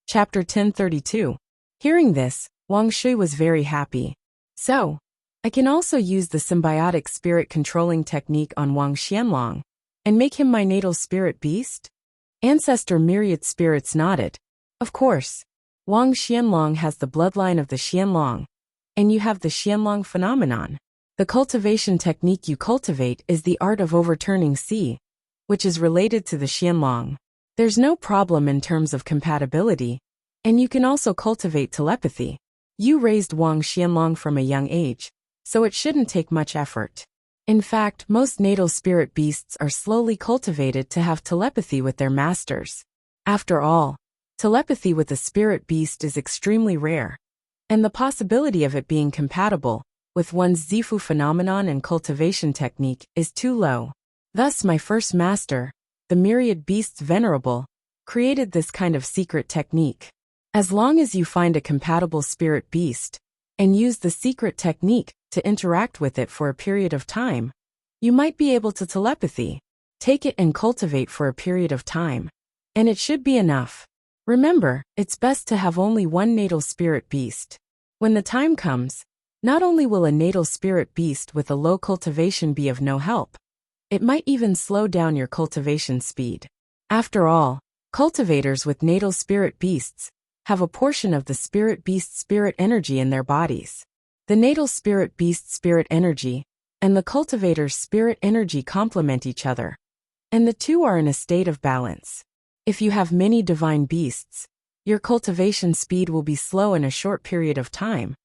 Chapter 1032. Hearing this, Wang Shui was very happy. So, I can also use the symbiotic spirit controlling technique on Wang Xianlong and make him my natal spirit beast? Ancestor Myriad Spirits nodded. Of course. Wang Xianlong has the bloodline of the Xianlong, and you have the Xianlong phenomenon. The cultivation technique you cultivate is the art of overturning C, which is related to the Xianlong. There's no problem in terms of compatibility, and you can also cultivate telepathy. You raised Wang Xianlong from a young age, so it shouldn't take much effort. In fact, most natal spirit beasts are slowly cultivated to have telepathy with their masters. After all, telepathy with a spirit beast is extremely rare, and the possibility of it being compatible with one's Zifu phenomenon and cultivation technique is too low. Thus my first master, the Myriad Beasts Venerable, created this kind of secret technique. As long as you find a compatible spirit beast, and use the secret technique to interact with it for a period of time, you might be able to telepathy. Take it and cultivate for a period of time, and it should be enough. Remember, it's best to have only one natal spirit beast. When the time comes, not only will a natal spirit beast with a low cultivation be of no help, it might even slow down your cultivation speed. After all, cultivators with natal spirit beasts have a portion of the spirit beast spirit energy in their bodies. The natal spirit beast spirit energy and the cultivator's spirit energy complement each other, and the two are in a state of balance. If you have many divine beasts, your cultivation speed will be slow in a short period of time,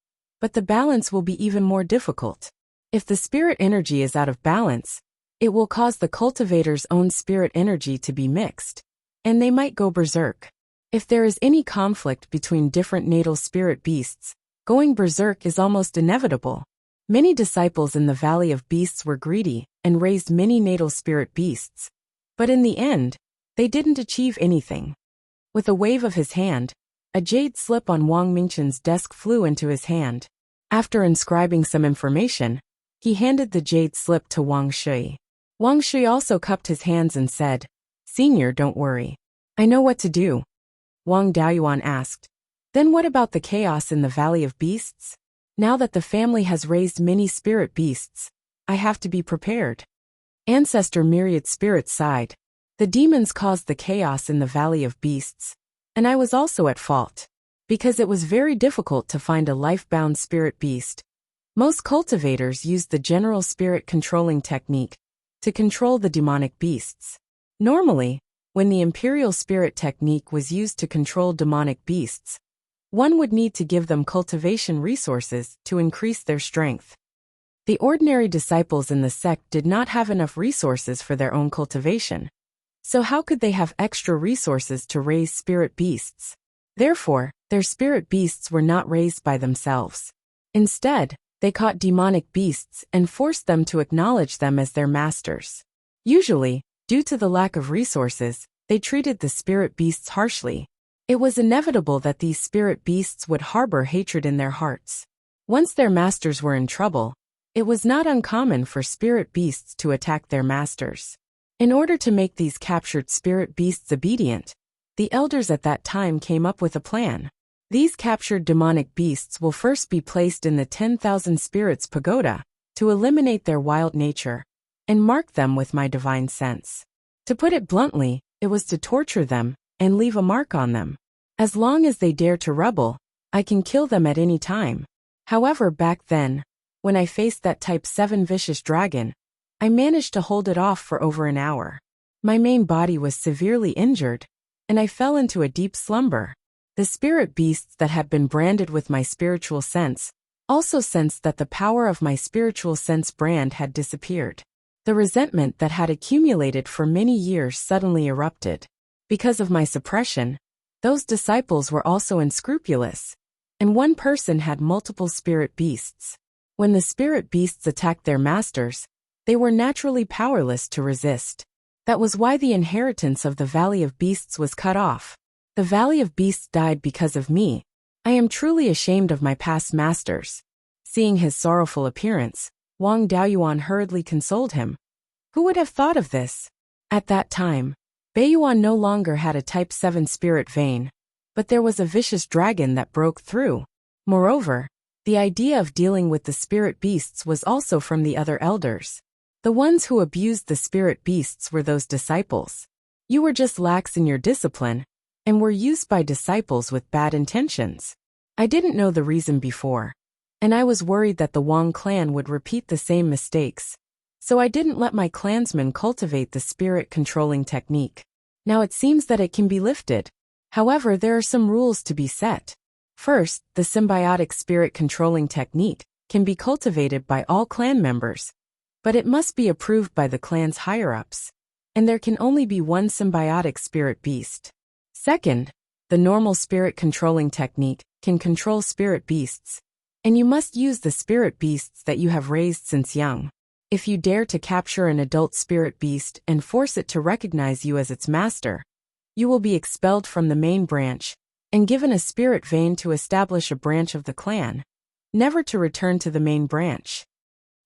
but the balance will be even more difficult. If the spirit energy is out of balance, it will cause the cultivator's own spirit energy to be mixed, and they might go berserk. If there is any conflict between different natal spirit beasts, going berserk is almost inevitable. Many disciples in the Valley of Beasts were greedy and raised many natal spirit beasts, but in the end, they didn't achieve anything. With a wave of his hand, a jade slip on Wang Mingchen's desk flew into his hand. After inscribing some information, he handed the jade slip to Wang Shui. Wang Shui also cupped his hands and said, "Senior, don't worry. I know what to do." Wang Daoyuan asked, "Then what about the chaos in the Valley of Beasts? Now that the family has raised many spirit beasts, I have to be prepared." Ancestor Myriad Spirits sighed. "The demons caused the chaos in the Valley of Beasts, and I was also at fault, because it was very difficult to find a life-bound spirit beast. Most cultivators use the general spirit controlling technique to control the demonic beasts. Normally, when the imperial spirit technique was used to control demonic beasts, one would need to give them cultivation resources to increase their strength. The ordinary disciples in the sect did not have enough resources for their own cultivation, so how could they have extra resources to raise spirit beasts? Therefore, their spirit beasts were not raised by themselves. Instead, they caught demonic beasts and forced them to acknowledge them as their masters. Usually, due to the lack of resources, they treated the spirit beasts harshly. It was inevitable that these spirit beasts would harbor hatred in their hearts. Once their masters were in trouble, it was not uncommon for spirit beasts to attack their masters. In order to make these captured spirit beasts obedient, the elders at that time came up with a plan. These captured demonic beasts will first be placed in the 10,000 Spirits Pagoda to eliminate their wild nature and mark them with my divine sense. To put it bluntly, it was to torture them and leave a mark on them. As long as they dare to rebel, I can kill them at any time. However, back then, when I faced that Type 7 vicious dragon, I managed to hold it off for over an hour. My main body was severely injured, and I fell into a deep slumber. The spirit beasts that had been branded with my spiritual sense also sensed that the power of my spiritual sense brand had disappeared. The resentment that had accumulated for many years suddenly erupted. Because of my suppression, those disciples were also unscrupulous, and one person had multiple spirit beasts. When the spirit beasts attacked their masters, they were naturally powerless to resist. That was why the inheritance of the Valley of Beasts was cut off. The Valley of Beasts died because of me. I am truly ashamed of my past masters. Seeing his sorrowful appearance, Wang Daoyuan hurriedly consoled him. Who would have thought of this? At that time, Beiyuan no longer had a Type 7 spirit vein, but there was a vicious dragon that broke through. Moreover, the idea of dealing with the spirit beasts was also from the other elders. The ones who abused the spirit beasts were those disciples. You were just lax in your discipline, and were used by disciples with bad intentions. I didn't know the reason before, and I was worried that the Wang clan would repeat the same mistakes, so I didn't let my clansmen cultivate the spirit-controlling technique. Now it seems that it can be lifted. However, there are some rules to be set. First, the symbiotic spirit-controlling technique can be cultivated by all clan members, but it must be approved by the clan's higher-ups, and there can only be one symbiotic spirit beast. Second, the normal spirit-controlling technique can control spirit beasts, and you must use the spirit beasts that you have raised since young. If you dare to capture an adult spirit beast and force it to recognize you as its master, you will be expelled from the main branch and given a spirit vein to establish a branch of the clan, never to return to the main branch.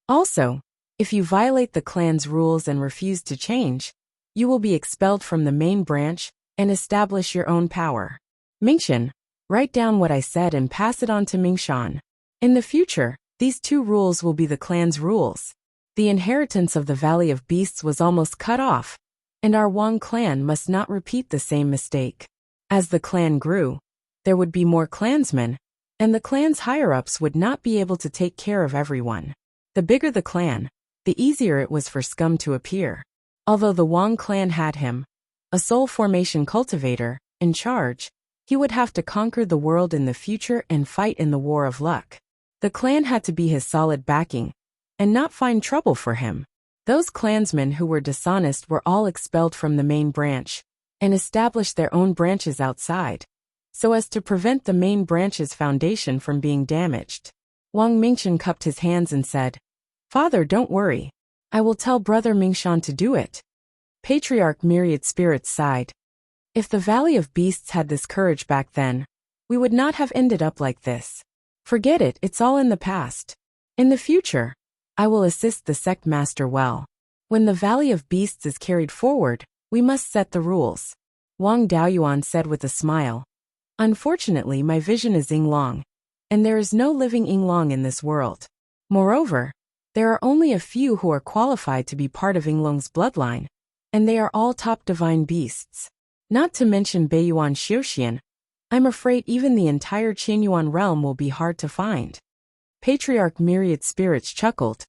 Also, if you violate the clan's rules and refuse to change, you will be expelled from the main branch and establish your own power. Mingshan, write down what I said and pass it on to Mingshan. In the future, these two rules will be the clan's rules. The inheritance of the Valley of Beasts was almost cut off, and our Wang clan must not repeat the same mistake. As the clan grew, there would be more clansmen, and the clan's higher-ups would not be able to take care of everyone. The bigger the clan, the easier it was for scum to appear. Although the Wang clan had him, a soul formation cultivator, in charge, he would have to conquer the world in the future and fight in the war of luck. The clan had to be his solid backing, and not find trouble for him. Those clansmen who were dishonest were all expelled from the main branch, and established their own branches outside, so as to prevent the main branch's foundation from being damaged. Wang Mingshan cupped his hands and said, "Father, don't worry. I will tell Brother Mingshan to do it." Patriarch Myriad Spirits sighed. If the Valley of Beasts had this courage back then, we would not have ended up like this. Forget it, it's all in the past. In the future, I will assist the sect master well. When the Valley of Beasts is carried forward, we must set the rules. Wang Daoyuan said with a smile. Unfortunately, my vision is Yinglong, and there is no living Yinglong in this world. Moreover, there are only a few who are qualified to be part of Yinglong's bloodline, and they are all top divine beasts. Not to mention Beiyuan Xiuxian, I'm afraid even the entire Qianyuan realm will be hard to find. Patriarch Myriad Spirits chuckled.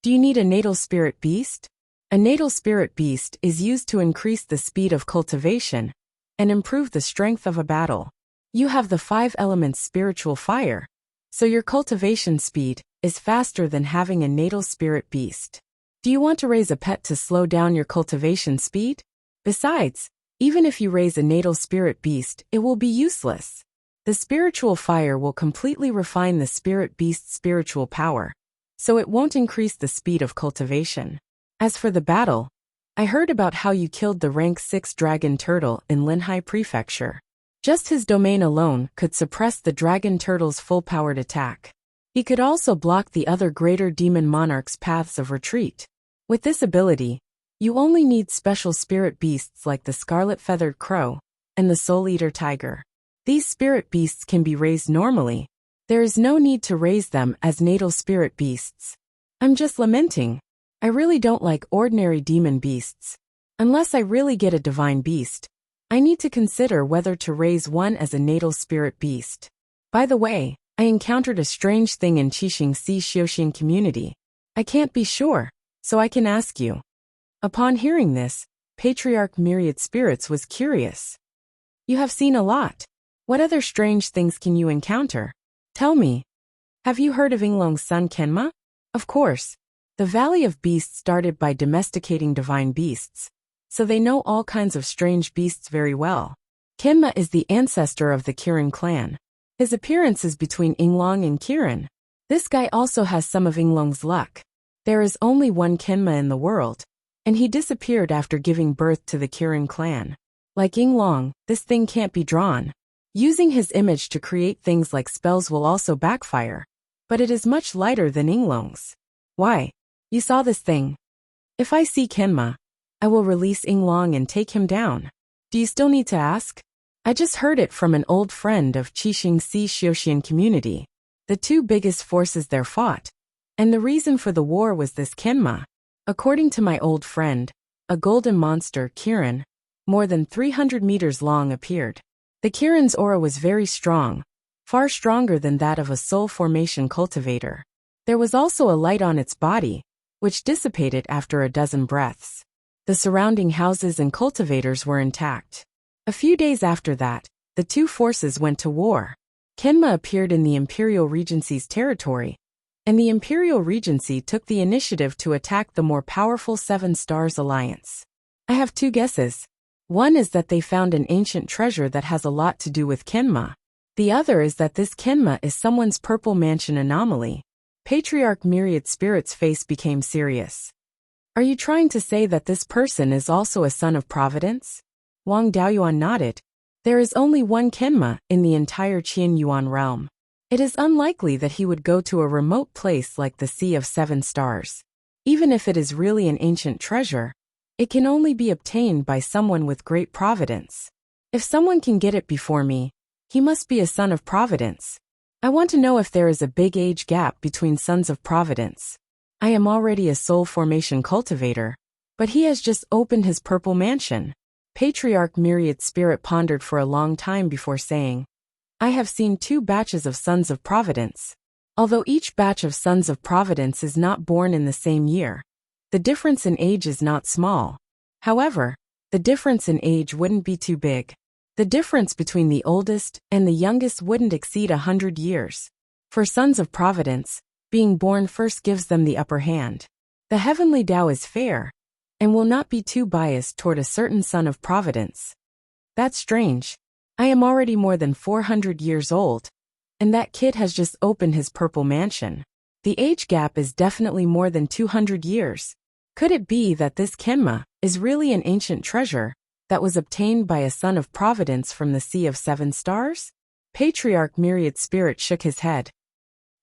Do you need a natal spirit beast? A natal spirit beast is used to increase the speed of cultivation and improve the strength of a battle. You have the 5 elements spiritual fire, so your cultivation speed is faster than having a natal spirit beast. Do you want to raise a pet to slow down your cultivation speed? Besides, even if you raise a natal spirit beast, it will be useless. The spiritual fire will completely refine the spirit beast's spiritual power, so it won't increase the speed of cultivation. As for the battle, I heard about how you killed the rank 6 dragon turtle in Linhai Prefecture. Just his domain alone could suppress the dragon turtle's full-powered attack. He could also block the other greater demon monarch's paths of retreat. With this ability, you only need special spirit beasts like the scarlet-feathered crow and the soul-eater tiger. These spirit beasts can be raised normally. There is no need to raise them as natal spirit beasts. I'm just lamenting. I really don't like ordinary demon beasts. Unless I really get a divine beast, I need to consider whether to raise one as a natal spirit beast. By the way, I encountered a strange thing in Qixing Si Xiuxian community. I can't be sure, so I can ask you. Upon hearing this, Patriarch Myriad Spirits was curious. You have seen a lot. What other strange things can you encounter? Tell me. Have you heard of Yinglong's son Kenma? Of course. The Valley of Beasts started by domesticating divine beasts, so they know all kinds of strange beasts very well. Kenma is the ancestor of the Kirin clan. His appearance is between Yinglong and Kirin. This guy also has some of Yinglong's luck. There is only one Kenma in the world, and he disappeared after giving birth to the Kirin clan. Like Yinglong, this thing can't be drawn. Using his image to create things like spells will also backfire, but it is much lighter than Yinglong's. Why? You saw this thing. If I see Kenma, I will release Yinglong and take him down. Do you still need to ask? I just heard it from an old friend of Qixing Si Xiuxian community. The two biggest forces there fought, and the reason for the war was this Kenma. According to my old friend, a golden monster, Kirin, more than 300 meters long appeared. The Kirin's aura was very strong, far stronger than that of a soul formation cultivator. There was also a light on its body, which dissipated after a dozen breaths. The surrounding houses and cultivators were intact. A few days after that, the two forces went to war. Kenma appeared in the Imperial Regency's territory, and the Imperial Regency took the initiative to attack the more powerful Seven Stars Alliance. I have two guesses. One is that they found an ancient treasure that has a lot to do with Kenma. The other is that this Kenma is someone's purple mansion anomaly. Patriarch Myriad Spirit's face became serious. Are you trying to say that this person is also a son of Providence? Wang Daoyuan nodded. There is only one Kenma in the entire Qianyuan realm. It is unlikely that he would go to a remote place like the Sea of Seven Stars. Even if it is really an ancient treasure, it can only be obtained by someone with great providence. If someone can get it before me, he must be a son of Providence. I want to know if there is a big age gap between sons of Providence. I am already a soul formation cultivator, but he has just opened his purple mansion. Patriarch Myriad Spirit pondered for a long time before saying, I have seen two batches of Sons of Providence. Although each batch of Sons of Providence is not born in the same year, the difference in age is not small. However, the difference in age wouldn't be too big. The difference between the oldest and the youngest wouldn't exceed 100 years. For Sons of Providence, being born first gives them the upper hand. The heavenly Tao is fair, and will not be too biased toward a certain son of Providence. That's strange. I am already more than 400 years old, and that kid has just opened his purple mansion. The age gap is definitely more than 200 years. Could it be that this Kenma is really an ancient treasure that was obtained by a son of Providence from the Sea of Seven Stars? Patriarch Myriad Spirit shook his head.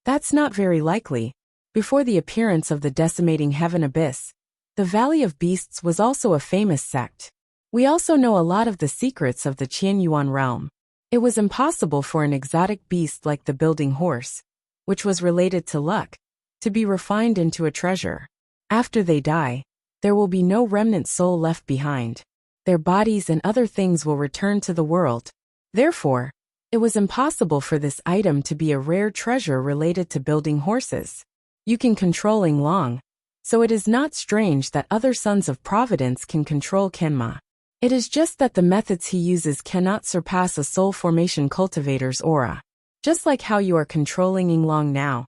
That's not very likely. Before the appearance of the decimating heaven abyss, the Valley of Beasts was also a famous sect. We also know a lot of the secrets of the Qianyuan realm. It was impossible for an exotic beast like the building horse, which was related to luck, to be refined into a treasure. After they die, there will be no remnant soul left behind. Their bodies and other things will return to the world. Therefore, it was impossible for this item to be a rare treasure related to building horses. You can control Long, so it is not strange that other Sons of Providence can control Kenma. It is just that the methods he uses cannot surpass a soul formation cultivator's aura. Just like how you are controlling Yinglong now,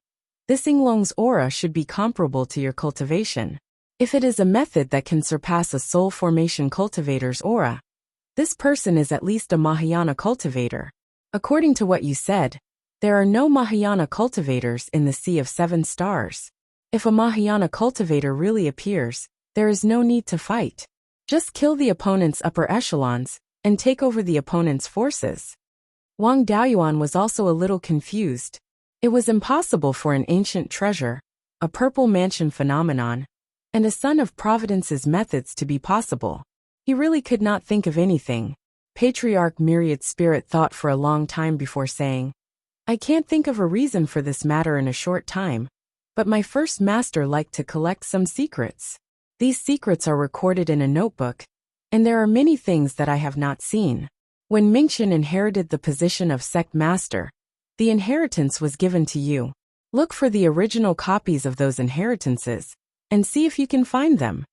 this Yinglong's aura should be comparable to your cultivation. If it is a method that can surpass a soul formation cultivator's aura, this person is at least a Mahayana cultivator. According to what you said, there are no Mahayana cultivators in the Sea of Seven Stars. If a Mahayana cultivator really appears, there is no need to fight. Just kill the opponent's upper echelons and take over the opponent's forces. Wang Daoyuan was also a little confused. It was impossible for an ancient treasure, a purple mansion phenomenon, and a son of Providence's methods to be possible. He really could not think of anything. Patriarch Myriad Spirit thought for a long time before saying, I can't think of a reason for this matter in a short time, but my first master liked to collect some secrets. These secrets are recorded in a notebook, and there are many things that I have not seen. When Mingqian inherited the position of sect master, the inheritance was given to you. Look for the original copies of those inheritances, and see if you can find them.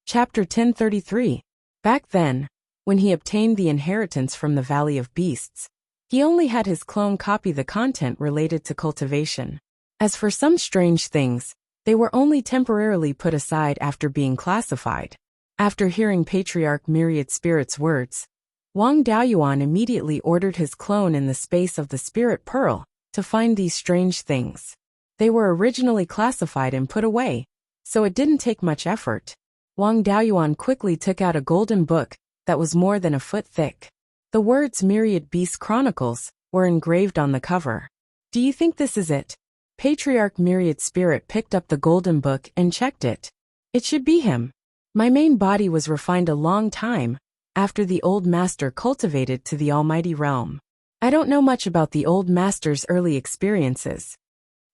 Chapter 1033. Back then, when he obtained the inheritance from the Valley of Beasts, he only had his clone copy the content related to cultivation. As for some strange things, they were only temporarily put aside after being classified. After hearing Patriarch Myriad Spirit's words, Wang Daoyuan immediately ordered his clone in the space of the Spirit Pearl to find these strange things. They were originally classified and put away, so it didn't take much effort. Wang Daoyuan quickly took out a golden book that was more than a foot thick. The words Myriad Beasts Chronicles were engraved on the cover. Do you think this is it? Patriarch Myriad Spirit picked up the golden book and checked it. It should be him. My main body was refined a long time after the Old Master cultivated to the Almighty Realm. I don't know much about the Old Master's early experiences.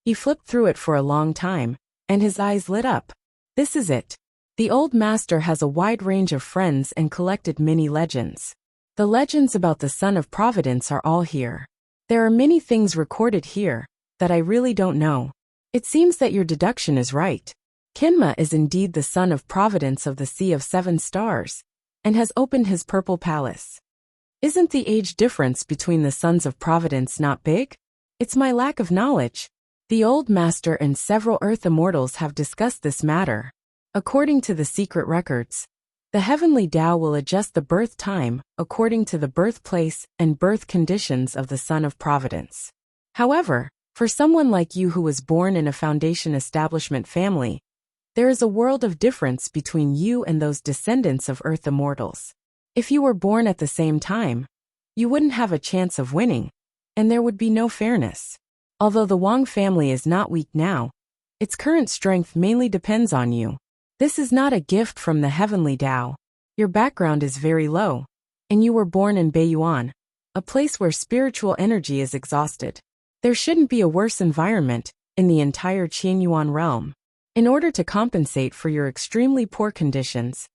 He flipped through it for a long time, and his eyes lit up. This is it. The Old Master has a wide range of friends and collected many legends. The legends about the Son of Providence are all here. There are many things recorded here that I really don't know. It seems that your deduction is right. Kinma is indeed the Son of Providence of the Sea of Seven Stars, and has opened his purple palace. Isn't the age difference between the Sons of Providence not big? It's my lack of knowledge. The Old Master and several Earth Immortals have discussed this matter. According to the secret records, the heavenly Tao will adjust the birth time according to the birthplace and birth conditions of the Son of Providence. However, for someone like you who was born in a foundation establishment family, there is a world of difference between you and those descendants of Earth Immortals. If you were born at the same time, you wouldn't have a chance of winning, and there would be no fairness. Although the Wang family is not weak now, its current strength mainly depends on you. This is not a gift from the heavenly Tao. Your background is very low, and you were born in Beiyuan, a place where spiritual energy is exhausted. There shouldn't be a worse environment in the entire Qianyuan realm. In order to compensate for your extremely poor conditions,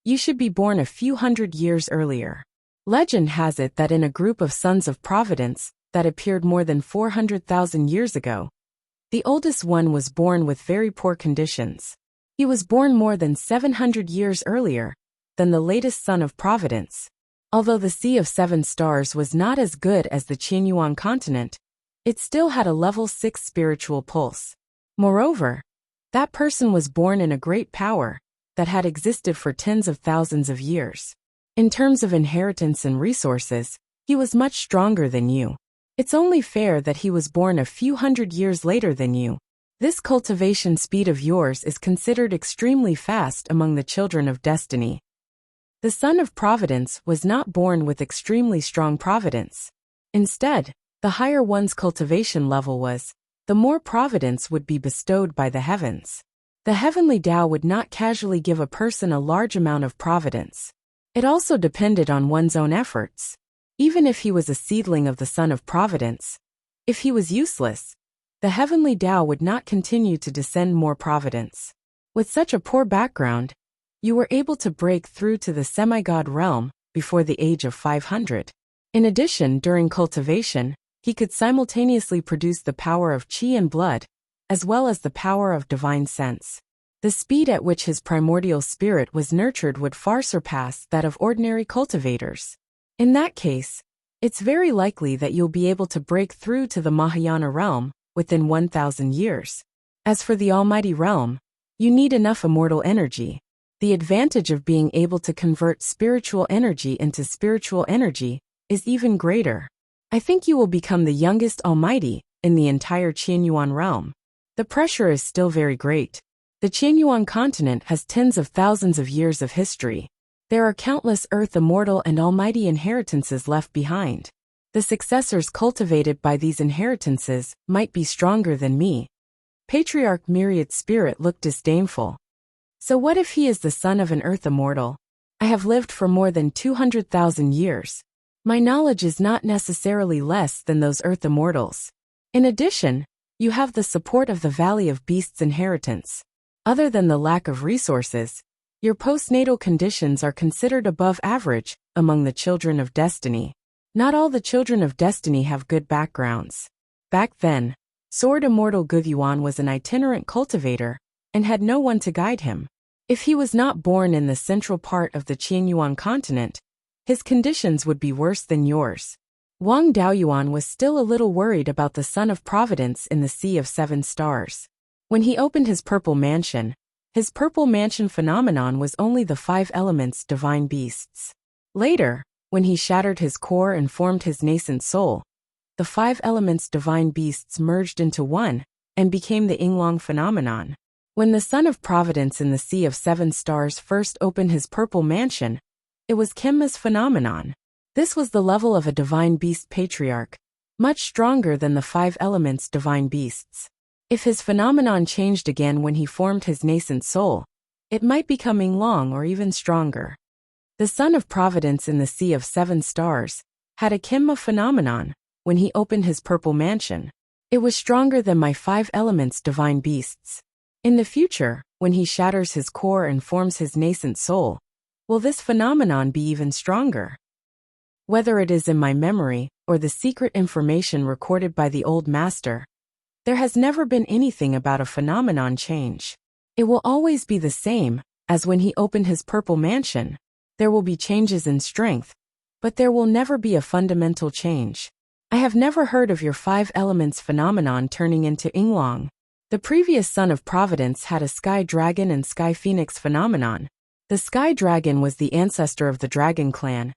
you should be born a few hundred years earlier. Legend has it that in a group of Sons of Providence that appeared more than 400,000 years ago, the oldest one was born with very poor conditions. He was born more than 700 years earlier than the latest Son of Providence. Although the Sea of Seven Stars was not as good as the Qianyuan continent, it still had a level 6 spiritual pulse. Moreover, that person was born in a great power that had existed for tens of thousands of years. In terms of inheritance and resources, he was much stronger than you. It's only fair that he was born a few hundred years later than you. This cultivation speed of yours is considered extremely fast among the children of destiny. The Son of Providence was not born with extremely strong providence. Instead, the higher one's cultivation level was, the more providence would be bestowed by the heavens. The heavenly Tao would not casually give a person a large amount of providence. It also depended on one's own efforts. Even if he was a seedling of the Son of Providence, if he was useless, the heavenly Tao would not continue to descend more providence. With such a poor background, you were able to break through to the semi-god realm before the age of 500. In addition, during cultivation, he could simultaneously produce the power of qi and blood, as well as the power of divine sense. The speed at which his primordial spirit was nurtured would far surpass that of ordinary cultivators. In that case, it's very likely that you'll be able to break through to the Mahayana realm within 1,000 years. As for the Almighty Realm, you need enough immortal energy. The advantage of being able to convert spiritual energy into spiritual energy is even greater. I think you will become the youngest Almighty in the entire Qianyuan realm. The pressure is still very great. The Qianyuan continent has tens of thousands of years of history. There are countless Earth Immortal and Almighty inheritances left behind. The successors cultivated by these inheritances might be stronger than me. Patriarch Myriad Spirit looked disdainful. So what if he is the son of an Earth Immortal? I have lived for more than 200,000 years. My knowledge is not necessarily less than those Earth Immortals. In addition, you have the support of the Valley of Beasts inheritance. Other than the lack of resources, your postnatal conditions are considered above average among the children of destiny. Not all the children of destiny have good backgrounds. Back then, Sword Immortal Beiyuan was an itinerant cultivator and had no one to guide him. If he was not born in the central part of the Qianyuan continent, his conditions would be worse than yours. Wang Daoyuan was still a little worried about the Son of Providence in the Sea of Seven Stars. When he opened his purple mansion phenomenon was only the 5 elements divine beasts. Later, when he shattered his core and formed his nascent soul, the 5 elements divine beasts merged into one and became the Yinglong phenomenon. When the Son of Providence in the Sea of Seven Stars first opened his purple mansion, it was Kenma's phenomenon. This was the level of a divine beast patriarch, much stronger than the 5 elements divine beasts. If his phenomenon changed again when he formed his nascent soul, it might become Yinglong or even stronger. The Son of Providence in the Sea of Seven Stars had a Kinma phenomenon when he opened his purple mansion. It was stronger than my 5 elements divine beasts. In the future, when he shatters his core and forms his nascent soul, will this phenomenon be even stronger? Whether it is in my memory or the secret information recorded by the old master, there has never been anything about a phenomenon change. It will always be the same, as when he opened his purple mansion. There will be changes in strength, but there will never be a fundamental change. I have never heard of your 5 elements phenomenon turning into Yinglong. The previous Son of Providence had a Sky Dragon and Sky Phoenix phenomenon. The Sky Dragon was the ancestor of the Dragon clan,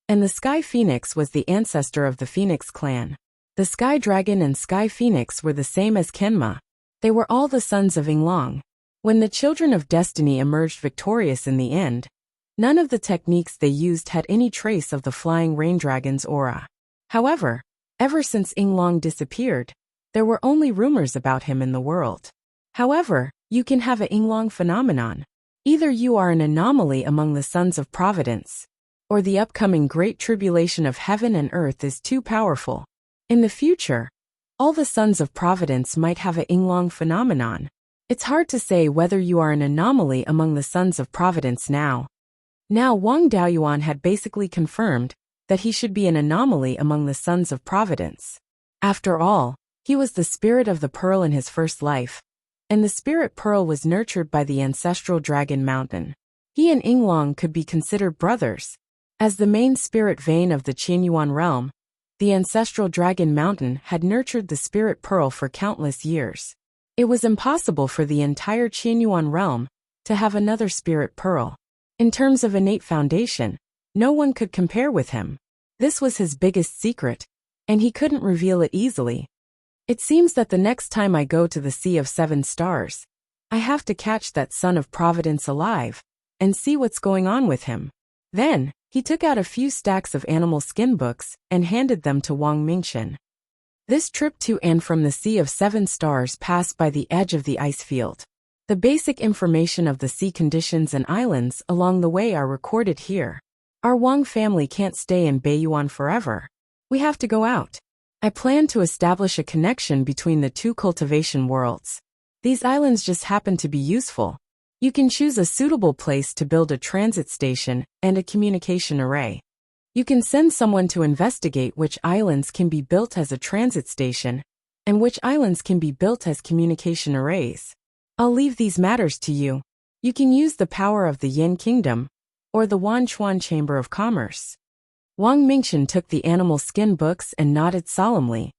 and the Sky Phoenix was the ancestor of the Phoenix clan. The Sky Dragon and Sky Phoenix were the same as Kenma. They were all the sons of Yinglong. When the children of destiny emerged victorious in the end, none of the techniques they used had any trace of the flying rain dragon's aura. However, ever since Yinglong disappeared, there were only rumors about him in the world. However, you can have a Yinglong phenomenon. Either you are an anomaly among the sons of Providence, or the upcoming great tribulation of heaven and earth is too powerful. In the future, all the sons of Providence might have a Yinglong phenomenon. It's hard to say whether you are an anomaly among the sons of Providence now. Now Wang Daoyuan had basically confirmed that he should be an anomaly among the sons of Providence. After all, he was the spirit of the pearl in his first life, and the spirit pearl was nurtured by the ancestral Dragon Mountain. He and Yinglong could be considered brothers. As the main spirit vein of the Qianyuan realm, the ancestral Dragon Mountain had nurtured the spirit pearl for countless years. It was impossible for the entire Qianyuan realm to have another spirit pearl. In terms of innate foundation, no one could compare with him. This was his biggest secret, and he couldn't reveal it easily. It seems that the next time I go to the Sea of Seven Stars, I have to catch that Son of Providence alive and see what's going on with him. Then, he took out a few stacks of animal skin books and handed them to Wang Mingchen. This trip to and from the Sea of Seven Stars passed by the edge of the ice field. The basic information of the sea conditions and islands along the way are recorded here. Our Wang family can't stay in Beiyuan forever. We have to go out. I plan to establish a connection between the 2 cultivation worlds. These islands just happen to be useful. You can choose a suitable place to build a transit station and a communication array. You can send someone to investigate which islands can be built as a transit station and which islands can be built as communication arrays. I'll leave these matters to you. You can use the power of the Yin Kingdom or the Wanchuan Chamber of Commerce. Wang Mingchen took the animal skin books and nodded solemnly.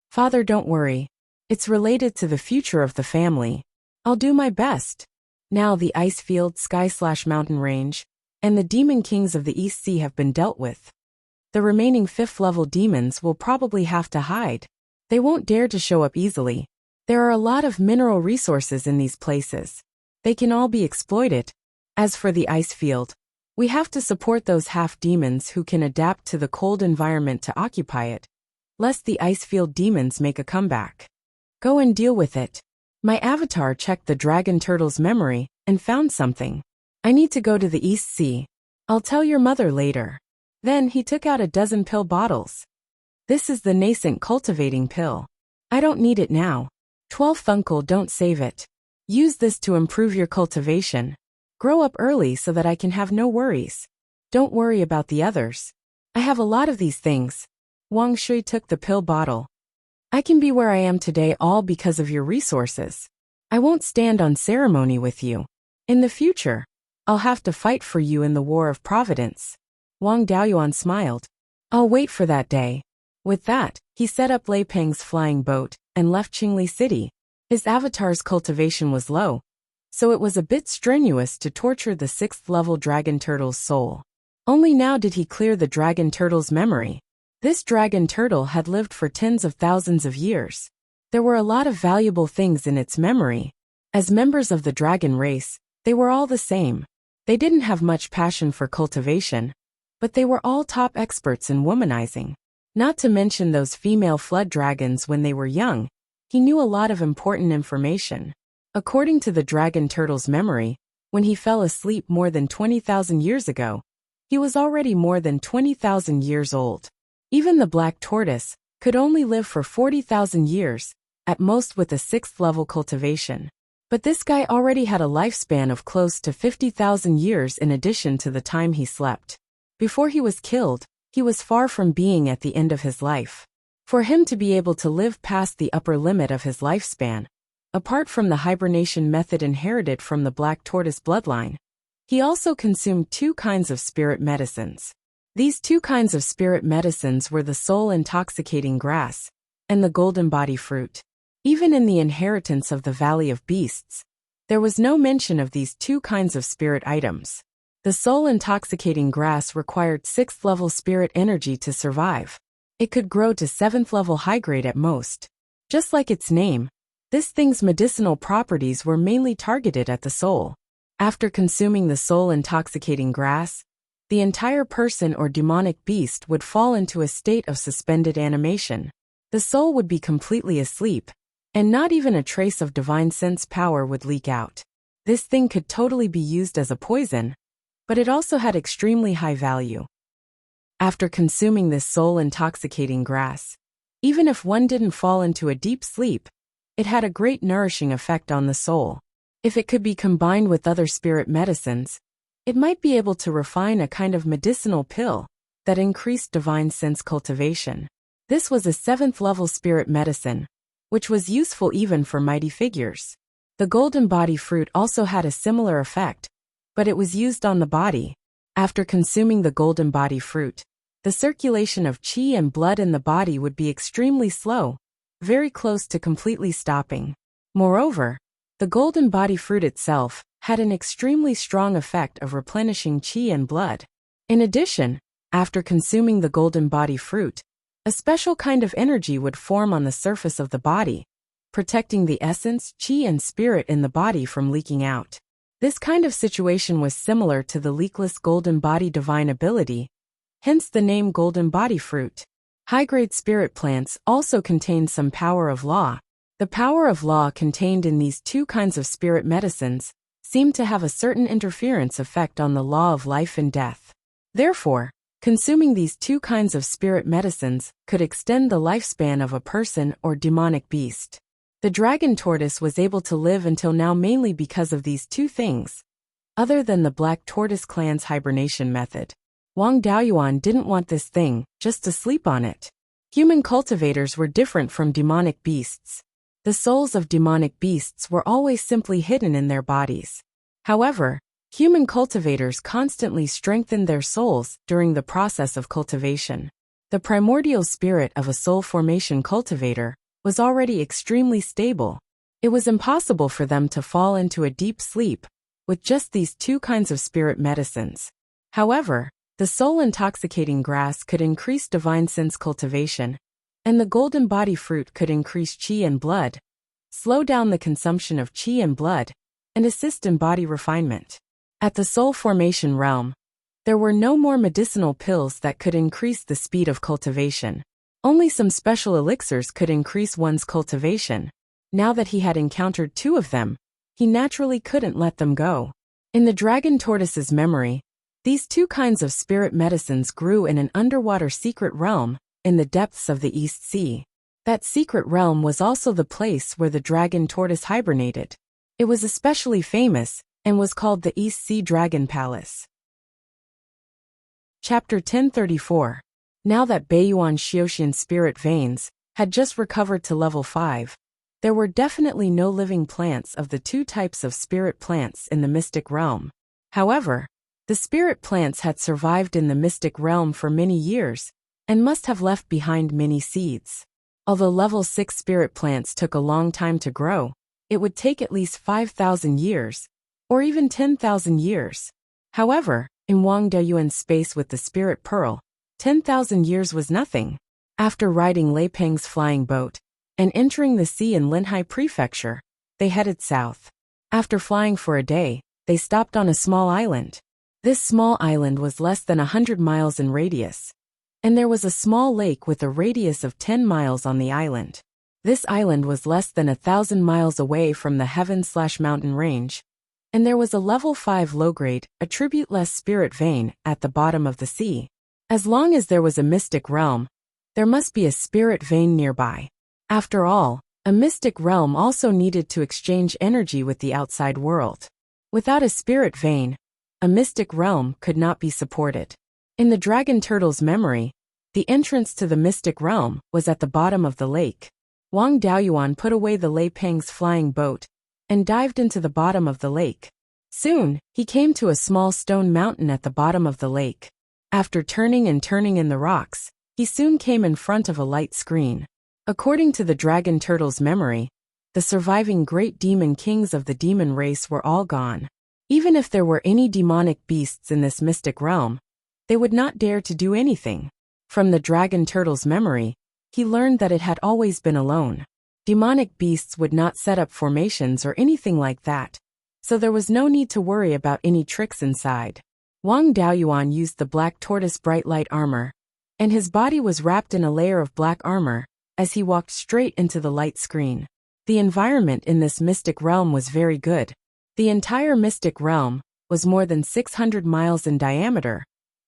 Father, don't worry. It's related to the future of the family. I'll do my best. Now the ice field, sky/mountain range, and the demon kings of the East Sea have been dealt with. The remaining 5th level demons will probably have to hide. They won't dare to show up easily. There are a lot of mineral resources in these places. They can all be exploited. As for the ice field, we have to support those half-demons who can adapt to the cold environment to occupy it, lest the ice field demons make a comeback. Go and deal with it. My avatar checked the dragon turtle's memory and found something. I need to go to the East Sea. I'll tell your mother later. Then he took out a dozen pill bottles. This is the nascent cultivating pill. I don't need it now. 12th uncle, don't save it. Use this to improve your cultivation. Grow up early so that I can have no worries. Don't worry about the others. I have a lot of these things. Wang Shui took the pill bottle. I can be where I am today all because of your resources. I won't stand on ceremony with you. In the future, I'll have to fight for you in the War of Providence. Wang Daoyuan smiled. I'll wait for that day. With that, he set up Lei Peng's flying boat and left Qingli City. His avatar's cultivation was low, so it was a bit strenuous to torture the 6th level dragon turtle's soul. Only now did he clear the dragon turtle's memory. This dragon turtle had lived for tens of thousands of years. There were a lot of valuable things in its memory. As members of the dragon race, they were all the same. They didn't have much passion for cultivation, but they were all top experts in womanizing. Not to mention those female flood dragons when they were young, he knew a lot of important information. According to the dragon turtle's memory, when he fell asleep more than 20,000 years ago, He was already more than 20,000 years old. Even the black tortoise could only live for 40,000 years, at most with a 6th level cultivation. But this guy already had a lifespan of close to 50,000 years in addition to the time he slept. Before he was killed, he was far from being at the end of his life. For him to be able to live past the upper limit of his lifespan, apart from the hibernation method inherited from the black tortoise bloodline, he also consumed 2 kinds of spirit medicines. These 2 kinds of spirit medicines were the soul-intoxicating grass and the golden body fruit. Even in the inheritance of the Valley of Beasts, there was no mention of these 2 kinds of spirit items. The soul-intoxicating grass required 6th level spirit energy to survive. It could grow to 7th level high grade at most. Just like its name, this thing's medicinal properties were mainly targeted at the soul. After consuming the soul-intoxicating grass, the entire person or demonic beast would fall into a state of suspended animation. The soul would be completely asleep, and not even a trace of divine sense power would leak out. This thing could totally be used as a poison, but it also had extremely high value. After consuming this soul-intoxicating grass, even if one didn't fall into a deep sleep, it had a great nourishing effect on the soul. If it could be combined with other spirit medicines, it might be able to refine a kind of medicinal pill that increased divine sense cultivation. This was a 7th level spirit medicine, which was useful even for mighty figures. The golden body fruit also had a similar effect, but it was used on the body. After consuming the golden body fruit, the circulation of qi and blood in the body would be extremely slow, very close to completely stopping. Moreover, the golden body fruit itself had an extremely strong effect of replenishing qi and blood. In addition, after consuming the golden body fruit, a special kind of energy would form on the surface of the body, protecting the essence, qi and spirit in the body from leaking out. This kind of situation was similar to the leakless golden body divine ability, hence the name golden body fruit. High-grade spirit plants also contain some power of law. The power of law contained in these 2 kinds of spirit medicines seemed to have a certain interference effect on the law of life and death. Therefore, consuming these 2 kinds of spirit medicines could extend the lifespan of a person or demonic beast. The dragon tortoise was able to live until now mainly because of these 2 things. Other than the black tortoise clan's hibernation method, Wang Daoyuan didn't want this thing just to sleep on it. Human cultivators were different from demonic beasts. The souls of demonic beasts were always simply hidden in their bodies. However, human cultivators constantly strengthened their souls during the process of cultivation. The primordial spirit of a soul formation cultivator was already extremely stable. It was impossible for them to fall into a deep sleep with just these 2 kinds of spirit medicines. However, the soul-intoxicating grass could increase divine sense cultivation, and the golden body fruit could increase qi and blood, slow down the consumption of qi and blood, and assist in body refinement. At the soul formation realm, there were no more medicinal pills that could increase the speed of cultivation. Only some special elixirs could increase one's cultivation. Now that he had encountered 2 of them, he naturally couldn't let them go. In the dragon tortoise's memory, these 2 kinds of spirit medicines grew in an underwater secret realm in the depths of the East Sea. That secret realm was also the place where the dragon tortoise hibernated. It was especially famous and was called the East Sea Dragon Palace. Chapter 1034. Now that Beiyuan Xiuxian spirit veins had just recovered to level 5, there were definitely no living plants of the 2 types of spirit plants in the mystic realm. However, the spirit plants had survived in the mystic realm for many years and must have left behind many seeds. Although level 6 spirit plants took a long time to grow, it would take at least 5,000 years, or even 10,000 years. However, in Wang Daoyuan's space with the spirit pearl, 10,000 years was nothing. After riding Lei Peng's flying boat and entering the sea in Linhai Prefecture, they headed south. After flying for a day, they stopped on a small island. This small island was less than 100 miles in radius, and there was a small lake with a radius of 10 miles on the island. This island was less than 1,000 miles away from the heaven/mountain range, and there was a level 5 low-grade, attribute-less spirit vein at the bottom of the sea. As long as there was a mystic realm, there must be a spirit vein nearby. After all, a mystic realm also needed to exchange energy with the outside world. Without a spirit vein, a mystic realm could not be supported. In the dragon turtle's memory, the entrance to the mystic realm was at the bottom of the lake. Wang Daoyuan put away the Lei Peng's flying boat and dived into the bottom of the lake. Soon, he came to a small stone mountain at the bottom of the lake. After turning and turning in the rocks, he soon came in front of a light screen. According to the dragon turtle's memory, the surviving great demon kings of the demon race were all gone. Even if there were any demonic beasts in this mystic realm, they would not dare to do anything. From the dragon turtle's memory, he learned that it had always been alone. Demonic beasts would not set up formations or anything like that, so there was no need to worry about any tricks inside. Wang Daoyuan used the black tortoise bright light armor, and his body was wrapped in a layer of black armor as he walked straight into the light screen. The environment in this mystic realm was very good. The entire mystic realm was more than 600 miles in diameter,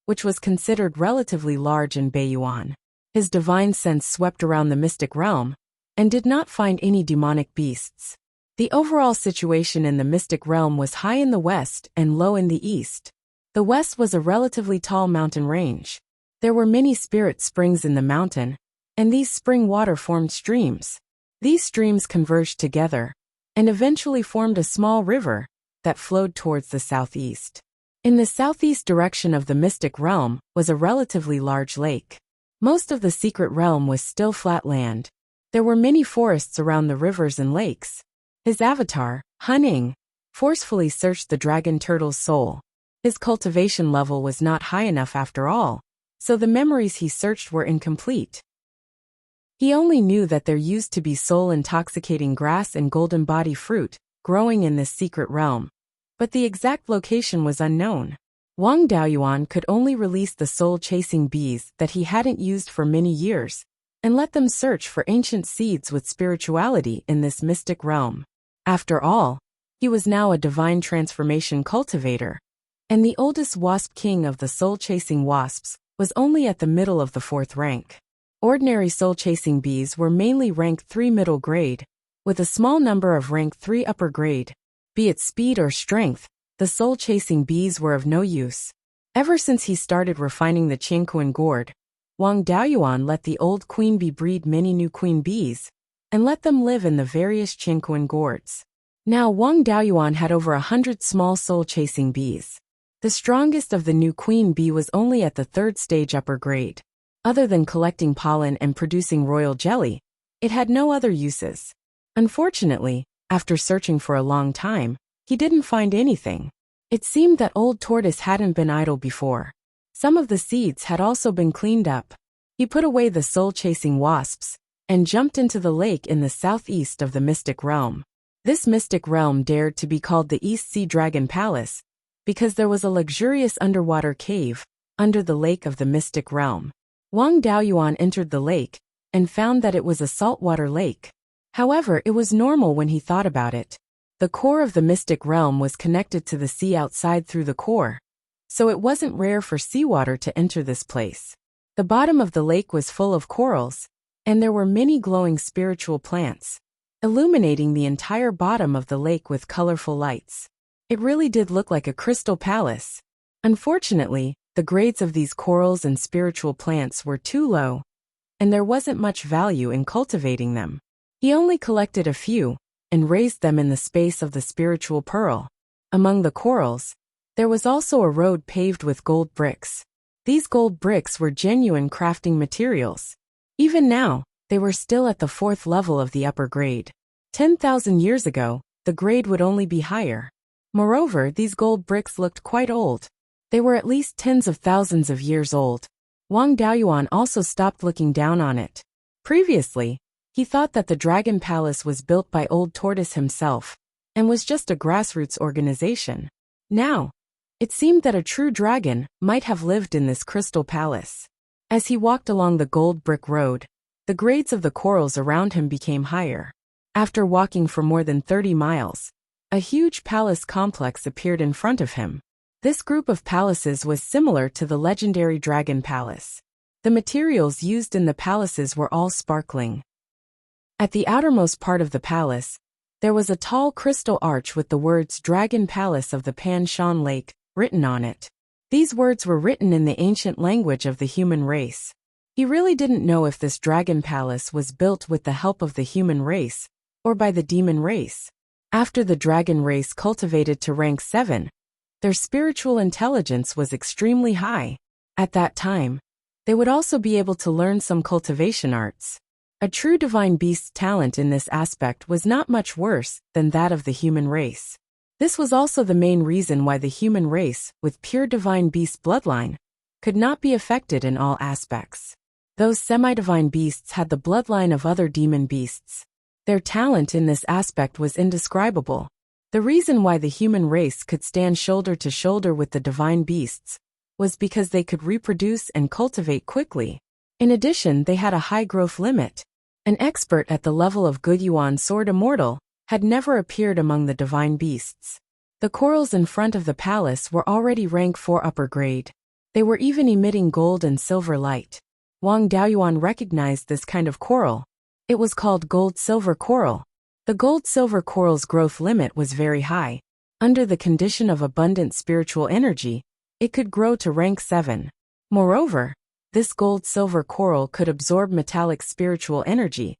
which was considered relatively large in Beiyuan. His divine sense swept around the mystic realm and did not find any demonic beasts. The overall situation in the mystic realm was high in the west and low in the east. The west was a relatively tall mountain range. There were many spirit springs in the mountain, and these spring water formed streams. These streams converged together and eventually formed a small river that flowed towards the southeast. In the southeast direction of the mystic realm was a relatively large lake. Most of the secret realm was still flat land. There were many forests around the rivers and lakes. His avatar, Huning, forcefully searched the dragon turtle's soul. His cultivation level was not high enough after all, so the memories he searched were incomplete. He only knew that there used to be soul-intoxicating grass and golden body fruit growing in this secret realm, but the exact location was unknown. Wang Daoyuan could only release the soul-chasing bees that he hadn't used for many years, and let them search for ancient seeds with spirituality in this mystic realm. After all, he was now a divine transformation cultivator, and the oldest wasp king of the soul-chasing wasps was only at the middle of the 4th rank. Ordinary soul-chasing bees were mainly rank 3 middle grade, with a small number of rank 3 upper grade. Be it speed or strength, the soul-chasing bees were of no use. Ever since he started refining the Qingquan gourd, Wang Daoyuan let the old queen bee breed many new queen bees, and let them live in the various Qingquan gourds. Now Wang Daoyuan had over 100 small soul-chasing bees. The strongest of the new queen bee was only at the 3rd stage upper grade. Other than collecting pollen and producing royal jelly, it had no other uses. Unfortunately, after searching for a long time, he didn't find anything. It seemed that old tortoise hadn't been idle before. Some of the seeds had also been cleaned up. He put away the soul-chasing wasps and jumped into the lake in the southeast of the mystic realm. This mystic realm dared to be called the East Sea Dragon Palace because there was a luxurious underwater cave under the lake of the mystic realm. Wang Daoyuan entered the lake and found that it was a saltwater lake. However, it was normal when he thought about it. The core of the mystic realm was connected to the sea outside through the core, so it wasn't rare for seawater to enter this place. The bottom of the lake was full of corals, and there were many glowing spiritual plants, illuminating the entire bottom of the lake with colorful lights. It really did look like a crystal palace. Unfortunately, the grades of these corals and spiritual plants were too low, and there wasn't much value in cultivating them. He only collected a few and raised them in the space of the spiritual pearl. Among the corals, there was also a road paved with gold bricks. These gold bricks were genuine crafting materials. Even now, they were still at the 4th level of the upper grade. 10,000 years ago, the grade would only be higher. Moreover, these gold bricks looked quite old. They were at least tens of thousands of years old. Wang Daoyuan also stopped looking down on it. Previously, he thought that the Dragon Palace was built by Old Tortoise himself, and was just a grassroots organization. Now, it seemed that a true dragon might have lived in this crystal palace. As he walked along the gold brick road, the grades of the corals around him became higher. After walking for more than 30 miles, A huge palace complex appeared in front of him. This group of palaces was similar to the legendary Dragon Palace. The materials used in the palaces were all sparkling. At the outermost part of the palace, there was a tall crystal arch with the words Dragon Palace of the Pan Shan Lake written on it. These words were written in the ancient language of the human race. He really didn't know if this Dragon Palace was built with the help of the human race or by the demon race. After the dragon race cultivated to rank 7, their spiritual intelligence was extremely high. At that time, they would also be able to learn some cultivation arts. A true divine beast's talent in this aspect was not much worse than that of the human race. This was also the main reason why the human race, with pure divine beast bloodline, could not be affected in all aspects. Those semi-divine beasts had the bloodline of other demon beasts. Their talent in this aspect was indescribable. The reason why the human race could stand shoulder to shoulder with the divine beasts was because they could reproduce and cultivate quickly. In addition, they had a high growth limit. An expert at the level of Beiyuan Sword Immortal had never appeared among the divine beasts. The corals in front of the palace were already rank 4 upper grade. They were even emitting gold and silver light. Wang Daoyuan recognized this kind of coral. It was called gold-silver coral. The gold-silver coral's growth limit was very high. Under the condition of abundant spiritual energy, it could grow to rank 7. Moreover, this gold-silver coral could absorb metallic spiritual energy,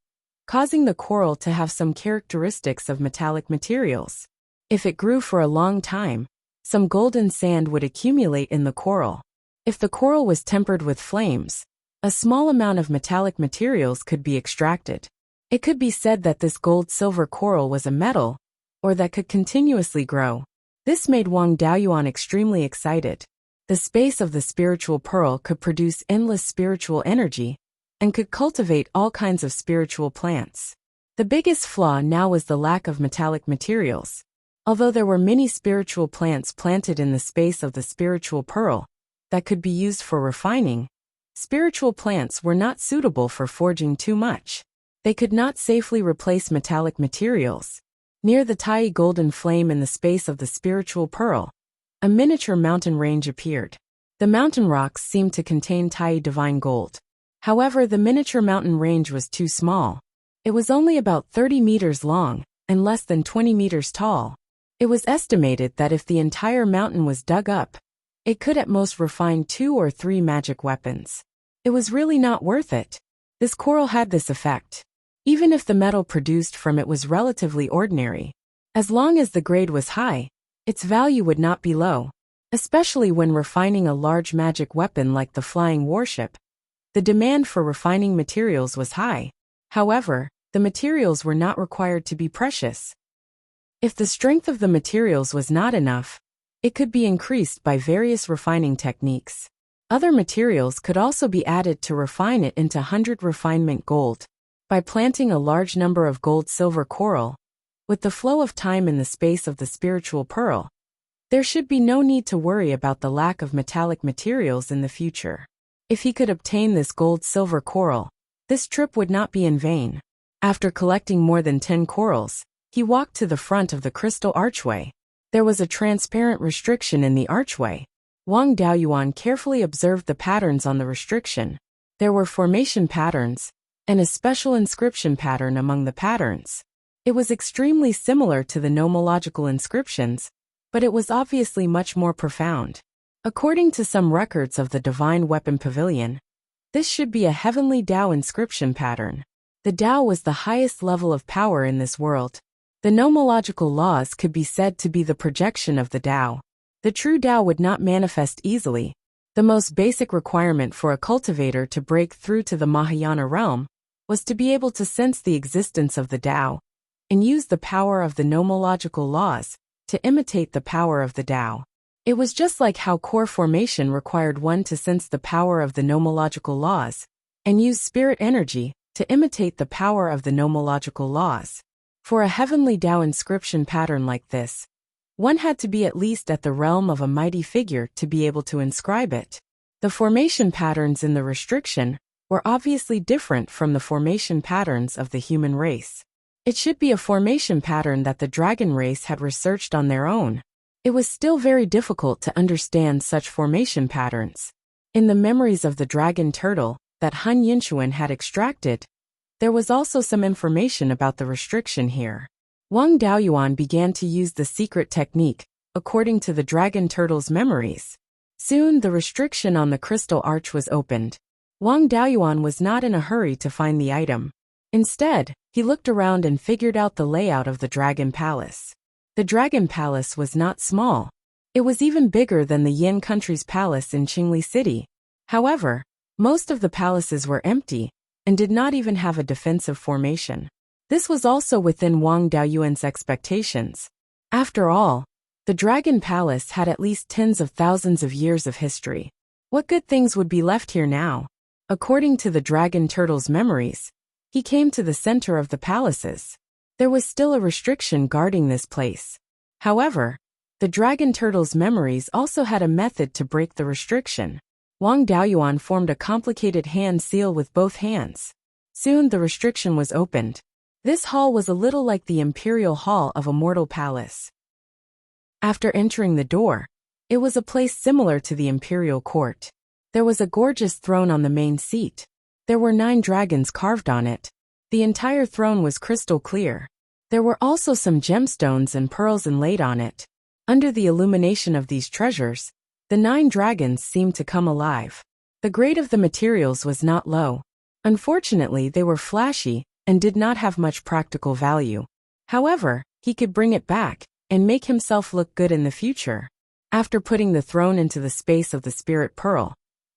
causing the coral to have some characteristics of metallic materials. If it grew for a long time, some golden sand would accumulate in the coral. If the coral was tempered with flames, a small amount of metallic materials could be extracted. It could be said that this gold-silver coral was a metal, or that could continuously grow. This made Wang Daoyuan extremely excited. The space of the spiritual pearl could produce endless spiritual energy, and could cultivate all kinds of spiritual plants. The biggest flaw now was the lack of metallic materials. Although there were many spiritual plants planted in the space of the spiritual pearl that could be used for refining, spiritual plants were not suitable for forging too much. They could not safely replace metallic materials. Near the Tai golden flame in the space of the spiritual pearl, a miniature mountain range appeared. The mountain rocks seemed to contain Tai divine gold. However, the miniature mountain range was too small. It was only about 30 meters long and less than 20 meters tall. It was estimated that if the entire mountain was dug up, it could at most refine 2 or 3 magic weapons. It was really not worth it. This coral had this effect. Even if the metal produced from it was relatively ordinary, as long as the grade was high, its value would not be low, especially when refining a large magic weapon like the flying warship. The demand for refining materials was high. However, the materials were not required to be precious. If the strength of the materials was not enough, it could be increased by various refining techniques. Other materials could also be added to refine it into 100 refinement gold. By planting a large number of gold-silver coral, with the flow of time in the space of the spiritual pearl, there should be no need to worry about the lack of metallic materials in the future. If he could obtain this gold-silver coral, this trip would not be in vain. After collecting more than 10 corals, he walked to the front of the crystal archway. There was a transparent restriction in the archway. Wang Daoyuan carefully observed the patterns on the restriction. There were formation patterns, and a special inscription pattern among the patterns. It was extremely similar to the nomological inscriptions, but it was obviously much more profound. According to some records of the Divine Weapon Pavilion, this should be a heavenly Tao inscription pattern. The Tao was the highest level of power in this world. The nomological laws could be said to be the projection of the Tao. The true Tao would not manifest easily. The most basic requirement for a cultivator to break through to the Mahayana realm was to be able to sense the existence of the Tao and use the power of the nomological laws to imitate the power of the Tao. It was just like how core formation required one to sense the power of the nomological laws and use spirit energy to imitate the power of the nomological laws. For a heavenly Tao inscription pattern like this, one had to be at least at the realm of a mighty figure to be able to inscribe it. The formation patterns in the restriction were obviously different from the formation patterns of the human race. It should be a formation pattern that the dragon race had researched on their own. It was still very difficult to understand such formation patterns. In the memories of the dragon turtle that Han Yinchuan had extracted, there was also some information about the restriction here. Wang Daoyuan began to use the secret technique, according to the dragon turtle's memories. Soon the restriction on the crystal arch was opened. Wang Daoyuan was not in a hurry to find the item. Instead, he looked around and figured out the layout of the dragon palace. The dragon palace was not small. It was even bigger than the Yin country's palace in Qingli City. However, most of the palaces were empty and did not even have a defensive formation. This was also within Wang Daoyuan's expectations. After all, the dragon palace had at least tens of thousands of years of history. What good things would be left here now? According to the dragon turtle's memories, he came to the center of the palaces. There was still a restriction guarding this place. However, the dragon turtle's memories also had a method to break the restriction. Wang Daoyuan formed a complicated hand seal with both hands. Soon the restriction was opened. This hall was a little like the imperial hall of a mortal palace. After entering the door, it was a place similar to the imperial court. There was a gorgeous throne on the main seat. There were 9 dragons carved on it. The entire throne was crystal clear. There were also some gemstones and pearls inlaid on it. Under the illumination of these treasures, the 9 dragons seemed to come alive. The grade of the materials was not low. Unfortunately, they were flashy and did not have much practical value. However, he could bring it back and make himself look good in the future. After putting the throne into the space of the spirit pearl,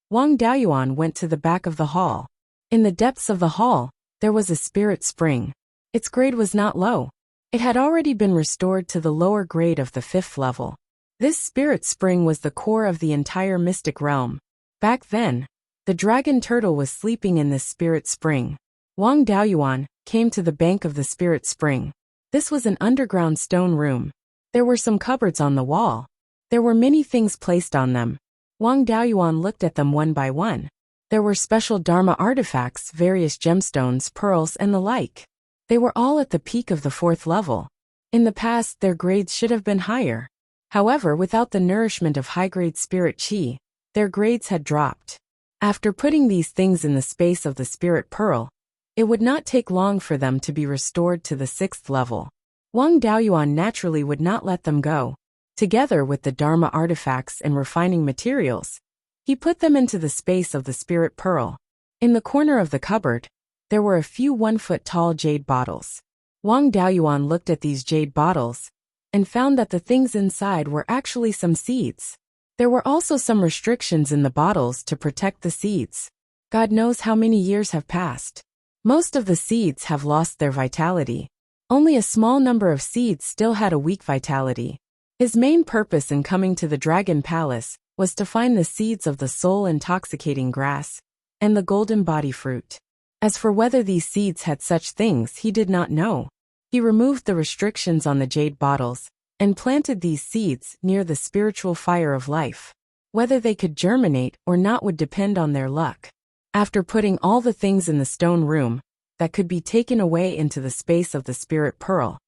Wang Daoyuan went to the back of the hall. In the depths of the hall, there was a spirit spring. Its grade was not low. It had already been restored to the lower grade of the 5th level. This spirit spring was the core of the entire mystic realm. Back then, the dragon turtle was sleeping in this spirit spring. Wang Daoyuan came to the bank of the spirit spring. This was an underground stone room. There were some cupboards on the wall. There were many things placed on them. Wang Daoyuan looked at them one by one. There were special Dharma artifacts, various gemstones, pearls, and the like. They were all at the peak of the 4th level. In the past, their grades should have been higher. However, without the nourishment of high-grade spirit qi, their grades had dropped. After putting these things in the space of the spirit pearl, it would not take long for them to be restored to the 6th level. Wang Daoyuan naturally would not let them go. Together with the Dharma artifacts and refining materials, he put them into the space of the spirit pearl. In the corner of the cupboard, there were a few 1-foot-tall jade bottles. Wang Daoyuan looked at these jade bottles and found that the things inside were actually some seeds. There were also some restrictions in the bottles to protect the seeds. God knows how many years have passed. Most of the seeds have lost their vitality. Only a small number of seeds still had a weak vitality. His main purpose in coming to the Dragon Palace was to find the seeds of the soul-intoxicating grass and the golden body fruit. As for whether these seeds had such things, he did not know. He removed the restrictions on the jade bottles and planted these seeds near the spiritual fire of life. Whether they could germinate or not would depend on their luck. After putting all the things in the stone room that could be taken away into the space of the spirit pearl,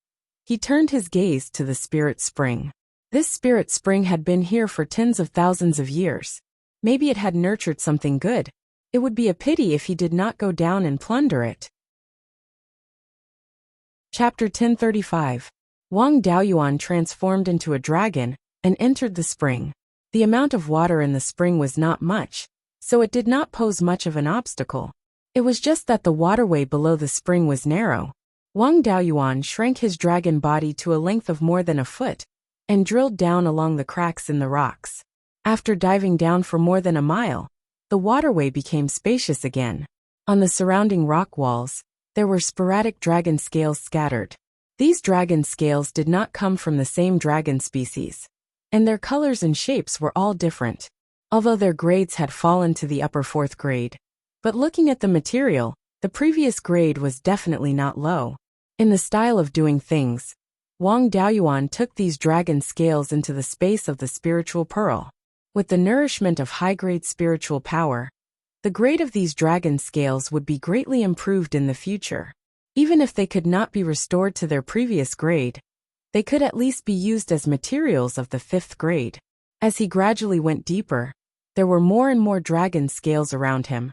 he turned his gaze to the spirit spring. This spirit spring had been here for tens of thousands of years. Maybe it had nurtured something good. It would be a pity if he did not go down and plunder it. Chapter 1035. Wang Daoyuan transformed into a dragon and entered the spring. The amount of water in the spring was not much, so it did not pose much of an obstacle. It was just that the waterway below the spring was narrow. Wang Daoyuan shrank his dragon body to a length of more than a foot and drilled down along the cracks in the rocks. After diving down for more than a mile, the waterway became spacious again. On the surrounding rock walls, there were sporadic dragon scales scattered. These dragon scales did not come from the same dragon species, and their colors and shapes were all different, although their grades had fallen to the upper 4th grade. But looking at the material, the previous grade was definitely not low. In the style of doing things, Wang Daoyuan took these dragon scales into the space of the spiritual pearl. With the nourishment of high-grade spiritual power, the grade of these dragon scales would be greatly improved in the future. Even if they could not be restored to their previous grade, they could at least be used as materials of the 5th grade. As he gradually went deeper, there were more and more dragon scales around him,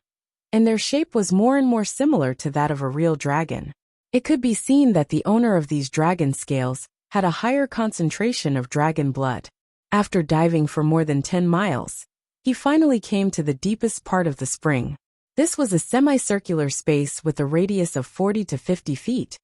and their shape was more and more similar to that of a real dragon. It could be seen that the owner of these dragon scales had a higher concentration of dragon blood. After diving for more than 10 miles, he finally came to the deepest part of the spring. This was a semicircular space with a radius of 40 to 50 feet,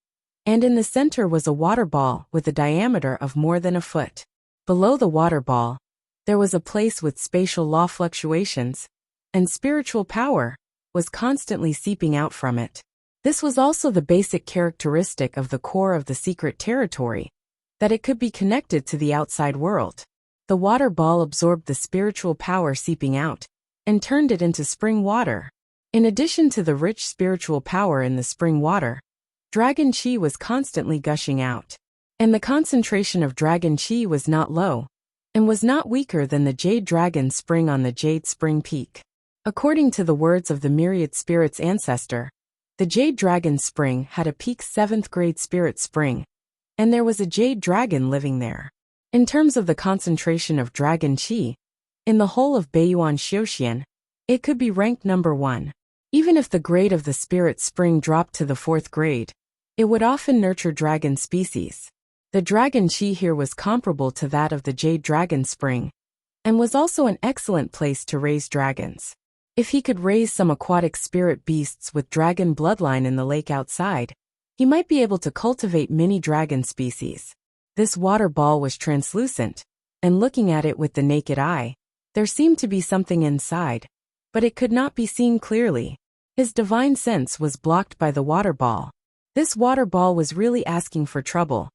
and in the center was a water ball with a diameter of more than a foot. Below the water ball, there was a place with spatial law fluctuations, and spiritual power was constantly seeping out from it. This was also the basic characteristic of the core of the secret territory, that it could be connected to the outside world. The water ball absorbed the spiritual power seeping out, and turned it into spring water. In addition to the rich spiritual power in the spring water, dragon chi was constantly gushing out. And the concentration of dragon chi was not low, and was not weaker than the jade dragon spring on the jade spring peak. According to the words of the myriad spirits ancestor, the jade dragon spring had a peak 7th grade spirit spring, and there was a jade dragon living there. In terms of the concentration of dragon chi, in the whole of Beiyuan Xiuxian, it could be ranked number 1. Even if the grade of the spirit spring dropped to the 4th grade, it would often nurture dragon species. The dragon chi here was comparable to that of the jade dragon spring, and was also an excellent place to raise dragons. If he could raise some aquatic spirit beasts with dragon bloodline in the lake outside, he might be able to cultivate many dragon species. This water ball was translucent, and looking at it with the naked eye, there seemed to be something inside, but it could not be seen clearly. His divine sense was blocked by the water ball. This water ball was really asking for trouble.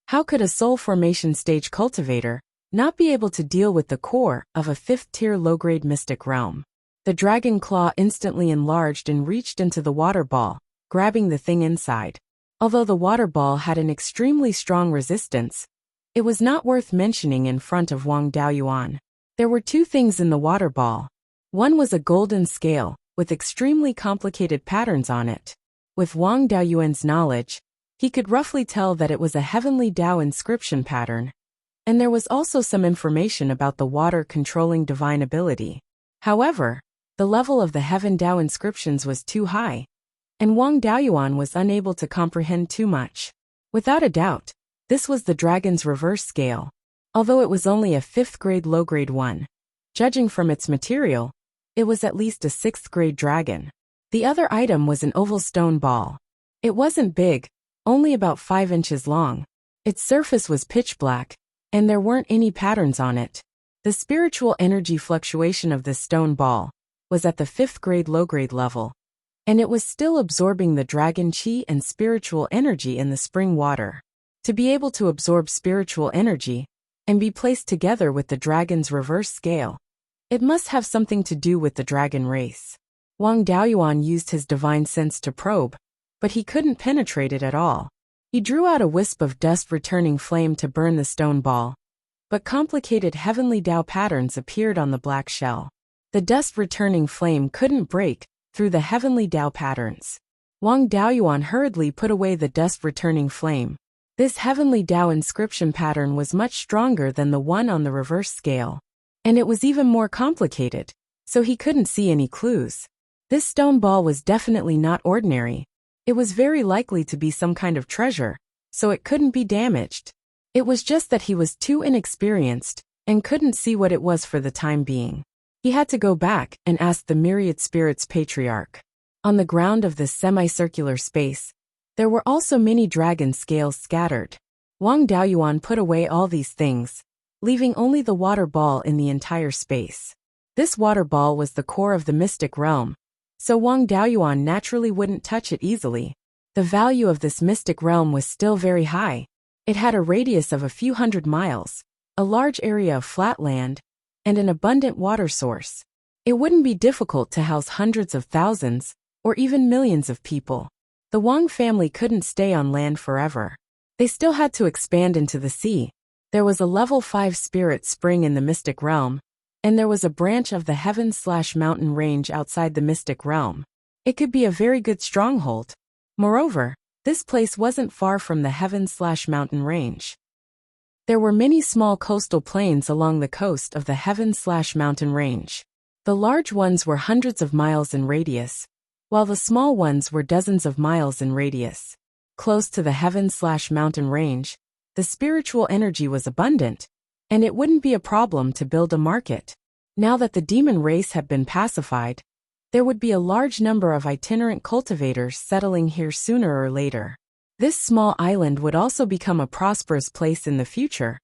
How could a soul formation stage cultivator not be able to deal with the core of a 5th-tier low-grade mystic realm? The dragon claw instantly enlarged and reached into the water ball, grabbing the thing inside. Although the water ball had an extremely strong resistance, it was not worth mentioning in front of Wang Daoyuan. There were 2 things in the water ball. One was a golden scale, with extremely complicated patterns on it. With Wang Daoyuan's knowledge, he could roughly tell that it was a heavenly Dao inscription pattern, and there was also some information about the water controlling divine ability. However, the level of the heaven Dao inscriptions was too high, and Wang Daoyuan was unable to comprehend too much. Without a doubt, this was the dragon's reverse scale, although it was only a 5th grade low-grade one. Judging from its material, it was at least a 6th grade dragon. The other item was an oval stone ball. It wasn't big, only about 5 inches long. Its surface was pitch black, and there weren't any patterns on it. The spiritual energy fluctuation of this stone ball was at the 5th grade low-grade level, and it was still absorbing the dragon chi and spiritual energy in the spring water. To be able to absorb spiritual energy and be placed together with the dragon's reverse scale, it must have something to do with the dragon race. Wang Daoyuan used his divine sense to probe, but he couldn't penetrate it at all. He drew out a wisp of dust-returning flame to burn the stone ball, but complicated heavenly Dao patterns appeared on the black shell. The dust-returning flame couldn't break through the heavenly Dao patterns. Wang Daoyuan hurriedly put away the dust-returning flame. This heavenly Dao inscription pattern was much stronger than the one on the reverse scale, and it was even more complicated, so he couldn't see any clues. This stone ball was definitely not ordinary. It was very likely to be some kind of treasure, so it couldn't be damaged. It was just that he was too inexperienced and couldn't see what it was for the time being. He had to go back and ask the myriad spirits patriarch. On the ground of this semicircular space, there were also many dragon scales scattered. Wang Daoyuan put away all these things, leaving only the water ball in the entire space. This water ball was the core of the mystic realm, so Wang Daoyuan naturally wouldn't touch it easily. The value of this mystic realm was still very high. It had a radius of a few hundred miles, a large area of flat land, and an abundant water source. It wouldn't be difficult to house hundreds of thousands, or even millions of people. The Wang family couldn't stay on land forever. They still had to expand into the sea. There was a level 5 spirit spring in the mystic realm, and there was a branch of the heaven/mountain range outside the mystic realm. It could be a very good stronghold. Moreover, this place wasn't far from the Heaven/Mountain range. There were many small coastal plains along the coast of the Heaven/Mountain range. The large ones were hundreds of miles in radius, while the small ones were dozens of miles in radius. Close to the Heaven/Mountain range, the spiritual energy was abundant, and it wouldn't be a problem to build a market. Now that the demon race had been pacified, there would be a large number of itinerant cultivators settling here sooner or later. This small island would also become a prosperous place in the future,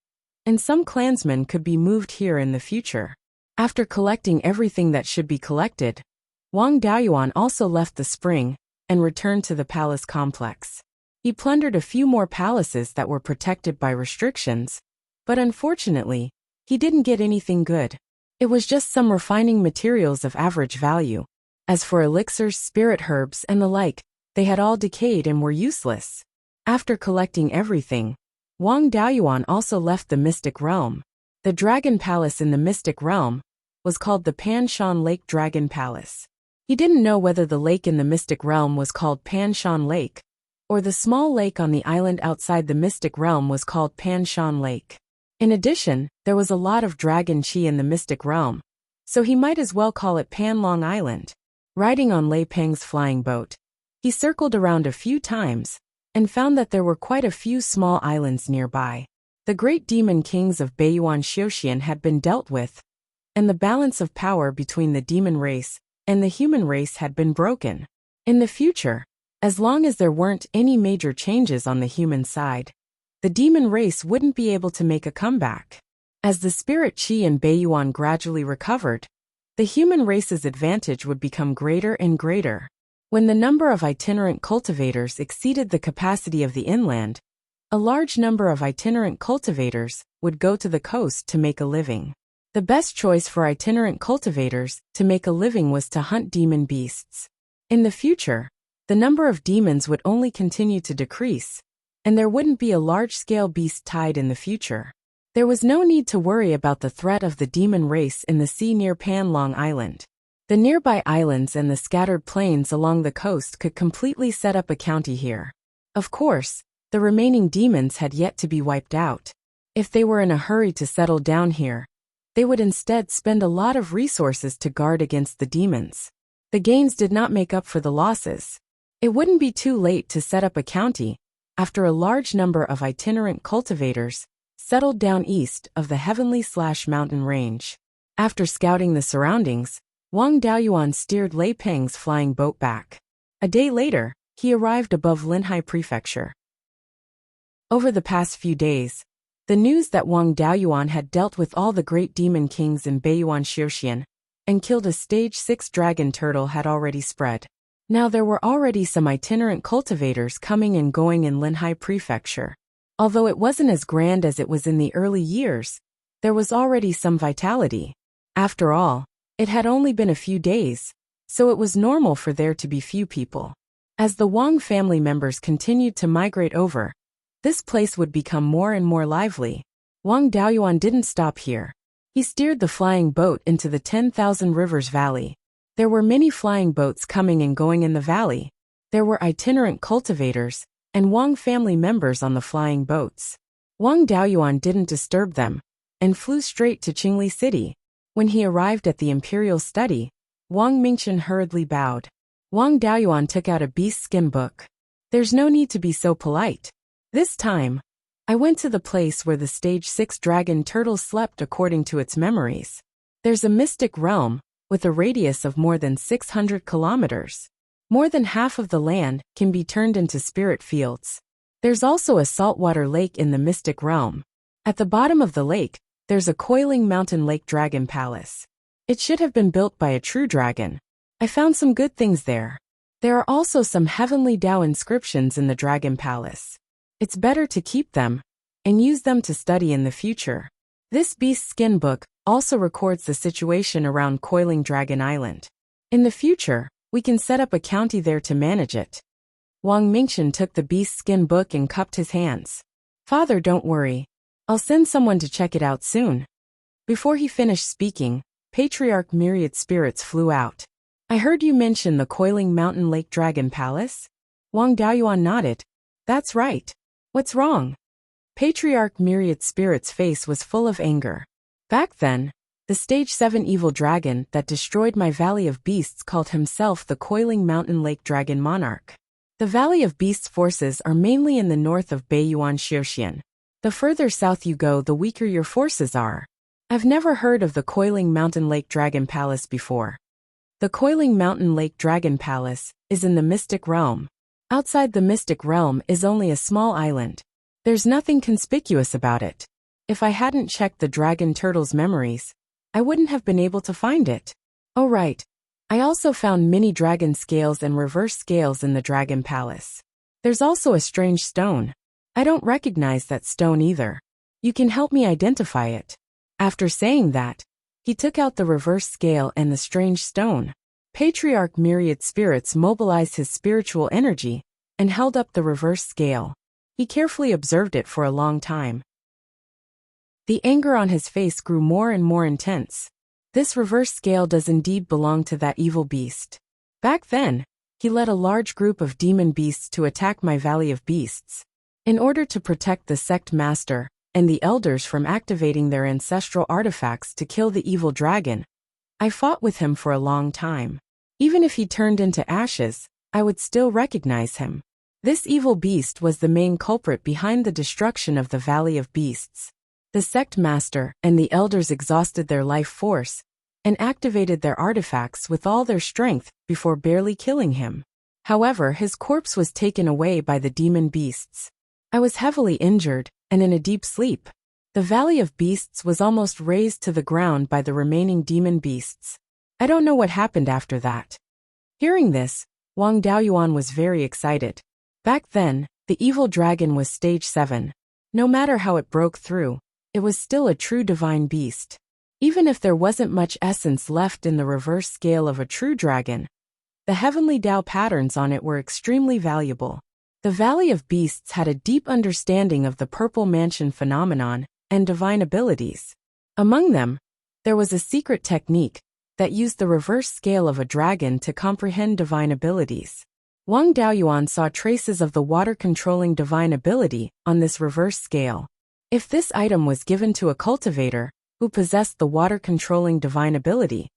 and some clansmen could be moved here in the future. After collecting everything that should be collected, Wang Daoyuan also left the spring and returned to the palace complex. He plundered a few more palaces that were protected by restrictions, but unfortunately, he didn't get anything good. It was just some refining materials of average value. As for elixirs, spirit herbs, and the like, they had all decayed and were useless. After collecting everything, Wang Daoyuan also left the Mystic Realm. The Dragon Palace in the Mystic Realm was called the Panshan Lake Dragon Palace. He didn't know whether the lake in the Mystic Realm was called Panshan Lake, or the small lake on the island outside the Mystic Realm was called Panshan Lake. In addition, there was a lot of dragon chi in the Mystic Realm, so he might as well call it Panlong Island. Riding on Lei Peng's flying boat, he circled around a few times and found that there were quite a few small islands nearby. The great demon kings of Beiyuan Xiuxian had been dealt with, and the balance of power between the demon race and the human race had been broken. In the future, as long as there weren't any major changes on the human side, the demon race wouldn't be able to make a comeback. As the spirit chi in Beiyuan gradually recovered, the human race's advantage would become greater and greater. When the number of itinerant cultivators exceeded the capacity of the inland, a large number of itinerant cultivators would go to the coast to make a living. The best choice for itinerant cultivators to make a living was to hunt demon beasts. In the future, the number of demons would only continue to decrease, and there wouldn't be a large-scale beast tide in the future. There was no need to worry about the threat of the demon race in the sea near Panlong Island. The nearby islands and the scattered plains along the coast could completely set up a county here. Of course, the remaining demons had yet to be wiped out. If they were in a hurry to settle down here, they would instead spend a lot of resources to guard against the demons. The gains did not make up for the losses. It wouldn't be too late to set up a county after a large number of itinerant cultivators settled down east of the Heavenly/Mountain range. After scouting the surroundings, Wang Daoyuan steered Lei Peng's flying boat back. A day later, he arrived above Linhai Prefecture. Over the past few days, the news that Wang Daoyuan had dealt with all the great demon kings in Beiyuan Xiuxian and killed a stage 6 dragon turtle had already spread. Now there were already some itinerant cultivators coming and going in Linhai Prefecture. Although it wasn't as grand as it was in the early years, there was already some vitality. After all, it had only been a few days, so it was normal for there to be few people. As the Wang family members continued to migrate over, this place would become more and more lively. Wang Daoyuan didn't stop here. He steered the flying boat into the 10,000 Rivers Valley. There were many flying boats coming and going in the valley. There were itinerant cultivators and Wang family members on the flying boats. Wang Daoyuan didn't disturb them and flew straight to Qingli City. When he arrived at the imperial study, Wang Mingchen hurriedly bowed. Wang Daoyuan took out a beast skin book. There's no need to be so polite. This time, I went to the place where the stage 6 dragon turtle slept according to its memories. There's a mystic realm with a radius of more than 600 kilometers. More than half of the land can be turned into spirit fields. There's also a saltwater lake in the mystic realm. At the bottom of the lake, there's a coiling mountain lake dragon palace. It should have been built by a true dragon. I found some good things there. There are also some heavenly Dao inscriptions in the dragon palace. It's better to keep them and use them to study in the future. This beast skin book also records the situation around Coiling Dragon Island. In the future, we can set up a county there to manage it. Wang Mingchen took the beast skin book and cupped his hands. Father, don't worry. I'll send someone to check it out soon. Before he finished speaking, Patriarch Myriad Spirits flew out. I heard you mention the Coiling Mountain Lake Dragon Palace. Wang Daoyuan nodded. That's right. What's wrong? Patriarch Myriad Spirit's face was full of anger. Back then, the Stage 7 evil dragon that destroyed my Valley of Beasts called himself the Coiling Mountain Lake Dragon Monarch. The Valley of Beasts forces are mainly in the north of Beiyuan Xiuxian. The further south you go, the weaker your forces are. I've never heard of the Coiling Mountain Lake Dragon Palace before. The Coiling Mountain Lake Dragon Palace is in the Mystic Realm. Outside the Mystic Realm is only a small island. There's nothing conspicuous about it. If I hadn't checked the dragon turtle's memories, I wouldn't have been able to find it. Oh right. I also found mini dragon scales and reverse scales in the Dragon Palace. There's also a strange stone. I don't recognize that stone either. You can help me identify it. After saying that, he took out the reverse scale and the strange stone. Patriarch Myriad Spirits mobilized his spiritual energy and held up the reverse scale. He carefully observed it for a long time. The anger on his face grew more and more intense. This reverse scale does indeed belong to that evil beast. Back then, he led a large group of demon beasts to attack my Valley of Beasts. In order to protect the sect master and the elders from activating their ancestral artifacts to kill the evil dragon, I fought with him for a long time. Even if he turned into ashes, I would still recognize him. This evil beast was the main culprit behind the destruction of the Valley of Beasts. The sect master and the elders exhausted their life force and activated their artifacts with all their strength before barely killing him. However, his corpse was taken away by the demon beasts. I was heavily injured and in a deep sleep. The Valley of Beasts was almost razed to the ground by the remaining demon beasts. I don't know what happened after that. Hearing this, Wang Daoyuan was very excited. Back then, the evil dragon was Stage 7. No matter how it broke through, it was still a true divine beast. Even if there wasn't much essence left in the reverse scale of a true dragon, the heavenly Tao patterns on it were extremely valuable. The Valley of Beasts had a deep understanding of the Purple Mansion phenomenon and divine abilities. Among them, there was a secret technique that used the reverse scale of a dragon to comprehend divine abilities. Wang Daoyuan saw traces of the water-controlling divine ability on this reverse scale. If this item was given to a cultivator who possessed the water-controlling divine ability,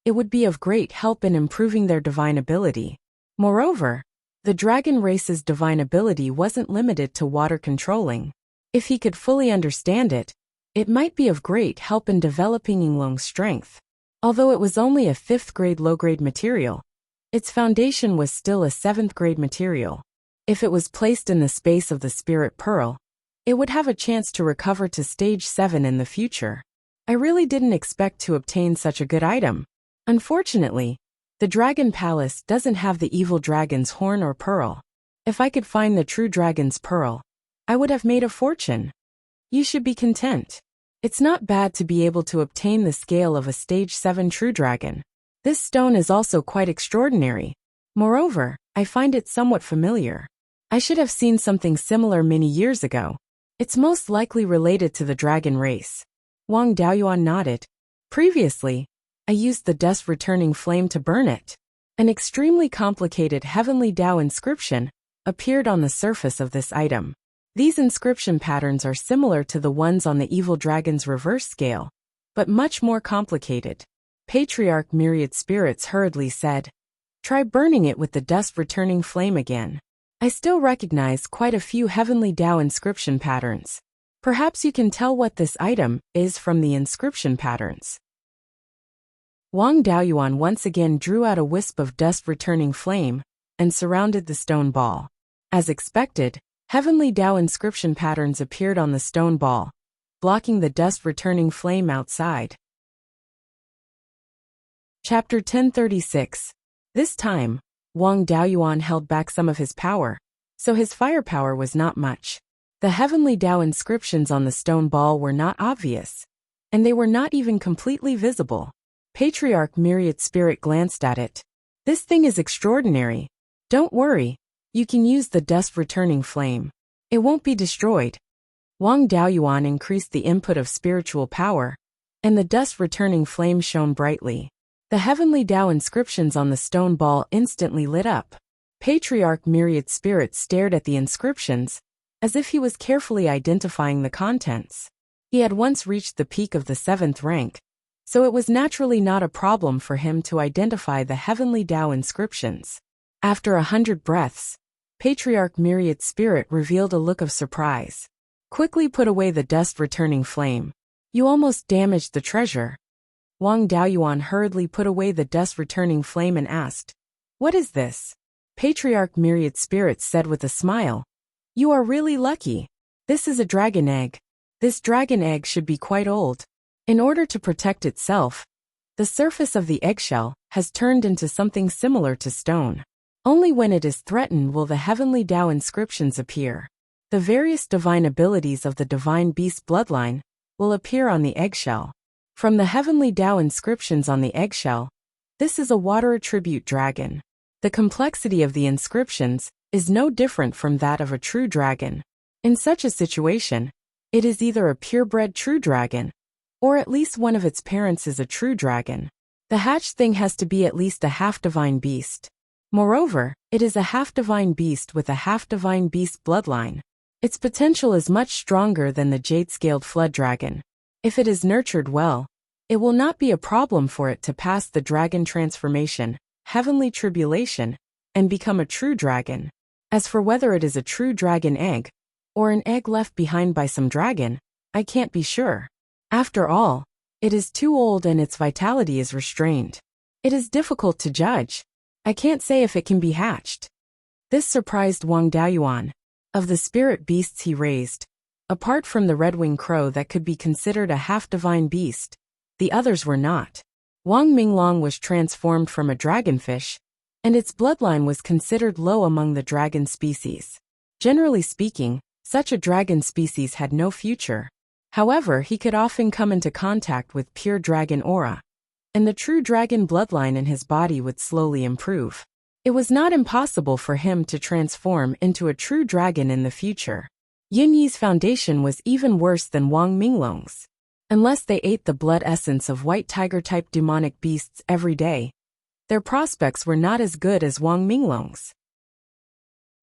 it would be of great help in improving their divine ability. Moreover, the dragon race's divine ability wasn't limited to water controlling. If he could fully understand it, it might be of great help in developing Yinglong's strength. Although it was only a 5th grade low-grade material, its foundation was still a 7th grade material. If it was placed in the space of the Spirit Pearl, it would have a chance to recover to Stage 7 in the future. I really didn't expect to obtain such a good item. Unfortunately, the Dragon Palace doesn't have the evil dragon's horn or pearl. If I could find the true dragon's pearl, I would have made a fortune. You should be content. It's not bad to be able to obtain the scale of a Stage 7 true dragon. This stone is also quite extraordinary. Moreover, I find it somewhat familiar. I should have seen something similar many years ago. It's most likely related to the dragon race. Wang Daoyuan nodded. Previously, I used the dust returning flame to burn it. An extremely complicated heavenly Tao inscription appeared on the surface of this item. These inscription patterns are similar to the ones on the evil dragon's reverse scale, but much more complicated. Patriarch Myriad Spirits hurriedly said, "Try burning it with the dust returning flame again." I still recognize quite a few heavenly Tao inscription patterns. Perhaps you can tell what this item is from the inscription patterns. Wang Daoyuan once again drew out a wisp of dust-returning flame and surrounded the stone ball. As expected, heavenly Tao inscription patterns appeared on the stone ball, blocking the dust-returning flame outside. Chapter 1036. This time, Wang Daoyuan held back some of his power, so his firepower was not much. The heavenly Tao inscriptions on the stone ball were not obvious, and they were not even completely visible. Patriarch Myriad Spirit glanced at it. "This thing is extraordinary. Don't worry, you can use the dust-returning flame. It won't be destroyed." Wang Daoyuan increased the input of spiritual power, and the dust-returning flame shone brightly. The heavenly Tao inscriptions on the stone ball instantly lit up. Patriarch Myriad Spirit stared at the inscriptions, as if he was carefully identifying the contents. He had once reached the peak of the 7th rank, so it was naturally not a problem for him to identify the heavenly Tao inscriptions. After 100 breaths, Patriarch Myriad Spirit revealed a look of surprise. Quickly put away the dust-returning flame. You almost damaged the treasure. Wang Daoyuan hurriedly put away the dust-returning flame and asked, "What is this?" Patriarch Myriad Spirit said with a smile, "You are really lucky. This is a dragon egg. This dragon egg should be quite old. In order to protect itself, the surface of the eggshell has turned into something similar to stone. Only when it is threatened will the heavenly Tao inscriptions appear. The various divine abilities of the divine beast bloodline will appear on the eggshell. From the heavenly Tao inscriptions on the eggshell, this is a water attribute dragon. The complexity of the inscriptions is no different from that of a true dragon. In such a situation, it is either a purebred true dragon, or at least one of its parents is a true dragon. The hatched thing has to be at least a half-divine beast. Moreover, it is a half-divine beast with a half-divine beast bloodline. Its potential is much stronger than the jade-scaled flood dragon. If it is nurtured well, it will not be a problem for it to pass the dragon transformation, heavenly tribulation, and become a true dragon. As for whether it is a true dragon egg, or an egg left behind by some dragon, I can't be sure. After all, it is too old and its vitality is restrained. It is difficult to judge. I can't say if it can be hatched." This surprised Wang Daoyuan. Of the spirit beasts he raised, apart from the red-winged crow that could be considered a half-divine beast, the others were not. Wang Minglong was transformed from a dragonfish, and its bloodline was considered low among the dragon species. Generally speaking, such a dragon species had no future. However, he could often come into contact with pure dragon aura, and the true dragon bloodline in his body would slowly improve. It was not impossible for him to transform into a true dragon in the future. Yin Yi's foundation was even worse than Wang Minglong's. Unless they ate the blood essence of white tiger-type demonic beasts every day, their prospects were not as good as Wang Minglong's.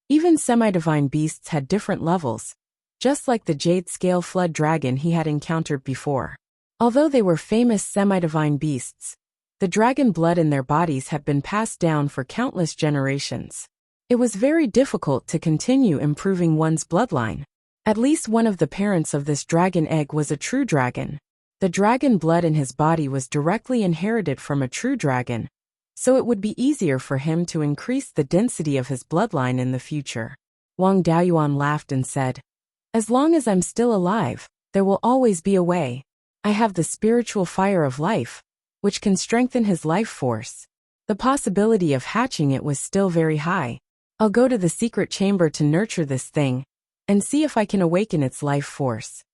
Even semi-divine beasts had different levels, just like the jade-scale flood dragon he had encountered before. Although they were famous semi-divine beasts, the dragon blood in their bodies had been passed down for countless generations. It was very difficult to continue improving one's bloodline. At least one of the parents of this dragon egg was a true dragon. The dragon blood in his body was directly inherited from a true dragon, so it would be easier for him to increase the density of his bloodline in the future. Wang Daoyuan laughed and said, "As long as I'm still alive, there will always be a way. I have the spiritual fire of life, which can strengthen his life force. The possibility of hatching it was still very high. I'll go to the secret chamber to nurture this thing, and see if I can awaken its life force."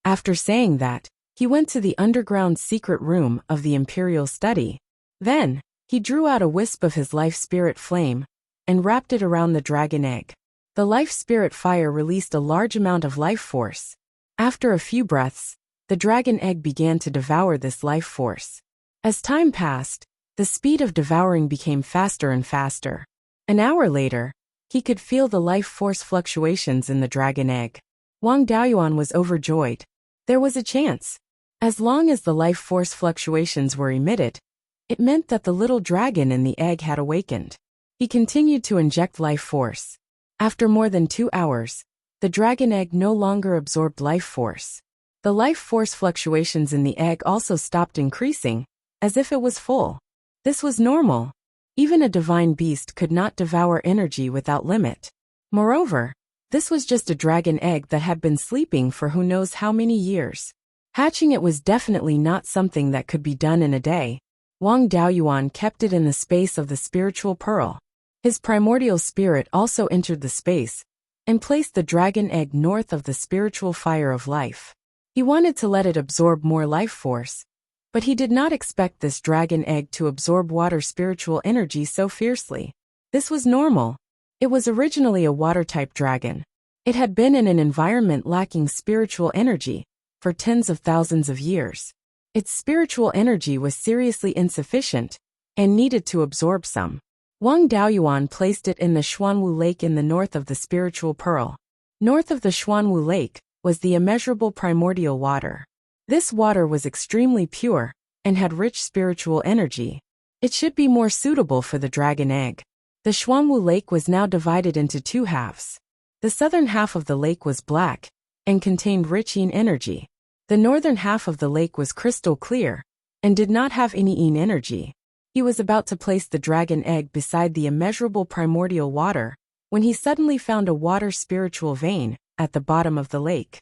After saying that, he went to the underground secret room of the Imperial Study. Then, he drew out a wisp of his life spirit flame, and wrapped it around the dragon egg. The life spirit fire released a large amount of life force. After a few breaths, the dragon egg began to devour this life force. As time passed, the speed of devouring became faster and faster. An hour later, he could feel the life force fluctuations in the dragon egg. Wang Daoyuan was overjoyed. There was a chance. As long as the life force fluctuations were emitted, it meant that the little dragon in the egg had awakened. He continued to inject life force. After more than 2 hours, the dragon egg no longer absorbed life force. The life force fluctuations in the egg also stopped increasing, as if it was full. This was normal. Even a divine beast could not devour energy without limit. Moreover, this was just a dragon egg that had been sleeping for who knows how many years. Hatching it was definitely not something that could be done in a day. Wang Daoyuan kept it in the space of the spiritual pearl. His primordial spirit also entered the space, and placed the dragon egg north of the spiritual fire of life. He wanted to let it absorb more life force, but he did not expect this dragon egg to absorb water spiritual energy so fiercely. This was normal. It was originally a water-type dragon. It had been in an environment lacking spiritual energy for tens of thousands of years. Its spiritual energy was seriously insufficient and needed to absorb some. Wang Daoyuan placed it in the Xuanwu Lake in the north of the spiritual pearl. North of the Xuanwu Lake was the immeasurable primordial water. This water was extremely pure and had rich spiritual energy. It should be more suitable for the dragon egg. The Xuanwu Lake was now divided into two halves. The southern half of the lake was black and contained rich yin energy. The northern half of the lake was crystal clear and did not have any yin energy. He was about to place the dragon egg beside the immeasurable primordial water when he suddenly found a water spiritual vein at the bottom of the lake.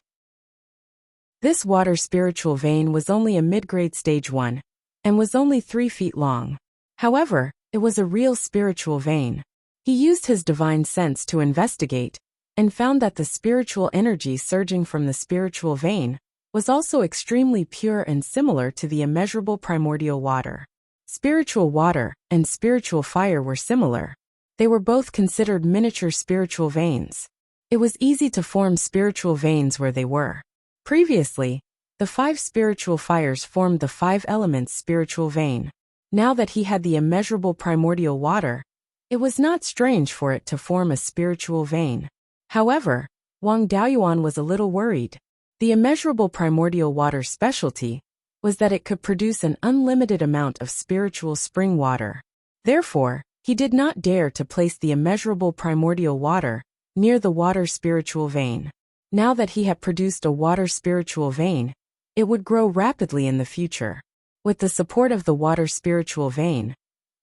This water spiritual vein was only a mid-grade stage 1 and was only 3 feet long. However, it was a real spiritual vein. He used his divine sense to investigate and found that the spiritual energy surging from the spiritual vein was also extremely pure and similar to the immeasurable primordial water. Spiritual water and spiritual fire were similar. They were both considered miniature spiritual veins. It was easy to form spiritual veins where they were. Previously, the 5 spiritual fires formed the 5 elements spiritual vein. Now that he had the immeasurable primordial water, it was not strange for it to form a spiritual vein. However, Wang Daoyuan was a little worried. The immeasurable primordial water's specialty was that it could produce an unlimited amount of spiritual spring water. Therefore, he did not dare to place the immeasurable primordial water near the water spiritual vein. Now that he had produced a water spiritual vein, it would grow rapidly in the future. With the support of the water spiritual vein,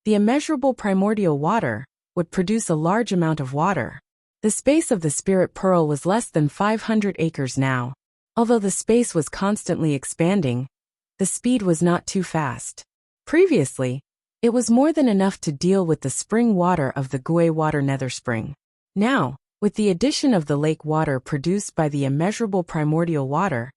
the immeasurable primordial water would produce a large amount of water. The space of the spirit pearl was less than 500 acres now. Although the space was constantly expanding, the speed was not too fast. Previously, it was more than enough to deal with the spring water of the Gui water nether spring. Now, with the addition of the lake water produced by the immeasurable primordial water,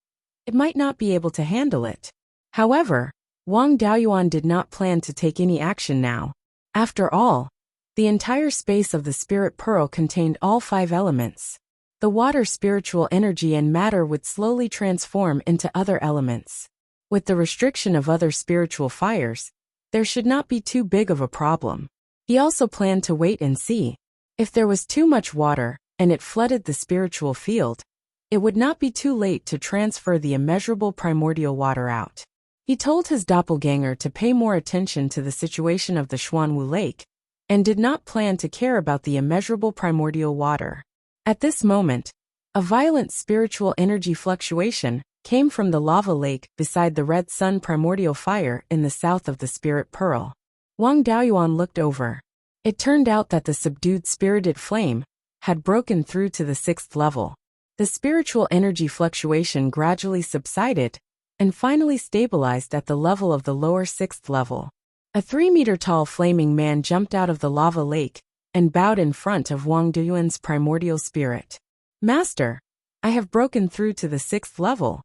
it might not be able to handle it. However, Wang Daoyuan did not plan to take any action now. After all, the entire space of the spirit pearl contained all 5 elements. The water spiritual energy and matter would slowly transform into other elements. With the restriction of other spiritual fires, there should not be too big of a problem. He also planned to wait and see. If there was too much water and it flooded the spiritual field, it would not be too late to transfer the immeasurable primordial water out. He told his doppelganger to pay more attention to the situation of the Xuanwu Lake and did not plan to care about the immeasurable primordial water. At this moment, a violent spiritual energy fluctuation came from the lava lake beside the red sun primordial fire in the south of the spirit pearl. Wang Daoyuan looked over. It turned out that the subdued spirited flame had broken through to the 6th level. The spiritual energy fluctuation gradually subsided and finally stabilized at the level of the lower 6th level. A 3-meter-tall flaming man jumped out of the lava lake and bowed in front of Wang Daoyuan's primordial spirit. "Master, I have broken through to the 6th level."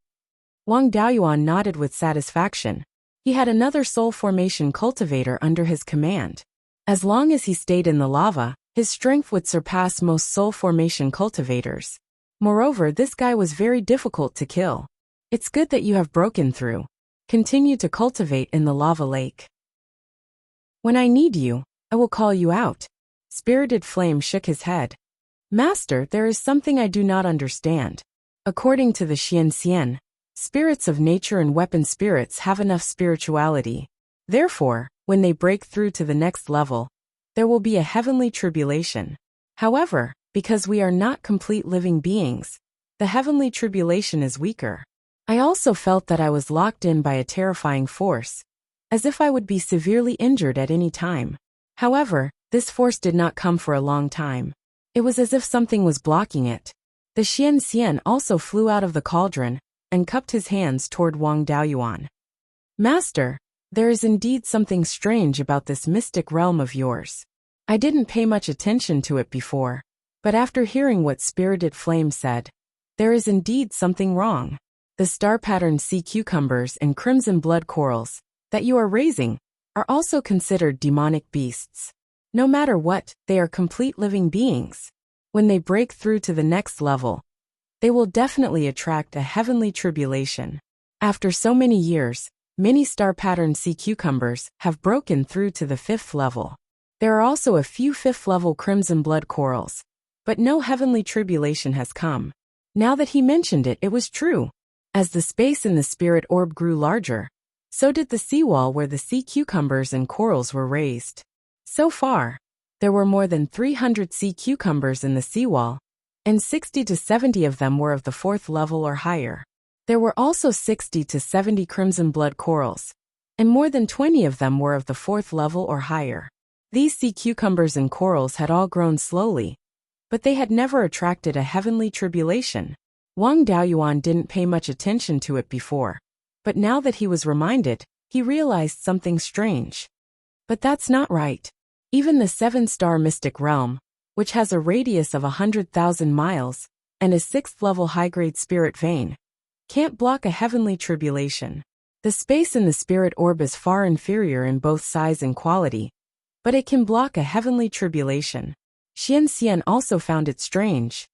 Wang Daoyuan nodded with satisfaction. He had another soul formation cultivator under his command. As long as he stayed in the lava, his strength would surpass most soul formation cultivators. Moreover, this guy was very difficult to kill. "It's good that you have broken through. Continue to cultivate in the lava lake. When I need you, I will call you out." Spirited Flame shook his head. "Master, there is something I do not understand. According to the Xian, spirits of nature and weapon spirits have enough spirituality. Therefore, when they break through to the next level, there will be a heavenly tribulation. However, because we are not complete living beings, the heavenly tribulation is weaker. I also felt that I was locked in by a terrifying force, as if I would be severely injured at any time. However, this force did not come for a long time. It was as if something was blocking it." The Xian also flew out of the cauldron and cupped his hands toward Wang Daoyuan. "Master, there is indeed something strange about this mystic realm of yours. I didn't pay much attention to it before, but after hearing what Spirited Flame said, there is indeed something wrong. The star-patterned sea cucumbers and crimson blood corals that you are raising are also considered demonic beasts. No matter what, they are complete living beings. When they break through to the next level, they will definitely attract a heavenly tribulation. After so many years, many star-patterned sea cucumbers have broken through to the 5th level. There are also a few 5th-level crimson blood corals, but no heavenly tribulation has come. Now that he mentioned it, it was true. As the space in the spirit orb grew larger, so did the seawall where the sea cucumbers and corals were raised. So far, there were more than 300 sea cucumbers in the seawall, and 60 to 70 of them were of the 4th level or higher. There were also 60 to 70 crimson blood corals, and more than 20 of them were of the 4th level or higher. These sea cucumbers and corals had all grown slowly, but they had never attracted a heavenly tribulation. Wang Daoyuan didn't pay much attention to it before, but now that he was reminded, he realized something strange. But that's not right. Even the 7-star mystic realm, which has a radius of 100,000 miles and a 6th-level high-grade spirit vein, can't block a heavenly tribulation. The space in the spirit orb is far inferior in both size and quality, but it can block a heavenly tribulation. Xian Xian also found it strange.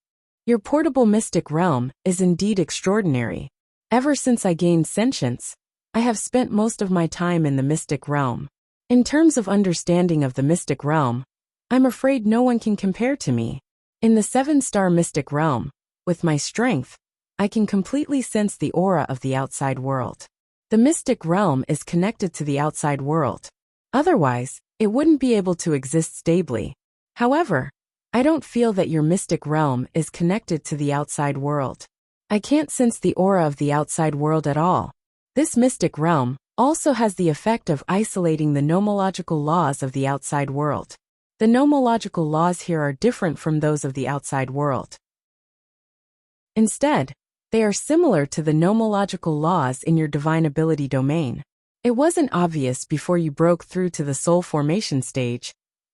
Your portable mystic realm is indeed extraordinary. Ever since I gained sentience, I have spent most of my time in the mystic realm. In terms of understanding of the mystic realm, I'm afraid no one can compare to me. In the 7-star mystic realm, with my strength, I can completely sense the aura of the outside world. The mystic realm is connected to the outside world. Otherwise, it wouldn't be able to exist stably. However, I don't feel that your mystic realm is connected to the outside world. I can't sense the aura of the outside world at all. This mystic realm also has the effect of isolating the nomological laws of the outside world. The nomological laws here are different from those of the outside world. Instead, they are similar to the nomological laws in your divine ability domain. It wasn't obvious before you broke through to the soul formation stage,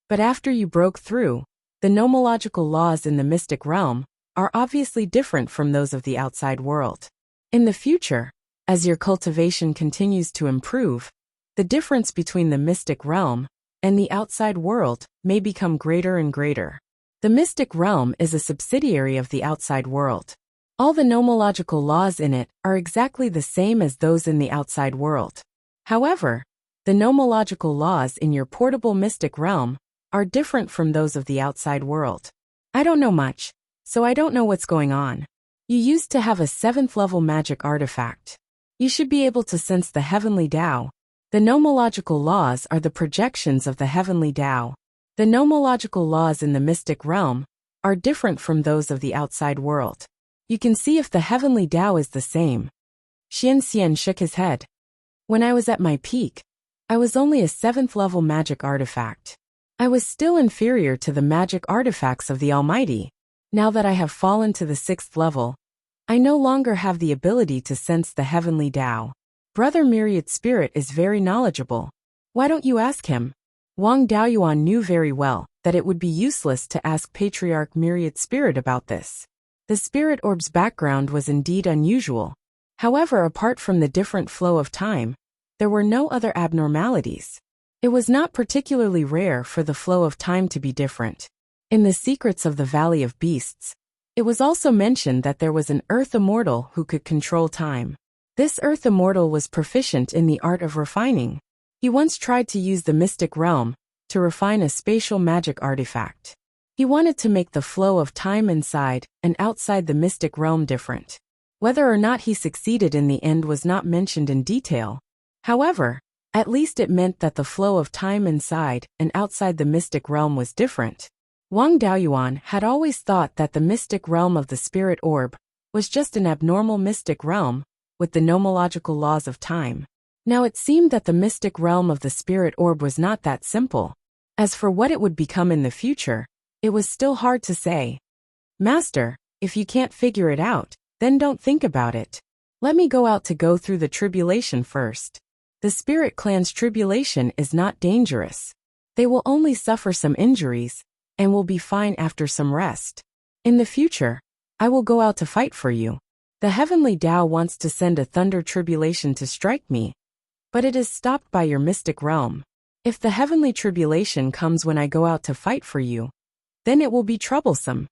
but after you broke through, the nomological laws in the mystic realm are obviously different from those of the outside world. In the future, as your cultivation continues to improve, the difference between the mystic realm and the outside world may become greater and greater. The mystic realm is a subsidiary of the outside world. All the nomological laws in it are exactly the same as those in the outside world. However, the nomological laws in your portable mystic realm are different from those of the outside world. I don't know much, so I don't know what's going on. You used to have a 7th-level magic artifact. You should be able to sense the heavenly Tao. The nomological laws are the projections of the heavenly Tao. The nomological laws in the mystic realm are different from those of the outside world. You can see if the heavenly Tao is the same. Xian Xian shook his head. When I was at my peak, I was only a 7th-level magic artifact. I was still inferior to the magic artifacts of the Almighty. Now that I have fallen to the 6th level, I no longer have the ability to sense the heavenly Tao. Brother Myriad Spirit is very knowledgeable. Why don't you ask him? Wang Daoyuan knew very well that it would be useless to ask Patriarch Myriad Spirit about this. The spirit orb's background was indeed unusual. However, apart from the different flow of time, there were no other abnormalities. It was not particularly rare for the flow of time to be different. In the Secrets of the Valley of Beasts, it was also mentioned that there was an Earth Immortal who could control time. This Earth Immortal was proficient in the art of refining. He once tried to use the mystic realm to refine a spatial magic artifact. He wanted to make the flow of time inside and outside the mystic realm different. Whether or not he succeeded in the end was not mentioned in detail. However, at least it meant that the flow of time inside and outside the mystic realm was different. Wang Daoyuan had always thought that the mystic realm of the spirit orb was just an abnormal mystic realm with the nomological laws of time. Now it seemed that the mystic realm of the spirit orb was not that simple. As for what it would become in the future, it was still hard to say. Master, if you can't figure it out, then don't think about it. Let me go out to go through the tribulation first. The spirit clan's tribulation is not dangerous. They will only suffer some injuries, and will be fine after some rest. In the future, I will go out to fight for you. The heavenly Tao wants to send a thunder tribulation to strike me, but it is stopped by your mystic realm. If the heavenly tribulation comes when I go out to fight for you, then it will be troublesome.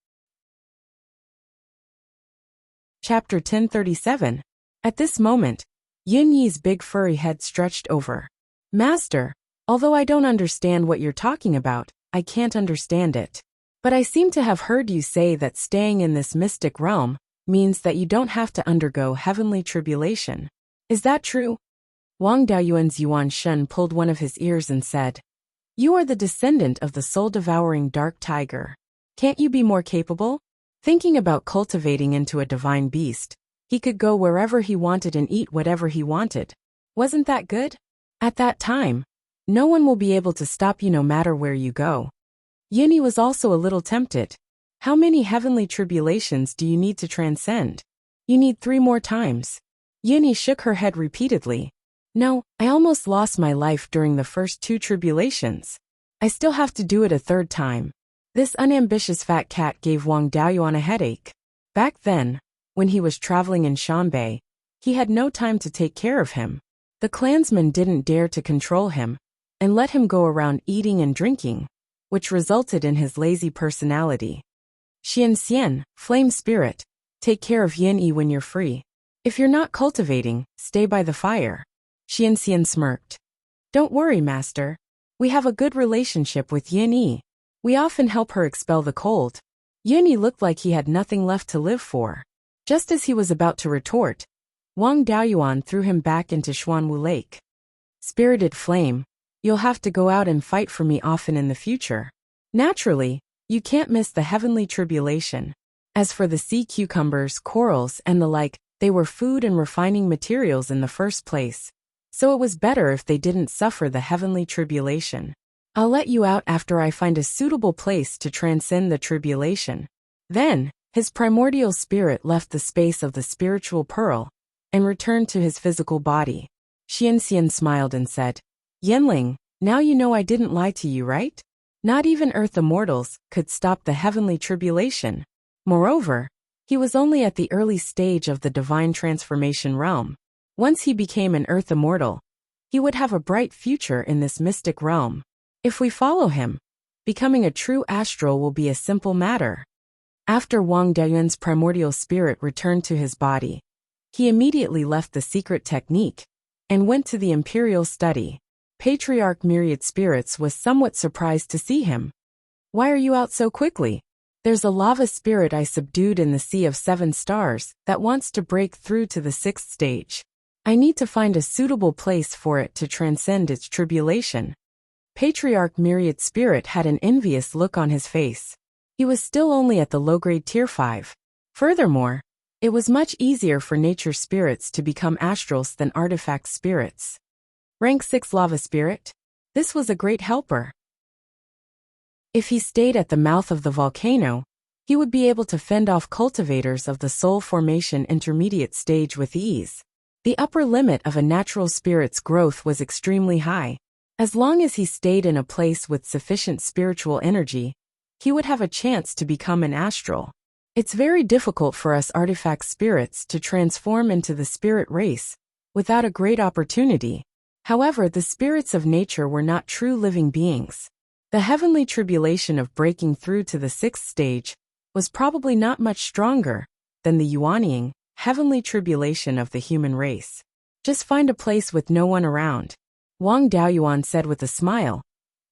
Chapter 1037. At this moment, Yin Yi's big furry head stretched over. Master, Although I don't understand what you're talking about, I can't understand it. But I seem to have heard you say that staying in this mystic realm means that you don't have to undergo heavenly tribulation. Is that true? Wang Daoyuan's Yuan Shen pulled one of his ears and said, "You are the descendant of the soul-devouring dark tiger. Can't you be more capable?" Thinking about cultivating into a divine beast, he could go wherever he wanted and eat whatever he wanted. Wasn't that good? At that time, no one will be able to stop you no matter where you go. Yinyi was also a little tempted. How many heavenly tribulations do you need to transcend? You need 3 more times. Yinyi shook her head repeatedly. No, I almost lost my life during the first 2 tribulations. I still have to do it a 3rd time. This unambitious fat cat gave Wang Daoyuan a headache. Back then, when he was traveling in Shanbei, he had no time to take care of him. The clansmen didn't dare to control him and let him go around eating and drinking, which resulted in his lazy personality. Xianxian, flame spirit, take care of Yinyi when you're free. If you're not cultivating, stay by the fire. Xianxian smirked. Don't worry, master. We have a good relationship with Yinyi. We often help her expel the cold. Yinyi looked like he had nothing left to live for. Just as he was about to retort, Wang Daoyuan threw him back into Xuanwu Lake. Spirited flame, you'll have to go out and fight for me often in the future. Naturally, you can't miss the heavenly tribulation. As for the sea cucumbers, corals, and the like, they were food and refining materials in the first place. So it was better if they didn't suffer the heavenly tribulation. I'll let you out after I find a suitable place to transcend the tribulation. Then, his primordial spirit left the space of the spiritual pearl and returned to his physical body. Xianxian smiled and said, Yanling, now you know I didn't lie to you, right? Not even Earth Immortals could stop the heavenly tribulation. Moreover, he was only at the early stage of the divine transformation realm. Once he became an Earth Immortal, he would have a bright future in this mystic realm. If we follow him, becoming a true astral will be a simple matter. After Wang Daoyuan's primordial spirit returned to his body, he immediately left the secret technique and went to the imperial study. Patriarch Myriad Spirits was somewhat surprised to see him. Why are you out so quickly? There's a lava spirit I subdued in the Sea of 7 Stars that wants to break through to the 6th stage. I need to find a suitable place for it to transcend its tribulation. Patriarch Myriad Spirit had an envious look on his face. He was still only at the low-grade Tier 5. Furthermore, it was much easier for nature spirits to become astrals than artifact spirits. Rank 6 Lava Spirit? This was a great helper. If he stayed at the mouth of the volcano, he would be able to fend off cultivators of the soul formation intermediate stage with ease. The upper limit of a natural spirit's growth was extremely high. As long as he stayed in a place with sufficient spiritual energy, he would have a chance to become an astral. It's very difficult for us artifact spirits to transform into the spirit race without a great opportunity. However, the spirits of nature were not true living beings. The heavenly tribulation of breaking through to the 6th stage was probably not much stronger than the Yuanying heavenly tribulation of the human race. Just find a place with no one around. Wang Daoyuan said with a smile.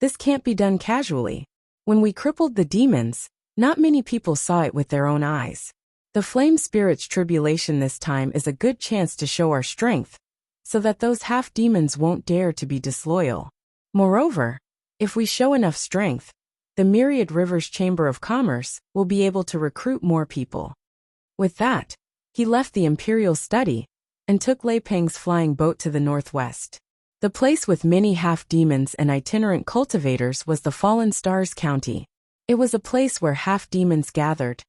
This can't be done casually. When we crippled the demons, not many people saw it with their own eyes. The flame spirit's tribulation this time is a good chance to show our strength, so that those half-demons won't dare to be disloyal. Moreover, if we show enough strength, the Myriad Rivers Chamber of Commerce will be able to recruit more people. With that, he left the imperial study and took Lei Peng's flying boat to the northwest. The place with many half-demons and itinerant cultivators was the Fallen Stars County. It was a place where half-demons gathered,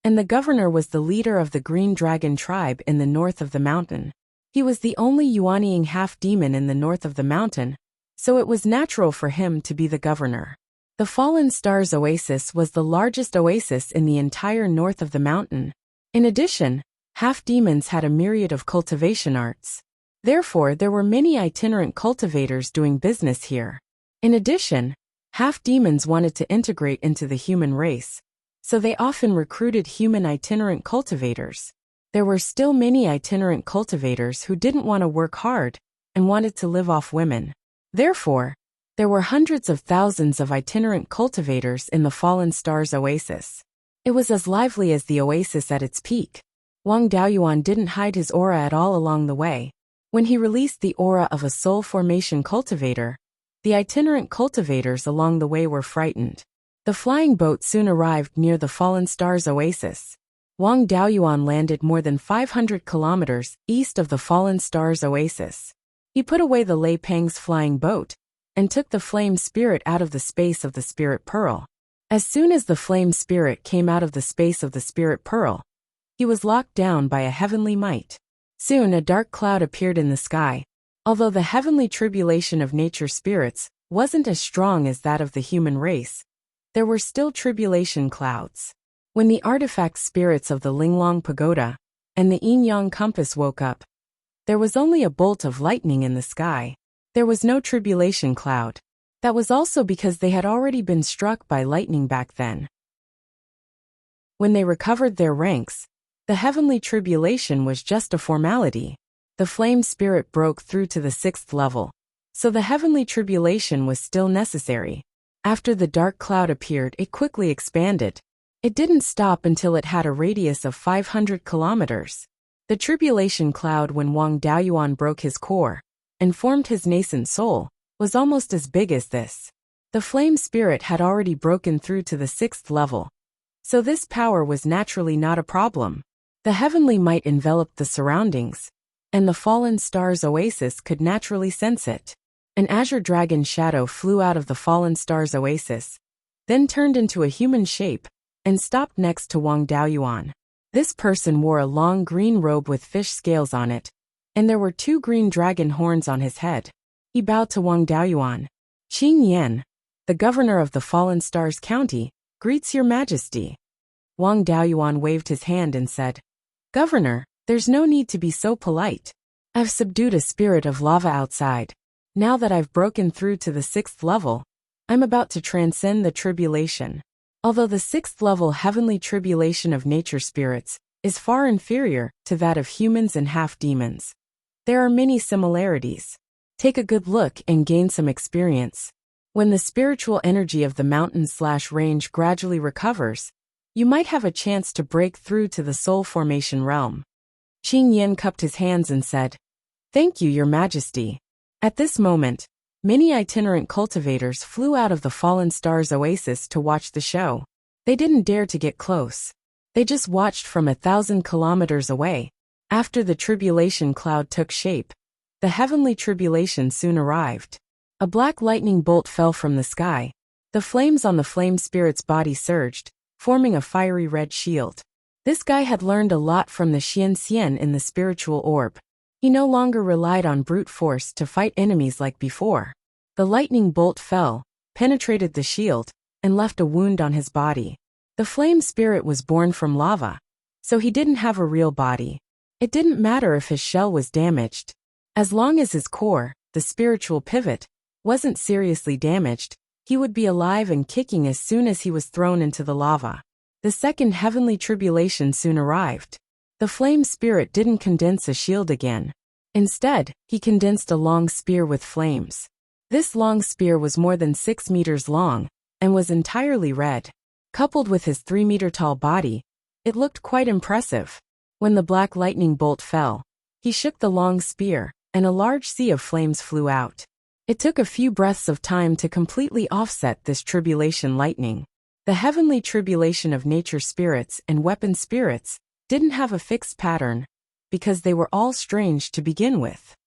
and the governor was the leader of the Green Dragon tribe in the north of the mountain. He was the only Yuanying half-demon in the north of the mountain, so it was natural for him to be the governor. The Fallen Stars Oasis was the largest oasis in the entire north of the mountain. In addition, half-demons had a myriad of cultivation arts. Therefore, there were many itinerant cultivators doing business here. In addition, half-demons wanted to integrate into the human race, so they often recruited human itinerant cultivators. There were still many itinerant cultivators who didn't want to work hard and wanted to live off women. Therefore, There were hundreds of thousands of itinerant cultivators in the Fallen Stars oasis. It was as lively as the oasis at its peak. Wang Daoyuan didn't hide his aura at all along the way. When he released the aura of a soul formation cultivator, the itinerant cultivators along the way were frightened. The flying boat soon arrived near the Fallen Stars oasis. Wang Daoyuan landed more than 500 kilometers east of the Fallen Stars oasis. He put away the Lei Peng's flying boat and took the flame spirit out of the space of the spirit pearl. As soon as the flame spirit came out of the space of the spirit pearl, he was locked down by a heavenly might. Soon a dark cloud appeared in the sky. Although the heavenly tribulation of nature spirits wasn't as strong as that of the human race, there were still tribulation clouds. When the artifact spirits of the Linglong Pagoda and the Yin-Yang compass woke up, there was only a bolt of lightning in the sky. There was no tribulation cloud. That was also because they had already been struck by lightning back then. When they recovered their ranks, the heavenly tribulation was just a formality. The flame spirit broke through to the 6th level, so the heavenly tribulation was still necessary. After the dark cloud appeared, it quickly expanded. It didn't stop until it had a radius of 500 kilometers. The tribulation cloud, when Wang Daoyuan broke his core and formed his nascent soul, was almost as big as this. The flame spirit had already broken through to the 6th level, so this power was naturally not a problem. The heavenly might enveloped the surroundings, and the Fallen Stars oasis could naturally sense it. An azure dragon shadow flew out of the Fallen Stars oasis, then turned into a human shape, and stopped next to Wang Daoyuan. This person wore a long green robe with fish scales on it, and there were 2 green dragon horns on his head. He bowed to Wang Daoyuan. Qing Yan, the governor of the Fallen Stars County, greets your majesty. Wang Daoyuan waved his hand and said, Governor, there's no need to be so polite. I've subdued a spirit of lava outside. Now that I've broken through to the 6th level, I'm about to transcend the tribulation. Although the 6th level heavenly tribulation of nature spirits is far inferior to that of humans and half-demons, there are many similarities. Take a good look and gain some experience. When the spiritual energy of the mountain/range gradually recovers, you might have a chance to break through to the soul formation realm. Qing Yan cupped his hands and said, Thank you, your majesty. At this moment, many itinerant cultivators flew out of the Fallen Stars oasis to watch the show. They didn't dare to get close. They just watched from 1,000 kilometers away. After the tribulation cloud took shape, the heavenly tribulation soon arrived. A black lightning bolt fell from the sky. The flames on the flame spirit's body surged, forming a fiery red shield. This guy had learned a lot from the Xian in the spiritual orb. He no longer relied on brute force to fight enemies like before. The lightning bolt fell, penetrated the shield, and left a wound on his body. The flame spirit was born from lava, so he didn't have a real body. It didn't matter if his shell was damaged. As long as his core, the spiritual pivot, wasn't seriously damaged, he would be alive and kicking as soon as he was thrown into the lava. The second heavenly tribulation soon arrived. The flame spirit didn't condense a shield again. Instead, he condensed a long spear with flames. This long spear was more than 6 meters long, and was entirely red. Coupled with his 3-meter-tall body, it looked quite impressive. When the black lightning bolt fell, he shook the long spear, and a large sea of flames flew out. It took a few breaths of time to completely offset this tribulation lightning. The heavenly tribulation of nature spirits and weapon spirits didn't have a fixed pattern, because they were all strange to begin with.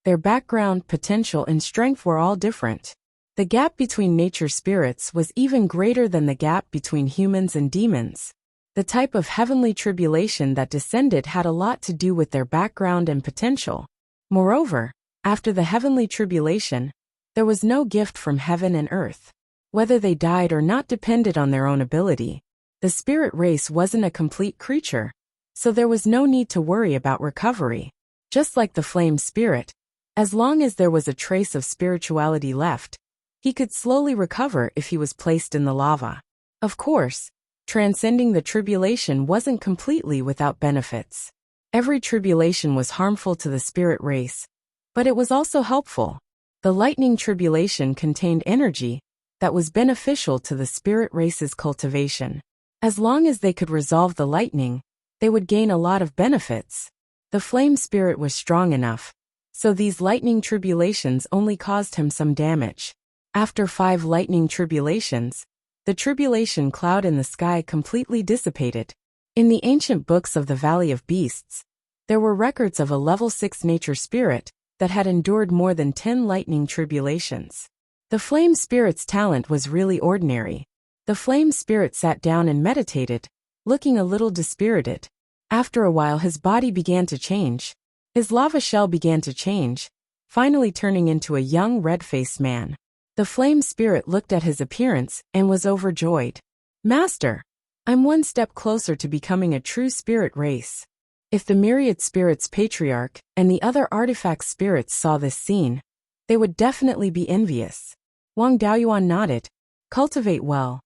Their background, potential, and strength were all different. The gap between nature spirits was even greater than the gap between humans and demons. The type of heavenly tribulation that descended had a lot to do with their background and potential. Moreover, after the heavenly tribulation, there was no gift from heaven and earth. Whether they died or not depended on their own ability. The spirit race wasn't a complete creature, so there was no need to worry about recovery. Just like the flame spirit, as long as there was a trace of spirituality left, he could slowly recover if he was placed in the lava. Of course, transcending the tribulation wasn't completely without benefits. Every tribulation was harmful to the spirit race, but it was also helpful. The lightning tribulation contained energy that was beneficial to the spirit race's cultivation. As long as they could resolve the lightning, they would gain a lot of benefits. The flame spirit was strong enough, so these lightning tribulations only caused him some damage. After 5 lightning tribulations, the tribulation cloud in the sky completely dissipated. In the ancient books of the Valley of Beasts, there were records of a level 6 nature spirit that had endured more than 10 lightning tribulations. The flame spirit's talent was really ordinary. The flame spirit sat down and meditated, looking a little dispirited. After a while his body began to change. His lava shell began to change, finally turning into a young red-faced man. The flame spirit looked at his appearance and was overjoyed. "Master, I'm one step closer to becoming a true spirit race." If the myriad spirits patriarch and the other artifact spirits saw this scene, they would definitely be envious. Wang Daoyuan nodded. "Cultivate well."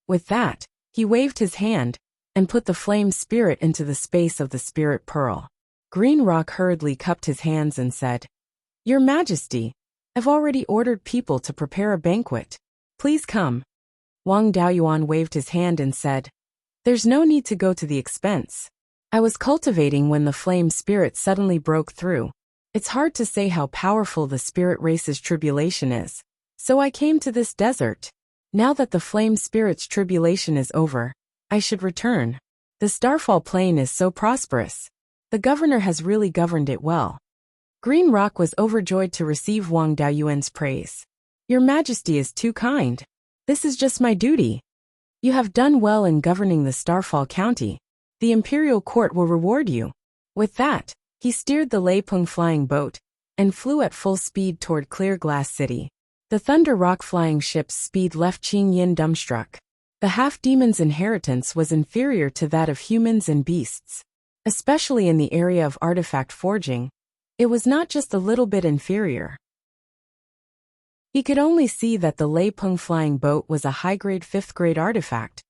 With that, he waved his hand and put the flame spirit into the space of the spirit pearl. Green Rock hurriedly cupped his hands and said, "Your Majesty, I've already ordered people to prepare a banquet. Please come." Wang Daoyuan waved his hand and said, "There's no need to go to the expense. I was cultivating when the flame spirit suddenly broke through. It's hard to say how powerful the spirit race's tribulation is, so I came to this desert. Now that the flame spirit's tribulation is over, I should return. The Starfall Plain is so prosperous. The governor has really governed it well." Green Rock was overjoyed to receive Wang Daoyuan's praise. "Your Majesty is too kind. This is just my duty. You have done well in governing the Starfall County. The Imperial Court will reward you." With that, he steered the Leipung flying boat and flew at full speed toward Clear Glass City. The Thunder Rock flying ship's speed left Qing Yin dumbstruck. The half-demon's inheritance was inferior to that of humans and beasts. Especially in the area of artifact forging, it was not just a little bit inferior. He could only see that the Leipung flying boat was a high-grade 5th-grade artifact,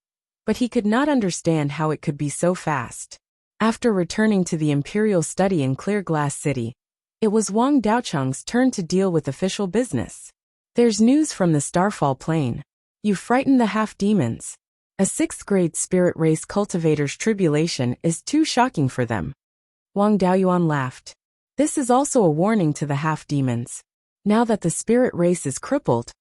but he could not understand how it could be so fast. After returning to the Imperial study in Clear Glass City, it was Wang Daocheng's turn to deal with official business. "There's news from the Starfall Plain. You frightened the half-demons. A 6th-grade spirit race cultivator's tribulation is too shocking for them." Wang Daoyuan laughed. "This is also a warning to the half-demons. Now that the spirit race is crippled,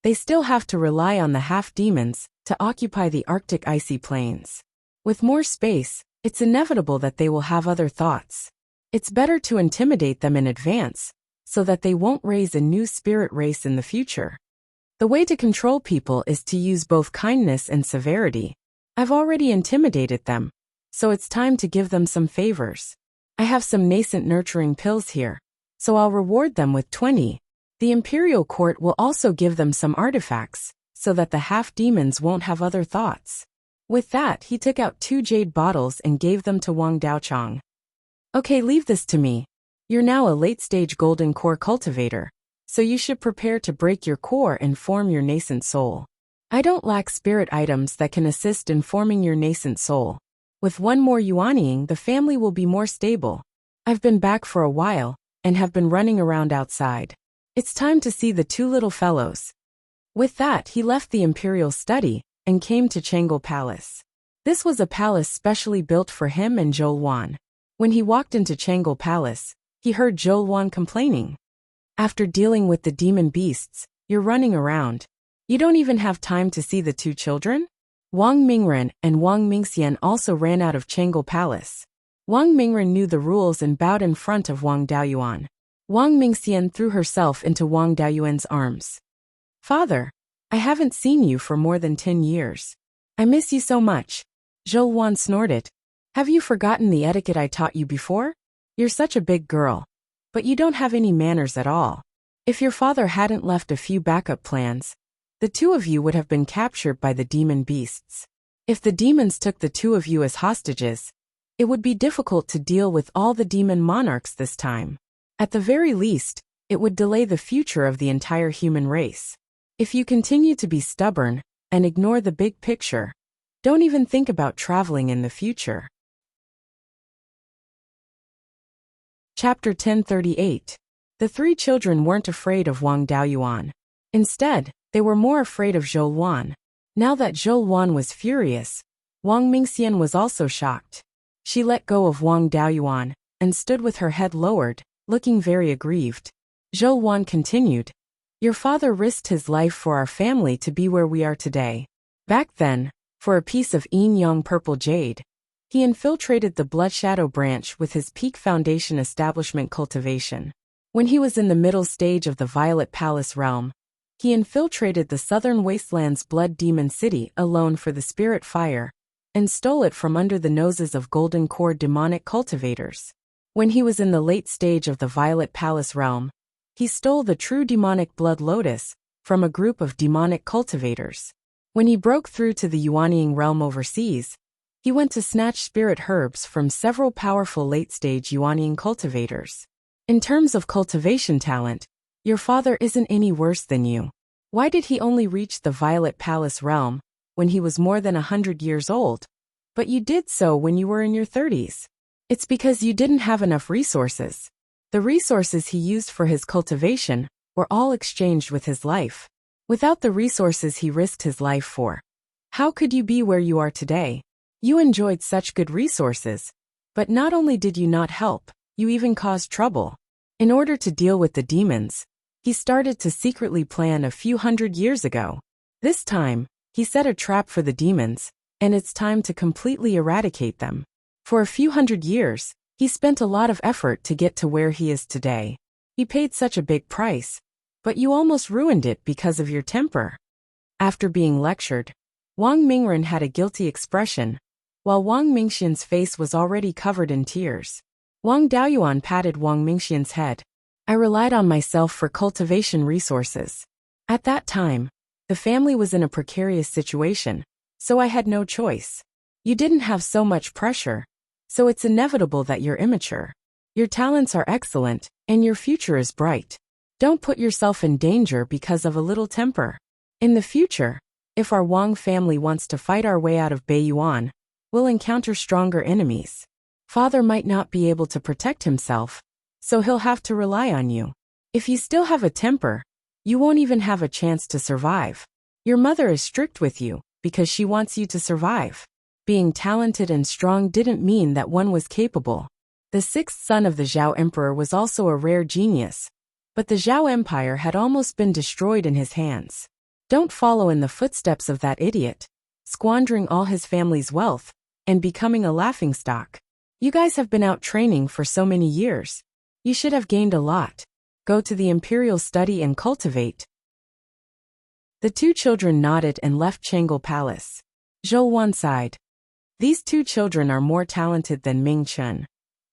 they still have to rely on the half-demons to occupy the Arctic icy plains. With more space, it's inevitable that they will have other thoughts. It's better to intimidate them in advance, so that they won't raise a new spirit race in the future. The way to control people is to use both kindness and severity. I've already intimidated them, so it's time to give them some favors. I have some nascent nurturing pills here, so I'll reward them with 20. The Imperial Court will also give them some artifacts, so that the half-demons won't have other thoughts." With that, he took out 2 jade bottles and gave them to Wang Daocheng. "Okay, leave this to me. You're now a late-stage golden core cultivator, so you should prepare to break your core and form your nascent soul. I don't lack spirit items that can assist in forming your nascent soul. With 1 more yuanying, the family will be more stable. I've been back for a while, and have been running around outside. It's time to see the 2 little fellows." With that, he left the Imperial study and came to Changel Palace. This was a palace specially built for him and Zhou. When he walked into Changel Palace, he heard Zhou complaining. "After dealing with the demon beasts, you're running around. You don't even have time to see the 2 children?" Wang Mingren and Wang Mingxian also ran out of Changel Palace. Wang Mingren knew the rules and bowed in front of Wang Daoyuan. Wang Mingxian threw herself into Wang Daoyuan's arms. "Father, I haven't seen you for more than 10 years. I miss you so much." Zhou snorted. "Have you forgotten the etiquette I taught you before? You're such a big girl, but you don't have any manners at all. If your father hadn't left a few backup plans, the 2 of you would have been captured by the demon beasts. If the demons took the 2 of you as hostages, it would be difficult to deal with all the demon monarchs this time. At the very least, it would delay the future of the entire human race. If you continue to be stubborn and ignore the big picture, don't even think about traveling in the future." Chapter 1038. The three children weren't afraid of Wang Daoyuan. Instead, they were more afraid of Zhou Luan. Now that Zhou Luan was furious, Wang Mingxian was also shocked. She let go of Wang Daoyuan and stood with her head lowered, looking very aggrieved. Zhou Luan continued, "Your father risked his life for our family to be where we are today. Back then, for a piece of yin-yang purple jade, he infiltrated the Blood Shadow branch with his peak foundation establishment cultivation. When he was in the middle stage of the Violet Palace realm, he infiltrated the southern wasteland's Blood Demon City alone for the spirit fire, and stole it from under the noses of Golden Core demonic cultivators. When he was in the late stage of the Violet Palace realm, he stole the true demonic Blood Lotus from a group of demonic cultivators. When he broke through to the Yuanying realm overseas, he went to snatch spirit herbs from several powerful late-stage Yuanying cultivators. In terms of cultivation talent, your father isn't any worse than you. Why did he only reach the Violet Palace realm when he was more than 100 years old, but you did so when you were in your 30s? It's because you didn't have enough resources. The resources he used for his cultivation were all exchanged with his life. Without the resources he risked his life for, how could you be where you are today? You enjoyed such good resources, but not only did you not help, you even caused trouble. In order to deal with the demons, he started to secretly plan a few hundred years ago. This time, he set a trap for the demons, and it's time to completely eradicate them. For a few hundred years, he spent a lot of effort to get to where he is today. He paid such a big price, but you almost ruined it because of your temper." After being lectured, Wang Mingren had a guilty expression, while Wang Mingxian's face was already covered in tears. Wang Daoyuan patted Wang Mingxian's head. "I relied on myself for cultivation resources. At that time, the family was in a precarious situation, so I had no choice. You didn't have so much pressure, so it's inevitable that you're immature. Your talents are excellent, and your future is bright. Don't put yourself in danger because of a little temper. In the future, if our Wang family wants to fight our way out of Beiyuan, we'll encounter stronger enemies. Father might not be able to protect himself, so he'll have to rely on you. If you still have a temper, you won't even have a chance to survive. Your mother is strict with you because she wants you to survive. Being talented and strong didn't mean that one was capable. The sixth son of the Zhao Emperor was also a rare genius, but the Zhao Empire had almost been destroyed in his hands. Don't follow in the footsteps of that idiot, squandering all his family's wealth and becoming a laughingstock. You guys have been out training for so many years. You should have gained a lot. Go to the Imperial Study and cultivate." The two children nodded and left Changle Palace. Zhou Wan sighed. These two children are more talented than Ming Chen.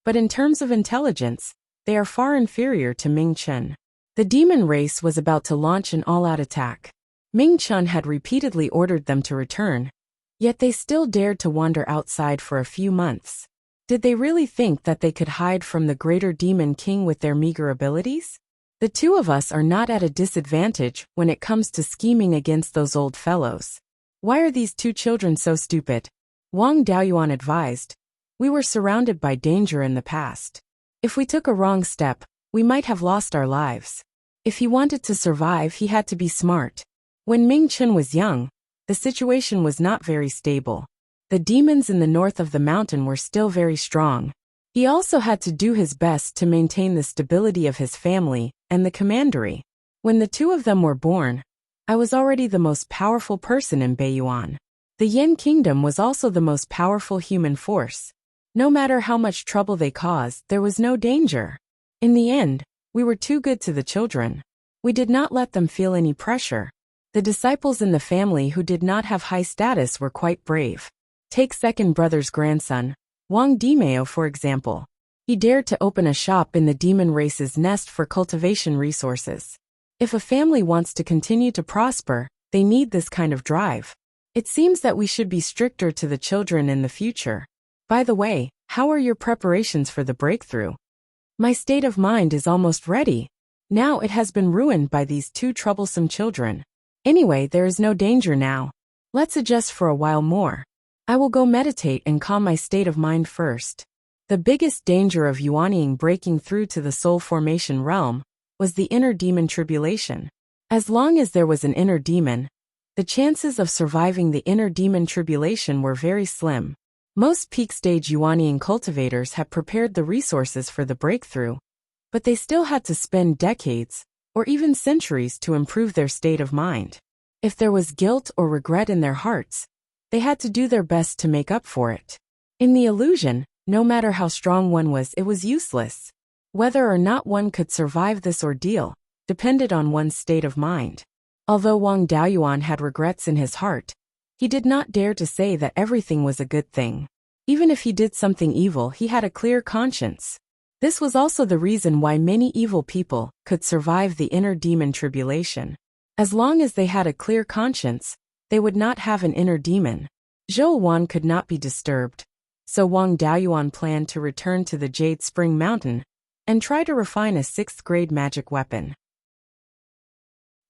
But in terms of intelligence, they are far inferior to Ming Chen. The demon race was about to launch an all-out attack. Ming Chen had repeatedly ordered them to return, yet they still dared to wander outside for a few months. Did they really think that they could hide from the greater demon king with their meager abilities? The two of us are not at a disadvantage when it comes to scheming against those old fellows. Why are these two children so stupid? Wang Daoyuan advised. We were surrounded by danger in the past. If we took a wrong step, we might have lost our lives. If he wanted to survive, he had to be smart. When Ming Chen was young, the situation was not very stable. The demons in the north of the mountain were still very strong. He also had to do his best to maintain the stability of his family and the commandery. When the two of them were born, I was already the most powerful person in Beiyuan. The Yin Kingdom was also the most powerful human force. No matter how much trouble they caused, there was no danger. In the end, we were too good to the children. We did not let them feel any pressure. The disciples in the family who did not have high status were quite brave. Take second brother's grandson, Wang Dimeo, for example. He dared to open a shop in the demon race's nest for cultivation resources. If a family wants to continue to prosper, they need this kind of drive. It seems that we should be stricter to the children in the future. By the way, how are your preparations for the breakthrough? My state of mind is almost ready. Now it has been ruined by these two troublesome children. Anyway, there is no danger now. Let's adjust for a while more. I will go meditate and calm my state of mind first. The biggest danger of Yuanying breaking through to the soul formation realm was the inner demon tribulation. As long as there was an inner demon, the chances of surviving the inner demon tribulation were very slim. Most peak-stage Yuanian cultivators had prepared the resources for the breakthrough, but they still had to spend decades, or even centuries to improve their state of mind. If there was guilt or regret in their hearts, they had to do their best to make up for it. In the illusion, no matter how strong one was, it was useless. Whether or not one could survive this ordeal depended on one's state of mind. Although Wang Daoyuan had regrets in his heart, he did not dare to say that everything was a good thing. Even if he did something evil, he had a clear conscience. This was also the reason why many evil people could survive the inner demon tribulation. As long as they had a clear conscience, they would not have an inner demon. Zhou Wan could not be disturbed, so Wang Daoyuan planned to return to the Jade Spring Mountain and try to refine a 6th-grade magic weapon.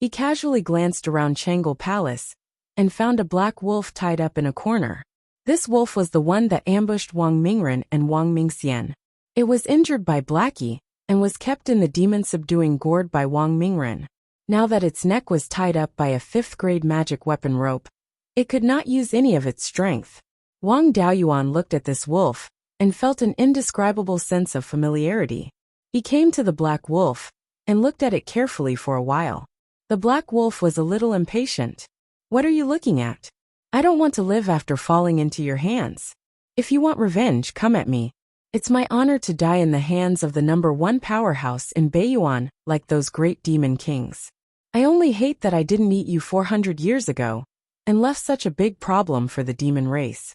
He casually glanced around Chang'e Palace and found a black wolf tied up in a corner. This wolf was the one that ambushed Wang Mingren and Wang Mingxian. It was injured by Blackie and was kept in the demon-subduing gourd by Wang Mingren. Now that its neck was tied up by a 5th-grade magic weapon rope, it could not use any of its strength. Wang Daoyuan looked at this wolf and felt an indescribable sense of familiarity. He came to the black wolf and looked at it carefully for a while. The black wolf was a little impatient. "What are you looking at? I don't want to live after falling into your hands. If you want revenge, come at me. It's my honor to die in the hands of the #1 powerhouse in Beiyuan, like those great demon kings. I only hate that I didn't eat you 400 years ago and left such a big problem for the demon race."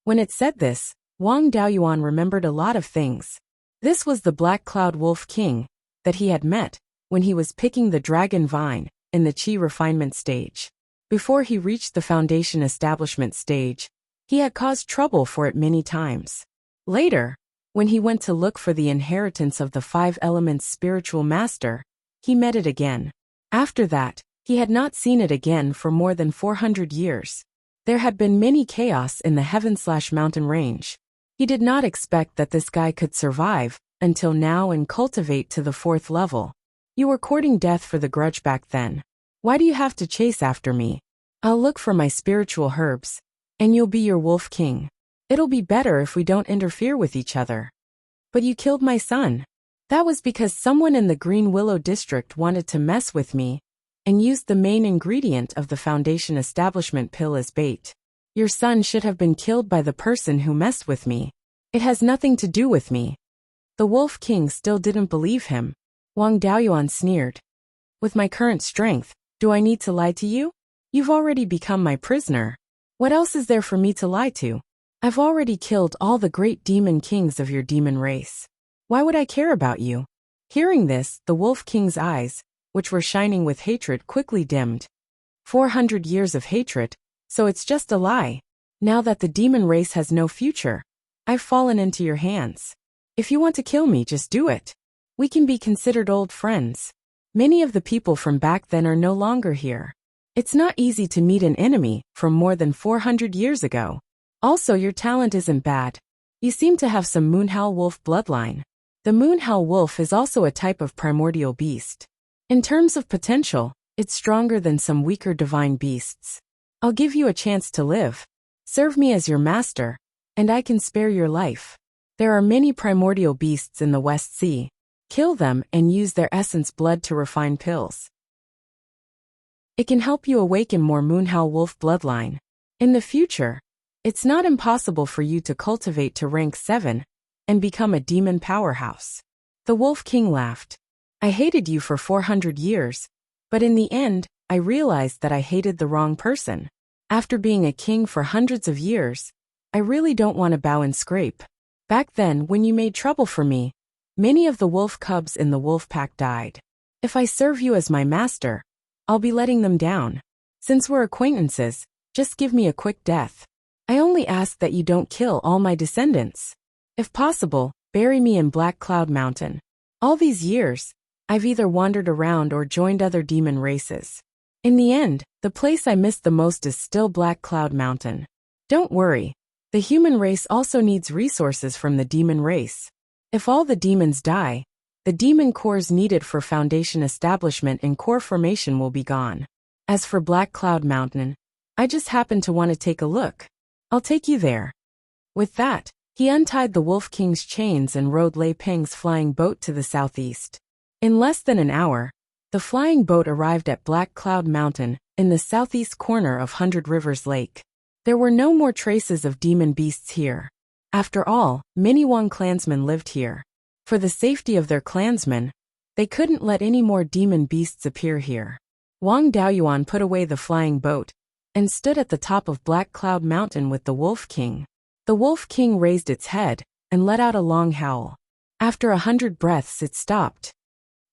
When it said this, Wang Daoyuan remembered a lot of things. This was the Black Cloud Wolf King that he had met when he was picking the dragon vine in the Qi refinement stage. Before he reached the foundation establishment stage, he had caused trouble for it many times. Later, when he went to look for the inheritance of the 5 elements spiritual master, he met it again. After that, he had not seen it again for more than 400 years. There had been many chaos in the Heaven/Mountain range. He did not expect that this guy could survive until now and cultivate to the 4th level. "You were courting death for the grudge back then. Why do you have to chase after me? I'll look for my spiritual herbs, and you'll be your wolf king. It'll be better if we don't interfere with each other." "But you killed my son." "That was because someone in the Green Willow district wanted to mess with me and used the main ingredient of the foundation establishment pill as bait. Your son should have been killed by the person who messed with me. It has nothing to do with me." The Wolf King still didn't believe him. Wang Daoyuan sneered. "With my current strength, do I need to lie to you? You've already become my prisoner. What else is there for me to lie to? I've already killed all the great demon kings of your demon race. Why would I care about you?" Hearing this, the Wolf King's eyes, which were shining with hatred, quickly dimmed. 400 years of hatred, so it's just a lie. Now that the demon race has no future, I've fallen into your hands. If you want to kill me, just do it. We can be considered old friends. Many of the people from back then are no longer here. It's not easy to meet an enemy from more than 400 years ago. Also, your talent isn't bad. You seem to have some Moonhowl Wolf bloodline. The Moonhowl Wolf is also a type of primordial beast. In terms of potential, it's stronger than some weaker divine beasts. I'll give you a chance to live. Serve me as your master, and I can spare your life. There are many primordial beasts in the West Sea. Kill them and use their essence blood to refine pills. It can help you awaken more Moonhowl Wolf bloodline. In the future, it's not impossible for you to cultivate to rank 7 and become a demon powerhouse." The Wolf King laughed. "I hated you for 400 years, but in the end, I realized that I hated the wrong person. After being a king for hundreds of years, I really don't want to bow and scrape. Back then, when you made trouble for me, many of the wolf cubs in the wolf pack died. If I serve you as my master, I'll be letting them down. Since we're acquaintances, just give me a quick death. I only ask that you don't kill all my descendants. If possible, bury me in Black Cloud Mountain. All these years, I've either wandered around or joined other demon races. In the end, the place I miss the most is still Black Cloud Mountain. Don't worry, the human race also needs resources from the demon race. If all the demons die, The demon cores needed for foundation establishment and core formation will be gone. As for Black Cloud Mountain, I just happened to want to take a look. I'll take you there. With that, he untied the Wolf King's chains and rowed Lei Peng's flying boat to the southeast. In less than an hour, the flying boat arrived at Black Cloud Mountain, in the southeast corner of Hundred Rivers Lake. There were no more traces of demon beasts here. After all, many Wang clansmen lived here. For the safety of their clansmen, they couldn't let any more demon beasts appear here. Wang Daoyuan put away the flying boat and stood at the top of Black Cloud Mountain with the Wolf King. The Wolf King raised its head and let out a long howl. After 100 breaths, it stopped.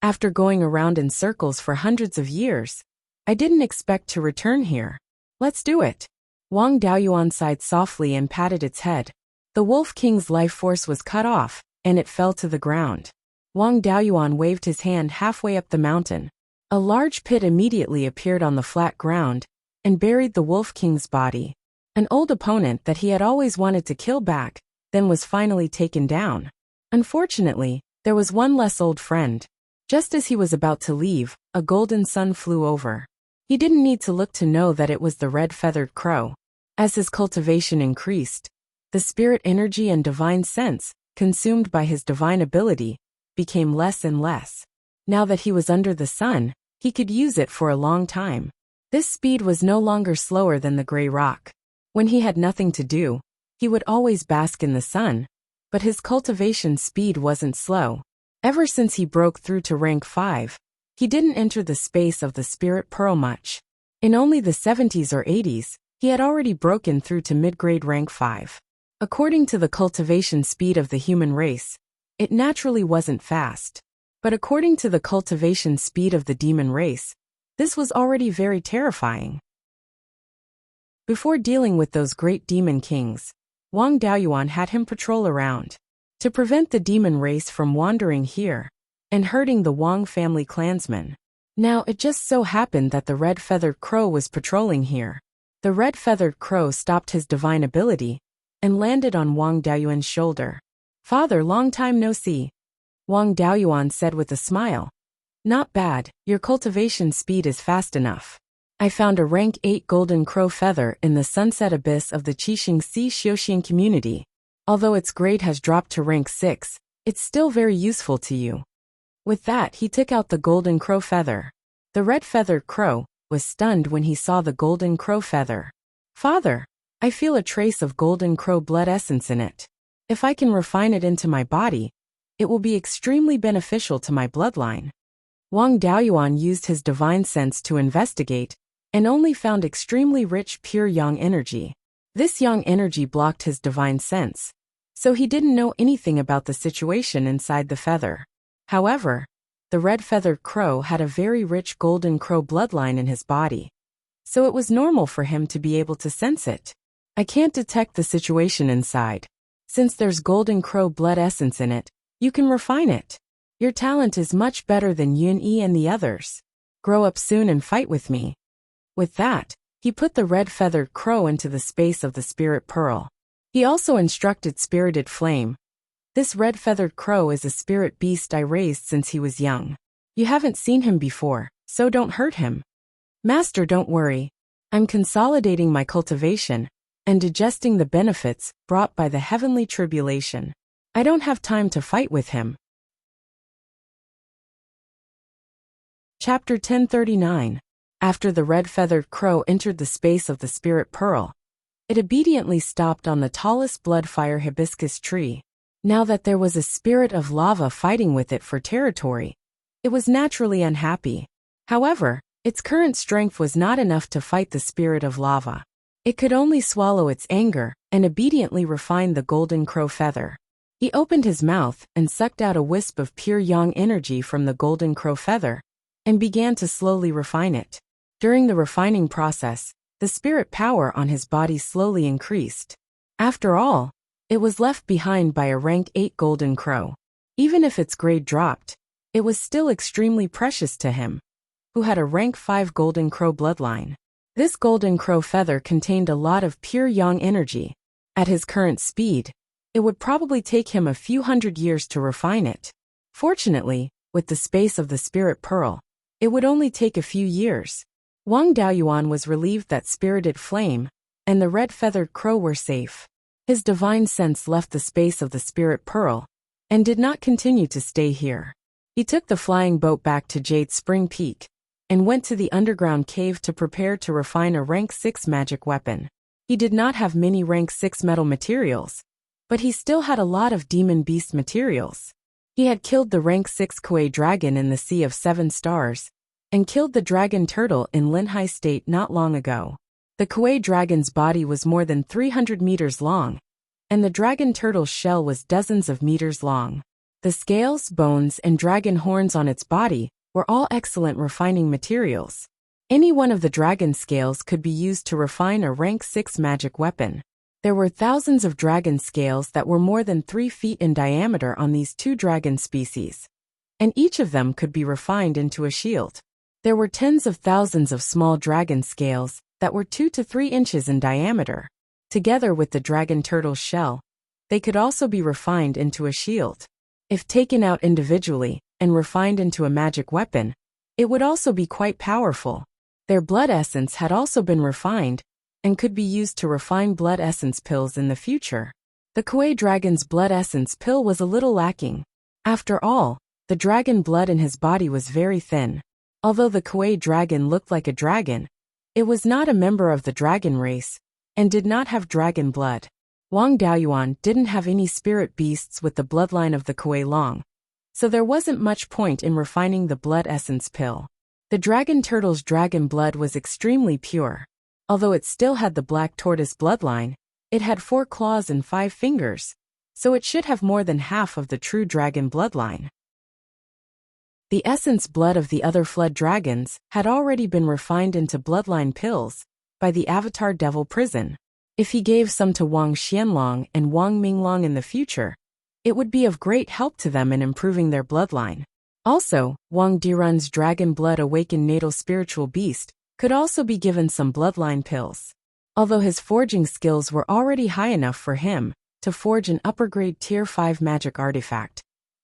After going around in circles for hundreds of years, I didn't expect to return here. Let's do it. Wang Daoyuan sighed softly and patted its head. The Wolf King's life force was cut off, and it fell to the ground. Wang Daoyuan waved his hand halfway up the mountain. A large pit immediately appeared on the flat ground and buried the Wolf King's body. An old opponent that he had always wanted to kill back, then was finally taken down. Unfortunately, there was one less old friend. Just as he was about to leave, a golden sun flew over. He didn't need to look to know that it was the red-feathered crow. As his cultivation increased, the spirit energy and divine sense, consumed by his divine ability, became less and less. Now that he was under the sun, he could use it for a long time. This speed was no longer slower than the gray rock. When he had nothing to do, he would always bask in the sun, but his cultivation speed wasn't slow. Ever since he broke through to rank 5, he didn't enter the space of the spirit pearl much. In only the 70s or 80s, he had already broken through to mid-grade rank 5. According to the cultivation speed of the human race, it naturally wasn't fast. But according to the cultivation speed of the demon race, this was already very terrifying. Before dealing with those great demon kings, Wang Daoyuan had him patrol around to prevent the demon race from wandering here and hurting the Wang family clansmen. Now it just so happened that the red-feathered crow was patrolling here. The red-feathered crow stopped his divine ability and landed on Wang Daoyuan's shoulder. "Father, long time no see," Wang Daoyuan said with a smile. "Not bad, your cultivation speed is fast enough. I found a rank 8 golden crow feather in the sunset abyss of the Qixingxi Xiuxian community. Although its grade has dropped to rank 6, it's still very useful to you." With that, he took out the golden crow feather. The red-feathered crow was stunned when he saw the golden crow feather. "Father, I feel a trace of golden crow blood essence in it. If I can refine it into my body, it will be extremely beneficial to my bloodline." Wang Daoyuan used his divine sense to investigate and only found extremely rich pure yang energy. This yang energy blocked his divine sense, so he didn't know anything about the situation inside the feather. However, the red-feathered crow had a very rich golden crow bloodline in his body, so it was normal for him to be able to sense it. "I can't detect the situation inside. Since there's golden crow blood essence in it, you can refine it. Your talent is much better than Yun Yi and the others. Grow up soon and fight with me." With that, he put the red-feathered crow into the space of the spirit pearl. He also instructed Spirited Flame. "This red-feathered crow is a spirit beast I raised since he was young. You haven't seen him before, so don't hurt him." "Master, don't worry. I'm consolidating my cultivation and digesting the benefits brought by the heavenly tribulation. I don't have time to fight with him." Chapter 1039. After the red-feathered crow entered the space of the spirit pearl, it obediently stopped on the tallest blood-fire hibiscus tree. Now that there was a spirit of lava fighting with it for territory, it was naturally unhappy. However, its current strength was not enough to fight the spirit of lava. It could only swallow its anger and obediently refine the golden crow feather. He opened his mouth and sucked out a wisp of pure yang energy from the golden crow feather and began to slowly refine it. During the refining process, the spirit power on his body slowly increased. After all, it was left behind by a rank 8 golden crow. Even if its grade dropped, it was still extremely precious to him, who had a rank 5 golden crow bloodline. This golden crow feather contained a lot of pure yang energy. At his current speed, it would probably take him a few hundred years to refine it. Fortunately, with the space of the spirit pearl, it would only take a few years. Wang Daoyuan was relieved that Spirited Flame and the red-feathered crow were safe. His divine sense left the space of the spirit pearl and did not continue to stay here. He took the flying boat back to Jade Spring Peak and went to the underground cave to prepare to refine a rank 6 magic weapon. He did not have many rank 6 metal materials, but he still had a lot of demon beast materials. He had killed the rank 6 Kuei dragon in the Sea of 7 Stars and killed the dragon turtle in Linhai State not long ago. The Kuei dragon's body was more than 300 meters long, and the dragon turtle's shell was dozens of meters long. The scales, bones, and dragon horns on its body were all excellent refining materials. Any one of the dragon scales could be used to refine a rank 6 magic weapon. There were thousands of dragon scales that were more than 3 feet in diameter on these 2 dragon species, and each of them could be refined into a shield. There were tens of thousands of small dragon scales that were 2 to 3 inches in diameter. Together with the dragon turtle's shell, they could also be refined into a shield. If taken out individually and refined into a magic weapon, it would also be quite powerful. Their blood essence had also been refined and could be used to refine blood essence pills in the future. The Kuei dragon's blood essence pill was a little lacking. After all, the dragon blood in his body was very thin. Although the Kuei dragon looked like a dragon, it was not a member of the dragon race and did not have dragon blood. Wang Daoyuan didn't have any spirit beasts with the bloodline of the Kuei Long, so there wasn't much point in refining the blood essence pill. The dragon turtle's dragon blood was extremely pure. Although it still had the black tortoise bloodline, it had 4 claws and 5 fingers, so it should have more than half of the true dragon bloodline. The essence blood of the other fled dragons had already been refined into bloodline pills by the Avatar Devil Prison. If he gave some to Wang Xianlong and Wang Minglong in the future, it would be of great help to them in improving their bloodline. Also, Wang Dirun's dragon blood awakened natal spiritual beast could also be given some bloodline pills. Although his forging skills were already high enough for him to forge an upper-grade Tier 5 magic artifact,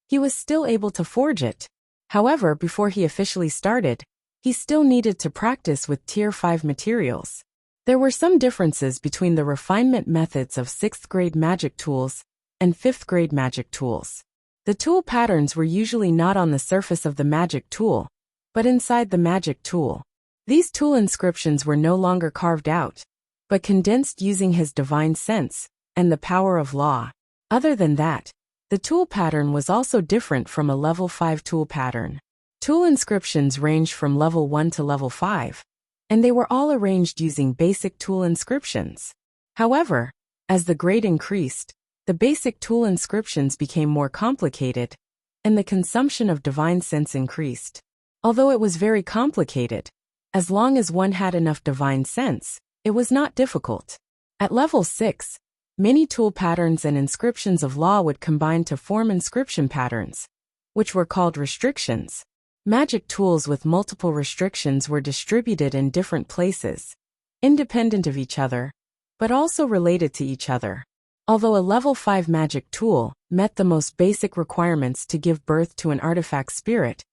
he was still able to forge it. However, before he officially started, he still needed to practice with Tier 5 materials. There were some differences between the refinement methods of 6th-grade magic tools and 5th-grade magic tools. The tool patterns were usually not on the surface of the magic tool, but inside the magic tool. These tool inscriptions were no longer carved out, but condensed using his divine sense and the power of law. Other than that, the tool pattern was also different from a level 5 tool pattern. Tool inscriptions ranged from level 1 to level 5, and they were all arranged using basic tool inscriptions. However, as the grade increased, the basic tool inscriptions became more complicated, and the consumption of divine sense increased. Although it was very complicated, as long as one had enough divine sense, it was not difficult. At level 6, many tool patterns and inscriptions of law would combine to form inscription patterns, which were called restrictions. Magic tools with multiple restrictions were distributed in different places, independent of each other, but also related to each other. Although a level 5 magic tool met the most basic requirements to give birth to an artifact spirit,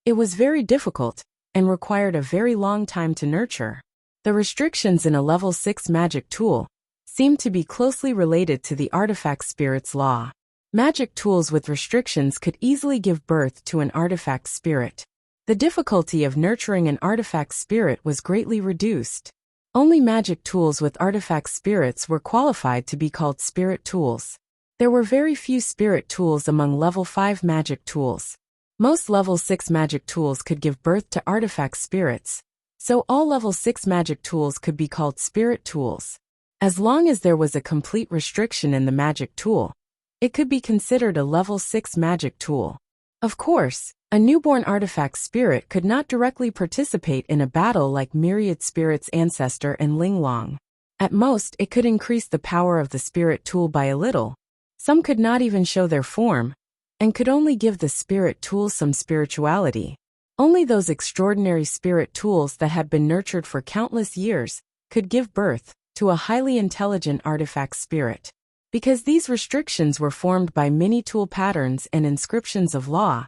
it was very difficult and required a very long time to nurture. The restrictions in a level 6 magic tool seemed to be closely related to the artifact spirit's law. Magic tools with restrictions could easily give birth to an artifact spirit. The difficulty of nurturing an artifact spirit was greatly reduced. Only magic tools with artifact spirits were qualified to be called spirit tools. There were very few spirit tools among level 5 magic tools. Most level 6 magic tools could give birth to artifact spirits, so all level 6 magic tools could be called spirit tools. As long as there was a complete restriction in the magic tool, it could be considered a level 6 magic tool. Of course, a newborn artifact spirit could not directly participate in a battle like Myriad Spirit's ancestor and Linglong. At most, it could increase the power of the spirit tool by a little. Some could not even show their form, and could only give the spirit tool some spirituality. Only those extraordinary spirit tools that had been nurtured for countless years could give birth to a highly intelligent artifact spirit. Because these restrictions were formed by many tool patterns and inscriptions of law,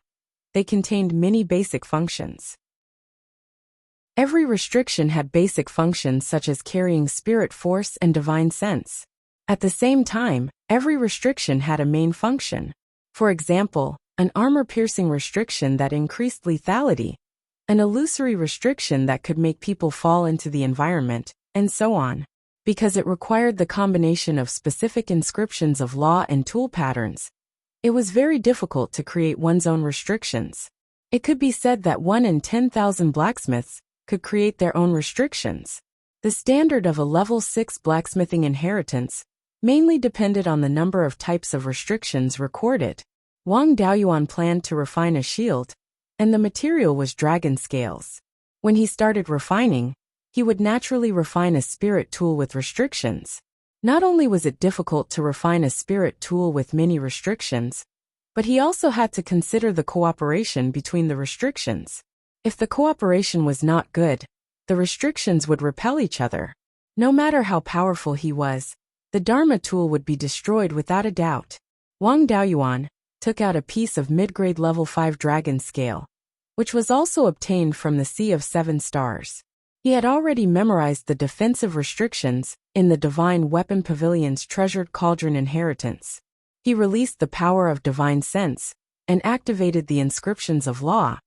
they contained many basic functions. Every restriction had basic functions such as carrying spirit force and divine sense. At the same time, every restriction had a main function. For example, an armor-piercing restriction that increased lethality, an illusory restriction that could make people fall into the environment, and so on. Because it required the combination of specific inscriptions of law and tool patterns, it was very difficult to create one's own restrictions. It could be said that 1 in 10,000 blacksmiths could create their own restrictions. The standard of a level 6 blacksmithing inheritance mainly depended on the number of types of restrictions recorded. Wang Daoyuan planned to refine a shield, and the material was dragon scales. When he started refining, he would naturally refine a spirit tool with restrictions. Not only was it difficult to refine a spirit tool with many restrictions, but he also had to consider the cooperation between the restrictions. If the cooperation was not good, the restrictions would repel each other. No matter how powerful he was, the Dharma tool would be destroyed without a doubt. Wang Daoyuan took out a piece of mid-grade level 5 dragon scale, which was also obtained from the Sea of Seven Stars. He had already memorized the defensive restrictions in the Divine Weapon Pavilion's treasured cauldron inheritance. He released the power of divine sense and activated the inscriptions of law,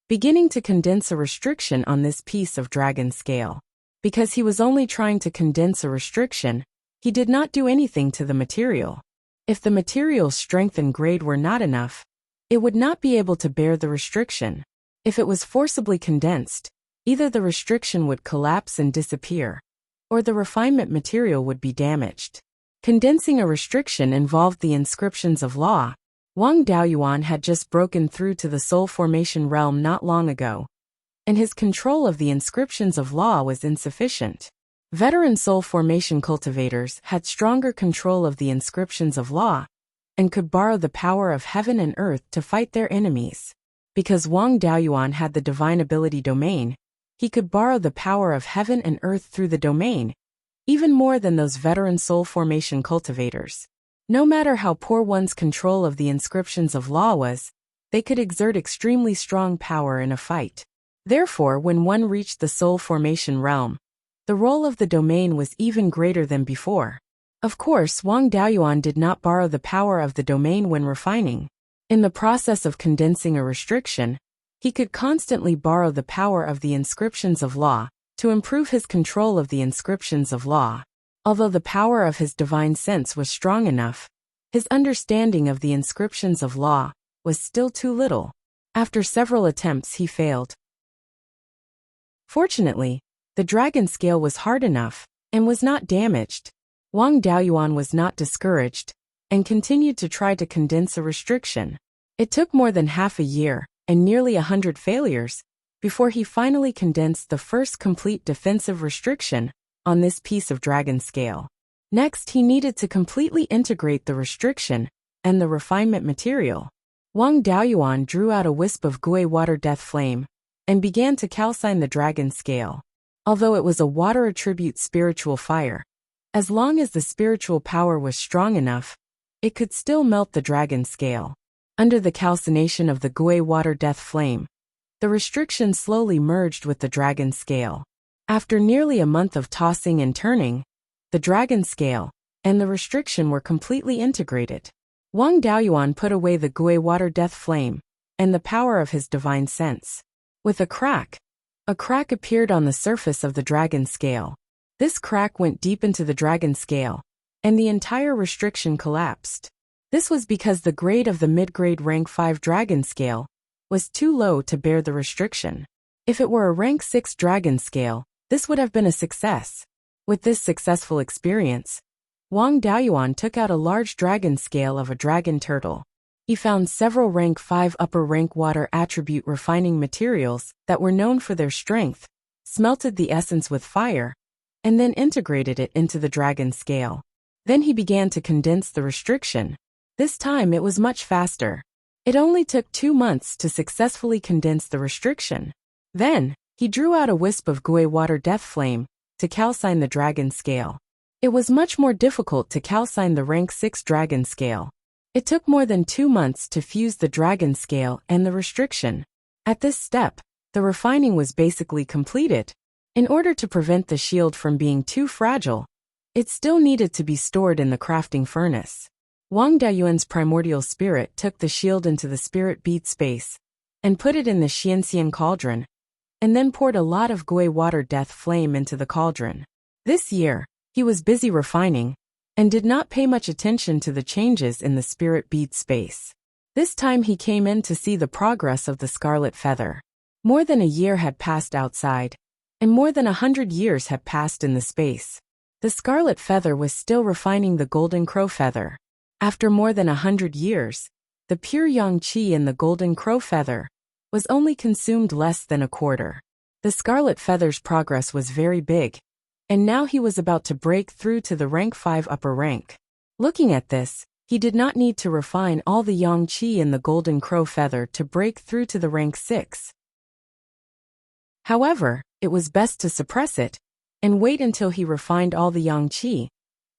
beginning to condense a restriction on this piece of dragon scale. Because he was only trying to condense a restriction, he did not do anything to the material. If the material's strength and grade were not enough, it would not be able to bear the restriction. If it was forcibly condensed, either the restriction would collapse and disappear, or the refinement material would be damaged. Condensing a restriction involved the inscriptions of law. Wang Daoyuan had just broken through to the soul formation realm not long ago, and his control of the inscriptions of law was insufficient. Veteran soul formation cultivators had stronger control of the inscriptions of law, and could borrow the power of heaven and earth to fight their enemies. Because Wang Daoyuan had the divine ability domain, he could borrow the power of heaven and earth through the domain, even more than those veteran soul formation cultivators. No matter how poor one's control of the inscriptions of law was, they could exert extremely strong power in a fight. Therefore, when one reached the soul formation realm, the role of the domain was even greater than before. Of course, Wang Daoyuan did not borrow the power of the domain when refining. In the process of condensing a restriction, he could constantly borrow the power of the inscriptions of law to improve his control of the inscriptions of law. Although the power of his divine sense was strong enough, his understanding of the inscriptions of law was still too little. After several attempts, he failed. Fortunately, the dragon scale was hard enough and was not damaged. Wang Daoyuan was not discouraged and continued to try to condense a restriction. It took more than half a year and nearly 100 failures before he finally condensed the first complete defensive restriction on this piece of dragon scale. Next, he needed to completely integrate the restriction and the refinement material. Wang Daoyuan drew out a wisp of Gui water death flame and began to calcine the dragon scale. Although it was a water attribute spiritual fire, as long as the spiritual power was strong enough, it could still melt the dragon scale. Under the calcination of the Gui water death flame, the restriction slowly merged with the dragon scale. After nearly a month of tossing and turning, the dragon scale and the restriction were completely integrated. Wang Daoyuan put away the Gui water death flame and the power of his divine sense. With a crack appeared on the surface of the dragon scale. This crack went deep into the dragon scale, and the entire restriction collapsed. This was because the grade of the mid-grade rank 5 dragon scale was too low to bear the restriction. If it were a rank 6 dragon scale, this would have been a success. With this successful experience, Wang Daoyuan took out a large dragon scale of a dragon turtle. He found several rank 5 upper rank water attribute refining materials that were known for their strength, smelted the essence with fire, and then integrated it into the dragon scale. Then he began to condense the restriction. This time it was much faster. It only took 2 months to successfully condense the restriction. Then, he drew out a wisp of Gui water death flame to calcine the dragon scale. It was much more difficult to calcine the rank 6 dragon scale. It took more than 2 months to fuse the dragon scale and the restriction. At this step, the refining was basically completed. In order to prevent the shield from being too fragile, it still needed to be stored in the crafting furnace. Wang Daoyuan's primordial spirit took the shield into the spirit bead space and put it in the Xianxian cauldron, and then poured a lot of Gui water death flame into the cauldron. This year, he was busy refining and did not pay much attention to the changes in the spirit bead space. This time he came in to see the progress of the scarlet feather. More than a year had passed outside, and more than 100 years had passed in the space. The scarlet feather was still refining the golden crow feather. After more than 100 years, the pure yang qi in the golden crow feather was only consumed less than a quarter. The scarlet feather's progress was very big, and now he was about to break through to the rank 5 upper rank. Looking at this, he did not need to refine all the yang qi in the golden crow feather to break through to the rank 6. However, it was best to suppress it and wait until he refined all the yang qi,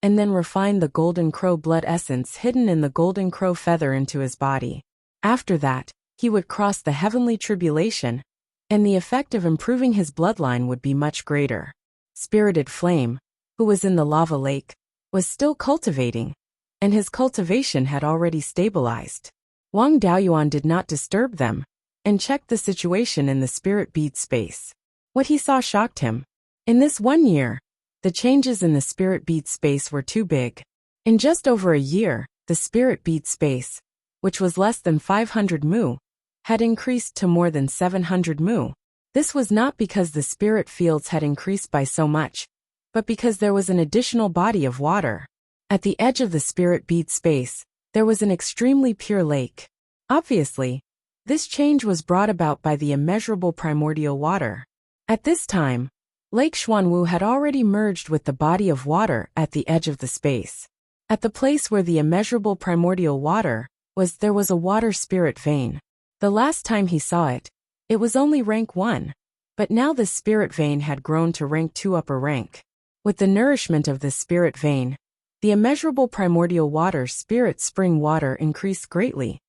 and then refine the golden crow blood essence hidden in the golden crow feather into his body. After that, he would cross the heavenly tribulation, and the effect of improving his bloodline would be much greater. Spirited Flame, who was in the lava lake, was still cultivating, and his cultivation had already stabilized. Wang Daoyuan did not disturb them, and checked the situation in the spirit bead space. What he saw shocked him. In this 1 year, the changes in the spirit bead space were too big. In just over a year, the spirit bead space, which was less than 500 mu, had increased to more than 700 mu. This was not because the spirit fields had increased by so much, but because there was an additional body of water. At the edge of the spirit bead space, there was an extremely pure lake. Obviously, this change was brought about by the immeasurable primordial water. At this time, Lake Xuanwu had already merged with the body of water at the edge of the space. At the place where the immeasurable primordial water was, there was a water spirit vein. The last time he saw it, it was only rank 1, but now the spirit vein had grown to rank 2 upper rank. With the nourishment of this spirit vein, the immeasurable primordial water spirit spring water increased greatly,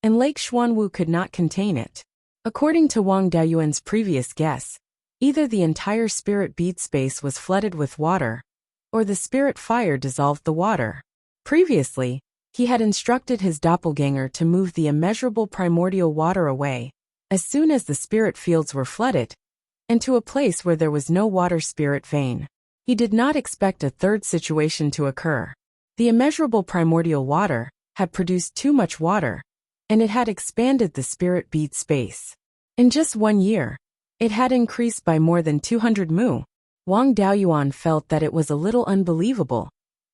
and Lake Xuanwu could not contain it. According to Wang Daoyuan's previous guess, either the entire spirit bead space was flooded with water, or the spirit fire dissolved the water. Previously, he had instructed his doppelganger to move the immeasurable primordial water away as soon as the spirit fields were flooded, and to a place where there was no water spirit vein. He did not expect a third situation to occur. The immeasurable primordial water had produced too much water, and it had expanded the spirit bead space. In just 1 year, it had increased by more than 200 mu. Wang Daoyuan felt that it was a little unbelievable,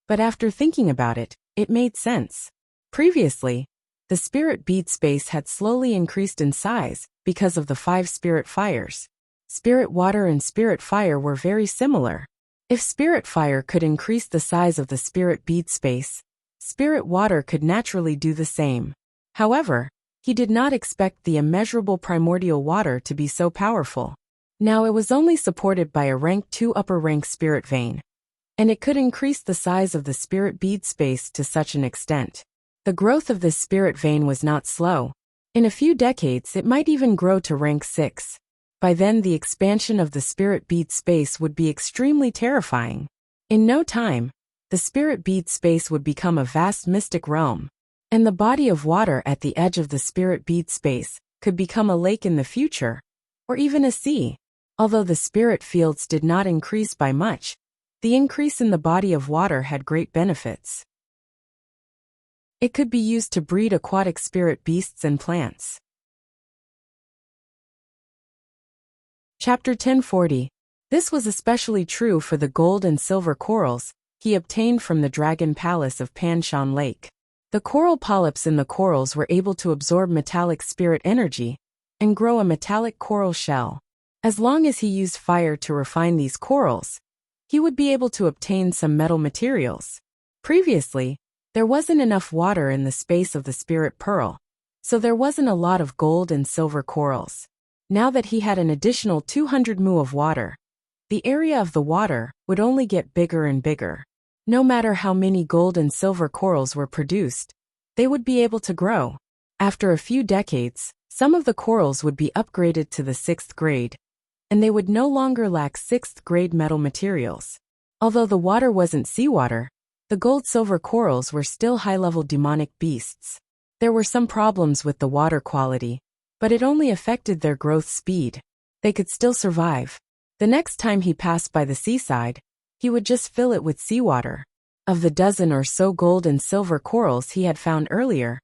but after thinking about it, it made sense. Previously, the spirit bead space had slowly increased in size because of the 5 spirit fires. Spirit water and spirit fire were very similar. If spirit fire could increase the size of the spirit bead space, spirit water could naturally do the same. However, he did not expect the immeasurable primordial water to be so powerful. Now it was only supported by a rank 2 upper rank spirit vein, and it could increase the size of the spirit bead space to such an extent. The growth of this spirit vein was not slow. In a few decades it might even grow to rank 6. By then the expansion of the spirit bead space would be extremely terrifying. In no time, the spirit bead space would become a vast mystic realm, and the body of water at the edge of the spirit bead space could become a lake in the future, or even a sea. Although the spirit fields did not increase by much, the increase in the body of water had great benefits. It could be used to breed aquatic spirit beasts and plants. Chapter 1040. This was especially true for the gold and silver corals he obtained from the Dragon Palace of Panshan Lake. The coral polyps in the corals were able to absorb metallic spirit energy and grow a metallic coral shell. As long as he used fire to refine these corals, he would be able to obtain some metal materials. Previously, there wasn't enough water in the space of the spirit pearl, so there wasn't a lot of gold and silver corals. Now that he had an additional 200 mu of water, the area of the water would only get bigger and bigger. No matter how many gold and silver corals were produced, they would be able to grow. After a few decades, some of the corals would be upgraded to the 6th grade, and they would no longer lack 6th grade metal materials. Although the water wasn't seawater, the gold-silver corals were still high-level demonic beasts. There were some problems with the water quality, but it only affected their growth speed. They could still survive. The next time he passed by the seaside, he would just fill it with seawater. Of the dozen or so gold and silver corals he had found earlier,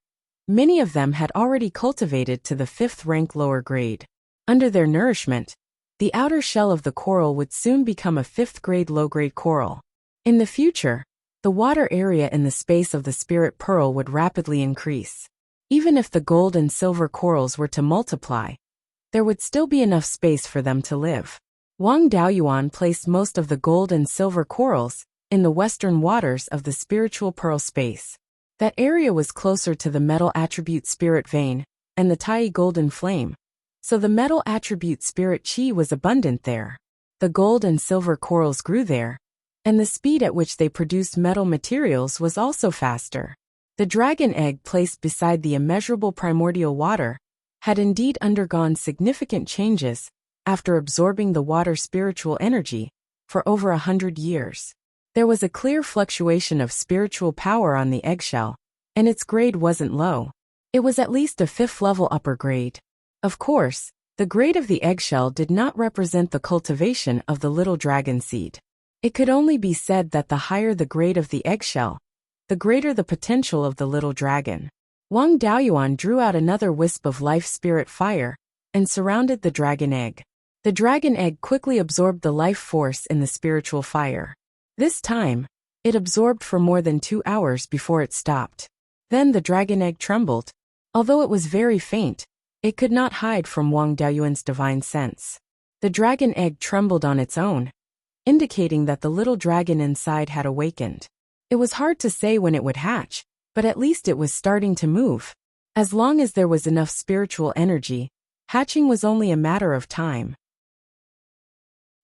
many of them had already cultivated to the 5th rank lower grade. Under their nourishment, the outer shell of the coral would soon become a 5th grade low-grade coral. In the future, the water area in the space of the spirit pearl would rapidly increase. Even if the gold and silver corals were to multiply, there would still be enough space for them to live. Wang Daoyuan placed most of the gold and silver corals in the western waters of the spiritual pearl space. That area was closer to the metal attribute spirit vein and the Tai golden flame, so the metal attribute spirit chi was abundant there. The gold and silver corals grew there, and the speed at which they produced metal materials was also faster. The dragon egg placed beside the immeasurable primordial water had indeed undergone significant changes after absorbing the water spiritual energy for over 100 years. There was a clear fluctuation of spiritual power on the eggshell, and its grade wasn't low. It was at least a 5th level upper grade. Of course, the grade of the eggshell did not represent the cultivation of the little dragon seed. It could only be said that the higher the grade of the eggshell, the greater the potential of the little dragon. Wang Daoyuan drew out another wisp of life spirit fire and surrounded the dragon egg. The dragon egg quickly absorbed the life force in the spiritual fire. This time, it absorbed for more than 2 hours before it stopped. Then the dragon egg trembled. Although it was very faint, it could not hide from Wang Daoyuan's divine sense. The dragon egg trembled on its own, indicating that the little dragon inside had awakened. It was hard to say when it would hatch, but at least it was starting to move. As long as there was enough spiritual energy, hatching was only a matter of time.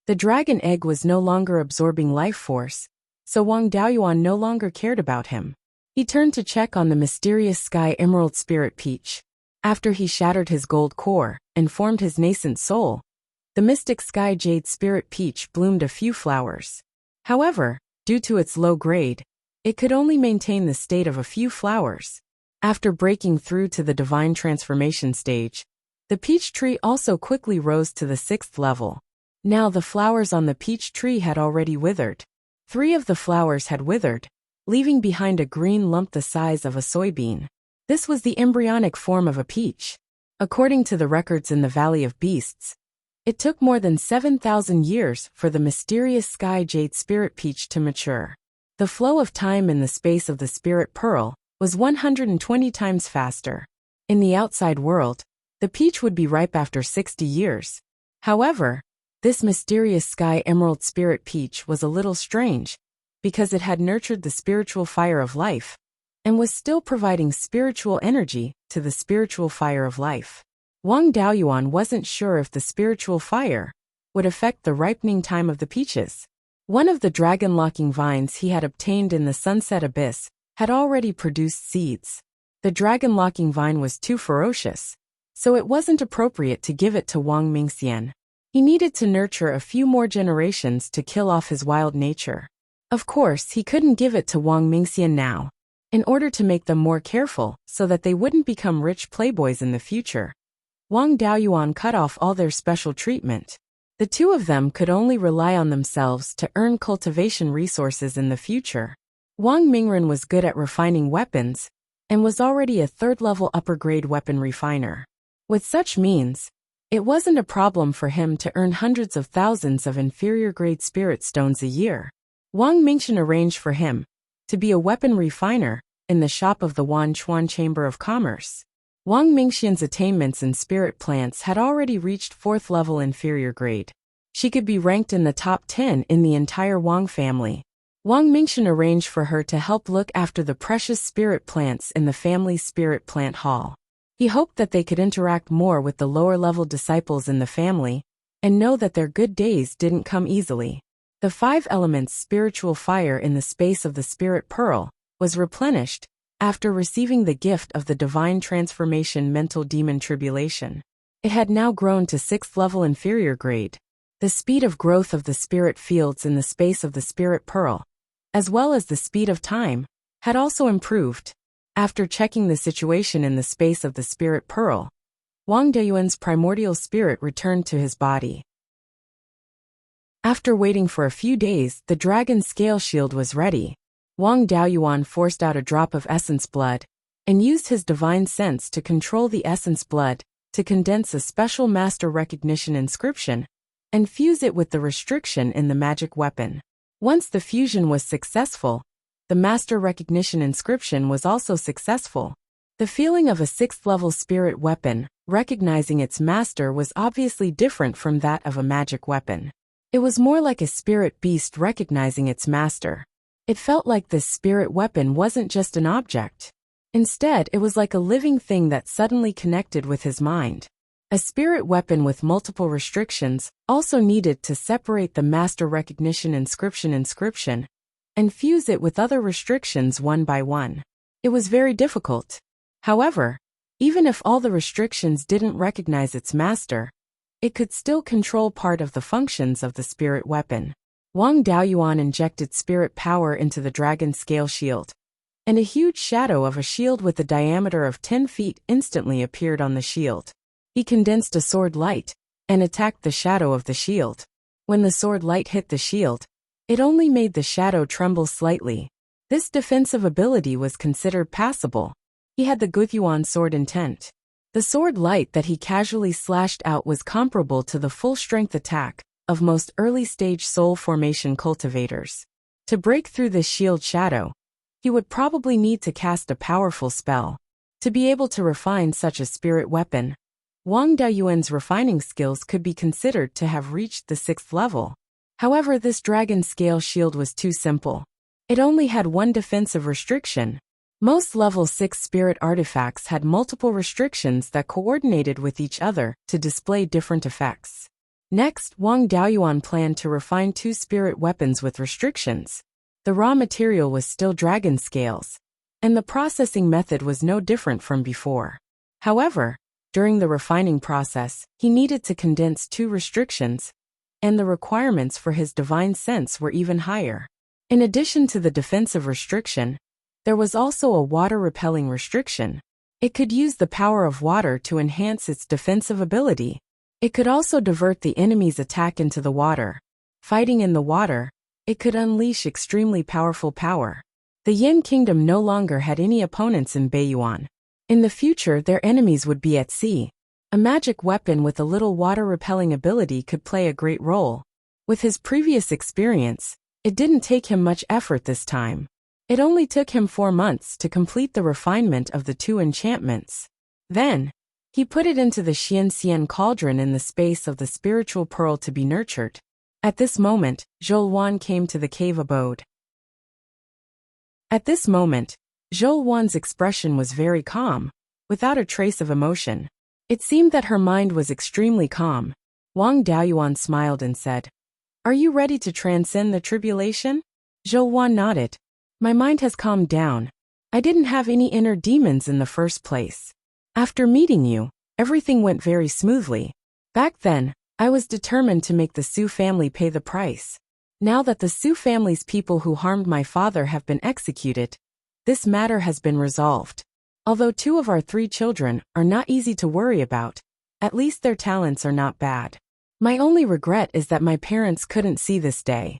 The dragon egg was no longer absorbing life force, so Wang Daoyuan no longer cared about him. He turned to check on the mysterious sky emerald spirit peach. After he shattered his gold core and formed his nascent soul, the mystic sky jade spirit peach bloomed a few flowers. However, due to its low grade, it could only maintain the state of a few flowers. After breaking through to the divine transformation stage, the peach tree also quickly rose to the 6th level. Now the flowers on the peach tree had already withered. 3 of the flowers had withered, leaving behind a green lump the size of a soybean. This was the embryonic form of a peach. According to the records in the Valley of Beasts, it took more than 7,000 years for the mysterious sky jade spirit peach to mature. The flow of time in the space of the spirit pearl was 120 times faster. In the outside world, the peach would be ripe after 60 years. However, this mysterious sky emerald spirit peach was a little strange, because it had nurtured the spiritual fire of life, and was still providing spiritual energy to the spiritual fire of life. Wang Daoyuan wasn't sure if the spiritual fire would affect the ripening time of the peaches. One of the dragon-locking vines he had obtained in the sunset abyss had already produced seeds. The dragon-locking vine was too ferocious, so it wasn't appropriate to give it to Wang Mingxian. He needed to nurture a few more generations to kill off his wild nature. Of course, he couldn't give it to Wang Mingxian now, in order to make them more careful so that they wouldn't become rich playboys in the future. Wang Daoyuan cut off all their special treatment. The 2 of them could only rely on themselves to earn cultivation resources in the future. Wang Mingren was good at refining weapons, and was already a 3rd-level upper-grade weapon refiner. With such means, it wasn't a problem for him to earn hundreds of thousands of inferior-grade spirit stones a year. Wang Mingxian arranged for him to be a weapon refiner in the shop of the Wanchuan Chamber of Commerce. Wang Mingxian's attainments in spirit plants had already reached 4th level inferior grade. She could be ranked in the top 10 in the entire Wang family. Wang Mingxian arranged for her to help look after the precious spirit plants in the family's spirit plant hall. He hoped that they could interact more with the lower-level disciples in the family, and know that their good days didn't come easily. The 5 elements spiritual fire in the space of the spirit pearl was replenished after receiving the gift of the divine transformation mental demon tribulation. It had now grown to 6th level inferior grade. The speed of growth of the spirit fields in the space of the spirit pearl, as well as the speed of time, had also improved. After checking the situation in the space of the spirit pearl, Wang Dayuan's primordial spirit returned to his body. After waiting for a few days, the dragon scale shield was ready. Wang Daoyuan forced out a drop of essence blood and used his divine sense to control the essence blood to condense a special master recognition inscription and fuse it with the restriction in the magic weapon. Once the fusion was successful, the master recognition inscription was also successful. The feeling of a 6th level spirit weapon recognizing its master was obviously different from that of a magic weapon. It was more like a spirit beast recognizing its master. It felt like this spirit weapon wasn't just an object. Instead, it was like a living thing that suddenly connected with his mind. A spirit weapon with multiple restrictions also needed to separate the master recognition inscription and fuse it with other restrictions one by one. It was very difficult. However, even if all the restrictions didn't recognize its master, it could still control part of the functions of the spirit weapon. Wang Daoyuan injected spirit power into the dragon scale shield, and a huge shadow of a shield with a diameter of 10 feet instantly appeared on the shield. He condensed a sword light and attacked the shadow of the shield. When the sword light hit the shield, it only made the shadow tremble slightly. This defensive ability was considered passable. He had the Guthyuan sword intent. The sword light that he casually slashed out was comparable to the full-strength attack of most early-stage soul formation cultivators. To break through this shield shadow, he would probably need to cast a powerful spell. To be able to refine such a spirit weapon, Wang Daoyuan's refining skills could be considered to have reached the 6th level. However, this dragon scale shield was too simple. It only had one defensive restriction. Most level 6 spirit artifacts had multiple restrictions that coordinated with each other to display different effects. Next, Wang Daoyuan planned to refine 2 spirit weapons with restrictions. The raw material was still dragon scales, and the processing method was no different from before. However, during the refining process, he needed to condense 2 restrictions, and the requirements for his divine sense were even higher. In addition to the defensive restriction, there was also a water-repelling restriction. It could use the power of water to enhance its defensive ability. It could also divert the enemy's attack into the water. Fighting in the water, it could unleash extremely powerful power. The Yin Kingdom no longer had any opponents in Beiyuan. In the future, their enemies would be at sea. A magic weapon with a little water-repelling ability could play a great role. With his previous experience, it didn't take him much effort this time. It only took him 4 months to complete the refinement of the 2 enchantments. Then, he put it into the Xian cauldron in the space of the spiritual pearl to be nurtured. At this moment, Zhou came to the cave abode. At this moment, Zhou expression was very calm, without a trace of emotion. It seemed that her mind was extremely calm. Wang Daoyuan smiled and said, "Are you ready to transcend the tribulation?" Zhou nodded. "My mind has calmed down. I didn't have any inner demons in the first place. After meeting you, everything went very smoothly. Back then, I was determined to make the Su family pay the price. Now that the Su family's people who harmed my father have been executed, this matter has been resolved. Although 2 of our 3 children are not easy to worry about, at least their talents are not bad. My only regret is that my parents couldn't see this day.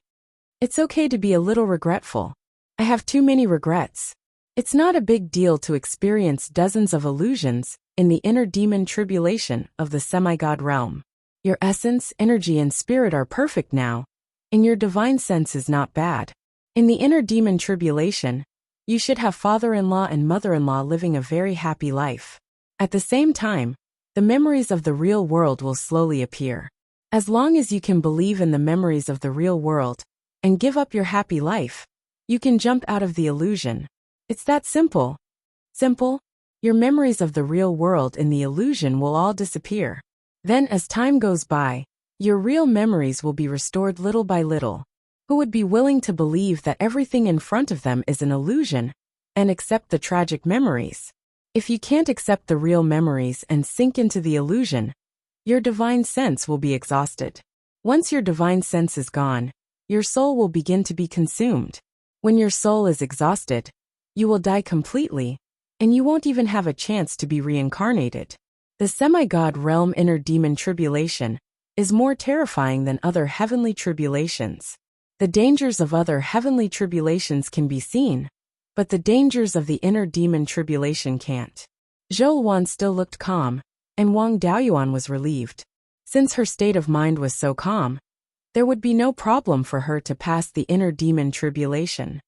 It's okay to be a little regretful. I have too many regrets. It's not a big deal to experience dozens of illusions in the inner demon tribulation of the semi-god realm. Your essence, energy, and spirit are perfect now, and your divine sense is not bad. In the inner demon tribulation, you should have father-in-law and mother-in-law living a very happy life. At the same time, the memories of the real world will slowly appear. As long as you can believe in the memories of the real world and give up your happy life, you can jump out of the illusion. It's that simple. Simple? Your memories of the real world and the illusion will all disappear. Then as time goes by, your real memories will be restored little by little. who would be willing to believe that everything in front of them is an illusion and accept the tragic memories. If you can't accept the real memories and sink into the illusion, your divine sense will be exhausted. Once your divine sense is gone, your soul will begin to be consumed. When your soul is exhausted, you will die completely, and you won't even have a chance to be reincarnated. The semi-god realm inner demon tribulation is more terrifying than other heavenly tribulations. The dangers of other heavenly tribulations can be seen, but the dangers of the inner demon tribulation can't. Zhou Wan still looked calm, and Wang Daoyuan was relieved. Since her state of mind was so calm, there would be no problem for her to pass the inner demon tribulation.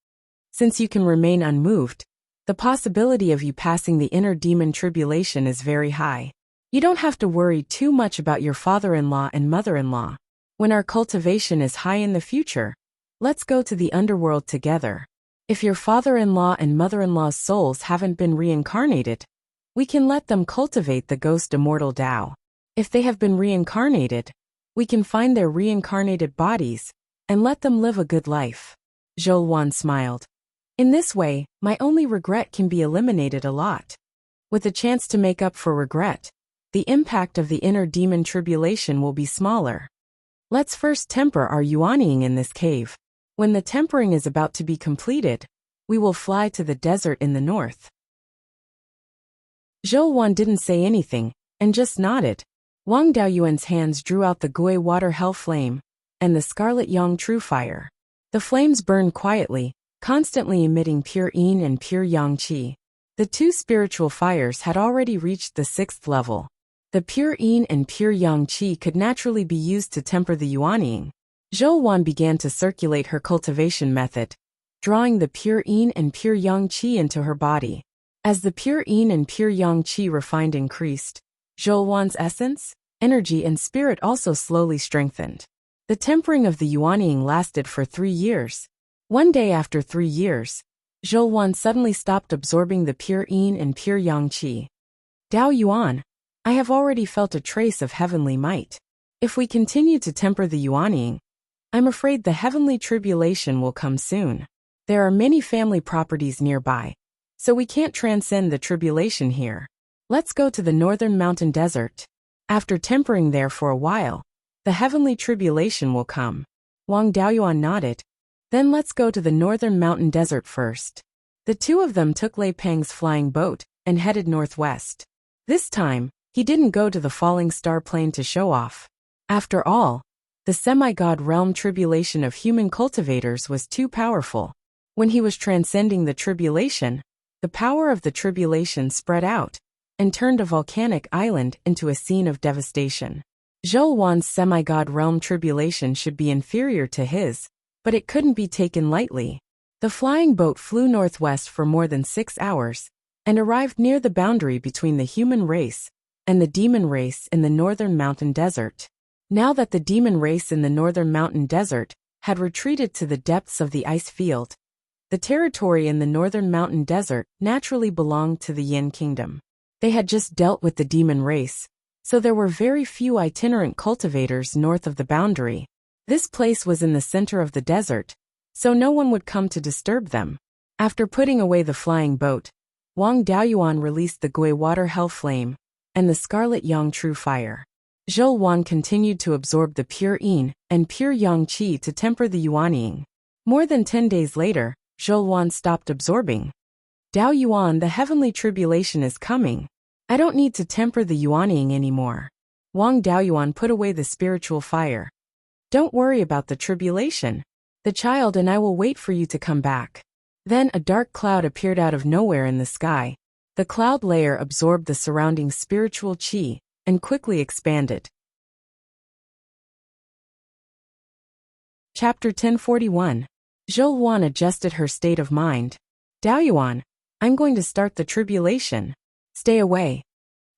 Since you can remain unmoved, the possibility of you passing the inner demon tribulation is very high. You don't have to worry too much about your father-in-law and mother-in-law. When our cultivation is high in the future, let's go to the underworld together. If your father-in-law and mother-in-law's souls haven't been reincarnated, we can let them cultivate the ghost immortal Tao. If they have been reincarnated, we can find their reincarnated bodies and let them live a good life. Zhou Wan smiled. In this way, my only regret can be eliminated a lot. With a chance to make up for regret, the impact of the inner demon tribulation will be smaller. Let's first temper our yuanying in this cave. When the tempering is about to be completed, we will fly to the desert in the north. Zhou Wan didn't say anything, and just nodded. Wang Daoyuan's hands drew out the Gui water hell flame, and the scarlet yang true fire. The flames burned quietly, constantly emitting pure yin and pure yang qi. The two spiritual fires had already reached the 6th level. The pure yin and pure yang qi could naturally be used to temper the yuanying. Zhou Wan began to circulate her cultivation method, drawing the pure yin and pure yang qi into her body. As the pure yin and pure yang qi refined increased, Zhou Wan's essence, energy and spirit also slowly strengthened. The tempering of the yuanying lasted for 3 years. One day after 3 years, Zhou Wan suddenly stopped absorbing the pure yin and pure yang qi. Dao Yuan, I have already felt a trace of heavenly might. If we continue to temper the yuanying, I'm afraid the heavenly tribulation will come soon. There are many family properties nearby, so we can't transcend the tribulation here. Let's go to the northern mountain desert. After tempering there for a while, the heavenly tribulation will come. Wang Daoyuan nodded. Then let's go to the northern mountain desert first. The two of them took Lei Peng's flying boat and headed northwest. This time, he didn't go to the falling star plane to show off. After all, the semi-god realm tribulation of human cultivators was too powerful. When he was transcending the tribulation, the power of the tribulation spread out and turned a volcanic island into a scene of devastation. Zhou Wan's semi-god realm tribulation should be inferior to his, but it couldn't be taken lightly. The flying boat flew northwest for more than 6 hours and arrived near the boundary between the human race and the demon race in the northern mountain desert. Now that the demon race in the northern mountain desert had retreated to the depths of the ice field, the territory in the northern mountain desert naturally belonged to the Yin kingdom. They had just dealt with the demon race, so there were very few itinerant cultivators north of the boundary. This place was in the center of the desert, so no one would come to disturb them. After putting away the flying boat, Wang Daoyuan released the Gui water hell flame and the scarlet yang true fire. Zhou Wan continued to absorb the pure yin and pure yang qi to temper the yuanying. More than 10 days later, Zhou Wan stopped absorbing. Dao Yuan, the heavenly tribulation is coming. I don't need to temper the yuanying anymore. Wang Daoyuan put away the spiritual fire. Don't worry about the tribulation. The child and I will wait for you to come back. Then a dark cloud appeared out of nowhere in the sky. The cloud layer absorbed the surrounding spiritual qi and quickly expanded. Chapter 1041. Zhou Wan adjusted her state of mind. Daoyuan, I'm going to start the tribulation. Stay away.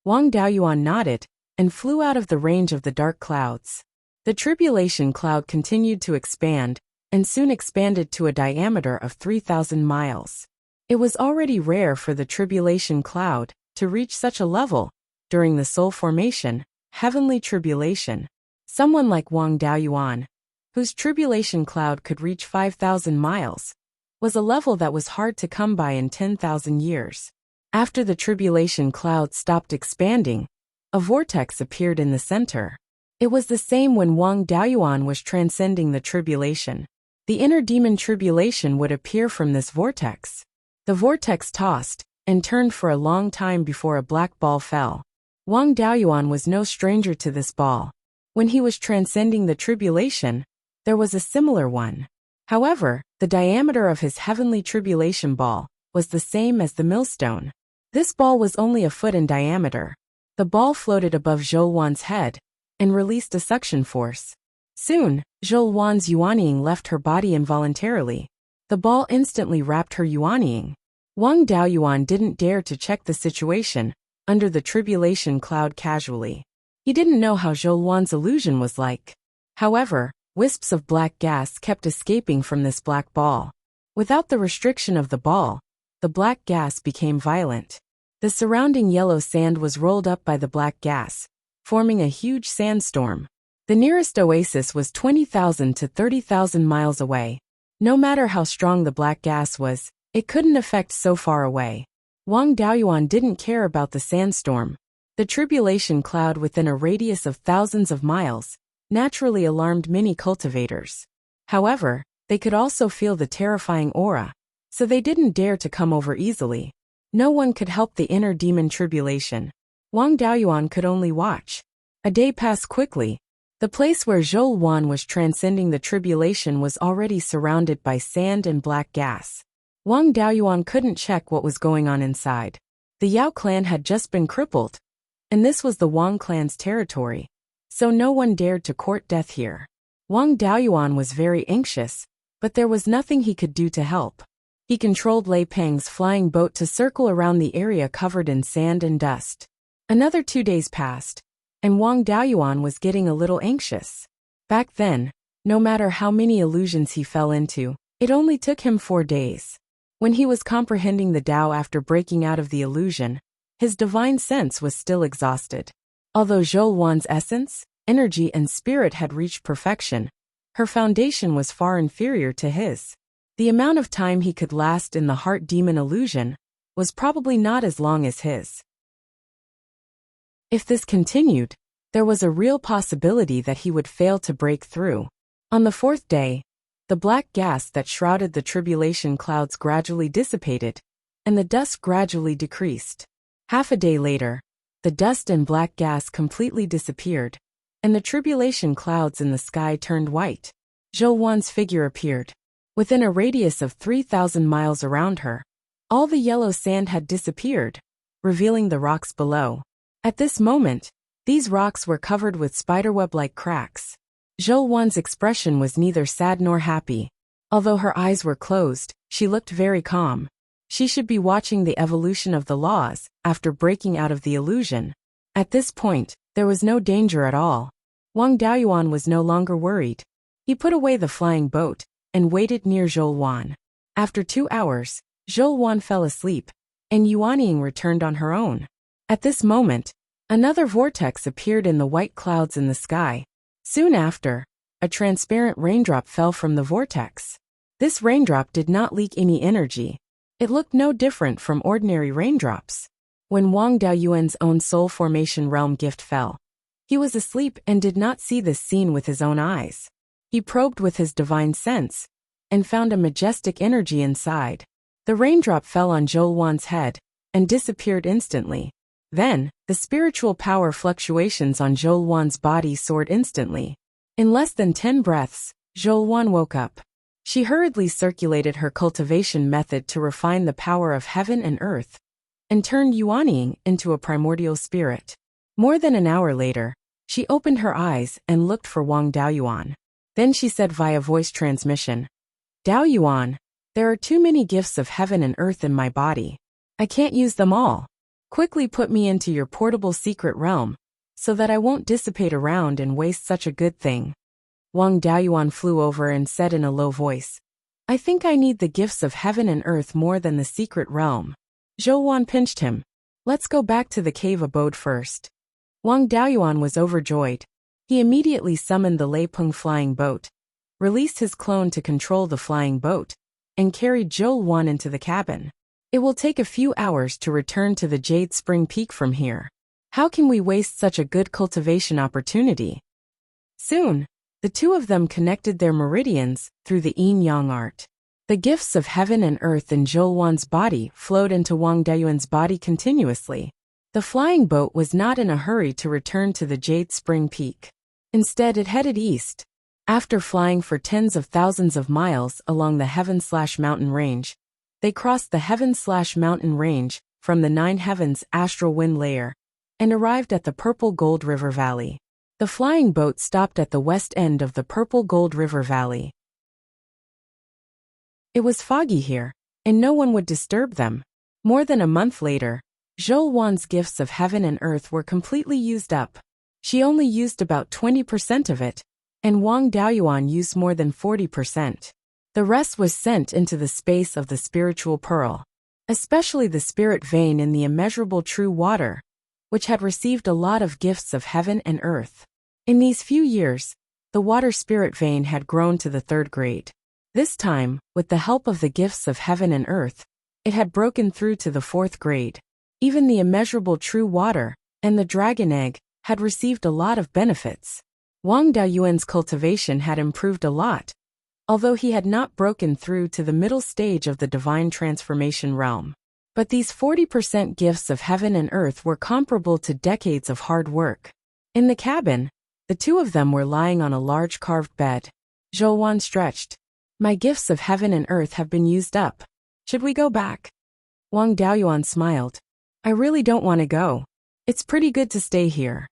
Wang Daoyuan nodded and flew out of the range of the dark clouds. The tribulation cloud continued to expand and soon expanded to a diameter of 3,000 miles. It was already rare for the tribulation cloud to reach such a level during the soul formation, heavenly tribulation. Someone like Wang Daoyuan, whose tribulation cloud could reach 5,000 miles, was a level that was hard to come by in 10,000 years. After the tribulation cloud stopped expanding, a vortex appeared in the center. It was the same when Wang Daoyuan was transcending the tribulation. The inner demon tribulation would appear from this vortex. The vortex tossed and turned for a long time before a black ball fell. Wang Daoyuan was no stranger to this ball. When he was transcending the tribulation, there was a similar one. However, the diameter of his heavenly tribulation ball was the same as the millstone. This ball was only a foot in diameter. The ball floated above Zhou head and released a suction force. Soon, Zhou yuanying left her body involuntarily. The ball instantly wrapped her yuanying. Wang Daoyuan didn't dare to check the situation under the tribulation cloud casually. He didn't know how Zhou illusion was like. However, wisps of black gas kept escaping from this black ball. Without the restriction of the ball, the black gas became violent. The surrounding yellow sand was rolled up by the black gas, forming a huge sandstorm. The nearest oasis was 20,000 to 30,000 miles away. No matter how strong the black gas was, it couldn't affect so far away. Wang Daoyuan didn't care about the sandstorm. The tribulation cloud within a radius of thousands of miles naturally alarmed many cultivators. However, they could also feel the terrifying aura, so they didn't dare to come over easily. No one could help the inner demon tribulation. Wang Daoyuan could only watch. A day passed quickly. The place where Zhou was transcending the tribulation was already surrounded by sand and black gas. Wang Daoyuan couldn't check what was going on inside. The Yao clan had just been crippled, and this was the Wang clan's territory, so no one dared to court death here. Wang Daoyuan was very anxious, but there was nothing he could do to help. He controlled Lei Peng's flying boat to circle around the area covered in sand and dust. Another 2 days passed, and Wang Daoyuan was getting a little anxious. Back then, no matter how many illusions he fell into, it only took him 4 days. When he was comprehending the Tao after breaking out of the illusion, his divine sense was still exhausted. Although Zhou essence, energy and spirit had reached perfection, her foundation was far inferior to his. The amount of time he could last in the heart demon illusion was probably not as long as his. If this continued, there was a real possibility that he would fail to break through. On the 4th day, the black gas that shrouded the tribulation clouds gradually dissipated, and the dust gradually decreased. Half a day later, the dust and black gas completely disappeared, and the tribulation clouds in the sky turned white. Zhou figure appeared. Within a radius of 3,000 miles around her, all the yellow sand had disappeared, revealing the rocks below. At this moment, these rocks were covered with spiderweb-like cracks. Zhou expression was neither sad nor happy. Although her eyes were closed, she looked very calm. She should be watching the evolution of the laws after breaking out of the illusion. At this point, there was no danger at all. Wang Daoyuan was no longer worried. He put away the flying boat and waited near Zhou. After 2 hours, Zhou fell asleep, and Yuanying returned on her own. At this moment, another vortex appeared in the white clouds in the sky. Soon after, a transparent raindrop fell from the vortex. This raindrop did not leak any energy. It looked no different from ordinary raindrops. When Wang Daoyuan's own soul formation realm gift fell, he was asleep and did not see this scene with his own eyes. He probed with his divine sense and found a majestic energy inside. The raindrop fell on Zhou head and disappeared instantly. Then, the spiritual power fluctuations on Zhou body soared instantly. In less than 10 breaths, Zhou woke up. She hurriedly circulated her cultivation method to refine the power of heaven and earth, and turned Yuanying into a primordial spirit. More than an hour later, she opened her eyes and looked for Wang Daoyuan. Then she said via voice transmission, "Daoyuan, there are too many gifts of heaven and earth in my body. I can't use them all. Quickly put me into your portable secret realm, so that I won't dissipate around and waste such a good thing." Wang Daoyuan flew over and said in a low voice, "I think I need the gifts of heaven and earth more than the secret realm." Zhou pinched him. "Let's go back to the cave abode first." Wang Daoyuan was overjoyed. He immediately summoned the Lei Peng flying boat released his clone to control the flying boat, and carried Beiyuan into the cabin. It will take a few hours to return to the Jade Spring Peak from here. How can we waste such a good cultivation opportunity? Soon, the two of them connected their meridians through the yin-yang art. The gifts of heaven and earth in Beiyuan's body flowed into Wang Daoyuan's body continuously. The flying boat was not in a hurry to return to the Jade Spring Peak. Instead, it headed east. After flying for tens of thousands of miles along the Heaven/Mountain Range, they crossed the Heaven/Mountain Range from the Nine Heavens astral wind layer and arrived at the Purple Gold River Valley. The flying boat stopped at the west end of the Purple Gold River Valley. It was foggy here, and no one would disturb them. More than a month later, Beiyuan's gifts of heaven and earth were completely used up. She only used about 20% of it, and Wang Daoyuan used more than 40%. The rest was sent into the space of the spiritual pearl, especially the spirit vein in the immeasurable true water, which had received a lot of gifts of heaven and earth. In these few years, the water spirit vein had grown to the 3rd grade. This time, with the help of the gifts of heaven and earth, it had broken through to the 4th grade. Even the immeasurable true water and the dragon egg had received a lot of benefits. Wang Daoyuan's cultivation had improved a lot, although he had not broken through to the middle stage of the divine transformation realm. But these 40% gifts of heaven and earth were comparable to decades of hard work. In the cabin, the two of them were lying on a large carved bed. Beiyuan stretched. My gifts of heaven and earth have been used up. Should we go back? Wang Daoyuan smiled. I really don't want to go. It's pretty good to stay here.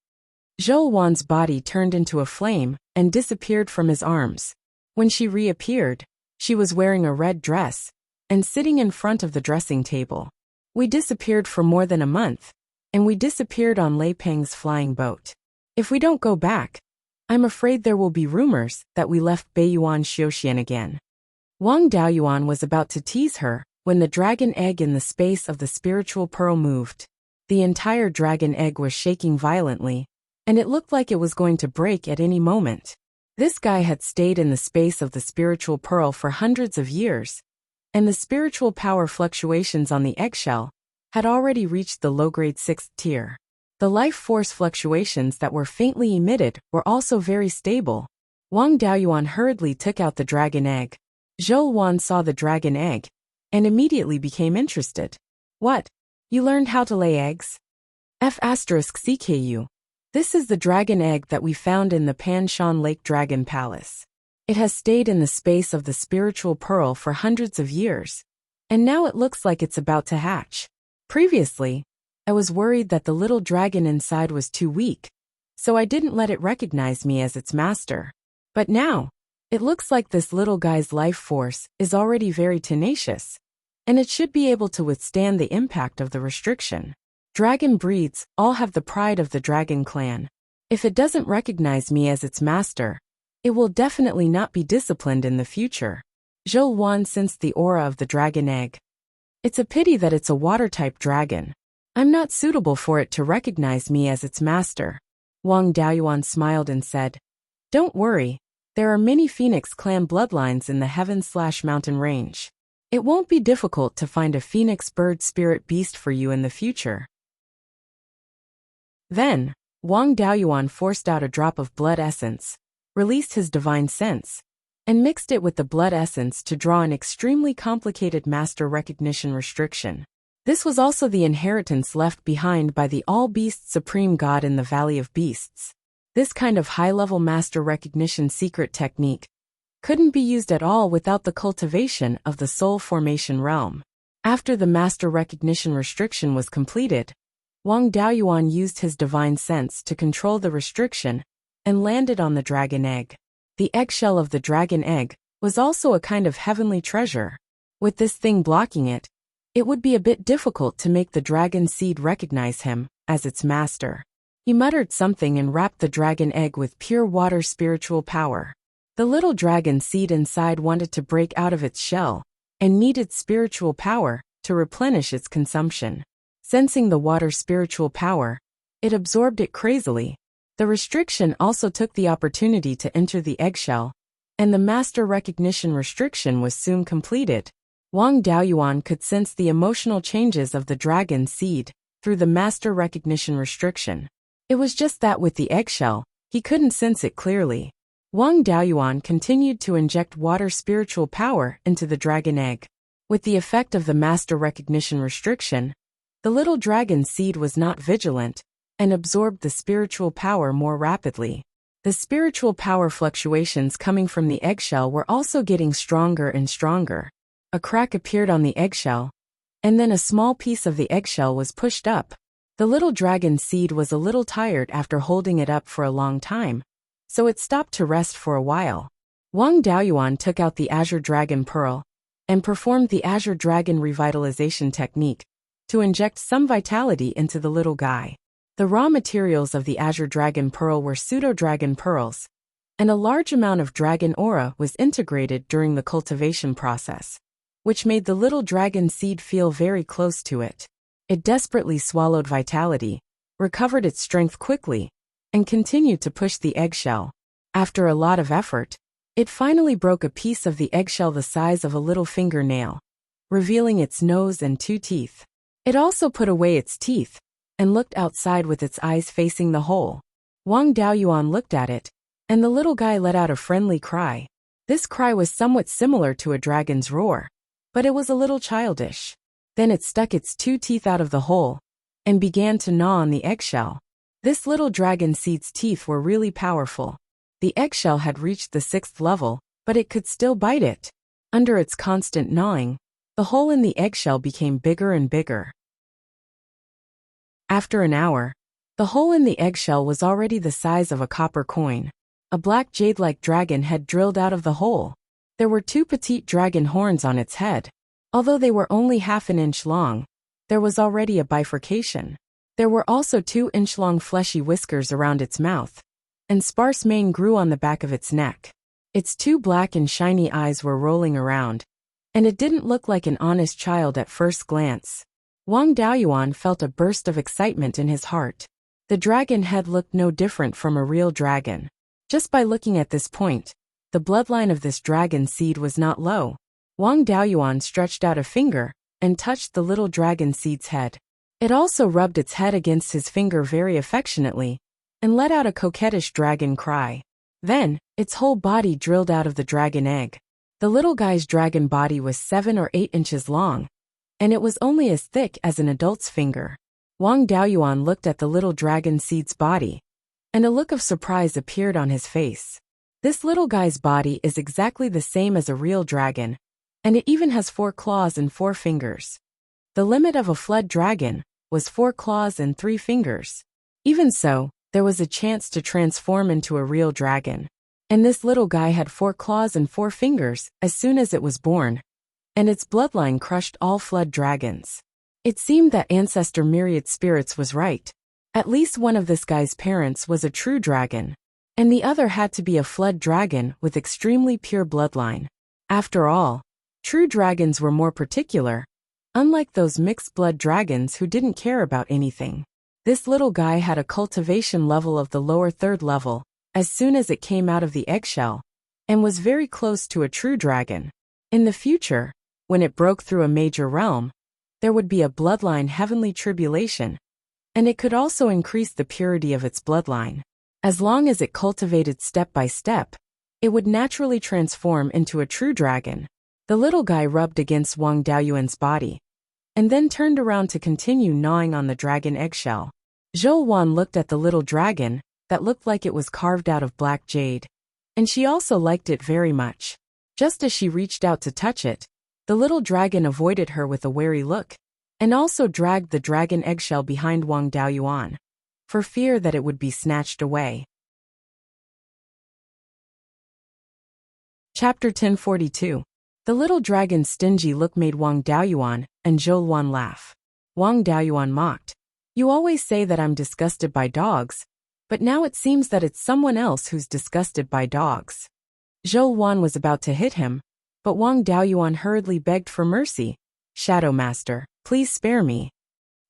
Beiyuan's body turned into a flame and disappeared from his arms. When she reappeared, she was wearing a red dress and sitting in front of the dressing table. We disappeared for more than a month, and we disappeared on Lei Peng's flying boat. If we don't go back, I'm afraid there will be rumors that we left Beiyuan Xiuxian again. Wang Daoyuan was about to tease her when the dragon egg in the space of the spiritual pearl moved. The entire dragon egg was shaking violently, and it looked like it was going to break at any moment. This guy had stayed in the space of the spiritual pearl for hundreds of years, and the spiritual power fluctuations on the eggshell had already reached the low-grade 6th tier. The life force fluctuations that were faintly emitted were also very stable. Wang Daoyuan hurriedly took out the dragon egg. Beiyuan saw the dragon egg and immediately became interested. What? You learned how to lay eggs? F*CKU. This is the dragon egg that we found in the Panshan Lake Dragon Palace. It has stayed in the space of the spiritual pearl for hundreds of years, and now it looks like it's about to hatch. Previously, I was worried that the little dragon inside was too weak, so I didn't let it recognize me as its master. But now, it looks like this little guy's life force is already very tenacious, and it should be able to withstand the impact of the restriction. Dragon breeds all have the pride of the dragon clan. If it doesn't recognize me as its master, it will definitely not be disciplined in the future. Beiyuan sensed the aura of the dragon egg. It's a pity that it's a water-type dragon. I'm not suitable for it to recognize me as its master. Wang Daoyuan smiled and said, Don't worry, there are many Phoenix clan bloodlines in the Heaven/Mountain Range. It won't be difficult to find a Phoenix bird spirit beast for you in the future. Then, Wang Daoyuan forced out a drop of blood essence, released his divine sense, and mixed it with the blood essence to draw an extremely complicated master recognition restriction. This was also the inheritance left behind by the All-Beast Supreme God in the Valley of Beasts. This kind of high-level master recognition secret technique couldn't be used at all without the cultivation of the soul formation realm. After the master recognition restriction was completed, Wang Daoyuan used his divine sense to control the restriction and landed on the dragon egg. The eggshell of the dragon egg was also a kind of heavenly treasure. With this thing blocking it, it would be a bit difficult to make the dragon seed recognize him as its master. He muttered something and wrapped the dragon egg with pure water spiritual power. The little dragon seed inside wanted to break out of its shell and needed spiritual power to replenish its consumption. Sensing the water spiritual power, it absorbed it crazily. The restriction also took the opportunity to enter the eggshell and the master recognition restriction was soon completed. Wang Daoyuan could sense the emotional changes of the dragon seed through the master recognition restriction. It was just that with the eggshell, he couldn't sense it clearly. Wang Daoyuan continued to inject water spiritual power into the dragon egg. With the effect of the master recognition restriction, the little dragon seed was not vigilant and absorbed the spiritual power more rapidly. The spiritual power fluctuations coming from the eggshell were also getting stronger and stronger. A crack appeared on the eggshell, and then a small piece of the eggshell was pushed up. The little dragon seed was a little tired after holding it up for a long time, so it stopped to rest for a while. Wang Daoyuan took out the Azure Dragon Pearl and performed the Azure Dragon Revitalization technique to inject some vitality into the little guy. The raw materials of the Azure Dragon Pearl were pseudo-dragon pearls, and a large amount of dragon aura was integrated during the cultivation process, which made the little dragon seed feel very close to it. It desperately swallowed vitality, recovered its strength quickly, and continued to push the eggshell. After a lot of effort, it finally broke a piece of the eggshell the size of a little fingernail, revealing its nose and 2 teeth. It also put away its teeth and looked outside with its eyes facing the hole. Wang Daoyuan looked at it, and the little guy let out a friendly cry. This cry was somewhat similar to a dragon's roar, but it was a little childish. Then it stuck its 2 teeth out of the hole and began to gnaw on the eggshell. This little dragon seed's teeth were really powerful. The eggshell had reached the 6th level, but it could still bite it. Under its constant gnawing, the hole in the eggshell became bigger and bigger. After an hour, the hole in the eggshell was already the size of a copper coin. A black jade-like dragon had drilled out of the hole. There were 2 petite dragon horns on its head. Although they were only half an inch long, there was already a bifurcation. There were also 2-inch-long fleshy whiskers around its mouth, and sparse mane grew on the back of its neck. Its 2 black and shiny eyes were rolling around, and it didn't look like an honest child at first glance. Wang Daoyuan felt a burst of excitement in his heart. The dragon head looked no different from a real dragon. Just by looking at this point, the bloodline of this dragon seed was not low. Wang Daoyuan stretched out a finger and touched the little dragon seed's head. It also rubbed its head against his finger very affectionately and let out a coquettish dragon cry. Then, its whole body drilled out of the dragon egg. The little guy's dragon body was 7 or 8 inches long, and it was only as thick as an adult's finger. Wang Daoyuan looked at the little dragon seed's body, and a look of surprise appeared on his face. This little guy's body is exactly the same as a real dragon, and it even has 4 claws and 4 fingers. The limit of a flood dragon was 4 claws and 3 fingers. Even so, there was a chance to transform into a real dragon. And this little guy had 4 claws and 4 fingers as soon as it was born, and its bloodline crushed all flood dragons. It seemed that ancestor Myriad Spirits was right. At least one of this guy's parents was a true dragon, and the other had to be a flood dragon with extremely pure bloodline. After all, true dragons were more particular, unlike those mixed blood dragons who didn't care about anything. This little guy had a cultivation level of the lower 3rd level as soon as it came out of the eggshell, and was very close to a true dragon. In the future, when it broke through a major realm, there would be a bloodline heavenly tribulation, and it could also increase the purity of its bloodline. As long as it cultivated step by step, it would naturally transform into a true dragon. The little guy rubbed against Wang Daoyuan's body, and then turned around to continue gnawing on the dragon eggshell. Zhou Wan looked at the little dragon that looked like it was carved out of black jade, and she also liked it very much. Just as she reached out to touch it, the little dragon avoided her with a wary look, and also dragged the dragon eggshell behind Wang Daoyuan, for fear that it would be snatched away. Chapter 1042. The little dragon's stingy look made Wang Daoyuan and Zhou Wan laugh. Wang Daoyuan mocked. "You always say that I'm disgusted by dogs, but now it seems that it's someone else who's disgusted by dogs." Zhou Wan was about to hit him, but Wang Daoyuan hurriedly begged for mercy. "Shadow Master, please spare me."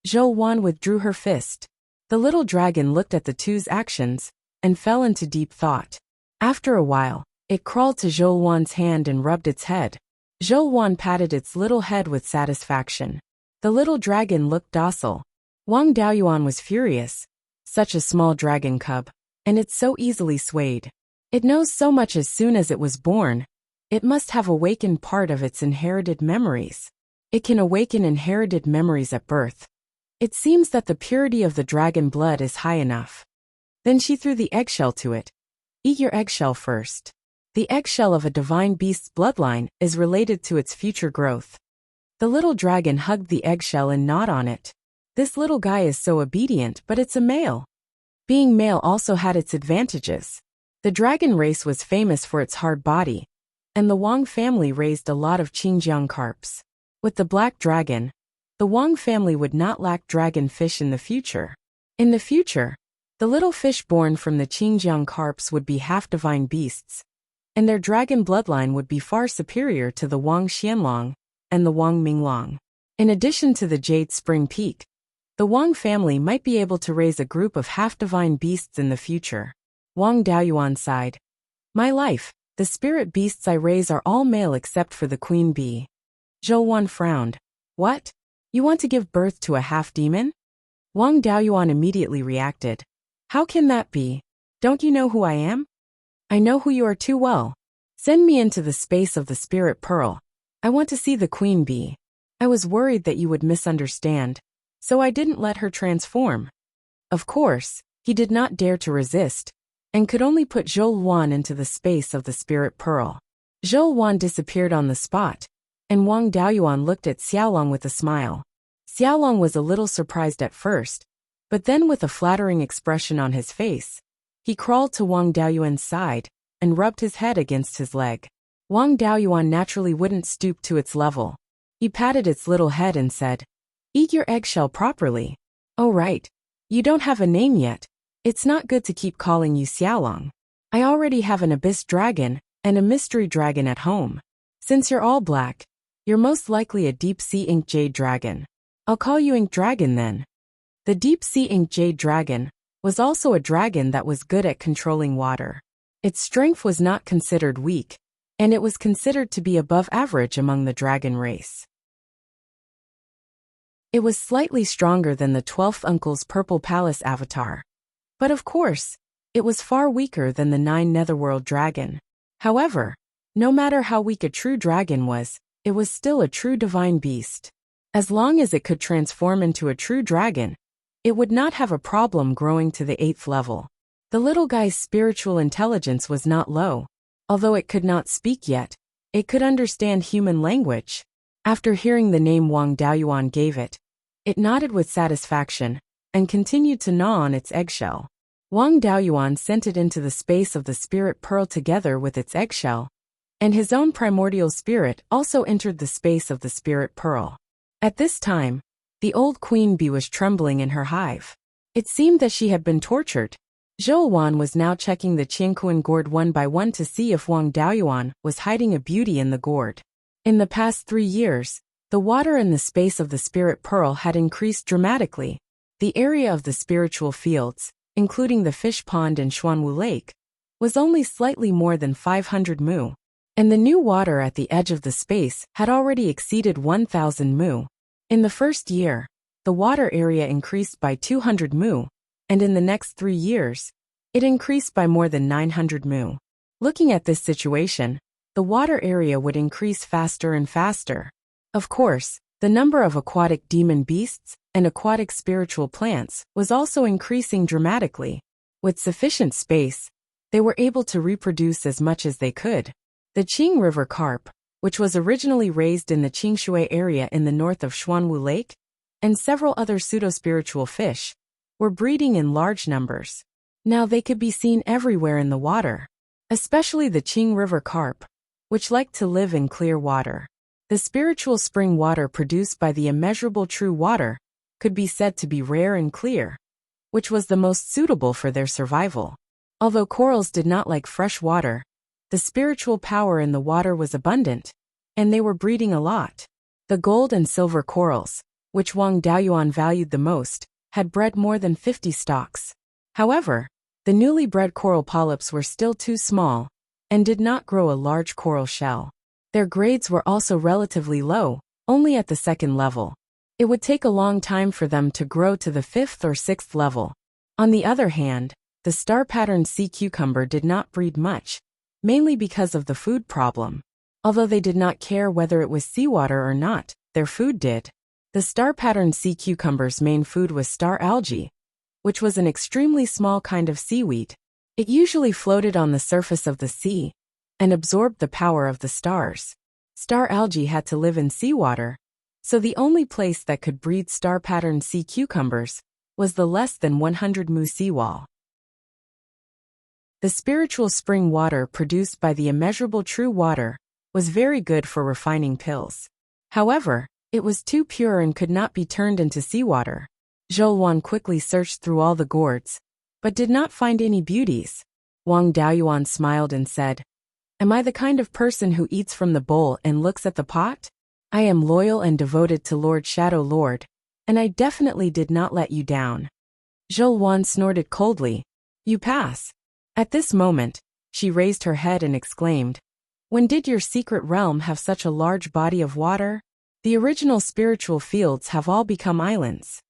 Zhou Wan withdrew her fist. The little dragon looked at the two's actions and fell into deep thought. After a while, It crawled to Zhou hand and rubbed its head. Zhou patted its little head with satisfaction. The little dragon looked docile. Wang Daoyuan was furious. Such a small dragon cub. And it's so easily swayed. It knows so much as soon as it was born. It must have awakened part of its inherited memories. It can awaken inherited memories at birth. It seems that the purity of the dragon blood is high enough. Then she threw the eggshell to it. Eat your eggshell first. The eggshell of a divine beast's bloodline is related to its future growth. The little dragon hugged the eggshell and gnawed on it. This little guy is so obedient, but it's a male. Being male also had its advantages. The dragon race was famous for its hard body, and the Wang family raised a lot of Qingjiang carps. With the black dragon, the Wang family would not lack dragon fish in the future. In the future, the little fish born from the Qingjiang carps would be half-divine beasts, and their dragon bloodline would be far superior to the Wang Xianlong and the Wang Minglong. In addition to the Jade Spring Peak, the Wang family might be able to raise a group of half-divine beasts in the future. Wang Daoyuan sighed. My life, the spirit beasts I raise are all male except for the queen bee. Zhou frowned. What? You want to give birth to a half-demon? Wang Daoyuan immediately reacted. How can that be? Don't you know who I am? I know who you are too well. Send me into the space of the spirit pearl. I want to see the queen bee. I was worried that you would misunderstand, so I didn't let her transform. Of course, he did not dare to resist, and could only put Zhou into the space of the spirit pearl. Zhou disappeared on the spot, and Wang Daoyuan looked at Xiaolong with a smile. Xiaolong was a little surprised at first, but then with a flattering expression on his face, he crawled to Wang Daoyuan's side and rubbed his head against his leg. Wang Daoyuan naturally wouldn't stoop to its level. He patted its little head and said, Eat your eggshell properly. Oh right. You don't have a name yet. It's not good to keep calling you Xiaolong. I already have an abyss dragon and a mystery dragon at home. Since you're all black, you're most likely a deep-sea ink jade dragon. I'll call you Ink Dragon then. The deep-sea ink jade dragon was also a dragon that was good at controlling water. Its strength was not considered weak, and it was considered to be above average among the dragon race. It was slightly stronger than the 12th uncle's Purple Palace avatar. But of course, it was far weaker than the 9 Netherworld dragon. However, no matter how weak a true dragon was, it was still a true divine beast. As long as it could transform into a true dragon, it would not have a problem growing to the 8th level. The little guy's spiritual intelligence was not low. Although it could not speak yet, it could understand human language. After hearing the name Wang Daoyuan gave it, it nodded with satisfaction and continued to gnaw on its eggshell. Wang Daoyuan sent it into the space of the spirit pearl together with its eggshell, and his own primordial spirit also entered the space of the spirit pearl. At this time, the old queen bee was trembling in her hive. It seemed that she had been tortured. Zhou was now checking the Qianquan gourd one by one to see if Wang Daoyuan was hiding a beauty in the gourd. In the past 3 years, the water in the space of the spirit pearl had increased dramatically. The area of the spiritual fields, including the fish pond and Xuanwu Lake, was only slightly more than 500 mu, and the new water at the edge of the space had already exceeded 1,000 mu. In the first year, the water area increased by 200 mu, and in the next 3 years, it increased by more than 900 mu. Looking at this situation, the water area would increase faster and faster. Of course, the number of aquatic demon beasts and aquatic spiritual plants was also increasing dramatically. With sufficient space, they were able to reproduce as much as they could. The Qing River carp, which was originally raised in the Qingshui area in the north of Xuanwu Lake, and several other pseudo-spiritual fish, were breeding in large numbers. Now they could be seen everywhere in the water, especially the Qing River carp, which liked to live in clear water. The spiritual spring water produced by the immeasurable true water could be said to be rare and clear, which was the most suitable for their survival. Although corals did not like fresh water, the spiritual power in the water was abundant, and they were breeding a lot. The gold and silver corals, which Wang Daoyuan valued the most, had bred more than 50 stalks. However, the newly bred coral polyps were still too small, and did not grow a large coral shell. Their grades were also relatively low, only at the second level. It would take a long time for them to grow to the fifth or sixth level. On the other hand, the star-patterned sea cucumber did not breed much, mainly because of the food problem. Although they did not care whether it was seawater or not, their food did. The star-patterned sea cucumber's main food was star algae, which was an extremely small kind of seaweed. It usually floated on the surface of the sea and absorbed the power of the stars. Star algae had to live in seawater, so the only place that could breed star-patterned sea cucumbers was the less than 100 mu seawall. The spiritual spring water produced by the immeasurable true water was very good for refining pills. However, it was too pure and could not be turned into seawater. Zhou quickly searched through all the gourds, but did not find any beauties. Wang Daoyuan smiled and said, "Am I the kind of person who eats from the bowl and looks at the pot? I am loyal and devoted to Lord Shadow Lord, and I definitely did not let you down." Zhou snorted coldly. "You pass." At this moment, she raised her head and exclaimed, "When did your secret realm have such a large body of water? The original spiritual fields have all become islands.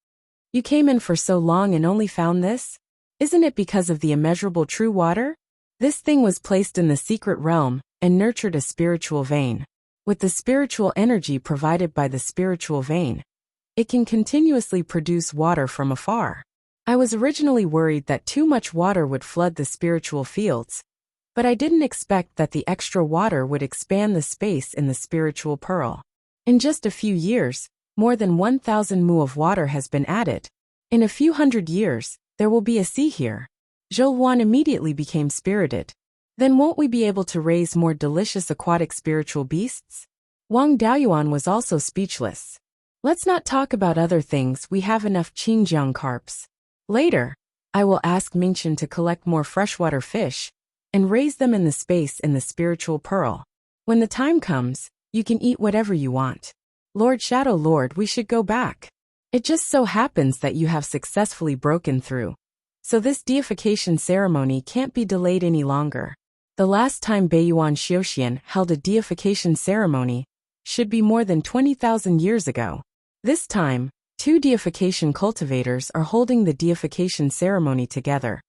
You came in for so long and only found this? Isn't it because of the immeasurable true water? This thing was placed in the secret realm and nurtured a spiritual vein. With the spiritual energy provided by the spiritual vein, it can continuously produce water from afar. I was originally worried that too much water would flood the spiritual fields, but I didn't expect that the extra water would expand the space in the spiritual pearl. In just a few years, more than 1,000 mu of water has been added. In a few hundred years, there will be a sea here." Zhou immediately became spirited. "Then won't we be able to raise more delicious aquatic spiritual beasts?" Wang Daoyuan was also speechless. "Let's not talk about other things, we have enough Qingjiang carps. Later, I will ask Mingchen to collect more freshwater fish and raise them in the space in the spiritual pearl. When the time comes, you can eat whatever you want. Lord Shadow Lord, we should go back. It just so happens that you have successfully broken through, so this deification ceremony can't be delayed any longer. The last time Beiyuan Xiuxian held a deification ceremony should be more than 20,000 years ago. This time, 2 deification cultivators are holding the deification ceremony together.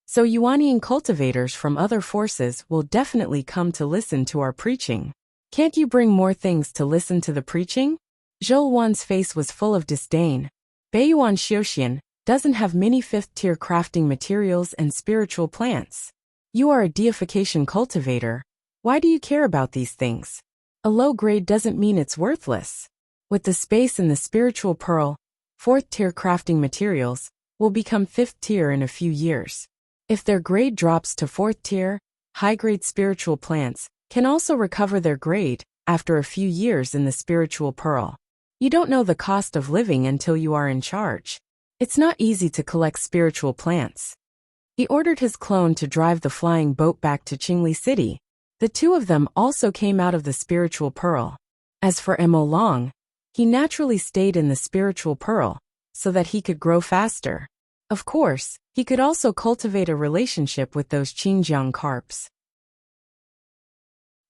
So Yuanian cultivators from other forces will definitely come to listen to our preaching. Can't you bring more things to listen to the preaching?" Zhou face was full of disdain. Beiyuan Xiuxian doesn't have many 5th-tier crafting materials and spiritual plants. You are a deification cultivator. Why do you care about these things? A low grade doesn't mean it's worthless. With the space in the spiritual pearl, 4th-tier crafting materials will become 5th tier in a few years. If their grade drops to 4th tier, high-grade spiritual plants can also recover their grade after a few years in the spiritual pearl. You don't know the cost of living until you are in charge. It's not easy to collect spiritual plants. He ordered his clone to drive the flying boat back to Qingli City. The 2 of them also came out of the spiritual pearl. As for Mo Long, he naturally stayed in the spiritual pearl so that he could grow faster. Of course, he could also cultivate a relationship with those Qingjiang carps.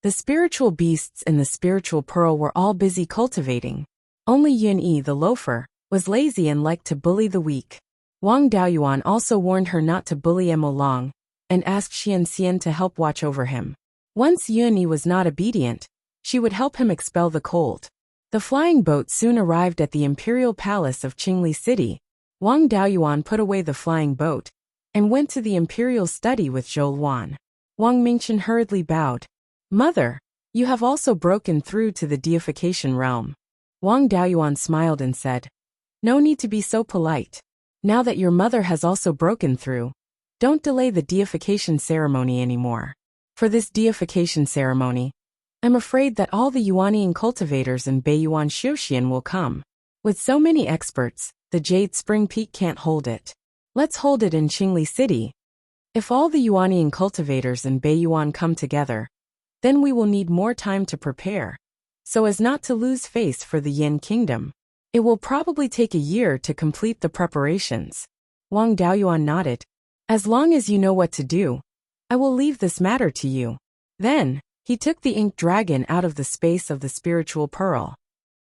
The spiritual beasts in the spiritual pearl were all busy cultivating. Only Yun-Yi the loafer was lazy and liked to bully the weak. Wang Daoyuan also warned her not to bully Mo Long and asked Xian Xian to help watch over him. Once Yun-Yi was not obedient, she would help him expel the cold. The flying boat soon arrived at the imperial palace of Qingli City. Wang Daoyuan put away the flying boat and went to the imperial study with Zhou Luan. Wang Mingchen hurriedly bowed. "Mother, you have also broken through to the deification realm." Wang Daoyuan smiled and said, "No need to be so polite. Now that your mother has also broken through, don't delay the deification ceremony anymore. For this deification ceremony, I'm afraid that all the Yuanian cultivators in Beiyuan Xiuxian will come. With so many experts, the Jade Spring Peak can't hold it. Let's hold it in Qingli City. If all the Yuanian cultivators in Beiyuan come together, then we will need more time to prepare, so as not to lose face for the Yin Kingdom. It will probably take a year to complete the preparations." Wang Daoyuan nodded. "As long as you know what to do, I will leave this matter to you." Then, he took the ink dragon out of the space of the spiritual pearl.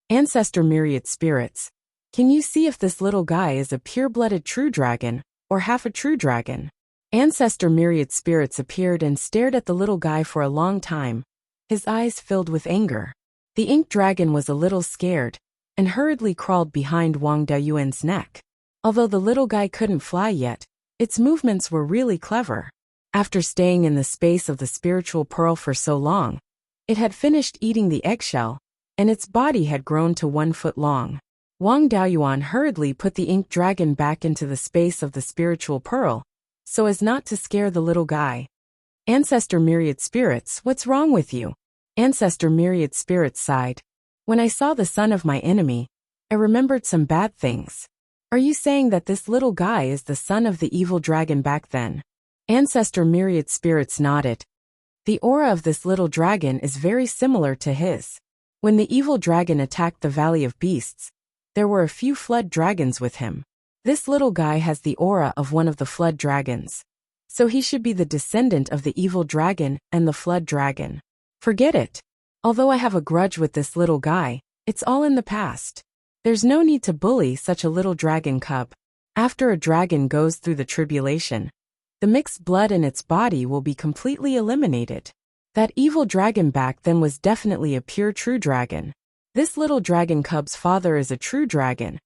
Ancestor myriad spirits, can you see if this little guy is a pure-blooded true dragon, or half a true dragon? Ancestor myriad spirits appeared and stared at the little guy for a long time, his eyes filled with anger. The ink dragon was a little scared, and hurriedly crawled behind Wang Daoyuan's neck. Although the little guy couldn't fly yet, its movements were really clever. After staying in the space of the spiritual pearl for so long, it had finished eating the eggshell, and its body had grown to 1 foot long. Wang Daoyuan hurriedly put the ink dragon back into the space of the spiritual pearl, so as not to scare the little guy. Ancestor myriad spirits, what's wrong with you? Ancestor myriad spirits sighed. When I saw the son of my enemy, I remembered some bad things. Are you saying that this little guy is the son of the evil dragon back then? Ancestor myriad spirits nodded. The aura of this little dragon is very similar to his. When the evil dragon attacked the Valley of Beasts, there were a few flood dragons with him. This little guy has the aura of one of the flood dragons. So he should be the descendant of the evil dragon and the flood dragon. Forget it. Although I have a grudge with this little guy, it's all in the past. There's no need to bully such a little dragon cub. After a dragon goes through the tribulation, the mixed blood in its body will be completely eliminated. That evil dragon back then was definitely a pure true dragon. This little dragon cub's father is a true dragon,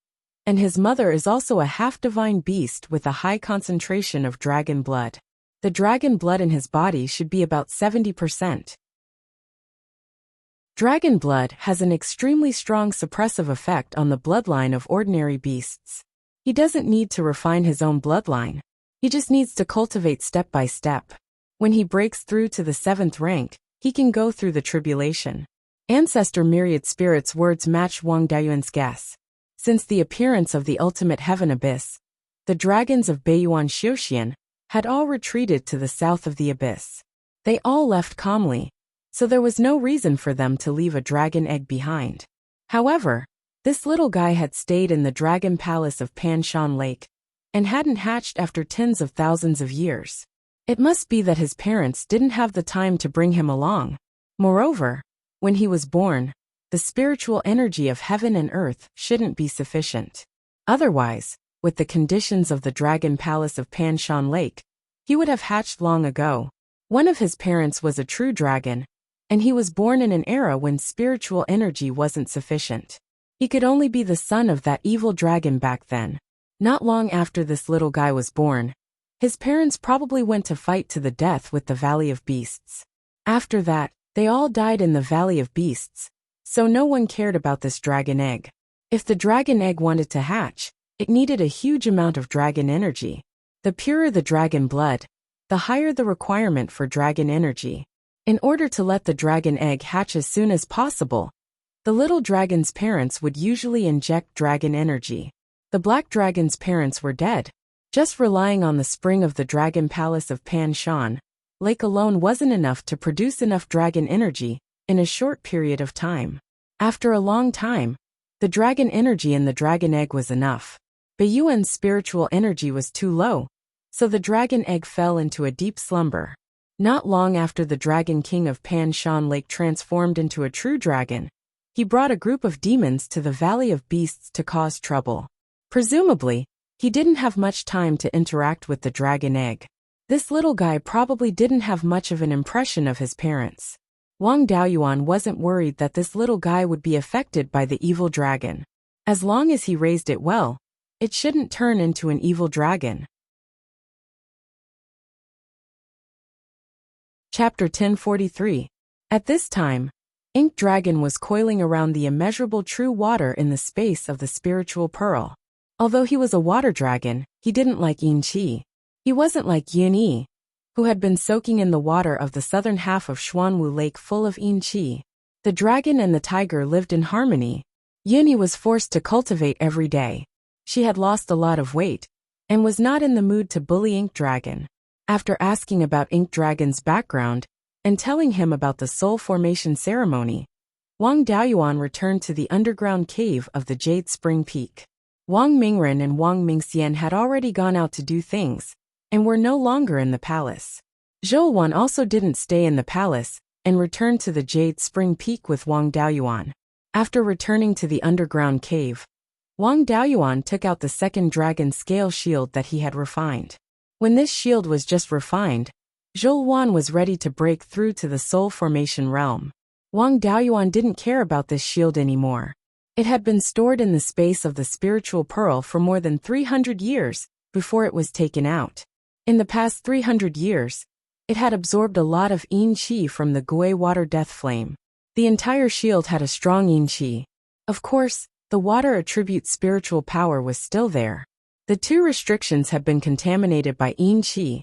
and his mother is also a half-divine beast with a high concentration of dragon blood. The dragon blood in his body should be about 70%. Dragon blood has an extremely strong suppressive effect on the bloodline of ordinary beasts. He doesn't need to refine his own bloodline. He just needs to cultivate step by step. When he breaks through to the 7th rank, he can go through the tribulation. Ancestor myriad spirits' words match Wang Daoyuan's guess. Since the appearance of the ultimate heaven abyss, the dragons of Beiyuan Xiuxian had all retreated to the south of the abyss. They all left calmly, so there was no reason for them to leave a dragon egg behind. However, this little guy had stayed in the dragon palace of Panshan Lake, and hadn't hatched after tens of thousands of years. It must be that his parents didn't have the time to bring him along. Moreover, when he was born, the spiritual energy of heaven and earth shouldn't be sufficient. Otherwise, with the conditions of the dragon palace of Panshan Lake, he would have hatched long ago. One of his parents was a true dragon, and he was born in an era when spiritual energy wasn't sufficient. He could only be the son of that evil dragon back then. Not long after this little guy was born, his parents probably went to fight to the death with the Valley of Beasts. After that, they all died in the Valley of Beasts, so no one cared about this dragon egg. If the dragon egg wanted to hatch, it needed a huge amount of dragon energy. The purer the dragon blood, the higher the requirement for dragon energy. In order to let the dragon egg hatch as soon as possible, the little dragon's parents would usually inject dragon energy. The black dragon's parents were dead. Just relying on the spring of the dragon palace of Panshan Lake alone wasn't enough to produce enough dragon energy in a short period of time. After a long time, the dragon energy in the dragon egg was enough. Beiyuan's spiritual energy was too low, so the dragon egg fell into a deep slumber. Not long after the dragon king of Panshan Lake transformed into a true dragon, he brought a group of demons to the Valley of Beasts to cause trouble. Presumably, he didn't have much time to interact with the dragon egg. This little guy probably didn't have much of an impression of his parents. Wang Daoyuan wasn't worried that this little guy would be affected by the evil dragon. As long as he raised it well, it shouldn't turn into an evil dragon. Chapter 1043. At this time, Ink Dragon was coiling around the immeasurable true water in the space of the spiritual pearl. Although he was a water dragon, he didn't like Yin Qi. He wasn't like Yin Yi, who had been soaking in the water of the southern half of Xuanwu Lake full of Yin Qi. The dragon and the tiger lived in harmony. Yin Yi was forced to cultivate every day. She had lost a lot of weight, and was not in the mood to bully Ink Dragon. After asking about Ink Dragon's background, and telling him about the soul formation ceremony, Wang Daoyuan returned to the underground cave of the Jade Spring Peak. Wang Mingren and Wang Mingxian had already gone out to do things, and were no longer in the palace. Zhou also didn't stay in the palace and returned to the Jade Spring Peak with Wang Daoyuan. After returning to the underground cave, Wang Daoyuan took out the second dragon scale shield that he had refined. When this shield was just refined, Zhou was ready to break through to the soul formation realm. Wang Daoyuan didn't care about this shield anymore. It had been stored in the space of the spiritual pearl for more than 300 years before it was taken out. In the past 300 years, it had absorbed a lot of yin qi from the Gui water death flame. The entire shield had a strong yin qi. Of course, the water attribute spiritual power was still there. The two restrictions had been contaminated by yin qi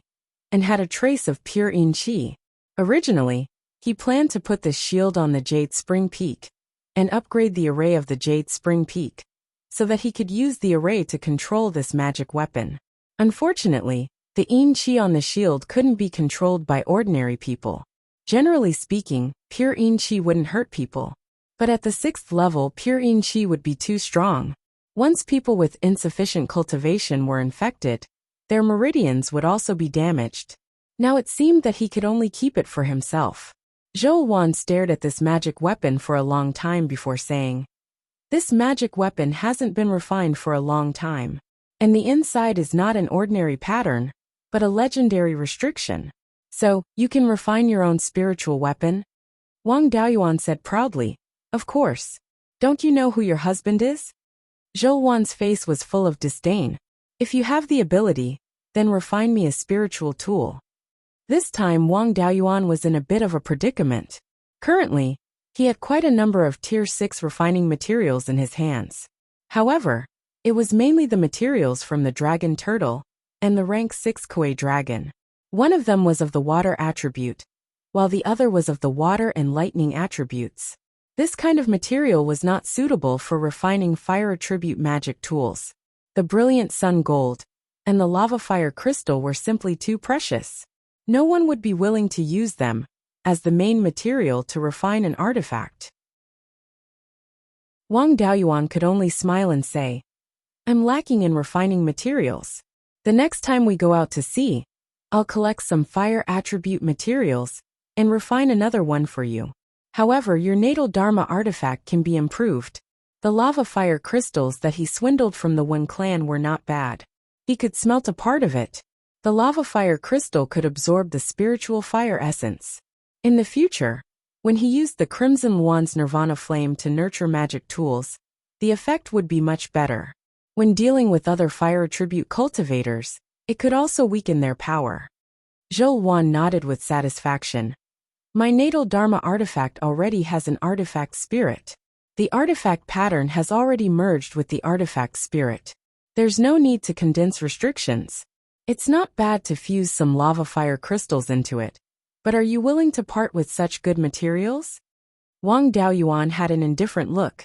and had a trace of pure yin qi. Originally, he planned to put this shield on the Jade Spring Peak and upgrade the array of the Jade Spring Peak so that he could use the array to control this magic weapon. Unfortunately, the yin qi on the shield couldn't be controlled by ordinary people. Generally speaking, pure yin qi wouldn't hurt people. But at the 6th level, pure yin qi would be too strong. Once people with insufficient cultivation were infected, their meridians would also be damaged. Now it seemed that he could only keep it for himself. Zhou stared at this magic weapon for a long time before saying, "This magic weapon hasn't been refined for a long time. And the inside is not an ordinary pattern, but a legendary restriction. So, you can refine your own spiritual weapon?" Wang Daoyuan said proudly, "Of course. Don't you know who your husband is?" Zhou face was full of disdain. "If you have the ability, then refine me a spiritual tool." This time Wang Daoyuan was in a bit of a predicament. Currently, he had quite a number of Tier 6 refining materials in his hands. However, it was mainly the materials from the dragon turtle and the rank 6 Kuei dragon. One of them was of the water attribute, while the other was of the water and lightning attributes. This kind of material was not suitable for refining fire attribute magic tools. The brilliant sun gold and the lava fire crystal were simply too precious. No one would be willing to use them as the main material to refine an artifact. Wang Daoyuan could only smile and say, "I'm lacking in refining materials. The next time we go out to sea, I'll collect some fire attribute materials and refine another one for you. However, your natal Dharma artifact can be improved. The lava fire crystals that he swindled from the Wen clan were not bad. He could smelt a part of it. The lava fire crystal could absorb the spiritual fire essence. In the future, when he used the Crimson Luan's Nirvana flame to nurture magic tools, the effect would be much better. When dealing with other fire attribute cultivators, it could also weaken their power." Zhou nodded with satisfaction. "My natal Dharma artifact already has an artifact spirit. The artifact pattern has already merged with the artifact spirit. There's no need to condense restrictions. It's not bad to fuse some lava fire crystals into it. But are you willing to part with such good materials?" Wang Daoyuan had an indifferent look.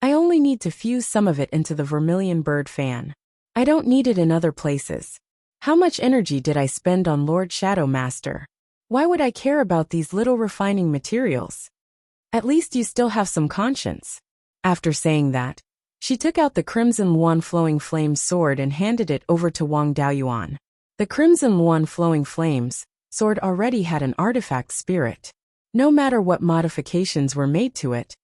"I only need to fuse some of it into the vermilion bird fan. I don't need it in other places. How much energy did I spend on Lord Shadow Master? Why would I care about these little refining materials? At least you still have some conscience." After saying that, she took out the Crimson Luan Flowing Flames sword and handed it over to Wang Daoyuan. The Crimson Luan Flowing Flames sword already had an artifact spirit. No matter what modifications were made to it,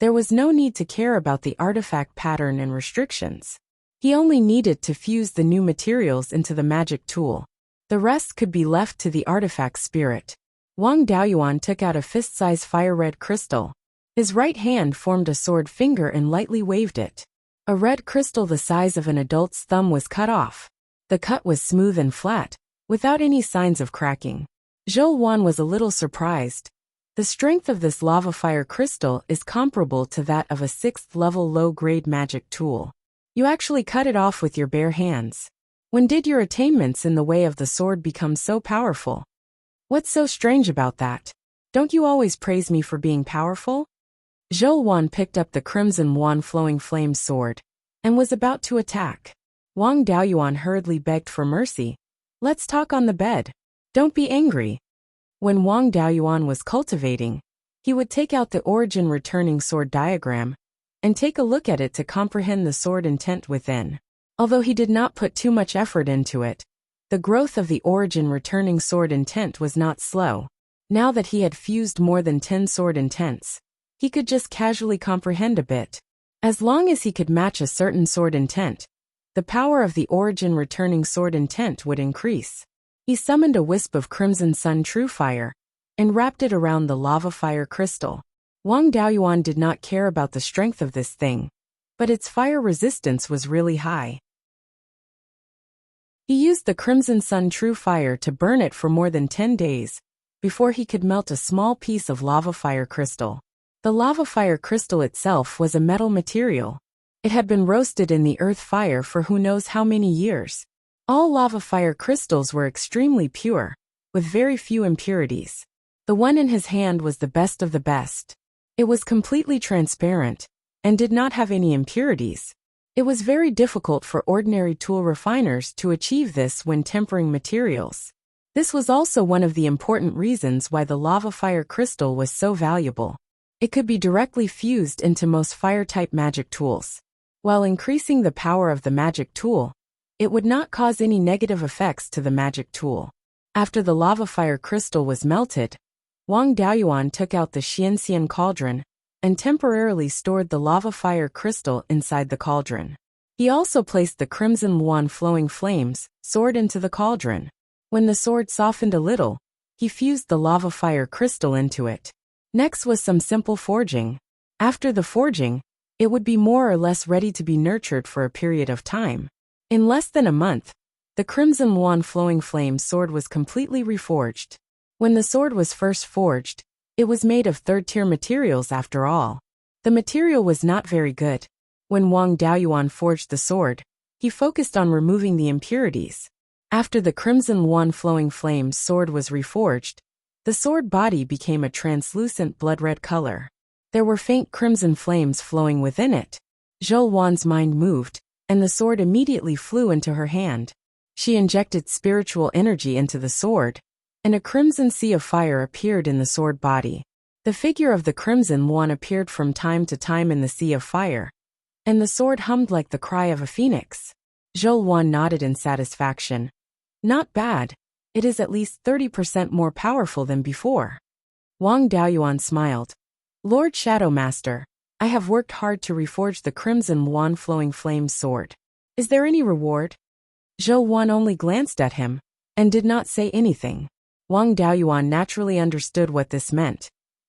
there was no need to care about the artifact pattern and restrictions. He only needed to fuse the new materials into the magic tool. The rest could be left to the artifact spirit. Wang Daoyuan took out a fist-sized fire-red crystal. His right hand formed a sword finger and lightly waved it. A red crystal the size of an adult's thumb was cut off. The cut was smooth and flat, without any signs of cracking. Zhou was a little surprised. The strength of this lava fire crystal is comparable to that of a 6th level low-grade magic tool. You actually cut it off with your bare hands. When did your attainments in the way of the sword become so powerful? What's so strange about that? Don't you always praise me for being powerful?" Zhou picked up the Crimson Luan Flowing Flame sword and was about to attack. Wang Daoyuan hurriedly begged for mercy. "Let's talk on the bed. Don't be angry." When Wang Daoyuan was cultivating, he would take out the origin returning sword diagram and take a look at it to comprehend the sword intent within. Although he did not put too much effort into it, The growth of the origin returning sword intent was not slow. Now that he had fused more than 10 sword intents, he could just casually comprehend a bit. As long as he could match a certain sword intent, the power of the origin returning sword intent would increase. He summoned a wisp of crimson sun true fire and wrapped it around the lava fire crystal. Wang Daoyuan did not care about the strength of this thing, but its fire resistance was really high. He used the crimson sun true fire to burn it for more than 10 days before he could melt a small piece of lava fire crystal. The lava fire crystal itself was a metal material. It had been roasted in the earth fire for who knows how many years. All lava fire crystals were extremely pure, with very few impurities. The one in his hand was the best of the best. It was completely transparent and did not have any impurities. It was very difficult for ordinary tool refiners to achieve this when tempering materials. This was also one of the important reasons why the lava fire crystal was so valuable. It could be directly fused into most fire-type magic tools. While increasing the power of the magic tool, it would not cause any negative effects to the magic tool. After the lava fire crystal was melted, Wang Daoyuan took out the Xianxian cauldron and temporarily stored the lava fire crystal inside the cauldron. He also placed the crimson luan flowing flames sword into the cauldron. When the sword softened a little, he fused the lava fire crystal into it. Next was some simple forging. After the forging, it would be more or less ready to be nurtured for a period of time. In less than a month, the crimson luan flowing flame sword was completely reforged. When the sword was first forged, it was made of third-tier materials after all. The material was not very good. When Wang Daoyuan forged the sword, he focused on removing the impurities. After the crimson luan flowing flame sword was reforged, the sword body became a translucent blood-red color. There were faint crimson flames flowing within it. Zhou Wan's mind moved, and the sword immediately flew into her hand. She injected spiritual energy into the sword, and a crimson sea of fire appeared in the sword body. The figure of the crimson luan appeared from time to time in the sea of fire, and the sword hummed like the cry of a phoenix. Zhou Wan nodded in satisfaction. Not bad. It is at least 30% more powerful than before. Wang Daoyuan smiled. Lord Shadow Master, I have worked hard to reforge the crimson luan flowing flame sword. Is there any reward? Zhou Wan only glanced at him and did not say anything. Wang Daoyuan naturally understood what this meant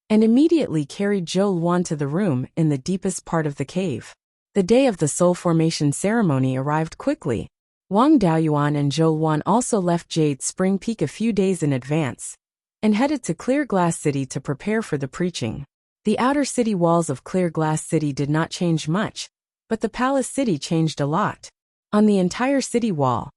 and immediately carried Zhou Wan to the room in the deepest part of the cave. The day of the soul formation ceremony arrived quickly. Wang Daoyuan and Zhou Wan also left Jade Spring Peak a few days in advance and headed to Clear Glass City to prepare for the preaching. The outer city walls of Clear Glass City did not change much, but the palace city changed a lot. On the entire city wall,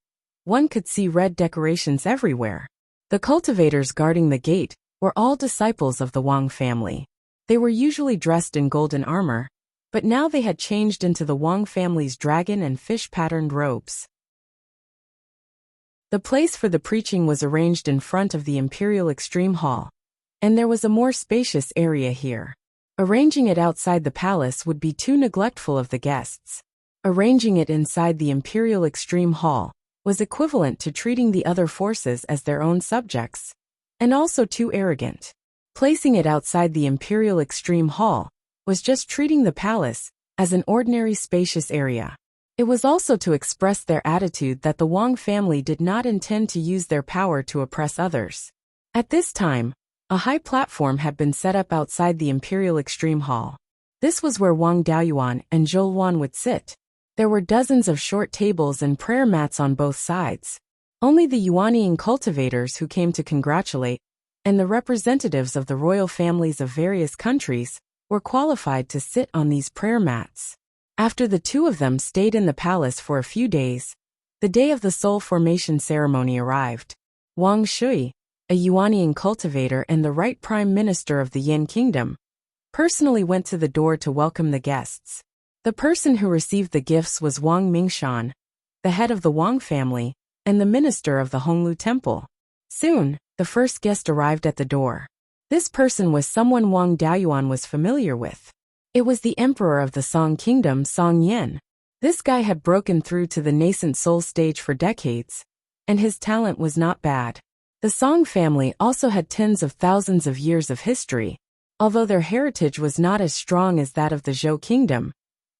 one could see red decorations everywhere. The cultivators guarding the gate were all disciples of the Wang family. They were usually dressed in golden armor, but now they had changed into the Wang family's dragon and fish-patterned robes. The place for the preaching was arranged in front of the Imperial Extreme Hall, and there was a more spacious area here. Arranging it outside the palace would be too neglectful of the guests. Arranging it inside the Imperial Extreme Hall was equivalent to treating the other forces as their own subjects, and also too arrogant. Placing it outside the Imperial Extreme Hall was just treating the palace as an ordinary spacious area. It was also to express their attitude that the Wang family did not intend to use their power to oppress others. At this time, a high platform had been set up outside the Imperial Extreme Hall. This was where Wang Daoyuan and Zhou Wan would sit. There were dozens of short tables and prayer mats on both sides. Only the Yuanian cultivators who came to congratulate, and the representatives of the royal families of various countries, were qualified to sit on these prayer mats. After the two of them stayed in the palace for a few days, the day of the soul formation ceremony arrived. Wang Shui, a Yuanian cultivator and the right prime minister of the Yin kingdom, personally went to the door to welcome the guests. The person who received the gifts was Wang Mingshan, the head of the Wang family, and the minister of the Honglu temple. Soon, the first guest arrived at the door. This person was someone Wang Daoyuan was familiar with. It was the emperor of the Song kingdom, Song Yan. This guy had broken through to the nascent soul stage for decades, and his talent was not bad. The Song family also had tens of thousands of years of history. Although their heritage was not as strong as that of the Zhou kingdom,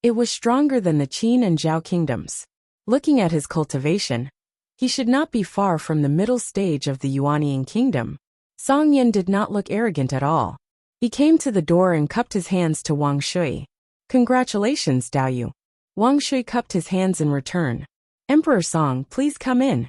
it was stronger than the Qin and Zhao kingdoms. Looking at his cultivation, he should not be far from the middle stage of the Yuanian kingdom. Song Yan did not look arrogant at all. He came to the door and cupped his hands to Wang Shui. "Congratulations, Daoyu." Wang Shui cupped his hands in return. "Emperor Song, please come in."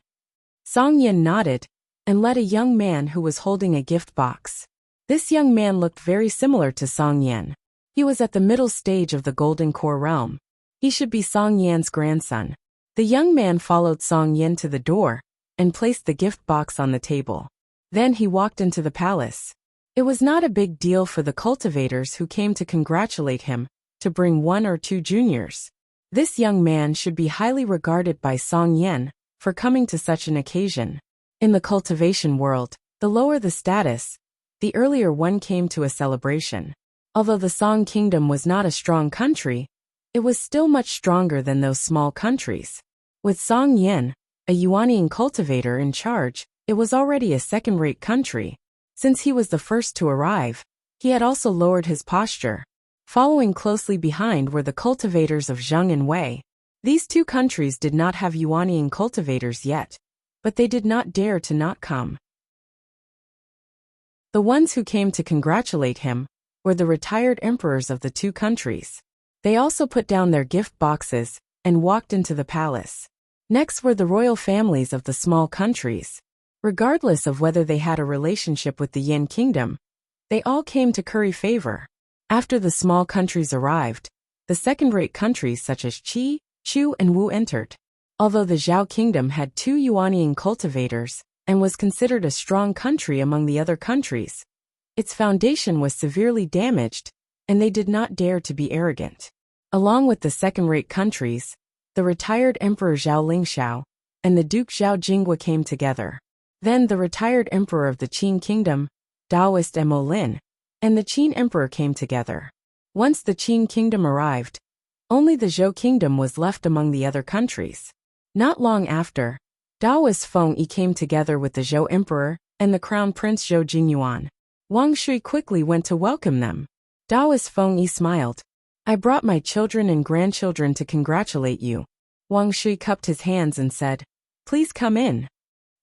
Song Yan nodded and led a young man who was holding a gift box. This young man looked very similar to Song Yan. He was at the middle stage of the Golden Core realm. He should be Song Yan's grandson. The young man followed Song Yan to the door and placed the gift box on the table. Then he walked into the palace. It was not a big deal for the cultivators who came to congratulate him to bring 1 or 2 juniors. This young man should be highly regarded by Song Yan for coming to such an occasion. In the cultivation world, the lower the status, the earlier one came to a celebration. Although the Song kingdom was not a strong country, it was still much stronger than those small countries. With Song Yan, a Yuanian cultivator in charge, it was already a second-rate country. Since he was the first to arrive, he had also lowered his posture. Following closely behind were the cultivators of Zheng and Wei. These 2 countries did not have Yuanian cultivators yet, but they did not dare to not come. The ones who came to congratulate him were the retired emperors of the 2 countries. They also put down their gift boxes and walked into the palace. Next were the royal families of the small countries. Regardless of whether they had a relationship with the Yan kingdom, they all came to curry favor. After the small countries arrived, the second-rate countries such as Qi, Chu and Wu entered. Although the Zhao kingdom had 2 Yuanian cultivators and was considered a strong country among the other countries, its foundation was severely damaged, and they did not dare to be arrogant. Along with the second-rate countries, the retired Emperor Zhao Lingxiao and the Duke Zhao Jinghua came together. Then the retired emperor of the Qin kingdom, Taoist Mo Lin, and the Qin emperor came together. Once the Qin kingdom arrived, only the Zhou kingdom was left among the other countries. Not long after, Taoist Feng Yi came together with the Zhou emperor and the crown prince Zhou Jingyuan. Wang Shui quickly went to welcome them. Taoist Feng Yi smiled. "I brought my children and grandchildren to congratulate you." Wang Shui cupped his hands and said, "Please come in."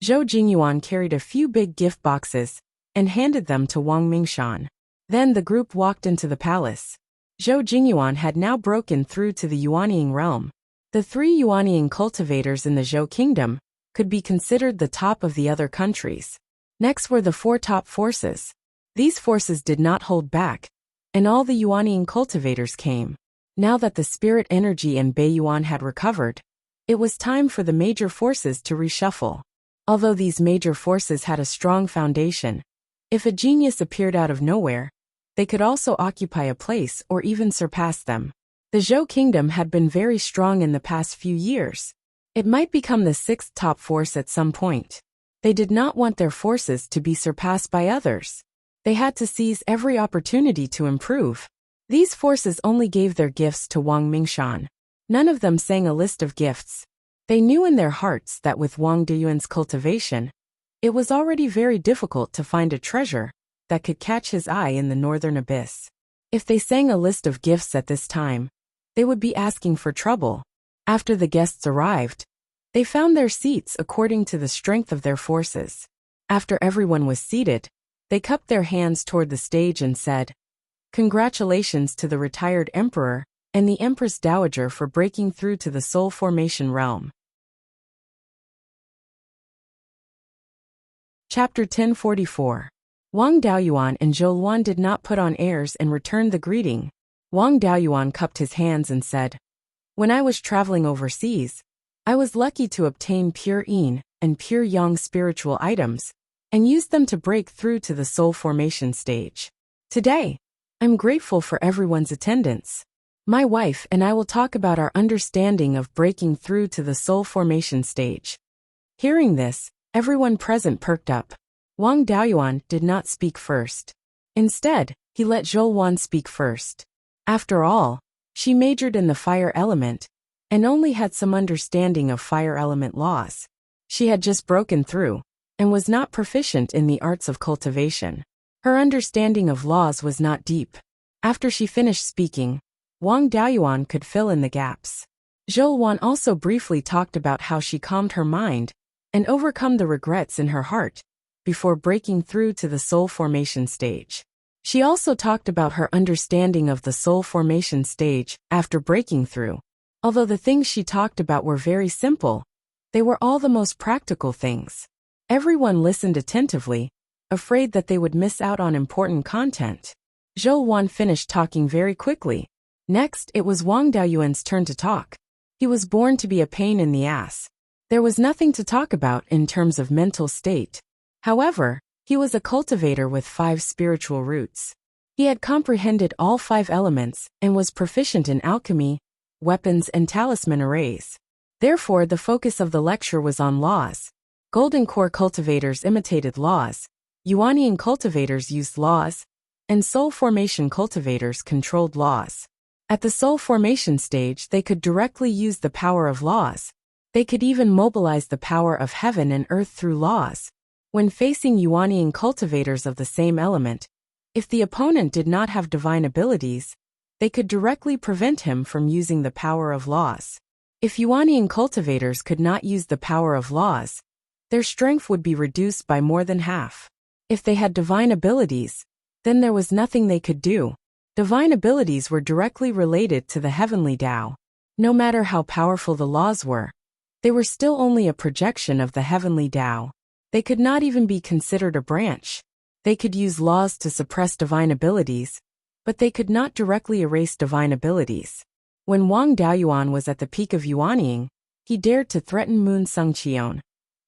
Zhou Jingyuan carried a few big gift boxes and handed them to Wang Mingshan. Then the group walked into the palace. Zhou Jingyuan had now broken through to the Yuanian realm. The 3 Yuanian cultivators in the Zhou kingdom could be considered the top of the other countries. Next were the 4 top forces. These forces did not hold back, and all the Yuanian cultivators came. Now that the spirit energy and Beiyuan had recovered, it was time for the major forces to reshuffle. Although these major forces had a strong foundation, if a genius appeared out of nowhere, they could also occupy a place or even surpass them. The Zhou kingdom had been very strong in the past few years. It might become the 6th top force at some point. They did not want their forces to be surpassed by others. They had to seize every opportunity to improve. These forces only gave their gifts to Wang Mingshan. None of them sang a list of gifts. They knew in their hearts that with Wang Deyuan's cultivation, it was already very difficult to find a treasure that could catch his eye in the northern abyss. If they sang a list of gifts at this time, they would be asking for trouble. After the guests arrived, they found their seats according to the strength of their forces. After everyone was seated, they cupped their hands toward the stage and said, "Congratulations to the retired emperor and the Empress Dowager for breaking through to the soul formation realm." Chapter 1044. Wang Daoyuan and Zhou Luan did not put on airs and returned the greeting. Wang Daoyuan cupped his hands and said, "When I was traveling overseas, I was lucky to obtain pure yin and pure yang spiritual items and used them to break through to the soul formation stage. Today, I'm grateful for everyone's attendance. My wife and I will talk about our understanding of breaking through to the soul formation stage." Hearing this, everyone present perked up. Wang Daoyuan did not speak first. Instead, he let Zhou Luan speak first. After all, she majored in the fire element and only had some understanding of fire element laws. She had just broken through and was not proficient in the arts of cultivation. Her understanding of laws was not deep. After she finished speaking, Wang Daoyuan could fill in the gaps. Zhou Wan also briefly talked about how she calmed her mind and overcome the regrets in her heart before breaking through to the soul formation stage. She also talked about her understanding of the soul formation stage after breaking through. Although the things she talked about were very simple, they were all the most practical things. Everyone listened attentively, afraid that they would miss out on important content. Zhou Wan finished talking very quickly. Next, it was Wang Daoyuan's turn to talk. He was born to be a pain in the ass. There was nothing to talk about in terms of mental state. However, he was a cultivator with 5 spiritual roots. He had comprehended all 5 elements and was proficient in alchemy, weapons and talisman arrays. Therefore, the focus of the lecture was on laws. Golden core cultivators imitated laws, Yuanian cultivators used laws, and soul formation cultivators controlled laws. At the soul formation stage, they could directly use the power of laws. They could even mobilize the power of heaven and earth through laws. When facing Yuanian cultivators of the same element, if the opponent did not have divine abilities, they could directly prevent him from using the power of laws. If Yuanian cultivators could not use the power of laws, their strength would be reduced by more than half. If they had divine abilities, then there was nothing they could do. Divine abilities were directly related to the heavenly Tao. No matter how powerful the laws were, they were still only a projection of the heavenly Tao. They could not even be considered a branch. They could use laws to suppress divine abilities, but they could not directly erase divine abilities. When Wang Daoyuan was at the peak of Yuanying, he dared to threaten Moon Sungqion,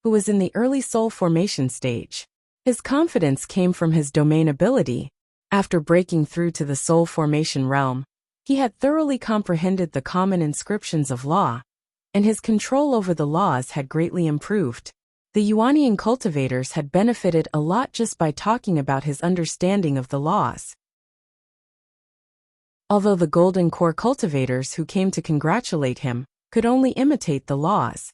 who was in the early soul formation stage. His confidence came from his domain ability. After breaking through to the soul formation realm, he had thoroughly comprehended the common inscriptions of law, and his control over the laws had greatly improved. The Yuanian cultivators had benefited a lot just by talking about his understanding of the laws. Although the golden core cultivators who came to congratulate him could only imitate the laws,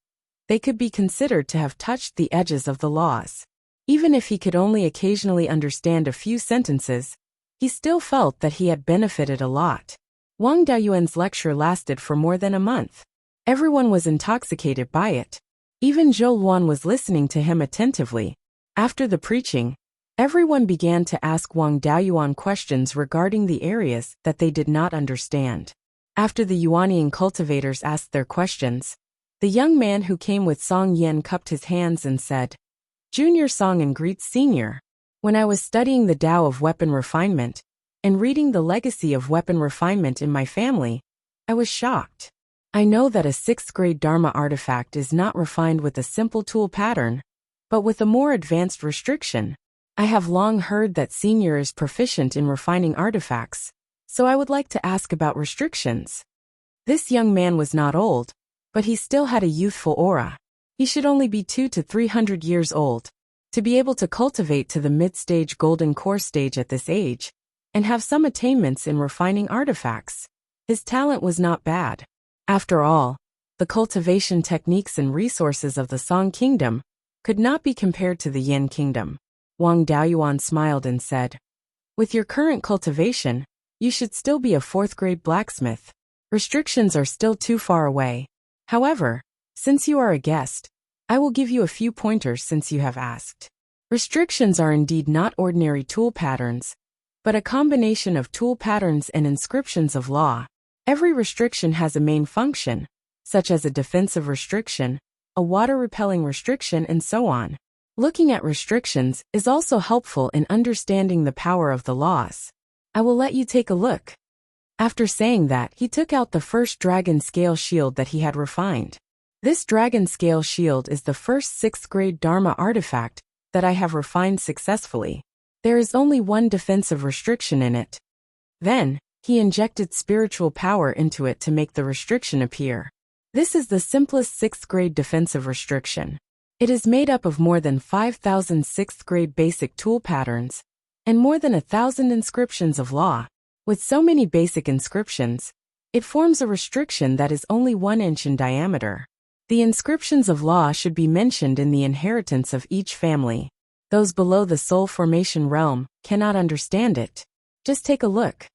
they could be considered to have touched the edges of the laws. Even if he could only occasionally understand a few sentences, he still felt that he had benefited a lot. Wang Daoyuan's lecture lasted for more than a month. Everyone was intoxicated by it. Even Zhou Wan was listening to him attentively. After the preaching, everyone began to ask Wang Daoyuan questions regarding the areas that they did not understand. After the Yuanian cultivators asked their questions, the young man who came with Song Yen cupped his hands and said, "Junior Song and greets Senior. When I was studying the Tao of weapon refinement and reading the legacy of weapon refinement in my family, I was shocked. I know that a 6th grade Dharma artifact is not refined with a simple tool pattern, but with a more advanced restriction. I have long heard that Senior is proficient in refining artifacts, so I would like to ask about restrictions." This young man was not old, but he still had a youthful aura. He should only be 200 to 300 years old. To be able to cultivate to the mid-stage golden core stage at this age, and have some attainments in refining artifacts, his talent was not bad. After all, the cultivation techniques and resources of the Song Kingdom could not be compared to the Yin Kingdom. Wang Daoyuan smiled and said, "With your current cultivation, you should still be a 4th grade blacksmith. Restrictions are still too far away. However, since you are a guest, I will give you a few pointers since you have asked. Restrictions are indeed not ordinary tool patterns, but a combination of tool patterns and inscriptions of law. Every restriction has a main function, such as a defensive restriction, a water-repelling restriction, and so on. Looking at restrictions is also helpful in understanding the power of the laws. I will let you take a look." After saying that, he took out the first dragon scale shield that he had refined. This dragon scale shield is the first 6th grade Dharma artifact that I have refined successfully. There is only one defensive restriction in it. Then, he injected spiritual power into it to make the restriction appear. This is the simplest 6th grade defensive restriction. It is made up of more than 5,000 6th grade basic tool patterns, and more than 1,000 inscriptions of law. With so many basic inscriptions, it forms a restriction that is only 1 inch in diameter. The inscriptions of law should be mentioned in the inheritance of each family. Those below the soul formation realm cannot understand it. Just take a look.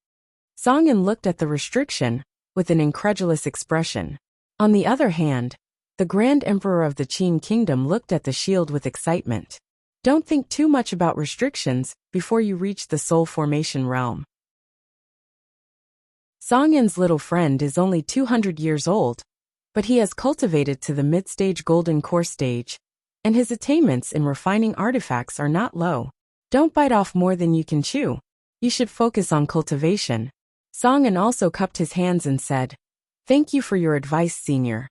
Songin looked at the restriction with an incredulous expression. On the other hand, the Grand Emperor of the Qin Kingdom looked at the shield with excitement. Don't think too much about restrictions before you reach the soul formation realm. Songin's little friend is only 200 years old, but he has cultivated to the mid-stage golden core stage, and his attainments in refining artifacts are not low. Don't bite off more than you can chew. You should focus on cultivation. Songin also cupped his hands and said, "Thank you for your advice, senior."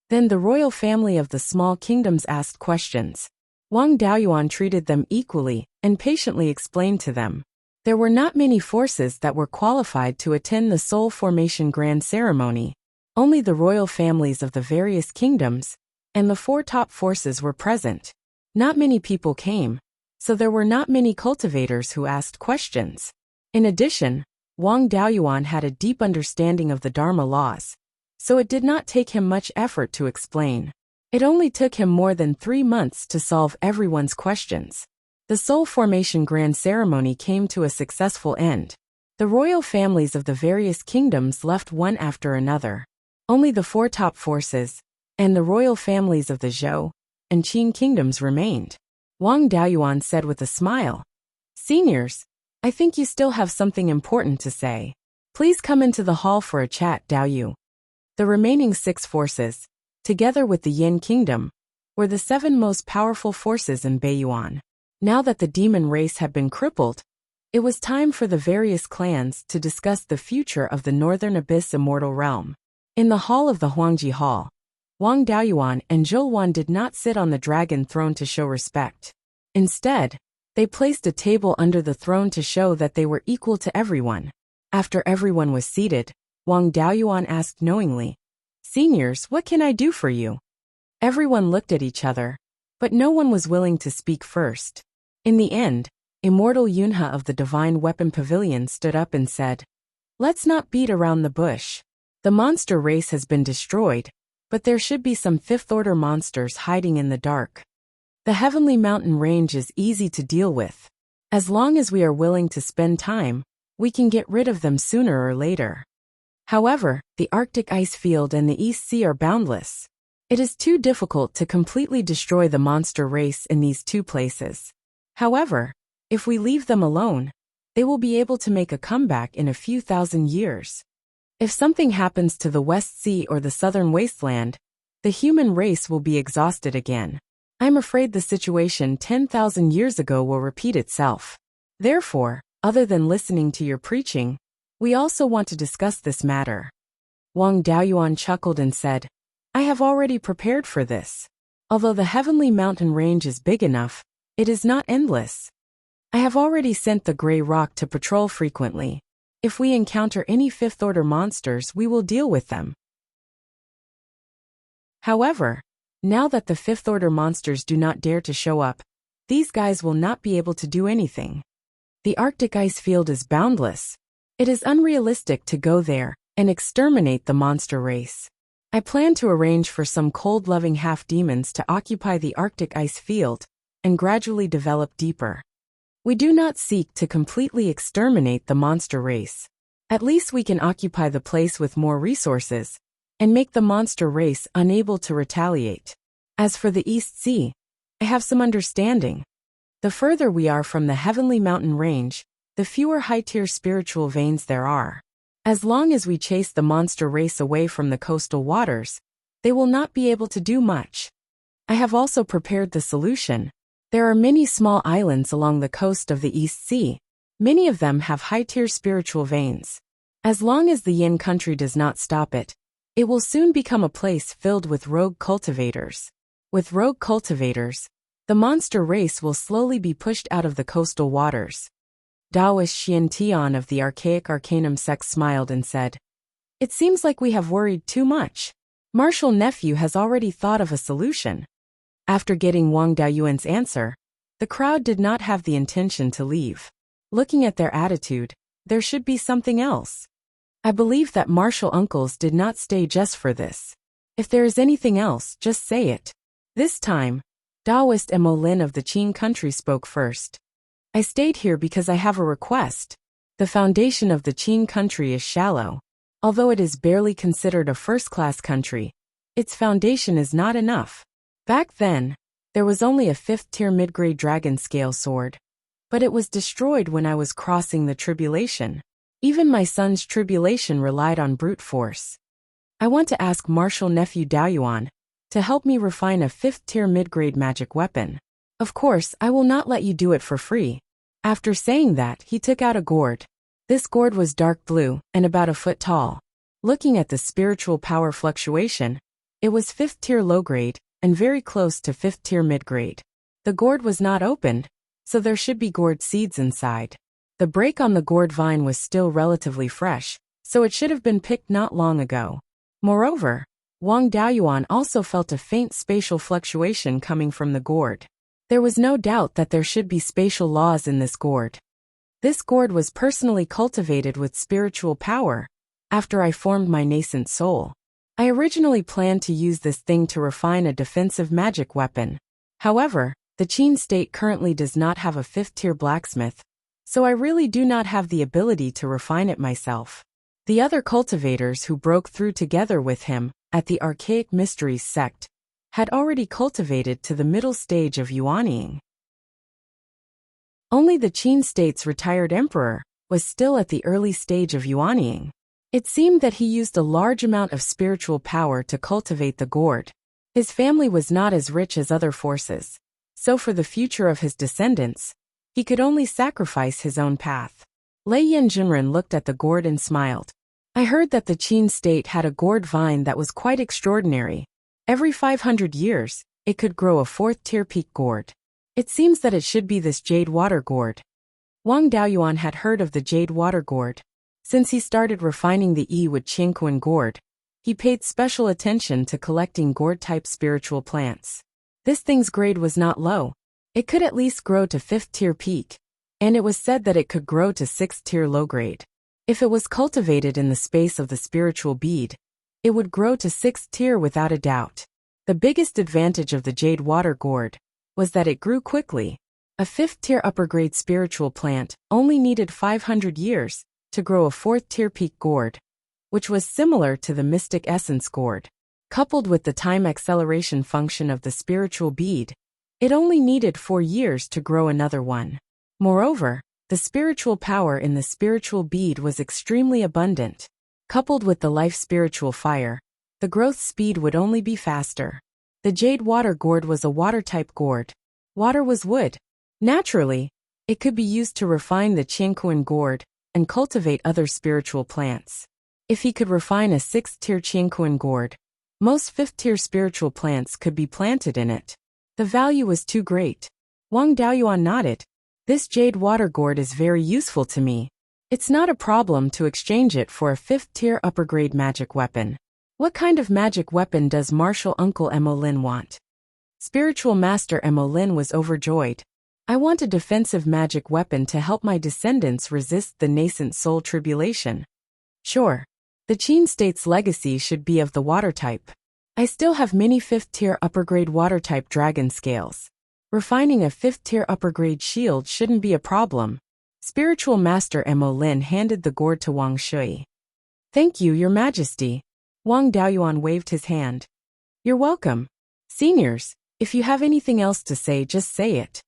Then the royal family of the small kingdoms asked questions. Wang Daoyuan treated them equally and patiently explained to them. There were not many forces that were qualified to attend the soul formation grand ceremony. Only the royal families of the various kingdoms and the 4 top forces were present. Not many people came, so there were not many cultivators who asked questions. In addition, Wang Daoyuan had a deep understanding of the Dharma laws, so it did not take him much effort to explain. It only took him more than 3 months to solve everyone's questions. The soul formation grand ceremony came to a successful end. The royal families of the various kingdoms left one after another. Only the 4 top forces and the royal families of the Zhou and Qin kingdoms remained. Wang Daoyuan said with a smile, "Seniors, I think you still have something important to say. Please come into the hall for a chat, Daoyu." The remaining 6 forces, together with the Yin kingdom, were the 7 most powerful forces in Beiyuan. Now that the demon race had been crippled, it was time for the various clans to discuss the future of the Northern Abyss immortal realm. In the hall of the Huangji Hall, Wang Daoyuan and Zhouwan did not sit on the dragon throne to show respect. Instead, they placed a table under the throne to show that they were equal to everyone. After everyone was seated, Wang Daoyuan asked knowingly, "Seniors, what can I do for you?" Everyone looked at each other, but no one was willing to speak first. In the end, Immortal Yunha of the Divine Weapon Pavilion stood up and said, "Let's not beat around the bush. The monster race has been destroyed, but there should be some 5th-order monsters hiding in the dark. The Heavenly Mountain Range is easy to deal with. As long as we are willing to spend time, we can get rid of them sooner or later. However, the Arctic ice field and the East Sea are boundless. It is too difficult to completely destroy the monster race in these 2 places. However, if we leave them alone, they will be able to make a comeback in a few thousand years. If something happens to the West Sea or the Southern Wasteland, the human race will be exhausted again. I'm afraid the situation 10,000 years ago will repeat itself. Therefore, other than listening to your preaching, we also want to discuss this matter." Wang Daoyuan chuckled and said, "I have already prepared for this. Although the Heavenly Mountain Range is big enough, it is not endless. I have already sent the Grey Rock to patrol frequently. If we encounter any 5th-order monsters, we will deal with them. However, now that the 5th-order monsters do not dare to show up, these guys will not be able to do anything. The Arctic ice field is boundless. It is unrealistic to go there and exterminate the monster race. I plan to arrange for some cold-loving half-demons to occupy the Arctic ice field and gradually develop deeper. We do not seek to completely exterminate the monster race. At least we can occupy the place with more resources and make the monster race unable to retaliate. As for the East Sea, I have some understanding. The further we are from the Heavenly Mountain Range, the fewer high-tier spiritual veins there are. As long as we chase the monster race away from the coastal waters, they will not be able to do much. I have also prepared the solution. There are many small islands along the coast of the East Sea. Many of them have high-tier spiritual veins. As long as the Yin country does not stop it, it will soon become a place filled with rogue cultivators. With rogue cultivators, the monster race will slowly be pushed out of the coastal waters. Taoist Xian Tian of the Archaic Arcanum sect smiled and said, "It seems like we have worried too much. Martial Nephew has already thought of a solution." After getting Wang Daoyuan's answer, the crowd did not have the intention to leave. Looking at their attitude, there should be something else. I believe that martial uncles did not stay just for this. If there is anything else, just say it. This time, Taoist Emolin of the Qin country spoke first. I stayed here because I have a request. The foundation of the Qin country is shallow. Although it is barely considered a first-class country, its foundation is not enough. Back then, there was only a 5th-tier mid-grade dragon scale sword. But it was destroyed when I was crossing the tribulation. Even my son's tribulation relied on brute force. I want to ask Martial Nephew Beiyuan to help me refine a 5th-tier mid-grade magic weapon. Of course, I will not let you do it for free. After saying that, he took out a gourd. This gourd was dark blue and about a foot tall. Looking at the spiritual power fluctuation, it was 5th-tier low-grade and very close to 5th-tier mid-grade. The gourd was not opened, so there should be gourd seeds inside. The break on the gourd vine was still relatively fresh, so it should have been picked not long ago. Moreover, Wang Daoyuan also felt a faint spatial fluctuation coming from the gourd. There was no doubt that there should be spatial laws in this gourd. This gourd was personally cultivated with spiritual power after I formed my nascent soul. I originally planned to use this thing to refine a defensive magic weapon. However, the Qin state currently does not have a 5th-tier blacksmith, so I really do not have the ability to refine it myself. The other cultivators who broke through together with him at the Archaic Mysteries sect had already cultivated to the middle stage of yuanying. Only the Qin state's retired emperor was still at the early stage of yuanying. It seemed that he used a large amount of spiritual power to cultivate the gourd. His family was not as rich as other forces, so for the future of his descendants, he could only sacrifice his own path. Lei Yanjunren looked at the gourd and smiled. I heard that the Qin state had a gourd vine that was quite extraordinary. Every 500 years, it could grow a 4th-tier peak gourd. It seems that it should be this jade water gourd. Wang Daoyuan had heard of the jade water gourd. Since he started refining the Yiwu Qingquan gourd, he paid special attention to collecting gourd-type spiritual plants. This thing's grade was not low. It could at least grow to 5th-tier peak, and it was said that it could grow to 6th-tier low-grade. If it was cultivated in the space of the spiritual bead, it would grow to 6th-tier without a doubt. The biggest advantage of the jade water gourd was that it grew quickly. A 5th-tier upper-grade spiritual plant only needed 500 years to grow a 4th-tier peak gourd, which was similar to the mystic essence gourd. Coupled with the time acceleration function of the spiritual bead, it only needed 4 years to grow another one. Moreover, the spiritual power in the spiritual bead was extremely abundant. Coupled with the life spiritual fire, the growth speed would only be faster. The jade water gourd was a water-type gourd. Water was wood. Naturally, it could be used to refine the Qingquan gourd and cultivate other spiritual plants. If he could refine a 6th-tier Qingquan gourd, most 5th-tier spiritual plants could be planted in it. The value was too great. Wang Daoyuan nodded. This jade water gourd is very useful to me. It's not a problem to exchange it for a 5th-tier upper-grade magic weapon. What kind of magic weapon does Martial Uncle Emolin want? Spiritual Master Emolin was overjoyed. I want a defensive magic weapon to help my descendants resist the nascent soul tribulation. Sure. The Qin state's legacy should be of the water type. I still have many 5th-tier upper-grade water-type dragon scales. Refining a 5th-tier upper-grade shield shouldn't be a problem. Spiritual Master Emolin handed the gourd to Wang Shui. Thank you, Your Majesty. Wang Daoyuan waved his hand. You're welcome. Seniors, if you have anything else to say, just say it.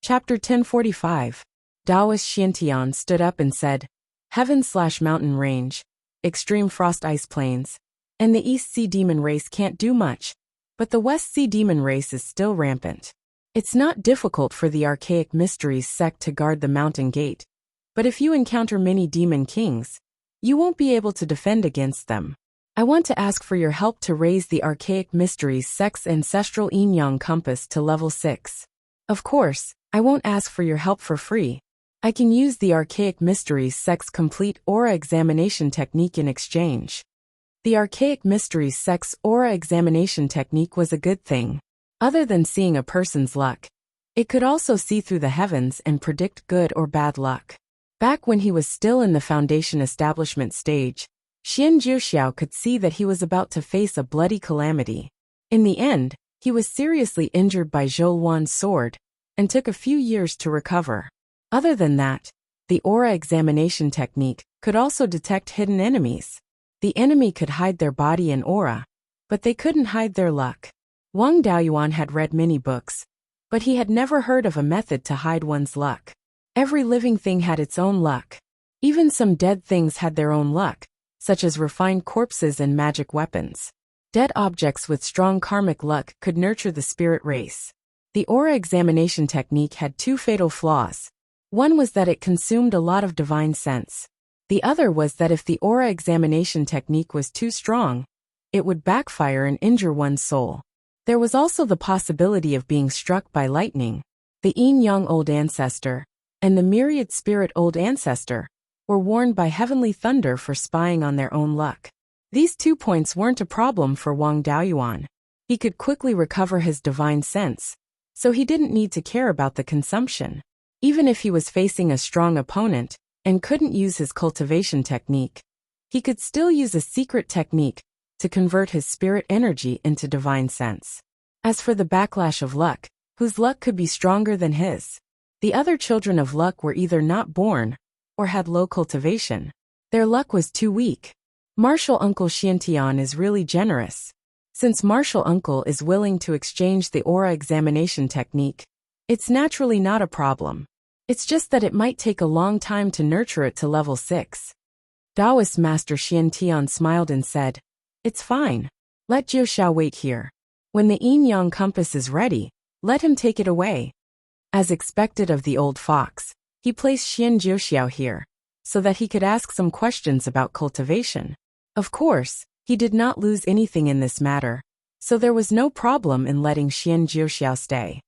Chapter 1045. Taoist Xiantian stood up and said, Heaven/mountain range, extreme frost ice plains, and the East Sea Demon race can't do much, but the West Sea Demon race is still rampant. It's not difficult for the Archaic Mysteries sect to guard the mountain gate, but if you encounter many demon kings, you won't be able to defend against them. I want to ask for your help to raise the Archaic Mysteries sect's ancestral yin-yang compass to level 6. Of course, I won't ask for your help for free. I can use the Archaic Mysteries sect's complete aura examination technique in exchange. The Archaic Mysteries sect's aura examination technique was a good thing. Other than seeing a person's luck, it could also see through the heavens and predict good or bad luck. Back when he was still in the Foundation establishment stage, Xian Jiuxiao could see that he was about to face a bloody calamity. In the end, he was seriously injured by Zhou Wan's sword, and took a few years to recover. Other than that, the aura examination technique could also detect hidden enemies. The enemy could hide their body and aura, but they couldn't hide their luck. Wang Daoyuan had read many books, but he had never heard of a method to hide one's luck. Every living thing had its own luck. Even some dead things had their own luck, such as refined corpses and magic weapons. Dead objects with strong karmic luck could nurture the spirit race. The aura examination technique had two fatal flaws. One was that it consumed a lot of divine sense. The other was that if the aura examination technique was too strong, it would backfire and injure one's soul. There was also the possibility of being struck by lightning. The Yin-Yang Old Ancestor and the Myriad Spirit Old Ancestor were warned by heavenly thunder for spying on their own luck. These 2 points weren't a problem for Wang Daoyuan. He could quickly recover his divine sense, so he didn't need to care about the consumption. Even if he was facing a strong opponent and couldn't use his cultivation technique, he could still use a secret technique to convert his spirit energy into divine sense. As for the backlash of luck, whose luck could be stronger than his? The other children of luck were either not born or had low cultivation. Their luck was too weak. Martial Uncle Xiantian is really generous. Since Martial Uncle is willing to exchange the aura examination technique, it's naturally not a problem. It's just that it might take a long time to nurture it to level 6. Taoist Master Xiantian smiled and said, "It's fine. Let Jiuxiao wait here. When the yin-yang compass is ready, let him take it away." As expected of the old fox, he placed Xian Jiuxiao here, so that he could ask some questions about cultivation. Of course, he did not lose anything in this matter, so there was no problem in letting Xian Jiuxiao stay.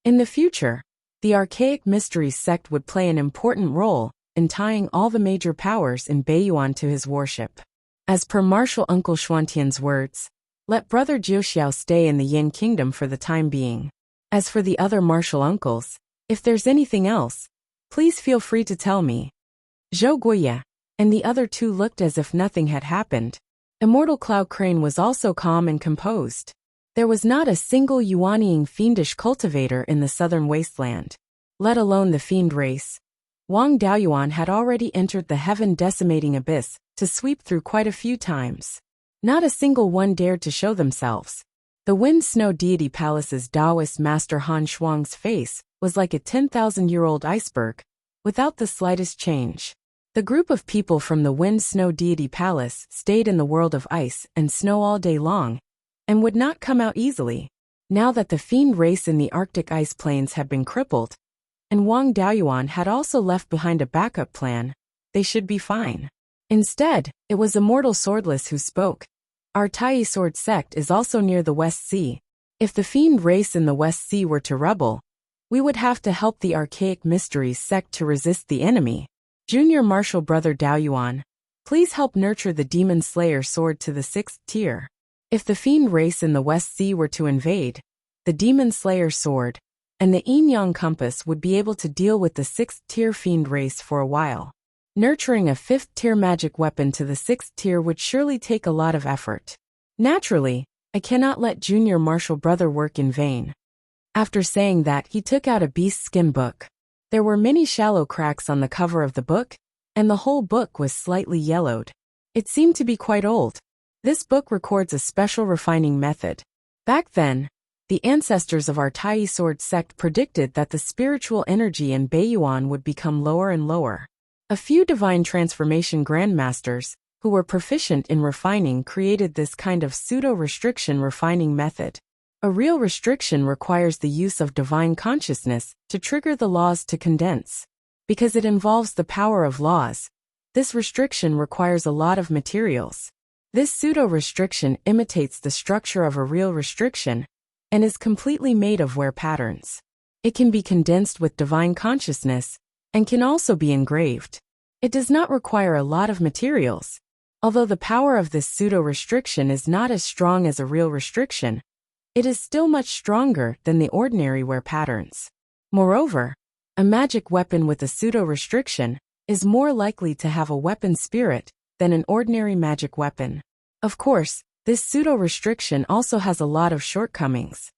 In the future, the Archaic Mysteries sect would play an important role in tying all the major powers in Beiyuan to his worship. As per Martial Uncle Xuantian's words, let Brother Jiuxiao stay in the Yin Kingdom for the time being. As for the other martial uncles, if there's anything else, please feel free to tell me. Zhou Guoye and the other two looked as if nothing had happened. Immortal Cloud Crane was also calm and composed. There was not a single Yuanying fiendish cultivator in the southern wasteland, let alone the fiend race. Wang Daoyuan had already entered the heaven-decimating abyss to sweep through quite a few times. Not a single one dared to show themselves. The Wind Snow Deity Palace's Taoist Master Han Shuang's face was like a 10,000-year-old iceberg, without the slightest change. The group of people from the Wind Snow Deity Palace stayed in the world of ice and snow all day long, and would not come out easily. Now that the fiend race in the Arctic ice plains had been crippled, and Wang Daoyuan had also left behind a backup plan, they should be fine. Instead, it was Immortal Swordless who spoke. Our Tai Sword sect is also near the West Sea. If the fiend race in the West Sea were to rebel, we would have to help the Archaic Mysteries sect to resist the enemy. Junior Martial Brother Daoyuan, please help nurture the Demon Slayer sword to the 6th tier. If the fiend race in the West Sea were to invade, the Demon Slayer sword and the yin-yang compass would be able to deal with the 6th tier fiend race for a while. Nurturing a 5th tier magic weapon to the 6th tier would surely take a lot of effort. Naturally, I cannot let Junior Martial Brother work in vain. After saying that, he took out a beast skin book. There were many shallow cracks on the cover of the book, and the whole book was slightly yellowed. It seemed to be quite old. This book records a special refining method. Back then, the ancestors of our Tai Sword sect predicted that the spiritual energy in Beiyuan would become lower and lower. A few divine transformation grandmasters, who were proficient in refining, created this kind of pseudo-restriction refining method. A real restriction requires the use of divine consciousness to trigger the laws to condense. Because it involves the power of laws, this restriction requires a lot of materials. This pseudo-restriction imitates the structure of a real restriction and is completely made of wear patterns. It can be condensed with divine consciousness and can also be engraved. It does not require a lot of materials. Although the power of this pseudo-restriction is not as strong as a real restriction, it is still much stronger than the ordinary wear patterns. Moreover, a magic weapon with a pseudo-restriction is more likely to have a weapon spirit than an ordinary magic weapon. Of course, this pseudo-restriction also has a lot of shortcomings.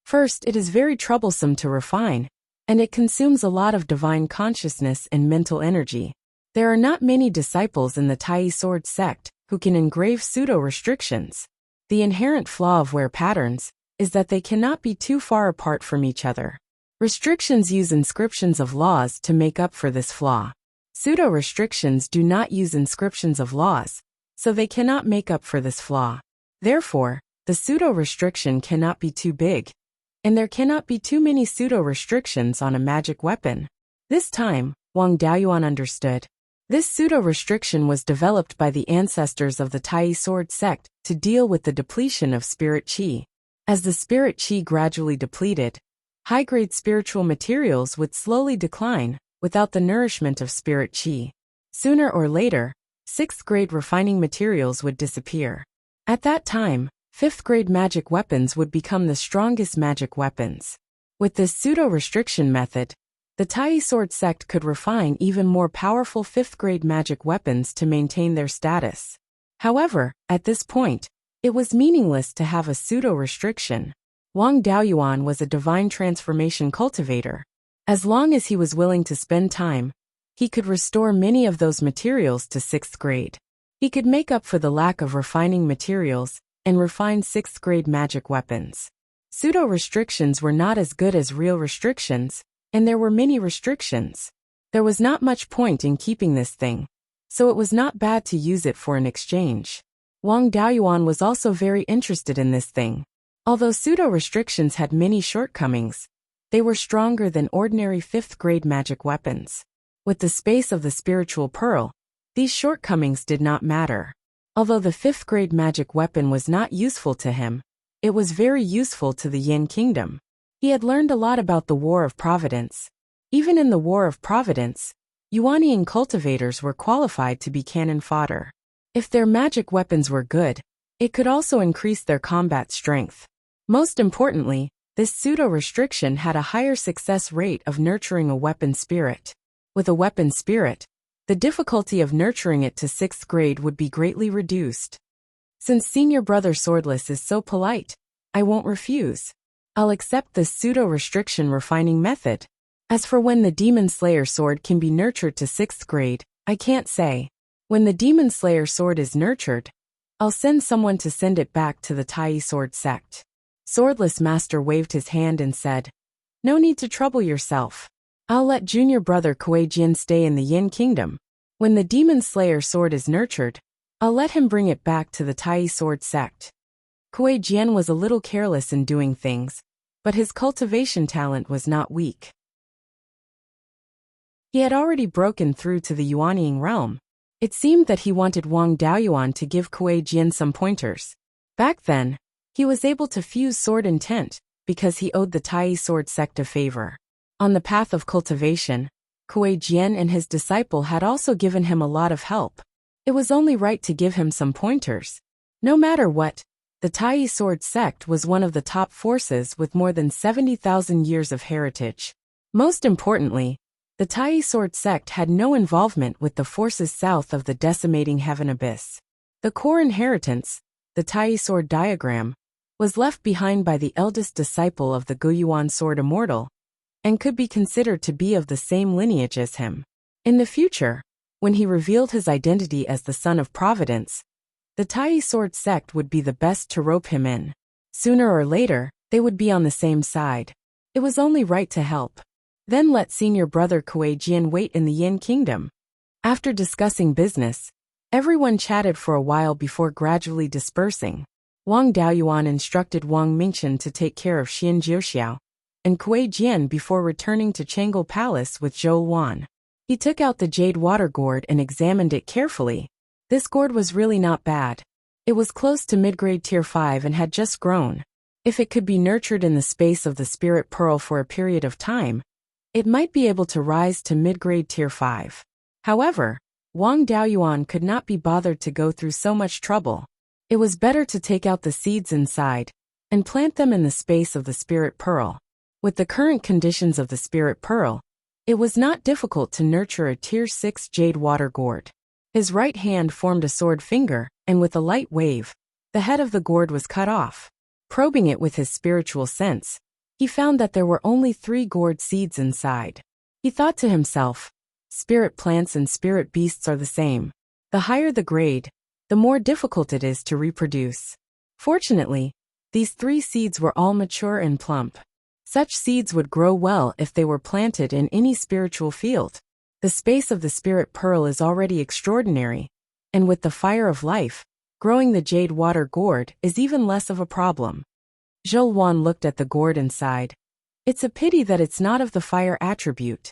First, it is very troublesome to refine, and it consumes a lot of divine consciousness and mental energy. There are not many disciples in the Tai Sword sect who can engrave pseudo-restrictions. The inherent flaw of wear patterns is that they cannot be too far apart from each other. Restrictions use inscriptions of laws to make up for this flaw. Pseudo-restrictions do not use inscriptions of laws, so they cannot make up for this flaw. Therefore, the pseudo-restriction cannot be too big, and there cannot be too many pseudo-restrictions on a magic weapon. This time, Wang Daoyuan understood. This pseudo-restriction was developed by the ancestors of the Tai Sword sect to deal with the depletion of spirit qi. As the spirit qi gradually depleted, high-grade spiritual materials would slowly decline without the nourishment of spirit qi. Sooner or later, 6th-grade refining materials would disappear. At that time, 5th-grade magic weapons would become the strongest magic weapons. With this pseudo-restriction method, the Tai Sword sect could refine even more powerful 5th-grade magic weapons to maintain their status. However, at this point, it was meaningless to have a pseudo-restriction. Wang Daoyuan was a divine transformation cultivator. As long as he was willing to spend time, he could restore many of those materials to 6th grade. He could make up for the lack of refining materials and refine 6th-grade magic weapons. Pseudo-restrictions were not as good as real restrictions, and there were many restrictions. There was not much point in keeping this thing, so it was not bad to use it for an exchange. Wang Daoyuan was also very interested in this thing. Although pseudo-restrictions had many shortcomings, they were stronger than ordinary 5th-grade magic weapons. With the space of the spiritual pearl, these shortcomings did not matter. Although the 5th-grade magic weapon was not useful to him, it was very useful to the Yin Kingdom. He had learned a lot about the War of Providence. Even in the War of Providence, Yuanian cultivators were qualified to be cannon fodder. If their magic weapons were good, it could also increase their combat strength. Most importantly, this pseudo-restriction had a higher success rate of nurturing a weapon spirit. With a weapon spirit, the difficulty of nurturing it to 6th grade would be greatly reduced. Since senior brother Swordless is so polite, I won't refuse. I'll accept this pseudo-restriction refining method. As for when the Demon Slayer sword can be nurtured to 6th grade, I can't say. When the Demon Slayer sword is nurtured, I'll send someone to send it back to the Tai Sword sect. Swordless Master waved his hand and said, "No need to trouble yourself. I'll let junior brother Kuei Jin stay in the Yin Kingdom. When the Demon Slayer sword is nurtured, I'll let him bring it back to the Tai Sword sect." Kuei Jian was a little careless in doing things, but his cultivation talent was not weak. He had already broken through to the Yuanian realm. It seemed that he wanted Wang Daoyuan to give Kuei Jian some pointers. Back then, he was able to fuse sword intent because he owed the Tai Sword sect a favor. On the path of cultivation, Kuei Jian and his disciple had also given him a lot of help. It was only right to give him some pointers. No matter what, the Tai Sword sect was one of the top forces with more than 70,000 years of heritage. Most importantly, the Tai Sword sect had no involvement with the forces south of the decimating heaven abyss. The core inheritance, the Tai Sword diagram, was left behind by the eldest disciple of the Beiyuan sword Immortal, and could be considered to be of the same lineage as him. In the future, when he revealed his identity as the son of Providence, the Tai Sword sect would be the best to rope him in. Sooner or later, they would be on the same side. It was only right to help. Then let senior brother Kuei Jian wait in the Yin Kingdom. After discussing business, everyone chatted for a while before gradually dispersing. Wang Daoyuan instructed Wang Mingchen to take care of Xian Jiuxiao and Kuei Jian before returning to Chang'e Palace with Zhou Wan. He took out the jade water gourd and examined it carefully. This gourd was really not bad. It was close to mid-grade tier 5 and had just grown. If it could be nurtured in the space of the spirit pearl for a period of time, it might be able to rise to mid-grade tier 5. However, Wang Daoyuan could not be bothered to go through so much trouble. It was better to take out the seeds inside and plant them in the space of the spirit pearl. With the current conditions of the spirit pearl, It was not difficult to nurture a Tier 6 jade water gourd. His right hand formed a sword finger, and with a light wave, the head of the gourd was cut off. Probing it with his spiritual sense, he found that there were only 3 gourd seeds inside. He thought to himself, spirit plants and spirit beasts are the same. The higher the grade, the more difficult it is to reproduce. Fortunately, these 3 seeds were all mature and plump. Such seeds would grow well if they were planted in any spiritual field. The space of the spirit pearl is already extraordinary, and with the fire of life, growing the jade water gourd is even less of a problem. Zhou Wan looked at the gourd and sighed. It's a pity that it's not of the fire attribute.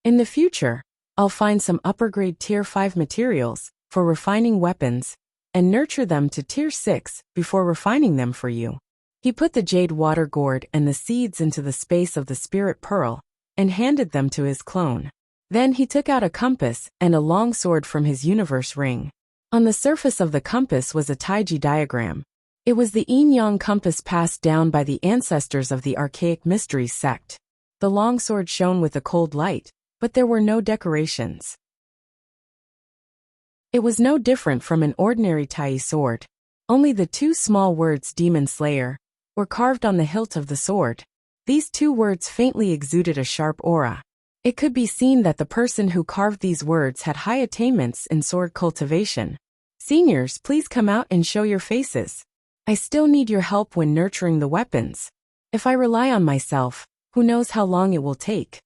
In the future, I'll find some upper-grade Tier 5 materials for refining weapons and nurture them to Tier 6 before refining them for you. He put the jade water gourd and the seeds into the space of the spirit pearl and handed them to his clone. Then he took out a compass and a long sword from his universe ring. On the surface of the compass was a Taiji diagram. It was the yin-yang compass passed down by the ancestors of the archaic mysteries sect. The long sword shone with a cold light, but there were no decorations. It was no different from an ordinary Tai sword. Only the 2 small words Demon Slayer were carved on the hilt of the sword. These 2 words faintly exuded a sharp aura. It could be seen that the person who carved these words had high attainments in sword cultivation. Seniors, please come out and show your faces. I still need your help when nurturing the weapons. If I rely on myself, who knows how long it will take.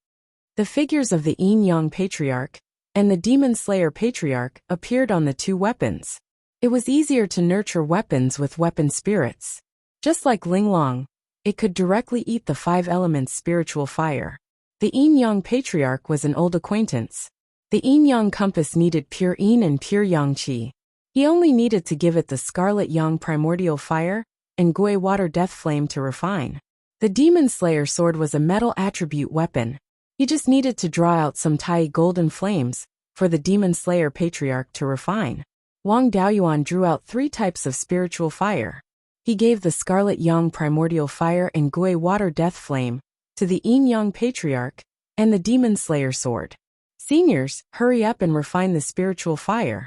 The figures of the Yin-Yang Patriarch and the Demon Slayer Patriarch appeared on the 2 weapons. It was easier to nurture weapons with weapon spirits. Just like Linglong, it could directly eat the 5 elements spiritual fire. The Yin-Yang Patriarch was an old acquaintance. The Yin-Yang compass needed pure Yin and pure Yang Qi. He only needed to give it the scarlet Yang primordial fire and Gui water death flame to refine. The Demon Slayer sword was a metal attribute weapon. He just needed to draw out some Tai golden flames for the Demon Slayer Patriarch to refine. Wang Daoyuan drew out 3 types of spiritual fire. He gave the scarlet Yang primordial fire and Gui water death flame to the Yin-Yang Patriarch and the Demon Slayer sword. Seniors, hurry up and refine the spiritual fire.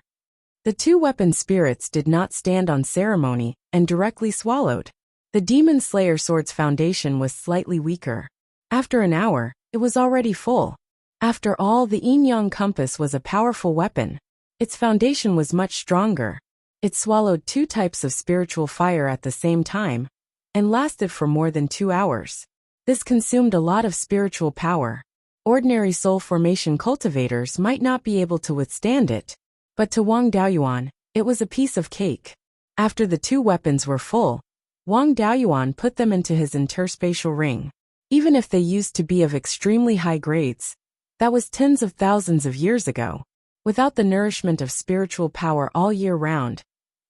The 2 weapon spirits did not stand on ceremony and directly swallowed. The Demon Slayer sword's foundation was slightly weaker. After an hour, it was already full. After all, the Yin-Yang compass was a powerful weapon. Its foundation was much stronger. It swallowed 2 types of spiritual fire at the same time and lasted for more than 2 hours. This consumed a lot of spiritual power. Ordinary soul formation cultivators might not be able to withstand it, but to Wang Daoyuan, it was a piece of cake. After the 2 weapons were full, Wang Daoyuan put them into his interspatial ring. Even if they used to be of extremely high grades, that was tens of thousands of years ago. Without the nourishment of spiritual power all year round,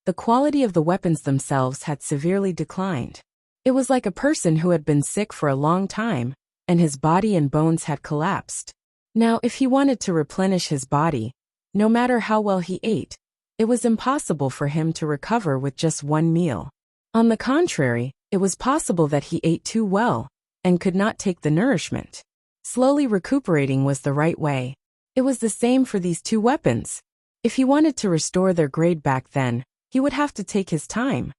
the quality of the weapons themselves had severely declined. It was like a person who had been sick for a long time, and his body and bones had collapsed. Now, if he wanted to replenish his body, no matter how well he ate, it was impossible for him to recover with just 1 meal. On the contrary, it was possible that he ate too well and could not take the nourishment. Slowly recuperating was the right way. It was the same for these 2 weapons. If he wanted to restore their grade back then, he would have to take his time.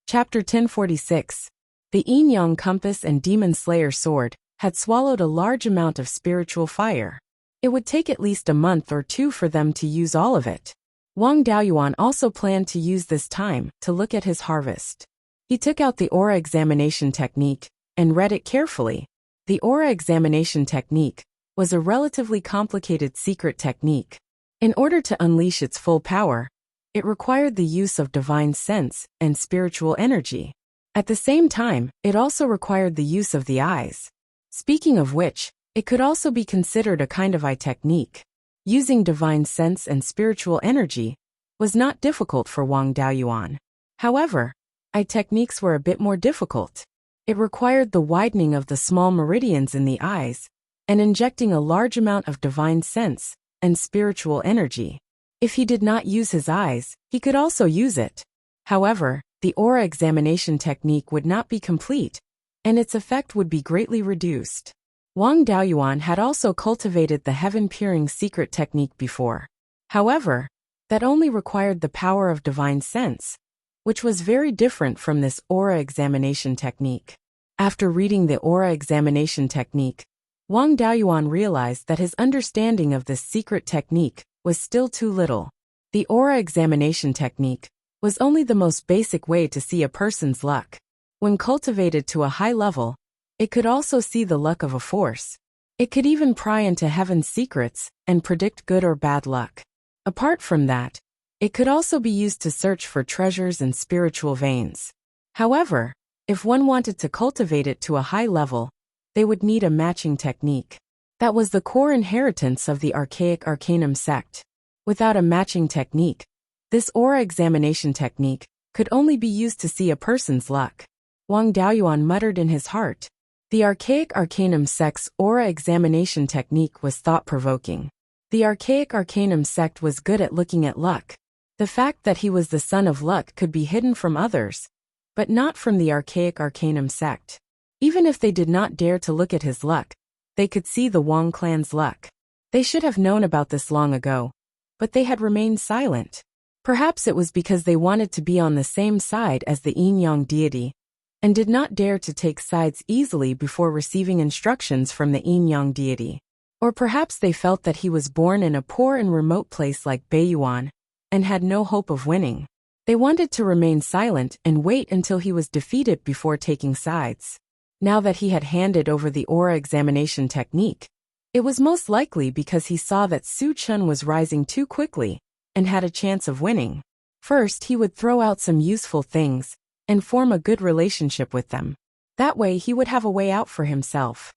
Chapter 1046. The Yin-Yang compass and Demon Slayer sword had swallowed a large amount of spiritual fire. It would take at least a month or 2 for them to use all of it. Wang Daoyuan also planned to use this time to look at his harvest. He took out the aura examination technique and read it carefully. The aura examination technique was a relatively complicated secret technique. In order to unleash its full power, it required the use of divine sense and spiritual energy. At the same time, it also required the use of the eyes. Speaking of which, it could also be considered a kind of eye technique. Using divine sense and spiritual energy was not difficult for Wang Daoyuan. However, eye techniques were a bit more difficult. It required the widening of the small meridians in the eyes and injecting a large amount of divine sense and spiritual energy. If he did not use his eyes, he could also use it. However, the aura examination technique would not be complete and its effect would be greatly reduced. Wang Daoyuan had also cultivated the heaven-peering secret technique before. However, that only required the power of divine sense, which was very different from this aura examination technique. After reading the aura examination technique, Wang Daoyuan realized that his understanding of this secret technique was still too little. The aura examination technique was only the most basic way to see a person's luck. When cultivated to a high level, it could also see the luck of a force. It could even pry into heaven's secrets and predict good or bad luck. Apart from that, it could also be used to search for treasures and spiritual veins. However, if one wanted to cultivate it to a high level, they would need a matching technique. That was the core inheritance of the archaic arcanum sect. Without a matching technique, this aura examination technique could only be used to see a person's luck. Wang Daoyuan muttered in his heart. The archaic arcanum sect's aura examination technique was thought-provoking. The archaic arcanum sect was good at looking at luck. The fact that he was the son of luck could be hidden from others, but not from the archaic arcanum sect. Even if they did not dare to look at his luck, they could see the Wang clan's luck. They should have known about this long ago, but they had remained silent. Perhaps it was because they wanted to be on the same side as the yin-yang deity, and did not dare to take sides easily before receiving instructions from the yin-yang deity. Or perhaps they felt that he was born in a poor and remote place like Beiyuan, and had no hope of winning. They wanted to remain silent and wait until he was defeated before taking sides. Now that he had handed over the aura examination technique, it was most likely because he saw that Su Chun was rising too quickly, and had a chance of winning. First, he would throw out some useful things, and form a good relationship with them. That way he would have a way out for himself.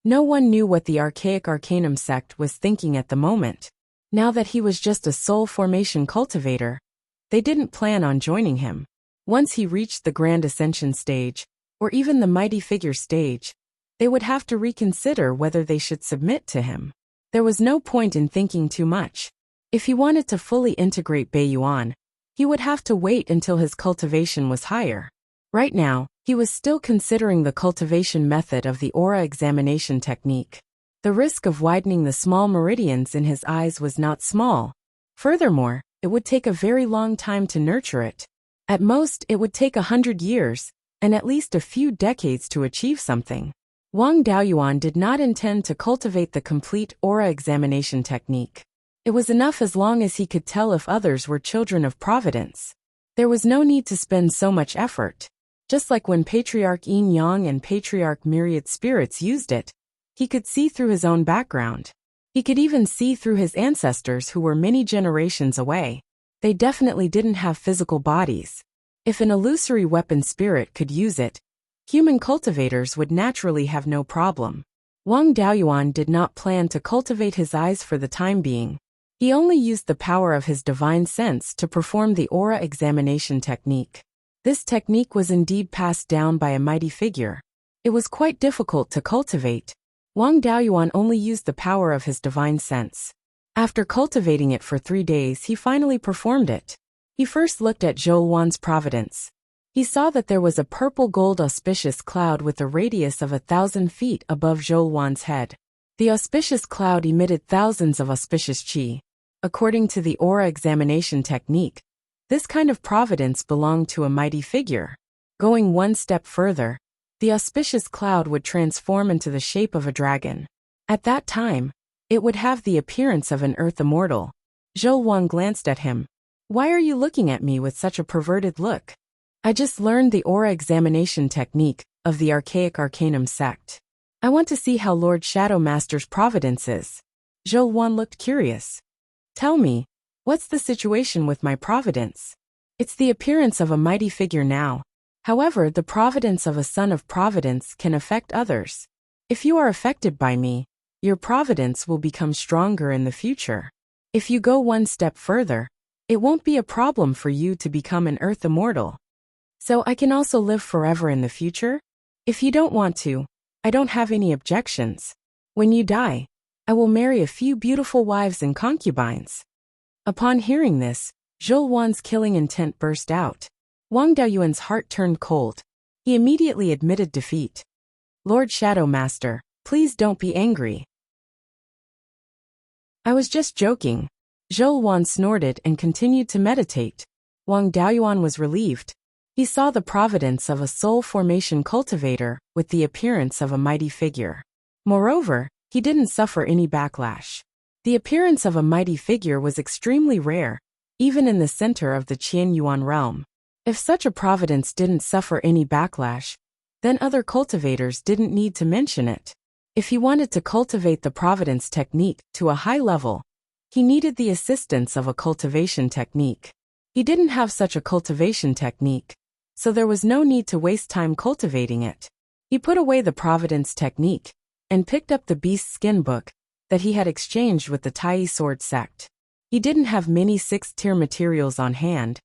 No one knew what the archaic arcanum sect was thinking at the moment. Now that he was just a soul formation cultivator, they didn't plan on joining him. Once he reached the Grand Ascension stage, or even the Mighty Figure stage, they would have to reconsider whether they should submit to him. There was no point in thinking too much. If he wanted to fully integrate Beiyuan, he would have to wait until his cultivation was higher. Right now, he was still considering the cultivation method of the aura examination technique. The risk of widening the small meridians in his eyes was not small. Furthermore, it would take a very long time to nurture it. At most, it would take 100 years, and at least a few decades to achieve something. Wang Daoyuan did not intend to cultivate the complete aura examination technique. It was enough as long as he could tell if others were children of providence. There was no need to spend so much effort. Just like when Patriarch Yin Yang and Patriarch Myriad Spirits used it, he could see through his own background. He could even see through his ancestors who were many generations away. They definitely didn't have physical bodies. If an illusory weapon spirit could use it, human cultivators would naturally have no problem. Wang Daoyuan did not plan to cultivate his eyes for the time being. He only used the power of his divine sense to perform the aura examination technique. This technique was indeed passed down by a mighty figure. It was quite difficult to cultivate. Wang Daoyuan only used the power of his divine sense. After cultivating it for 3 days, he finally performed it. He first looked at Zhouwan's providence. He saw that there was a purple-gold auspicious cloud with a radius of 1,000 feet above Zhouwan's head. The auspicious cloud emitted thousands of auspicious qi. According to the aura examination technique, this kind of providence belonged to a mighty figure. Going one step further, the auspicious cloud would transform into the shape of a dragon. At that time, it would have the appearance of an earth immortal. Zhouwan glanced at him. "Why are you looking at me with such a perverted look?" "I just learned the aura examination technique of the archaic arcanum sect. I want to see how Lord Shadow Master's providence is." Zhouwan looked curious. "Tell me, what's the situation with my providence?" "It's the appearance of a mighty figure now. However, the providence of a son of providence can affect others. If you are affected by me, your providence will become stronger in the future. If you go one step further, it won't be a problem for you to become an earth immortal. So I can also live forever in the future? If you don't want to, I don't have any objections. When you die, I will marry a few beautiful wives and concubines." Upon hearing this, Zhouwan's killing intent burst out. Wang Daoyuan's heart turned cold. He He immediately admitted defeat. Lord Shadow Master, please don't be angry. I was just joking. Zhou snorted and continued to meditate. Wang Daoyuan was relieved. He saw the providence of a soul formation cultivator with the appearance of a mighty figure. Moreover, he didn't suffer any backlash. The appearance of a mighty figure was extremely rare, even in the center of the Qianyuan realm. If such a providence didn't suffer any backlash, then other cultivators didn't need to mention it. If he wanted to cultivate the providence technique to a high level, he needed the assistance of a cultivation technique. He didn't have such a cultivation technique, so there was no need to waste time cultivating it. He put away the providence technique and picked up the beast skin book that he had exchanged with the Tai Sword sect. He didn't have many 6th-tier materials on hand,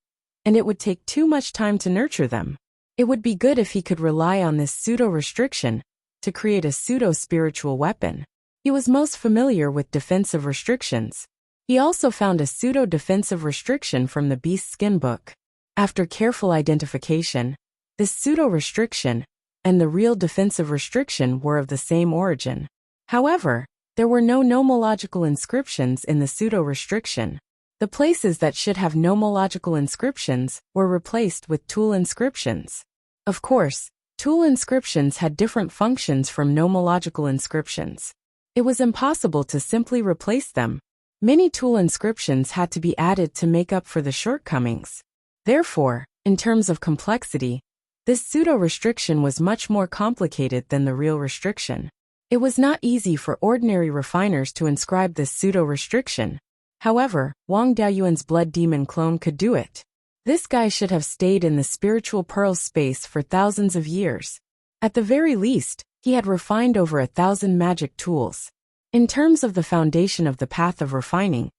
and it would take too much time to nurture them. It would be good if he could rely on this pseudo-restriction to create a pseudo-spiritual weapon. He was most familiar with defensive restrictions. He also found a pseudo-defensive restriction from the beast skin book. After careful identification, this pseudo-restriction and the real defensive restriction were of the same origin. However, there were no nomological inscriptions in the pseudo-restriction. The places that should have nomological inscriptions were replaced with tool inscriptions. Of course, tool inscriptions had different functions from nomological inscriptions. It was impossible to simply replace them. Many tool inscriptions had to be added to make up for the shortcomings. Therefore, in terms of complexity, this pseudo-restriction was much more complicated than the real restriction. It was not easy for ordinary refiners to inscribe this pseudo-restriction. However, Wang Daoyuan's blood demon clone could do it. This guy should have stayed in the spiritual pearl space for thousands of years. At the very least, he had refined over 1,000 magic tools. In terms of the foundation of the path of refining,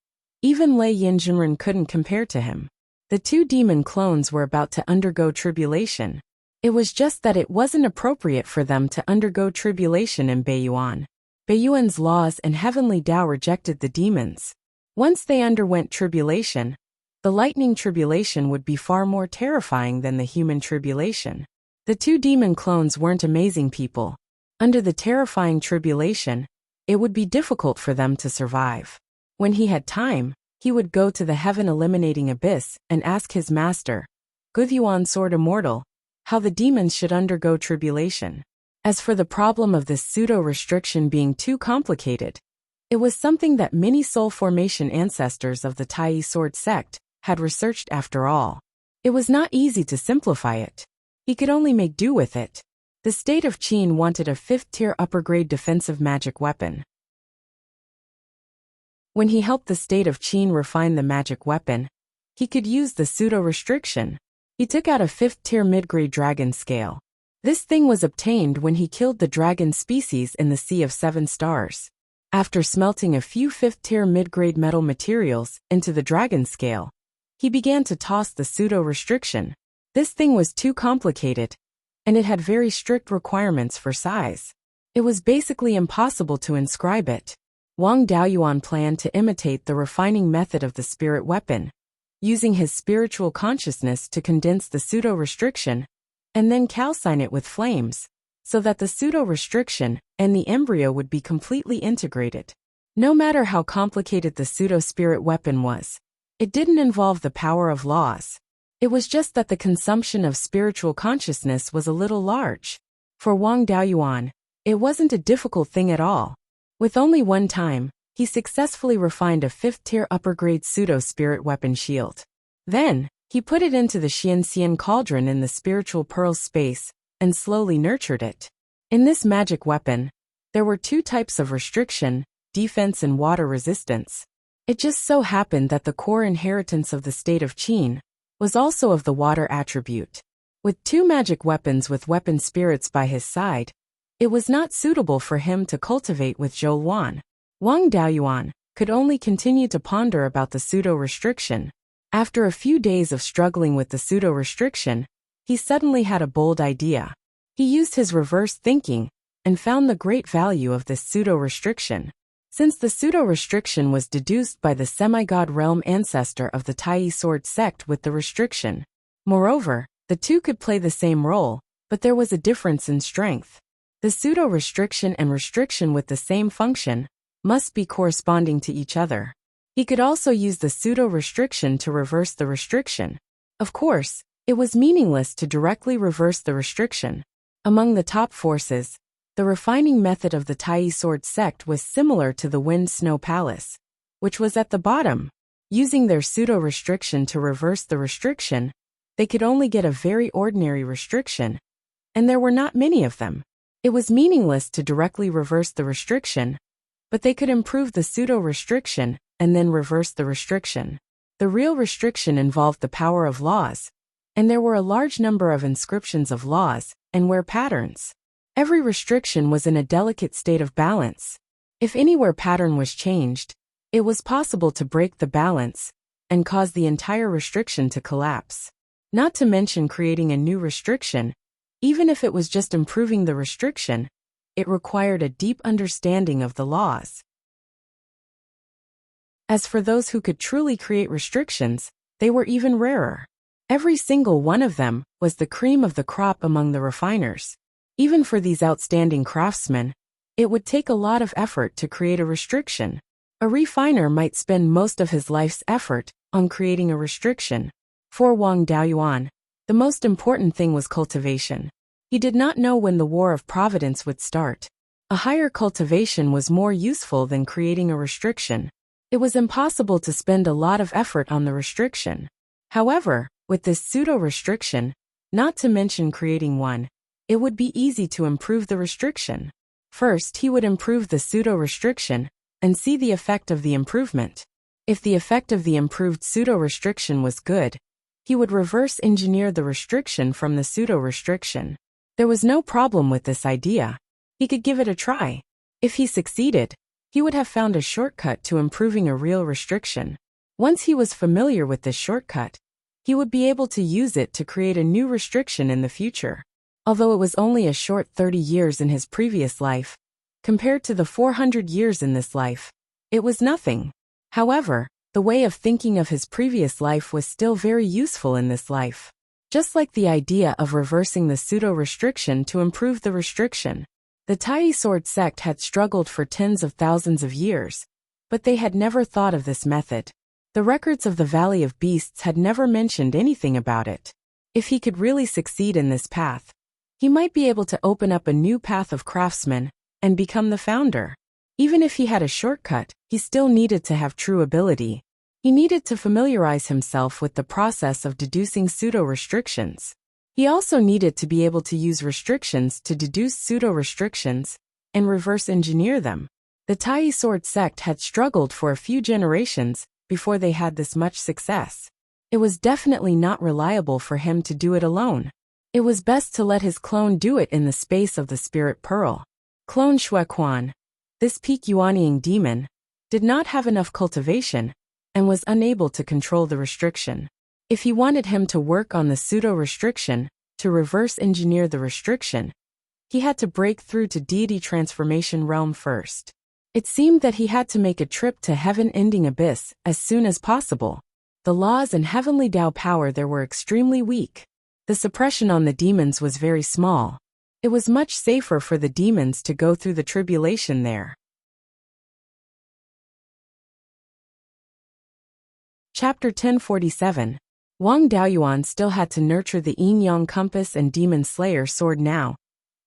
even Lei Yinjinren couldn't compare to him. The two demon clones were about to undergo tribulation. It was just that it wasn't appropriate for them to undergo tribulation in Beiyuan. Beiyuan's laws and heavenly Tao rejected the demons. Once they underwent tribulation, the lightning tribulation would be far more terrifying than the human tribulation. The two demon clones weren't amazing people. Under the terrifying tribulation, it would be difficult for them to survive. When he had time, he would go to the heaven-eliminating abyss and ask his master, Beiyuan Sword Immortal, how the demons should undergo tribulation. As for the problem of this pseudo-restriction being too complicated, it was something that many soul formation ancestors of the Tai Sword sect had researched after all. It was not easy to simplify it. He could only make do with it. The state of Qin wanted a 5th-tier upper-grade defensive magic weapon. When he helped the state of Qin refine the magic weapon, he could use the pseudo-restriction. He took out a 5th-tier mid-grade dragon scale. This thing was obtained when he killed the dragon species in the Sea of 7 Stars. After smelting a few 5th-tier mid-grade metal materials into the dragon scale, he began to toss the pseudo-restriction. This thing was too complicated, and it had very strict requirements for size. It was basically impossible to inscribe it. Wang Daoyuan planned to imitate the refining method of the spirit weapon, using his spiritual consciousness to condense the pseudo-restriction, and then calcine it with flames, so that the pseudo-restriction and the embryo would be completely integrated. No matter how complicated the pseudo-spirit weapon was, it didn't involve the power of laws. It was just that the consumption of spiritual consciousness was a little large. For Wang Daoyuan, it wasn't a difficult thing at all. With only one time, he successfully refined a 5th-tier upper-grade pseudo-spirit weapon shield. Then, he put it into the Xianxian cauldron in the spiritual pearl space and slowly nurtured it. In this magic weapon, there were 2 types of restriction, defense and water resistance. It just so happened that the core inheritance of the state of Qin was also of the water attribute. With 2 magic weapons with weapon spirits by his side, it was not suitable for him to cultivate with Zhou Wan. Wang Daoyuan could only continue to ponder about the pseudo-restriction. After a few days of struggling with the pseudo-restriction, he suddenly had a bold idea. He used his reverse thinking and found the great value of this pseudo-restriction. Since the pseudo-restriction was deduced by the semi-god realm ancestor of the Tai Sword sect with the restriction. Moreover, the two could play the same role, but there was a difference in strength. The pseudo-restriction and restriction with the same function must be corresponding to each other. He could also use the pseudo-restriction to reverse the restriction. Of course, it was meaningless to directly reverse the restriction. Among the top forces, the refining method of the Tai Sword sect was similar to the Wind Snow Palace, which was at the bottom. Using their pseudo-restriction to reverse the restriction, they could only get a very ordinary restriction, and there were not many of them. It was meaningless to directly reverse the restriction, but they could improve the pseudo-restriction and then reverse the restriction. The real restriction involved the power of laws, and there were a large number of inscriptions of laws and wear patterns. Every restriction was in a delicate state of balance. If any wear pattern was changed, it was possible to break the balance and cause the entire restriction to collapse. Not to mention creating a new restriction. Even if it was just improving the restriction, it required a deep understanding of the laws. As for those who could truly create restrictions, they were even rarer. Every single one of them was the cream of the crop among the refiners. Even for these outstanding craftsmen, it would take a lot of effort to create a restriction. A refiner might spend most of his life's effort on creating a restriction. For Wang Daoyuan, the most important thing was cultivation. He did not know when the War of Providence would start. A higher cultivation was more useful than creating a restriction. It was impossible to spend a lot of effort on the restriction. However, with this pseudo-restriction, not to mention creating one, it would be easy to improve the restriction. First, he would improve the pseudo-restriction and see the effect of the improvement. If the effect of the improved pseudo-restriction was good, he would reverse engineer the restriction from the pseudo-restriction. There was no problem with this idea. He could give it a try. If he succeeded, he would have found a shortcut to improving a real restriction. Once he was familiar with this shortcut, he would be able to use it to create a new restriction in the future. Although it was only a short 30 years in his previous life, compared to the 400 years in this life, it was nothing. However, the way of thinking of his previous life was still very useful in this life. Just like the idea of reversing the pseudo-restriction to improve the restriction. The Tai Sword sect had struggled for tens of thousands of years, but they had never thought of this method. The records of the Valley of Beasts had never mentioned anything about it. If he could really succeed in this path, he might be able to open up a new path of craftsmen and become the founder. Even if he had a shortcut, he still needed to have true ability. He needed to familiarize himself with the process of deducing pseudo-restrictions. He also needed to be able to use restrictions to deduce pseudo-restrictions and reverse engineer them. The Tai Sword sect had struggled for a few generations before they had this much success. It was definitely not reliable for him to do it alone. It was best to let his clone do it in the space of the Spirit Pearl. Clone Shuequan, this peak Yuanying demon, did not have enough cultivation and was unable to control the restriction. If he wanted him to work on the pseudo-restriction to reverse engineer the restriction, he had to break through to deity transformation realm first. It seemed that he had to make a trip to heaven-ending abyss as soon as possible. The laws and heavenly Tao power there were extremely weak. The suppression on the demons was very small. It was much safer for the demons to go through the tribulation there. Chapter 1047. Wang Daoyuan still had to nurture the Yin-Yang Compass and Demon Slayer sword now,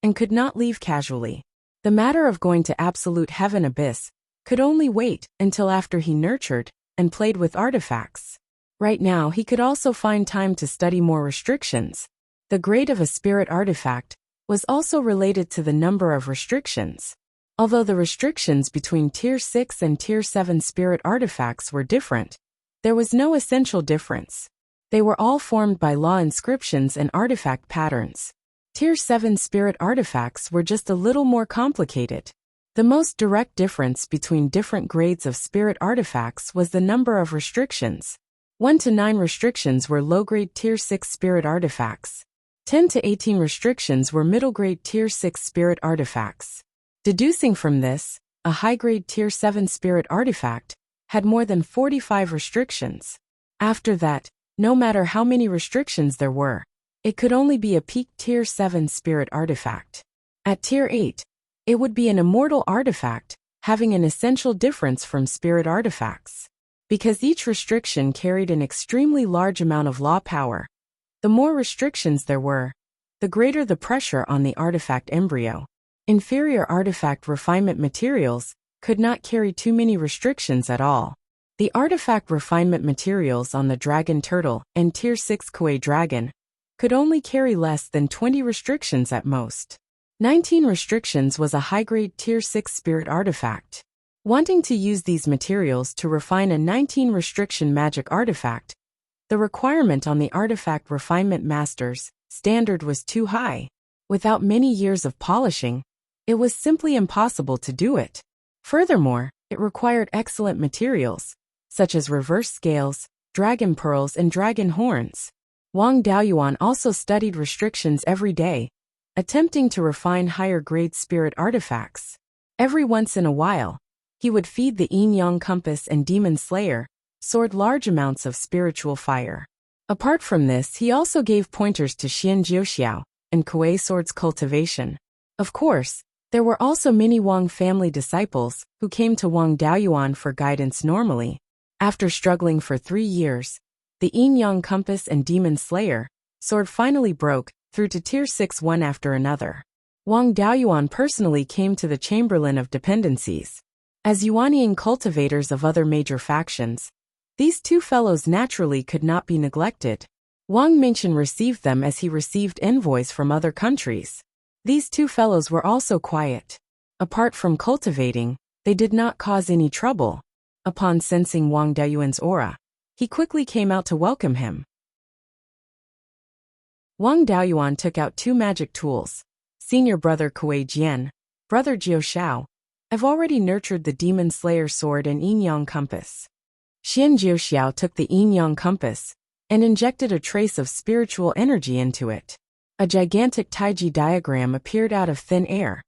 and could not leave casually. The matter of going to Absolute Heaven Abyss could only wait until after he nurtured and played with artifacts. Right now he could also find time to study more restrictions. The grade of a spirit artifact was also related to the number of restrictions. Although the restrictions between Tier 6 and Tier 7 spirit artifacts were different, there was no essential difference. They were all formed by law inscriptions and artifact patterns. Tier 7 spirit artifacts were just a little more complicated. The most direct difference between different grades of spirit artifacts was the number of restrictions. 1 to 9 restrictions were low-grade Tier 6 spirit artifacts. 10 to 18 restrictions were middle-grade Tier 6 spirit artifacts. Deducing from this, a high-grade Tier 7 spirit artifact had more than 45 restrictions. After that, no matter how many restrictions there were, it could only be a peak Tier 7 spirit artifact. At Tier 8, it would be an immortal artifact, having an essential difference from spirit artifacts. Because each restriction carried an extremely large amount of law power, the more restrictions there were, the greater the pressure on the artifact embryo. Inferior artifact refinement materials could not carry too many restrictions at all. The artifact refinement materials on the Dragon Turtle and Tier 6 Kuei Dragon could only carry less than 20 restrictions at most. 19 restrictions was a high-grade Tier 6 spirit artifact. Wanting to use these materials to refine a 19 restriction magic artifact, the requirement on the artifact refinement master's standard was too high. Without many years of polishing, it was simply impossible to do it. Furthermore, it required excellent materials, such as reverse scales, dragon pearls and dragon horns. Wang Daoyuan also studied restrictions every day, attempting to refine higher-grade spirit artifacts. Every once in a while, he would feed the Yin-Yang Compass and Demon Slayer sword large amounts of spiritual fire. Apart from this, he also gave pointers to Xian Jiuxiao and Kuei Sword's cultivation. Of course, there were also many Wang family disciples who came to Wang Daoyuan for guidance normally. After struggling for 3 years, the Yin-Yang Compass and Demon Slayer sword finally broke through to Tier 6 one after another. Wang Daoyuan personally came to the Chamberlain of Dependencies. As Yuanian cultivators of other major factions, these two fellows naturally could not be neglected. Wang Mingchen received them as he received envoys from other countries. These two fellows were also quiet. Apart from cultivating, they did not cause any trouble. Upon sensing Wang Daoyuan's aura, he quickly came out to welcome him. Wang Daoyuan took out 2 magic tools. Senior brother Kuei Jian, brother Jiu Shao, I've already nurtured the Demon Slayer sword and Yin-Yang Compass. Xian Jiuxiao took the Yin-Yang Compass and injected a trace of spiritual energy into it. A gigantic Taiji diagram appeared out of thin air,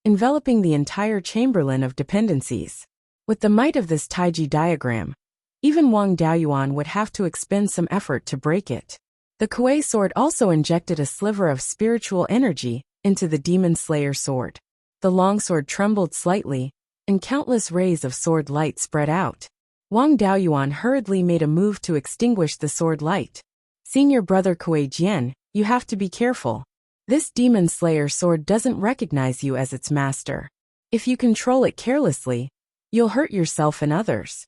enveloping the entire Chamberlain of Dependencies. With the might of this Taiji diagram, even Wang Daoyuan would have to expend some effort to break it. The Kuei sword also injected a sliver of spiritual energy into the Demon Slayer sword. The longsword trembled slightly, and countless rays of sword light spread out. Wang Daoyuan hurriedly made a move to extinguish the sword light. Senior brother Kuei Jian, you have to be careful. This Demon Slayer sword doesn't recognize you as its master. If you control it carelessly, you'll hurt yourself and others.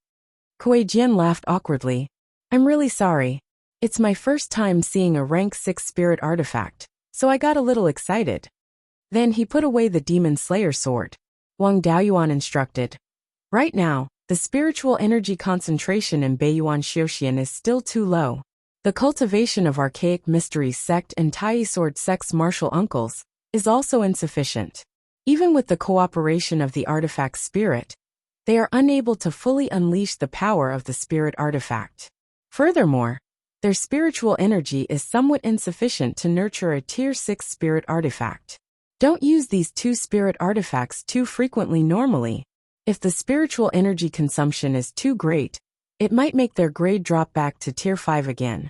Kuei Jian laughed awkwardly. I'm really sorry. It's my first time seeing a rank 6 spirit artifact, so I got a little excited. Then he put away the Demon Slayer sword. Wang Daoyuan instructed. Right now, the spiritual energy concentration in Beiyuan Xiuxian is still too low. The cultivation of Archaic Mysteries sect and Tai Sword sect's martial uncles is also insufficient. Even with the cooperation of the artifact spirit, they are unable to fully unleash the power of the spirit artifact. Furthermore, their spiritual energy is somewhat insufficient to nurture a Tier 6 spirit artifact. Don't use these 2 spirit artifacts too frequently normally. If the spiritual energy consumption is too great, it might make their grade drop back to Tier 5 again.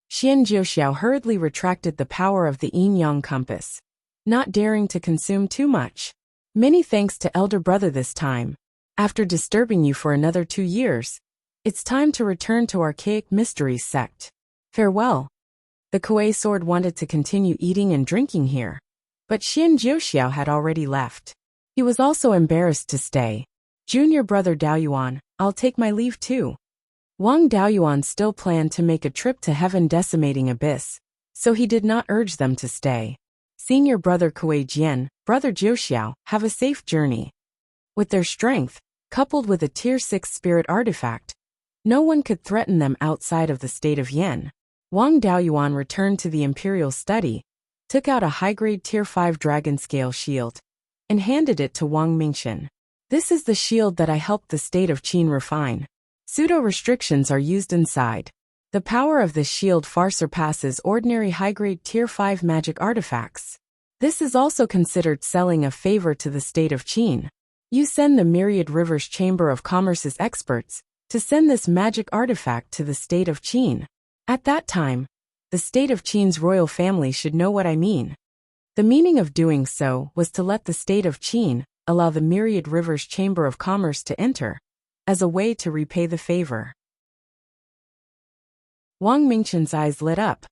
Xian Jiuxiao hurriedly retracted the power of the Yin-Yang Compass, not daring to consume too much. Many thanks to elder brother this time. After disturbing you for another 2 years, it's time to return to Archaic Mysteries sect. Farewell. The Kuei sword wanted to continue eating and drinking here, but Xian Jiuxiao had already left. He was also embarrassed to stay. Junior brother Daoyuan, I'll take my leave too. Wang Daoyuan still planned to make a trip to Heaven Decimating Abyss, so he did not urge them to stay. Senior brother Kuei Jian, brother Jiuxiao, have a safe journey. With their strength, coupled with a Tier 6 spirit artifact, no one could threaten them outside of the state of Yen. Wang Daoyuan returned to the Imperial study, took out a high-grade Tier 5 dragon scale shield, and handed it to Wang Mingchen. This is the shield that I helped the state of Qin refine. Pseudo-restrictions are used inside. The power of this shield far surpasses ordinary high-grade Tier 5 magic artifacts. This is also considered selling a favor to the state of Qin. You send the Myriad Rivers Chamber of Commerce's experts to send this magic artifact to the state of Qin. At that time, The state of Qin's royal family should know what I mean. The meaning of doing so was to let the state of Qin allow the myriad rivers Chamber of Commerce to enter, as a way to repay the favor. Wang Mingqian's eyes lit up.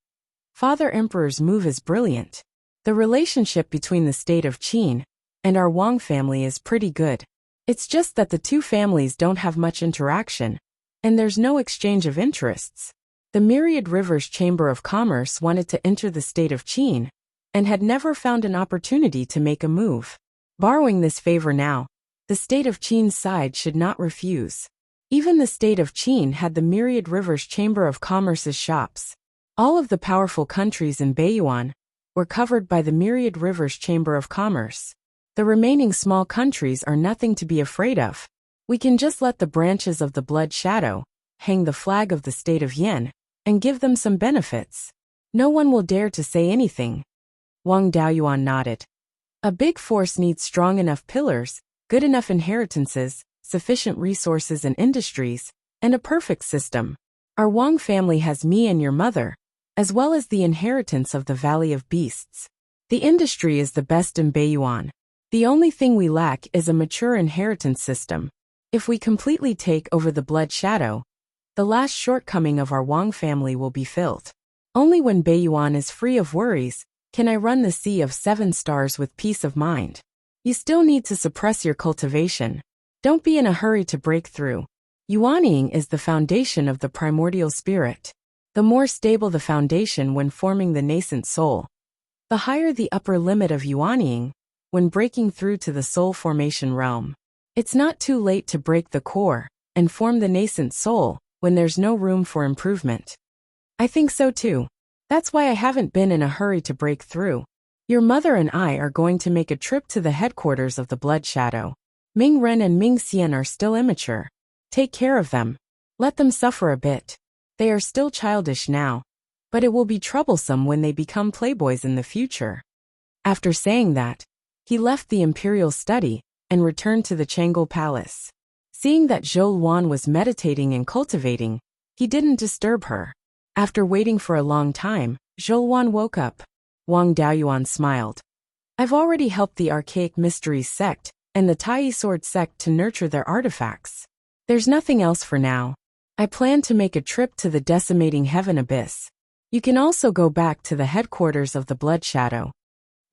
Father Emperor's move is brilliant. The relationship between the state of Qin and our Wang family is pretty good. It's just that the two families don't have much interaction, and there's no exchange of interests. The myriad rivers Chamber of Commerce wanted to enter the state of Qin, and had never found an opportunity to make a move. Borrowing this favor now, the state of Qin's side should not refuse. Even the state of Qin had the myriad rivers Chamber of Commerce's shops. All of the powerful countries in Beiyuan were covered by the myriad rivers Chamber of Commerce. The remaining small countries are nothing to be afraid of. We can just let the branches of the blood shadow hang the flag of the state of Yan and give them some benefits. No one will dare to say anything. Wang Daoyuan nodded. A big force needs strong enough pillars, good enough inheritances, sufficient resources and industries, and a perfect system. Our Wang family has me and your mother, as well as the inheritance of the Valley of Beasts. The industry is the best in Beiyuan. The only thing we lack is a mature inheritance system. If we completely take over the blood shadow, the last shortcoming of our Wang family will be filled. Only when Beiyuan is free of worries can I run the Sea of 7 Stars with peace of mind. You still need to suppress your cultivation. Don't be in a hurry to break through. Yuanying is the foundation of the primordial spirit. The more stable the foundation when forming the nascent soul, the higher the upper limit of yuanying when breaking through to the soul formation realm. It's not too late to break the core and form the nascent soul when there's no room for improvement. I think so too. That's why I haven't been in a hurry to break through. Your mother and I are going to make a trip to the headquarters of the Blood Shadow. Ming Ren and Ming Xian are still immature. Take care of them. Let them suffer a bit. They are still childish now, but it will be troublesome when they become playboys in the future. After saying that, he left the imperial study and returned to the Chang'e Palace. Seeing that Zhou Luan was meditating and cultivating, he didn't disturb her. After waiting for a long time, Zhou Luan woke up. Wang Daoyuan smiled. I've already helped the Archaic Mysteries sect and the Tai Sword sect to nurture their artifacts. There's nothing else for now. I plan to make a trip to the Decimating Heaven Abyss. You can also go back to the headquarters of the Blood Shadow.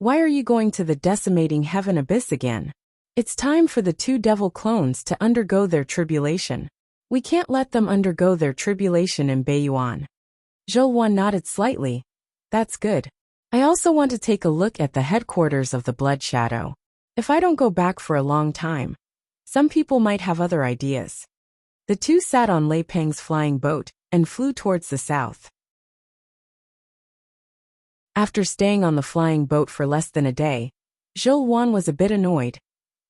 Why are you going to the Decimating Heaven Abyss again? It's time for the 2 devil clones to undergo their tribulation. We can't let them undergo their tribulation in Beiyuan. Zhou Luan nodded slightly. That's good. I also want to take a look at the headquarters of the Blood Shadow. If I don't go back for a long time, some people might have other ideas. The two sat on Lei Peng's flying boat and flew towards the south. After staying on the flying boat for less than a day, Zhou Luan was a bit annoyed.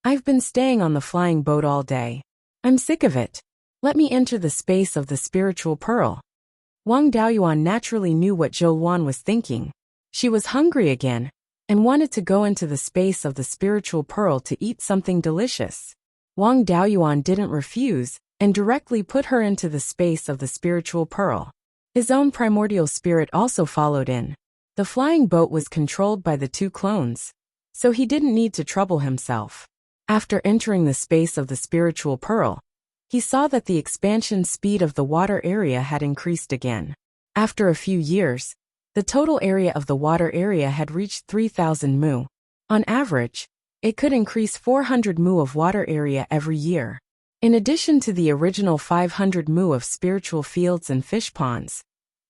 I've been staying on the flying boat all day. I'm sick of it. Let me enter the space of the spiritual pearl. Wang Daoyuan naturally knew what Zhou Luan was thinking. She was hungry again and wanted to go into the space of the spiritual pearl to eat something delicious. Wang Daoyuan didn't refuse and directly put her into the space of the spiritual pearl. His own primordial spirit also followed in. The flying boat was controlled by the 2 clones, so he didn't need to trouble himself. After entering the space of the spiritual pearl, he saw that the expansion speed of the water area had increased again. After a few years, the total area of the water area had reached 3,000 mu. On average, it could increase 400 mu of water area every year. In addition to the original 500 mu of spiritual fields and fish ponds,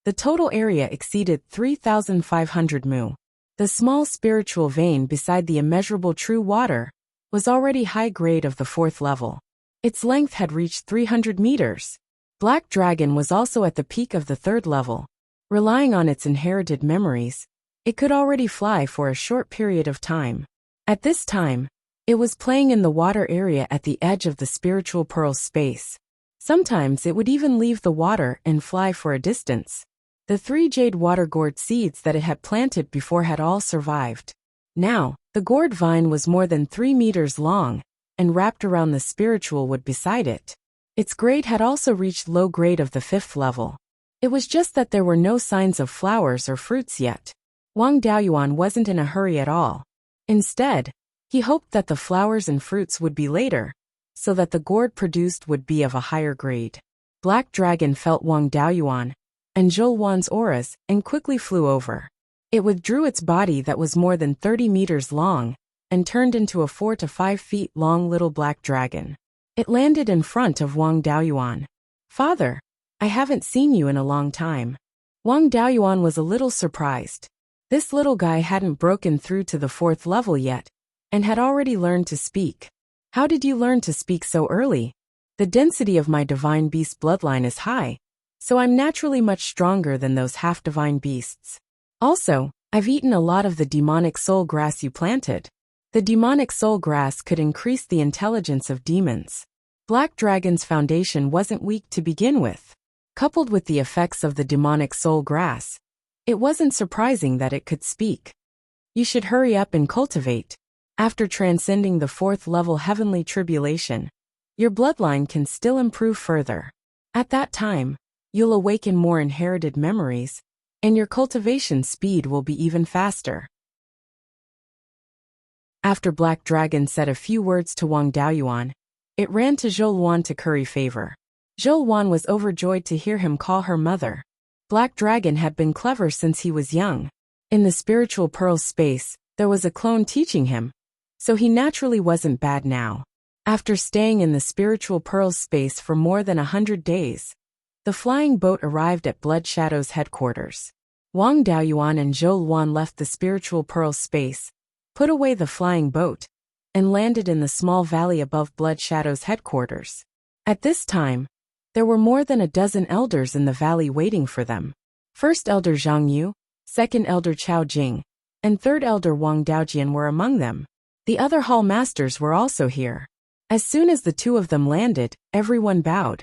the total area exceeded 3,500 mu. The small spiritual vein beside the immeasurable true water was already high grade of the 4th level. Its length had reached 300 meters. Black Dragon was also at the peak of the 3rd level. Relying on its inherited memories, it could already fly for a short period of time. At this time, it was playing in the water area at the edge of the spiritual pearl space. Sometimes it would even leave the water and fly for a distance. The 3 jade water gourd seeds that it had planted before had all survived. Now, the gourd vine was more than 3 meters long and wrapped around the spiritual wood beside it. Its grade had also reached low grade of the 5th level. It was just that there were no signs of flowers or fruits yet. Wang Daoyuan wasn't in a hurry at all. Instead, he hoped that the flowers and fruits would be later, so that the gourd produced would be of a higher grade. Black Dragon felt Wang Daoyuan and Zhou auras and quickly flew over. It withdrew its body that was more than 30 meters long and turned into a 4 to 5 feet long little black dragon. It landed in front of Wang Daoyuan. "Father, I haven't seen you in a long time." Wang Daoyuan was a little surprised. This little guy hadn't broken through to the 4th level yet, and had already learned to speak. "How did you learn to speak so early?" "The density of my divine beast bloodline is high, so I'm naturally much stronger than those half-divine beasts. Also, I've eaten a lot of the demonic soul grass you planted." The demonic soul grass could increase the intelligence of demons. Black Dragon's foundation wasn't weak to begin with. Coupled with the effects of the demonic soul grass, it wasn't surprising that it could speak. "You should hurry up and cultivate. After transcending the 4th level heavenly tribulation, your bloodline can still improve further. At that time, you'll awaken more inherited memories, and your cultivation speed will be even faster." After Black Dragon said a few words to Wang Daoyuan, it ran to Zhou to curry favor. Zhou was overjoyed to hear him call her mother. Black Dragon had been clever since he was young. In the spiritual pearl space, there was a clone teaching him, so he naturally wasn't bad now. After staying in the spiritual pearls space for more than 100 days, the flying boat arrived at Blood Shadow's headquarters. Wang Daoyuan and Zhou left the spiritual pearls space, put away the flying boat, and landed in the small valley above Blood Shadow's headquarters. At this time, there were more than a dozen elders in the valley waiting for them. First Elder Zhang Yu, Second Elder Chao Jing, and Third Elder Wang Daojian were among them. The other hall masters were also here. As soon as the two of them landed, everyone bowed.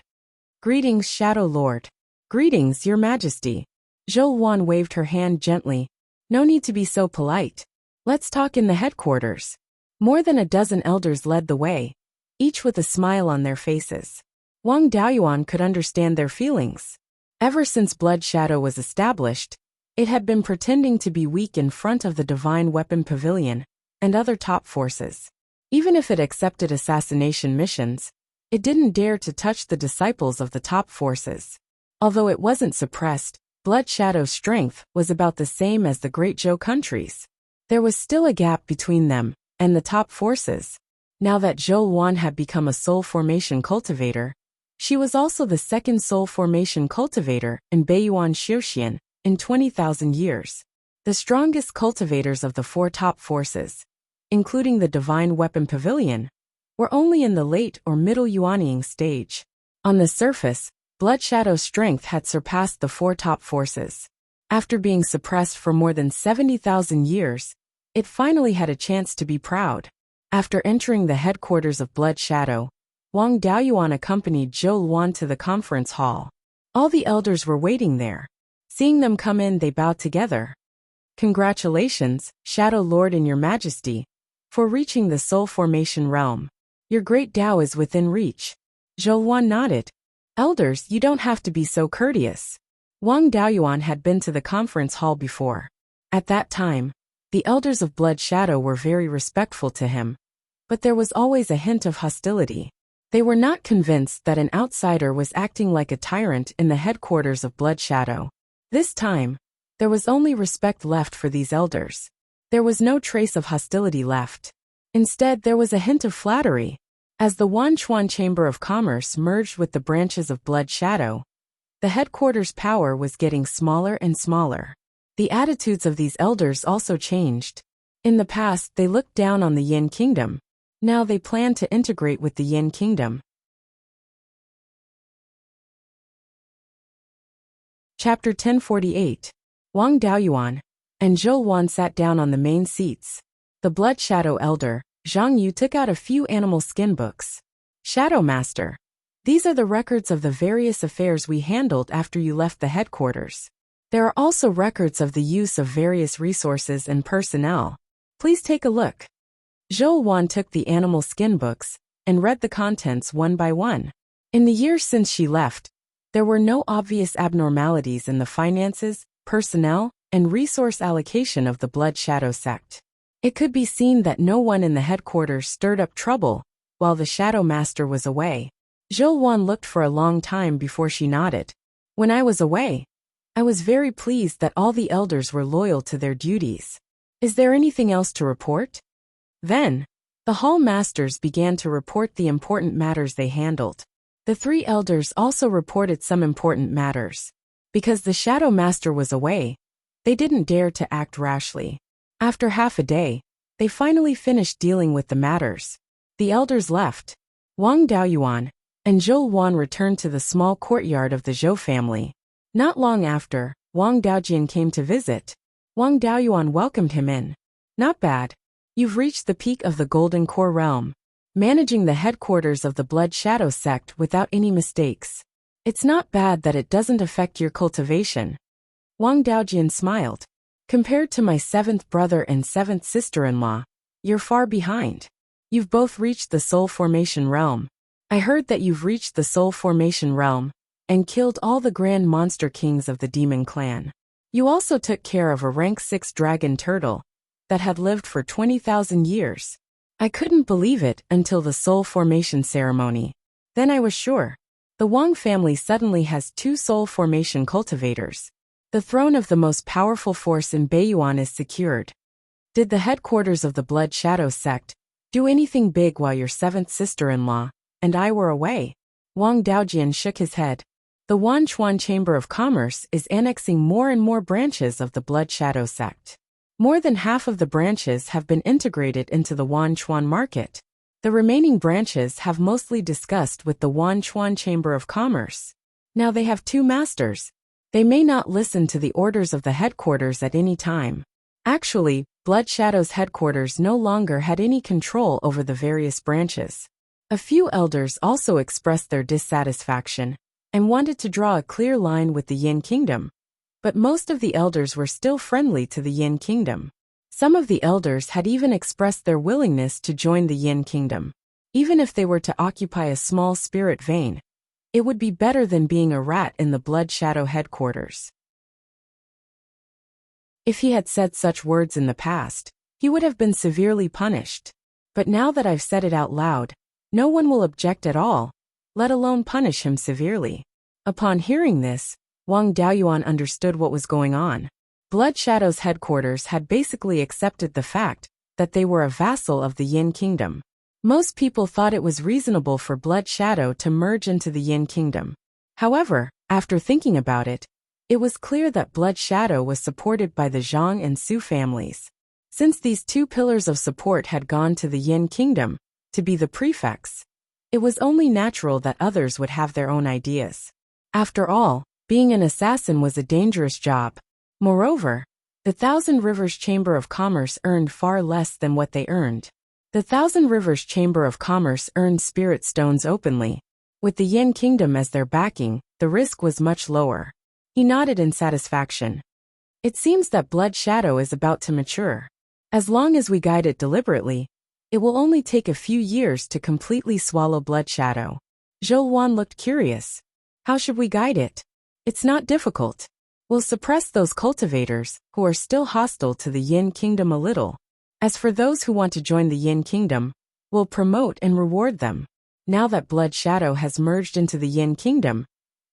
"Greetings, Shadow Lord." "Greetings, Your Majesty." Zhou waved her hand gently. "No need to be so polite. Let's talk in the headquarters." More than a dozen elders led the way, each with a smile on their faces. Wang Daoyuan could understand their feelings. Ever since Blood Shadow was established, it had been pretending to be weak in front of the Divine Weapon Pavilion and other top forces. Even if it accepted assassination missions, it didn't dare to touch the disciples of the top forces. Although it wasn't suppressed, Blood Shadow's strength was about the same as the Great Zhou countries. There was still a gap between them and the top forces. Now that Zhou had become a soul formation cultivator, she was also the second soul formation cultivator in Beiyuan Xiuxian in 20,000 years. The strongest cultivators of the 4 top forces, including the Divine Weapon Pavilion, were only in the late or middle Yuanying stage. On the surface, Blood Shadow's strength had surpassed the 4 top forces. After being suppressed for more than 70,000 years, it finally had a chance to be proud. After entering the headquarters of Blood Shadow, Wang Daoyuan accompanied Zhou to the conference hall. All the elders were waiting there. Seeing them come in, they bowed together. "Congratulations, Shadow Lord and Your Majesty, for reaching the soul formation realm. Your great Tao is within reach." Zhou nodded. "Elders, you don't have to be so courteous." Wang Daoyuan had been to the conference hall before. At that time, the elders of Blood Shadow were very respectful to him, but there was always a hint of hostility. They were not convinced that an outsider was acting like a tyrant in the headquarters of Blood Shadow. This time, there was only respect left for these elders. There was no trace of hostility left. Instead, there was a hint of flattery. As the Wanchuan Chamber of Commerce merged with the branches of Blood Shadow, the headquarters' power was getting smaller and smaller. The attitudes of these elders also changed. In the past, they looked down on the Yin Kingdom. Now they planned to integrate with the Yin Kingdom. Chapter 1048. Wang Daoyuan and Zhou sat down on the main seats. The Blood Shadow Elder, Zhang Yu, took out a few animal skin books. "Shadow Master, these are the records of the various affairs we handled after you left the headquarters. There are also records of the use of various resources and personnel. Please take a look." Zhou took the animal skin books and read the contents one by one. In the years since she left, There were no obvious abnormalities in the finances, personnel, and resource allocation of the Blood Shadow sect. It could be seen that no one in the headquarters stirred up trouble while the Shadow Master was away. Zhou looked for a long time before she nodded. When I was away, I was very pleased that all the elders were loyal to their duties. Is there anything else to report? Then, the hall masters began to report the important matters they handled. The three elders also reported some important matters. Because the Shadow Master was away, they didn't dare to act rashly. After half a day, they finally finished dealing with the matters. The elders left. Wang Daoyuan and Zhou Wan returned to the small courtyard of the Zhou family. Not long after, Wang Daojian came to visit. Wang Daoyuan welcomed him in. Not bad. You've reached the peak of the Golden Core realm, managing the headquarters of the Blood Shadow sect without any mistakes. It's not bad that it doesn't affect your cultivation. Wang Daojian smiled. Compared to my seventh brother and seventh sister-in-law, you're far behind. You've both reached the Soul Formation realm. I heard that you've reached the Soul Formation realm and killed all the grand monster kings of the demon clan. You also took care of a rank 6 dragon turtle that had lived for 20,000 years. I couldn't believe it until the Soul Formation ceremony. Then I was sure. The Wang family suddenly has 2 Soul Formation cultivators. The throne of the most powerful force in Beiyuan is secured. Did the headquarters of the Blood Shadow sect do anything big while your seventh sister-in-law and I were away? Wang Daojian shook his head. The Wanchuan Chamber of Commerce is annexing more and more branches of the Blood Shadow sect. More than half of the branches have been integrated into the Wanchuan market. The remaining branches have mostly discussed with the Wanchuan Chamber of Commerce. Now they have 2 masters. They may not listen to the orders of the headquarters at any time. Actually, Blood Shadow's headquarters no longer had any control over the various branches. A few elders also expressed their dissatisfaction and wanted to draw a clear line with the Yin Kingdom. But most of the elders were still friendly to the Yin Kingdom. Some of the elders had even expressed their willingness to join the Yin Kingdom. Even if they were to occupy a small spirit vein, it would be better than being a rat in the Blood Shadow headquarters. If he had said such words in the past, he would have been severely punished. But now that I've said it out loud, no one will object at all, let alone punish him severely. Upon hearing this, Wang Daoyuan understood what was going on. Blood Shadow's headquarters had basically accepted the fact that they were a vassal of the Yin Kingdom. Most people thought it was reasonable for Blood Shadow to merge into the Yin Kingdom. However, after thinking about it, it was clear that Blood Shadow was supported by the Zhang and Su families. Since these 2 pillars of support had gone to the Yin Kingdom to be the prefects, it was only natural that others would have their own ideas. After all, being an assassin was a dangerous job. Moreover, the Thousand Rivers Chamber of Commerce earned far less than what they earned. The Thousand Rivers Chamber of Commerce earned spirit stones openly. With the Yin Kingdom as their backing, the risk was much lower. He nodded in satisfaction. It seems that Blood Shadow is about to mature. As long as we guide it deliberately, it will only take a few years to completely swallow Blood Shadow. Zhou Wan looked curious. How should we guide it? It's not difficult. We'll suppress those cultivators who are still hostile to the Yin Kingdom a little. As for those who want to join the Yin Kingdom, we'll promote and reward them. Now that Blood Shadow has merged into the Yin Kingdom,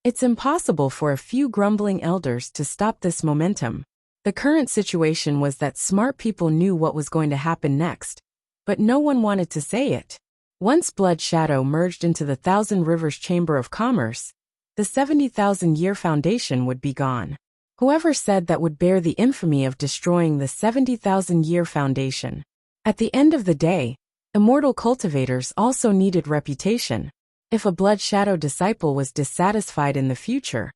it's impossible for a few grumbling elders to stop this momentum. The current situation was that smart people knew what was going to happen next, but no one wanted to say it. Once Blood Shadow merged into the Thousand Rivers Chamber of Commerce, the 70,000-year foundation would be gone. Whoever said that would bear the infamy of destroying the 70,000-year foundation. At the end of the day, immortal cultivators also needed reputation. If a Blood Shadow disciple was dissatisfied in the future,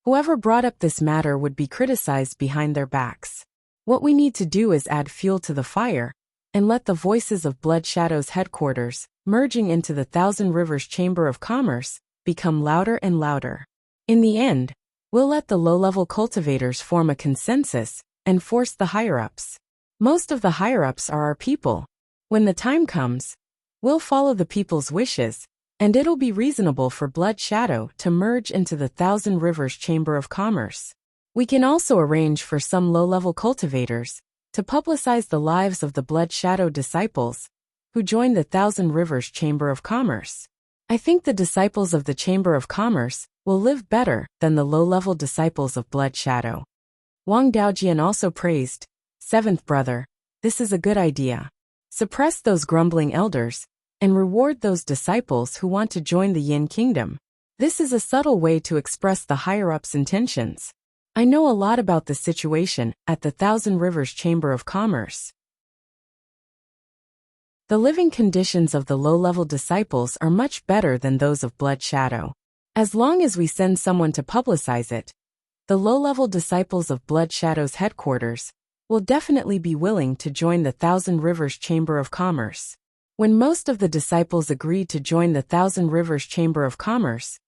whoever brought up this matter would be criticized behind their backs. What we need to do is add fuel to the fire and let the voices of Blood Shadow's headquarters, merging into the Thousand Rivers Chamber of Commerce, become louder and louder. In the end, we'll let the low-level cultivators form a consensus and force the higher-ups. Most of the higher-ups are our people. When the time comes, we'll follow the people's wishes and it'll be reasonable for Blood Shadow to merge into the Thousand Rivers Chamber of Commerce. We can also arrange for some low-level cultivators to publicize the lives of the Blood Shadow disciples who join the Thousand Rivers Chamber of Commerce. I think the disciples of the Chamber of Commerce will live better than the low-level disciples of Blood Shadow. Wang Daojian also praised, "Seventh brother, this is a good idea. Suppress those grumbling elders and reward those disciples who want to join the Yin Kingdom. This is a subtle way to express the higher-ups' intentions. I know a lot about the situation at the Thousand Rivers Chamber of Commerce." The living conditions of the low-level disciples are much better than those of Blood Shadow. As long as we send someone to publicize it, the low-level disciples of Blood Shadow's headquarters will definitely be willing to join the Thousand Rivers Chamber of Commerce. When most of the disciples agreed to join the Thousand Rivers Chamber of Commerce,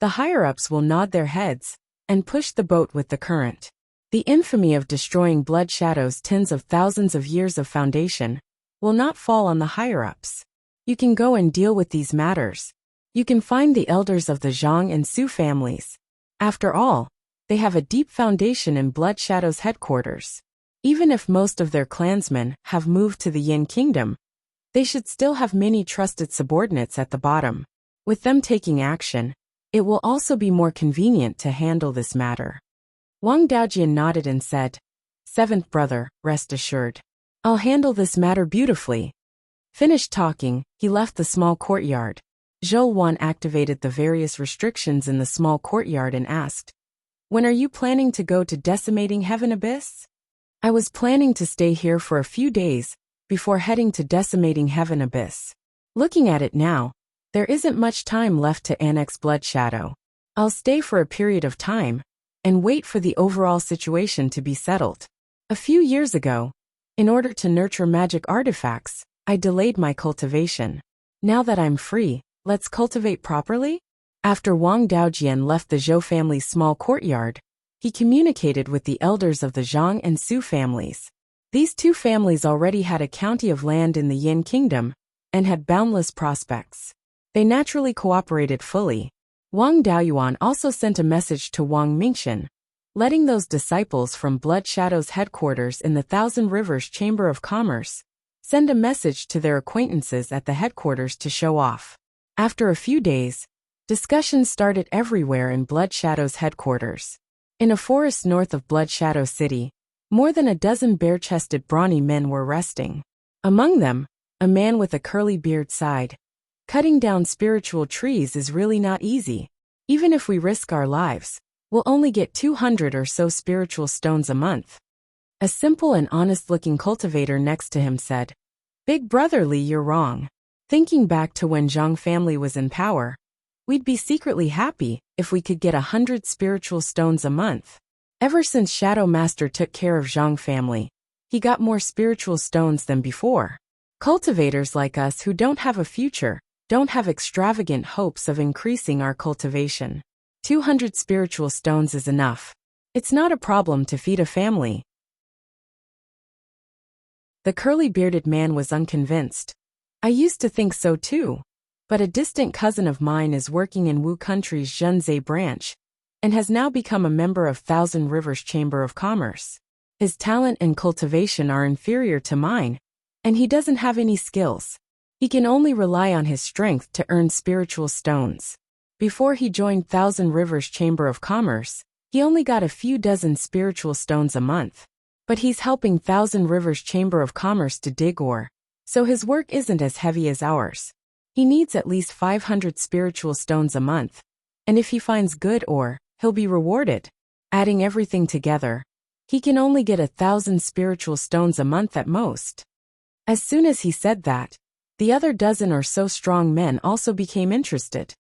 the higher-ups will nod their heads and push the boat with the current. The infamy of destroying Blood Shadow's tens of thousands of years of foundation will not fall on the higher-ups. You can go and deal with these matters. You can find the elders of the Zhang and Su families. After all, they have a deep foundation in Blood Shadow's headquarters. Even if most of their clansmen have moved to the Yin Kingdom, they should still have many trusted subordinates at the bottom. With them taking action, it will also be more convenient to handle this matter. Wang Daojian nodded and said, "Seventh brother, rest assured. I'll handle this matter beautifully." Finished talking, he left the small courtyard. Zhou Wan activated the various restrictions in the small courtyard and asked, "When are you planning to go to Decimating Heaven Abyss?" "I was planning to stay here for a few days before heading to Decimating Heaven Abyss. Looking at it now, there isn't much time left to annex Blood Shadow. I'll stay for a period of time and wait for the overall situation to be settled. A few years ago, in order to nurture magic artifacts, I delayed my cultivation. Now that I'm free, let's cultivate properly." After Wang Daojian left the Zhou family's small courtyard, he communicated with the elders of the Zhang and Su families. These two families already had a county of land in the Yin Kingdom and had boundless prospects. They naturally cooperated fully. Wang Daoyuan also sent a message to Wang Mingxian, letting those disciples from Blood Shadow's headquarters in the Thousand Rivers Chamber of Commerce send a message to their acquaintances at the headquarters to show off. After a few days, discussions started everywhere in Blood Shadow's headquarters. In a forest north of Blood Shadow City, more than a dozen bare-chested brawny men were resting. Among them, a man with a curly beard sighed, "Cutting down spiritual trees is really not easy. Even if we risk our lives, we'll only get 200 or so spiritual stones a month." A simple and honest-looking cultivator next to him said, "Big Brother Li, you're wrong. Thinking back to when Zhang family was in power, we'd be secretly happy if we could get 100 spiritual stones a month. Ever since Shadow Master took care of Zhang family, he got more spiritual stones than before. Cultivators like us who don't have a future don't have extravagant hopes of increasing our cultivation. 200 spiritual stones is enough. It's not a problem to feed a family." The curly-bearded man was unconvinced. "I used to think so too, but a distant cousin of mine is working in Wu Country's Zhenzhe branch and has now become a member of Thousand Rivers Chamber of Commerce. His talent and cultivation are inferior to mine, and he doesn't have any skills. He can only rely on his strength to earn spiritual stones. Before he joined Thousand Rivers Chamber of Commerce, he only got a few dozen spiritual stones a month. But he's helping Thousand Rivers Chamber of Commerce to dig ore, so his work isn't as heavy as ours. He needs at least 500 spiritual stones a month, and if he finds good ore, he'll be rewarded. Adding everything together, he can only get 1,000 spiritual stones a month at most." As soon as he said that, the other dozen or so strong men also became interested.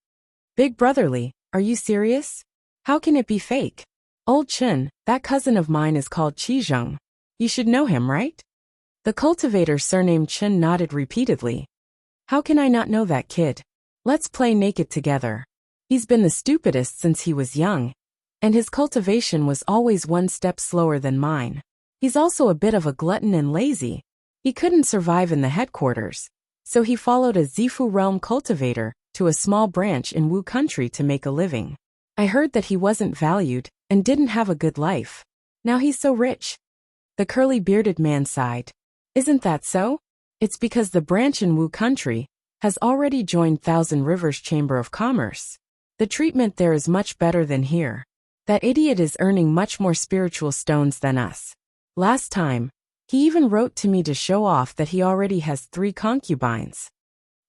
"Big Brotherly, are you serious? How can it be fake? Old Chen, that cousin of mine is called Qizheng. You should know him, right?" The cultivator surnamed Chen nodded repeatedly. "How can I not know that kid? Let's play naked together. He's been the stupidest since he was young, and his cultivation was always one step slower than mine. He's also a bit of a glutton and lazy. He couldn't survive in the headquarters, so he followed a Zifu realm cultivator to a small branch in Wu country to make a living. I heard that he wasn't valued and didn't have a good life. Now he's so rich. The curly-bearded man sighed. Isn't that so? It's because the branch in Wu country has already joined Thousand Rivers Chamber of Commerce. The treatment there is much better than here. That idiot is earning much more spiritual stones than us. Last time, he even wrote to me to show off that he already has 3 concubines.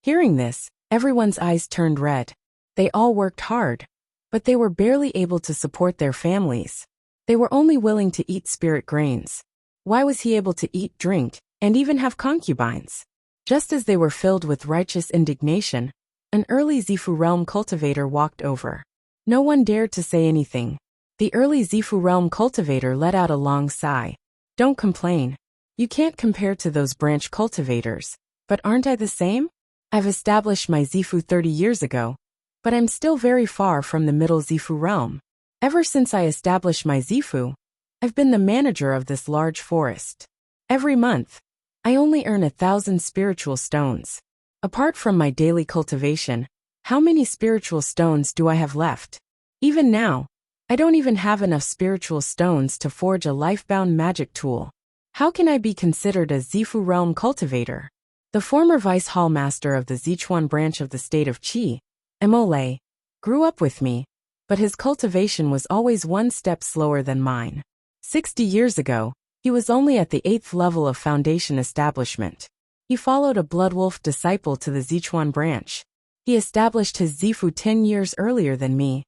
Hearing this, everyone's eyes turned red. They all worked hard, but they were barely able to support their families. They were only willing to eat spirit grains. Why was he able to eat, drink, and even have concubines? Just as they were filled with righteous indignation, an early Zifu realm cultivator walked over. No one dared to say anything. The early Zifu realm cultivator let out a long sigh. Don't complain. You can't compare to those branch cultivators. But aren't I the same? I've established my Zifu 30 years ago, but I'm still very far from the middle Zifu realm. Ever since I established my Zifu, I've been the manager of this large forest. Every month, I only earn 1,000 spiritual stones. Apart from my daily cultivation, how many spiritual stones do I have left? Even now, I don't even have enough spiritual stones to forge a life-bound magic tool. How can I be considered a Zifu realm cultivator? The former vice hall master of the Sichuan branch of the state of Qi, Mole, grew up with me, but his cultivation was always one step slower than mine. 60 years ago, he was only at the 8th level of foundation establishment. He followed a bloodwolf disciple to the Sichuan branch. He established his Zifu 10 years earlier than me.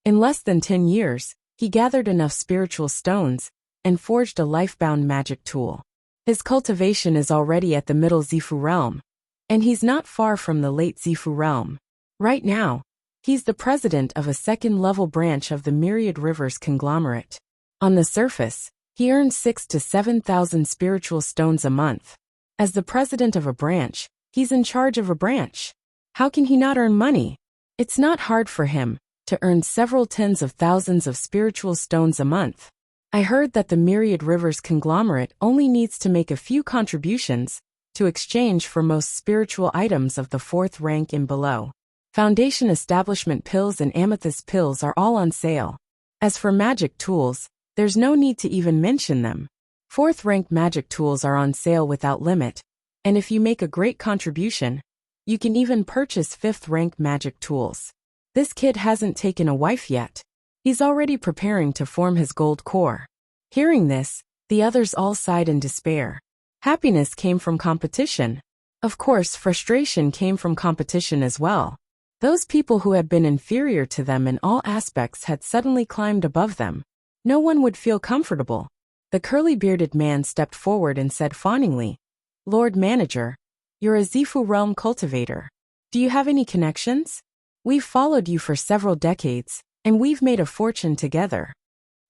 In less than 10 years, he gathered enough spiritual stones and forged a life-bound magic tool. His cultivation is already at the middle Zifu realm, and he's not far from the late Zifu realm. Right now, he's the president of a second-level branch of the Myriad Rivers conglomerate. On the surface, he earns 6,000 to 7,000 spiritual stones a month. As the president of a branch, he's in charge of a branch. How can he not earn money? It's not hard for him to earn several tens of thousands of spiritual stones a month. I heard that the Myriad Rivers conglomerate only needs to make a few contributions to exchange for most spiritual items of the 4th rank and below. Foundation establishment pills and amethyst pills are all on sale. As for magic tools, there's no need to even mention them. 4th rank magic tools are on sale without limit, and if you make a great contribution, you can even purchase 5th rank magic tools. This kid hasn't taken a wife yet. He's already preparing to form his gold core. Hearing this, the others all sighed in despair. Happiness came from competition. Of course, frustration came from competition as well. Those people who had been inferior to them in all aspects had suddenly climbed above them. No one would feel comfortable. The curly-bearded man stepped forward and said fawningly, "Lord Manager, you're a Zifu realm cultivator. Do you have any connections? We've followed you for several decades, and we've made a fortune together."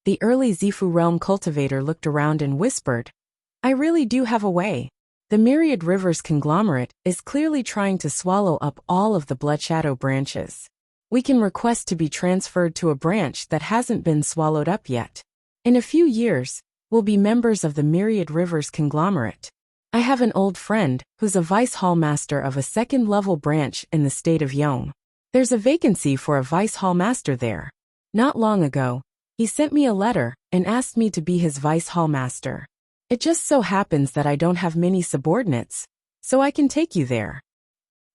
The early Zifu realm cultivator looked around and whispered, "I really do have a way. The Myriad Rivers conglomerate is clearly trying to swallow up all of the Blood Shadow branches. We can request to be transferred to a branch that hasn't been swallowed up yet. In a few years, we'll be members of the Myriad Rivers conglomerate. I have an old friend who's a vice hall master of a second-level branch in the state of Yong. There's a vacancy for a vice hall master there. Not long ago, he sent me a letter and asked me to be his vice hall master. It just so happens that I don't have many subordinates, so I can take you there."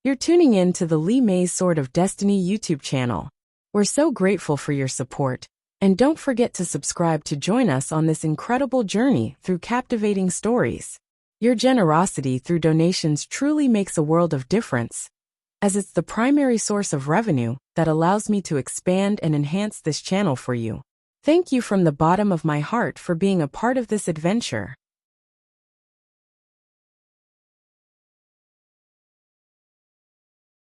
You're tuning in to the Li Mei's Sword of Destiny YouTube channel. We're so grateful for your support, and don't forget to subscribe to join us on this incredible journey through captivating stories. Your generosity through donations truly makes a world of difference, as it's the primary source of revenue that allows me to expand and enhance this channel for you. Thank you from the bottom of my heart for being a part of this adventure.